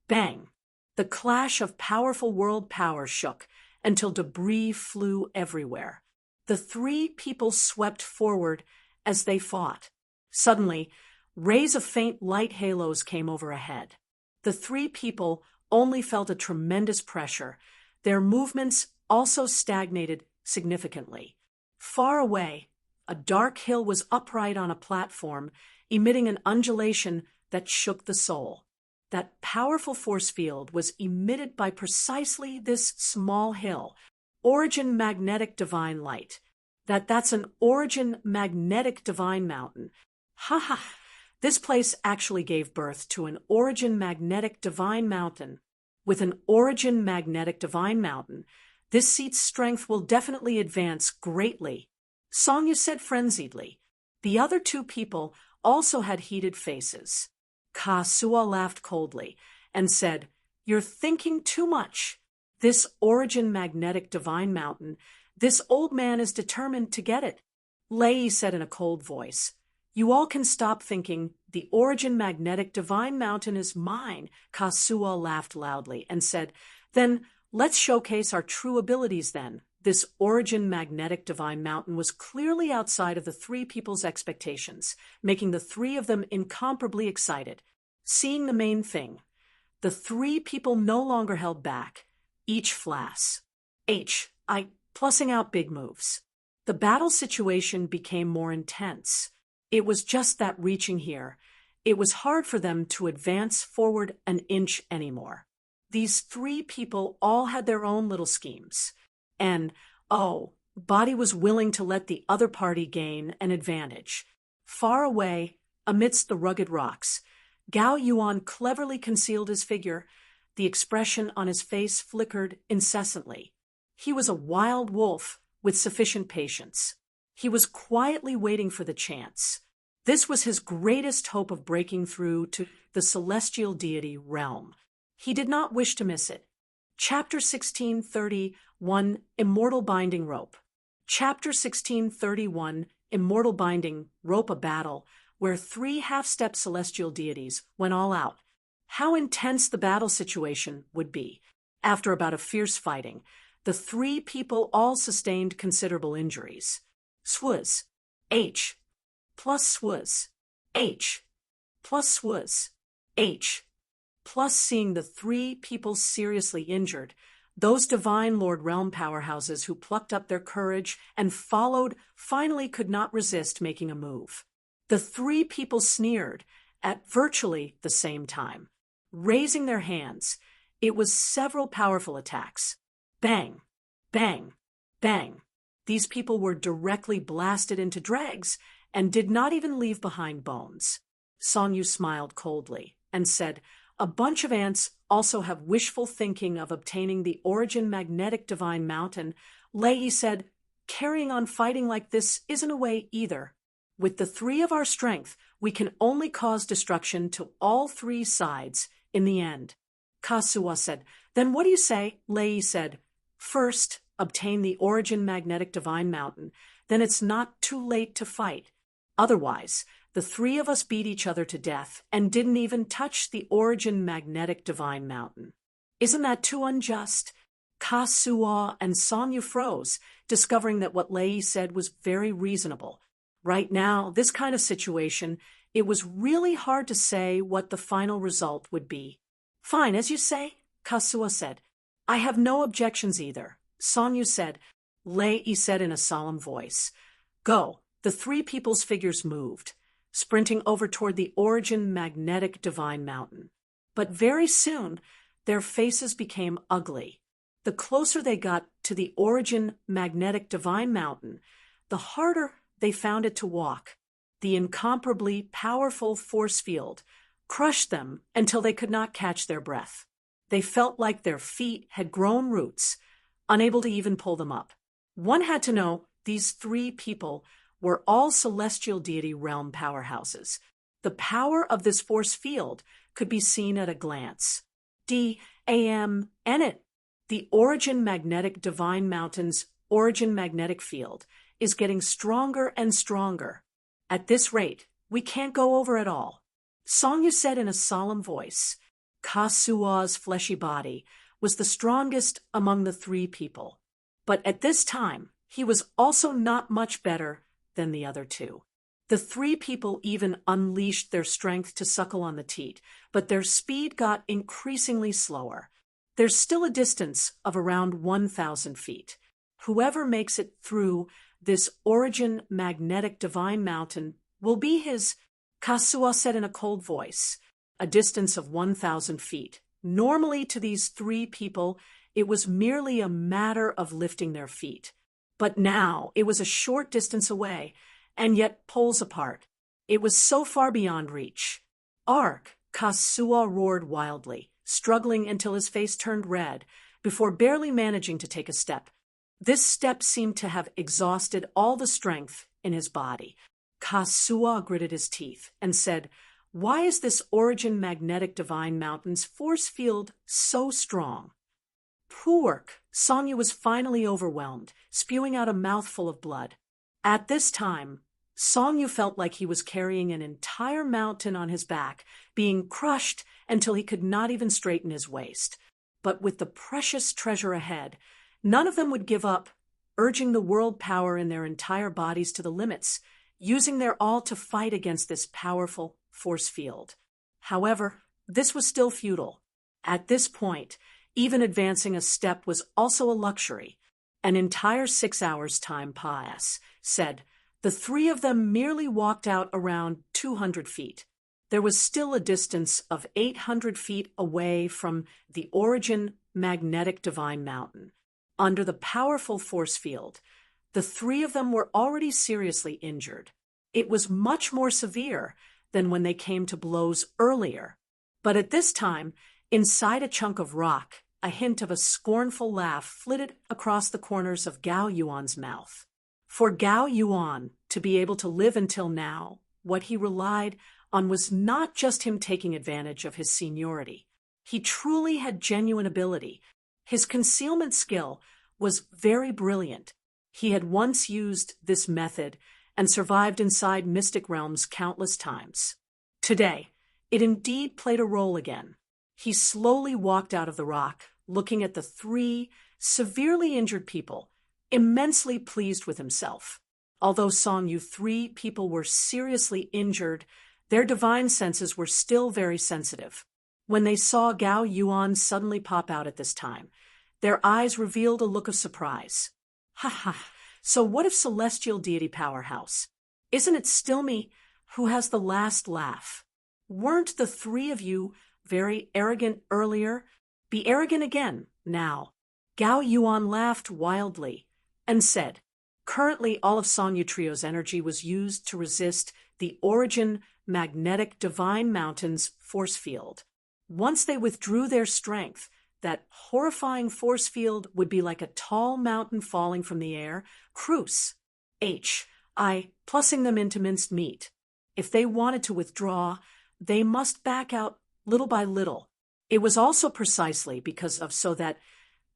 Speaker 1: bang. The clash of powerful world power shook until debris flew everywhere. The three people swept forward as they fought. Suddenly, rays of faint light halos came overhead. The three people only felt a tremendous pressure. Their movements also stagnated significantly. Far away, a dark hill was upright on a platform, emitting an undulation that shook the soul. That powerful force field was emitted by precisely this small hill. Origin magnetic divine light. That's an origin magnetic divine mountain. Ha ha! This place actually gave birth to an origin magnetic divine mountain. With an origin magnetic divine mountain, this seat's strength will definitely advance greatly, Song Yu said frenziedly. The other two people also had heated faces. Kasuo laughed coldly and said, "You're thinking too much. This origin magnetic divine mountain, this old man is determined to get it." Lei said in a cold voice, "You all can stop thinking the origin magnetic divine mountain is mine." Kasuo laughed loudly and said, "Then let's showcase our true abilities then." This origin magnetic divine mountain was clearly outside of the three people's expectations, making the three of them incomparably excited. Seeing the main thing, the three people no longer held back, each flash. H-I plussing out big moves. The battle situation became more intense. It was just that reaching here, it was hard for them to advance forward an inch anymore. These three people all had their own little schemes. And, Body was willing to let the other party gain an advantage. Far away, amidst the rugged rocks, Gao Yuan cleverly concealed his figure. The expression on his face flickered incessantly. He was a wild wolf with sufficient patience. He was quietly waiting for the chance. This was his greatest hope of breaking through to the celestial deity realm. He did not wish to miss it. Chapter 1631, Immortal Binding Rope. Chapter 1631, Immortal Binding Rope, a battle where three half-step celestial deities went all out. How intense the battle situation would be. After about a fierce fighting, the three people all sustained considerable injuries. Swuz. H. Plus swuz. H. Plus swuz. H. Plus seeing the three people seriously injured, those divine Lord Realm powerhouses who plucked up their courage and followed finally could not resist making a move. The three people sneered at virtually the same time. Raising their hands, it was several powerful attacks. Bang, bang, bang. These people were directly blasted into dregs and did not even leave behind bones. Song Yu smiled coldly and said, "A bunch of ants also have wishful thinking of obtaining the origin magnetic divine mountain." Lei said, "Carrying on fighting like this isn't a way either. With the three of our strength, we can only cause destruction to all three sides in the end." Kasuwa said, "Then what do you say?" Lei said, "First, obtain the origin magnetic divine mountain, then it's not too late to fight. Otherwise, the three of us beat each other to death and didn't even touch the origin magnetic divine mountain. Isn't that too unjust?" Kasuwa and Song Yu froze, discovering that what Lei said was very reasonable. Right now, this kind of situation, it was really hard to say what the final result would be. "Fine, as you say," Kasuwa said. "I have no objections either." Song Yu said. Lei said in a solemn voice, "Go." The three people's figures moved, sprinting over toward the origin magnetic divine mountain. But very soon, their faces became ugly. The closer they got to the origin magnetic divine mountain, the harder they found it to walk. The incomparably powerful force field crushed them until they could not catch their breath. They felt like their feet had grown roots, unable to even pull them up. One had to know these three people were all celestial deity realm powerhouses. The power of this force field could be seen at a glance. The origin magnetic divine mountain's origin magnetic field is getting stronger and stronger. At this rate, we can't go over it all. Song Yu said in a solemn voice. Kasua's fleshy body was the strongest among the three people. But at this time, he was also not much better than the other two. The three people even unleashed their strength to suckle on the teat, but their speed got increasingly slower. There's still a distance of around 1,000 feet. Whoever makes it through this origin magnetic divine mountain will be his, Kasuwa said in a cold voice. A distance of 1,000 feet. Normally to these three people, it was merely a matter of lifting their feet. But now it was a short distance away, and yet poles apart. It was so far beyond reach. "Ark!" Kasuwa roared wildly, struggling until his face turned red, before barely managing to take a step. This step seemed to have exhausted all the strength in his body. Kasuwa gritted his teeth and said, "Why is this origin magnetic divine mountain's force field so strong?" Poork! Song Yu was finally overwhelmed, spewing out a mouthful of blood. At this time, Song Yu felt like he was carrying an entire mountain on his back, being crushed until he could not even straighten his waist. But with the precious treasure ahead, none of them would give up, urging the world power in their entire bodies to the limits, using their all to fight against this powerful force field. However, this was still futile. At this point, even advancing a step was also a luxury. An entire 6 hours' time said. The three of them merely walked out around 200 feet. There was still a distance of 800 feet away from the origin magnetic divine mountain. Under the powerful force field, the three of them were already seriously injured. It was much more severe than when they came to blows earlier. But at this time, inside a chunk of rock, a hint of a scornful laugh flitted across the corners of Gao Yuan's mouth. For Gao Yuan to be able to live until now, what he relied on was not just him taking advantage of his seniority. He truly had genuine ability. His concealment skill was very brilliant. He had once used this method and survived inside mystic realms countless times. Today, it indeed played a role again. He slowly walked out of the rock, looking at the three severely injured people, immensely pleased with himself. Although Song Yu 3 people were seriously injured, their divine senses were still very sensitive. When they saw Gao Yuan suddenly pop out at this time, their eyes revealed a look of surprise. "Ha ha, so what if celestial deity powerhouse? Isn't it still me who has the last laugh?" Weren't the three of you very arrogant earlier? Be arrogant again, now. Gao Yuan laughed wildly and said, currently all of Song Yu Trio's energy was used to resist the origin magnetic divine mountain's force field. Once they withdrew their strength, that horrifying force field would be like a tall mountain falling from the air. Cruce. Plussing them into minced meat. If they wanted to withdraw, they must back out little by little. It was also precisely because of so that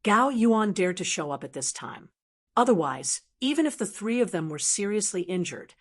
Speaker 1: Gao Yuan dared to show up at this time. Otherwise, even if the three of them were seriously injured,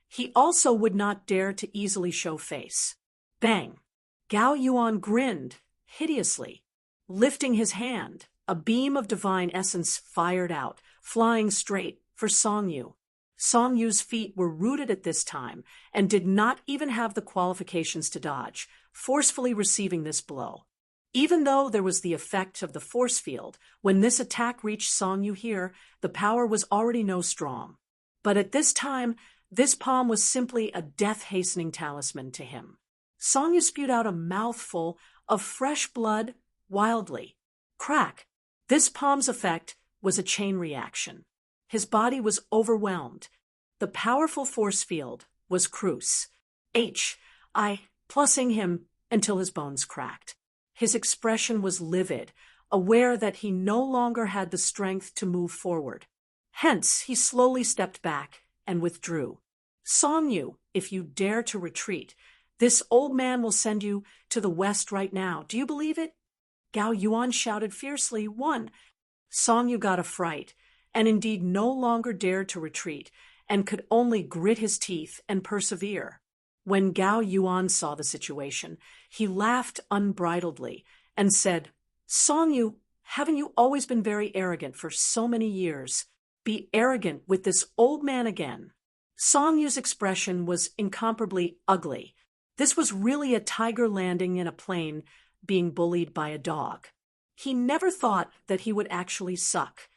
Speaker 1: he also would not dare to easily show face. Bang! Gao Yuan grinned hideously. Lifting his hand, a beam of divine essence fired out, flying straight for Song Yu. Song Yu's feet were rooted at this time and did not even have the qualifications to dodge, forcefully receiving this blow. Even though there was the effect of the force field, when this attack reached Song Yu here, the power was already no strong. But at this time, this palm was simply a death-hastening talisman to him. Song Yu spewed out a mouthful of fresh blood wildly. Crack! This palm's effect was a chain reaction. His body was overwhelmed. The powerful force field was Cruce. Plussing him until his bones cracked. His expression was livid, aware that he no longer had the strength to move forward. Hence, he slowly stepped back and withdrew. Song Yu, if you dare to retreat, this old man will send you to the west right now. Do you believe it? Gao Yuan shouted fiercely, "One!" Song Yu got a fright, and indeed no longer dared to retreat, and could only grit his teeth and persevere. When Gao Yuan saw the situation, he laughed unbridledly and said, "Song Yu, haven't you always been very arrogant for so many years? Be arrogant with this old man again." Song Yu's expression was incomparably ugly. This was really a tiger landing in a plane being bullied by a dog. He never thought that he would actually suck.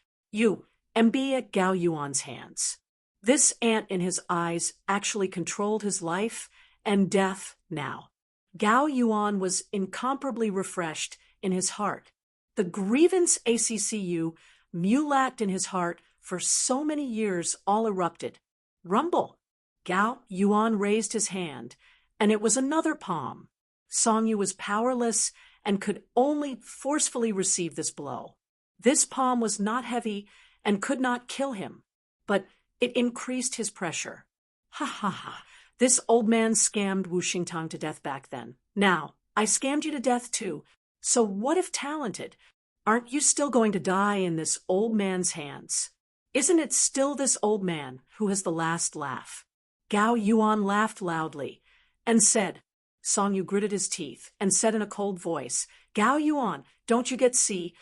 Speaker 1: And be at Gao Yuan's hands. This ant in his eyes actually controlled his life and death now. Gao Yuan was incomparably refreshed in his heart. The grievance ACCU mulatted in his heart for so many years all erupted. Rumble! Gao Yuan raised his hand, and it was another palm. Song Yu was powerless and could only forcefully receive this blow. This palm was not heavy and could not kill him, but it increased his pressure. This old man scammed Wu Xingtang to death back then. Now, I scammed you to death too. So what if talented? Aren't you still going to die in this old man's hands? Isn't it still this old man who has the last laugh? Gao Yuan laughed loudly and said, Song Yu gritted his teeth and said in a cold voice, "Gao Yuan, don't you get C-O-C-K-Y?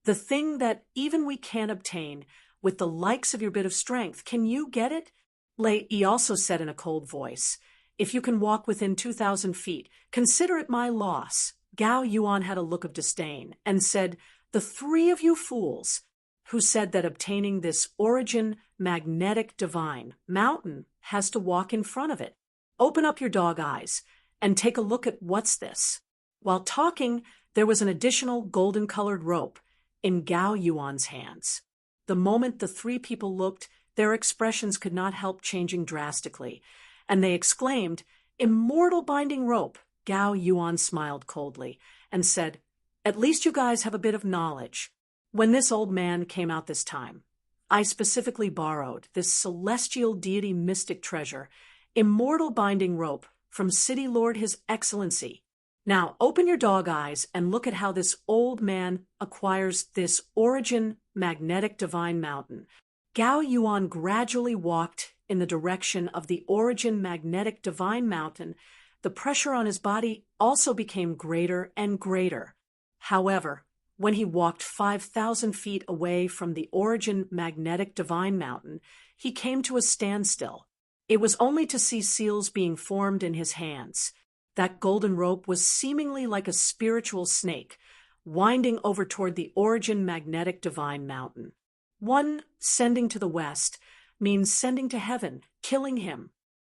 Speaker 1: The thing that even we can't obtain with the likes of your bit of strength. Can you get it?" Lei Yi also said in a cold voice, "If you can walk within 2,000 feet, consider it my loss." Gao Yuan had a look of disdain and said, "The three of you fools who said that obtaining this origin magnetic divine mountain has to walk in front of it. Open up your dog eyes and take a look at what's this." While talking, there was an additional golden-colored rope in Gao Yuan's hands. The moment the three people looked, their expressions could not help changing drastically, and they exclaimed, "Immortal binding rope!" Gao Yuan smiled coldly and said, "At least you guys have a bit of knowledge. When this old man came out this time, I specifically borrowed this celestial deity mystic treasure, immortal binding rope, from City Lord His Excellency. Now open your dog eyes and look at how this old man acquires this origin magnetic divine mountain." Gao Yuan gradually walked in the direction of the origin magnetic divine mountain. The pressure on his body also became greater and greater. However, when he walked 5,000 feet away from the origin magnetic divine mountain, he came to a standstill. It was only to see seals being formed in his hands. That golden rope was seemingly like a spiritual snake, winding over toward the origin magnetic divine mountain. One sending to the west means sending to heaven, killing him,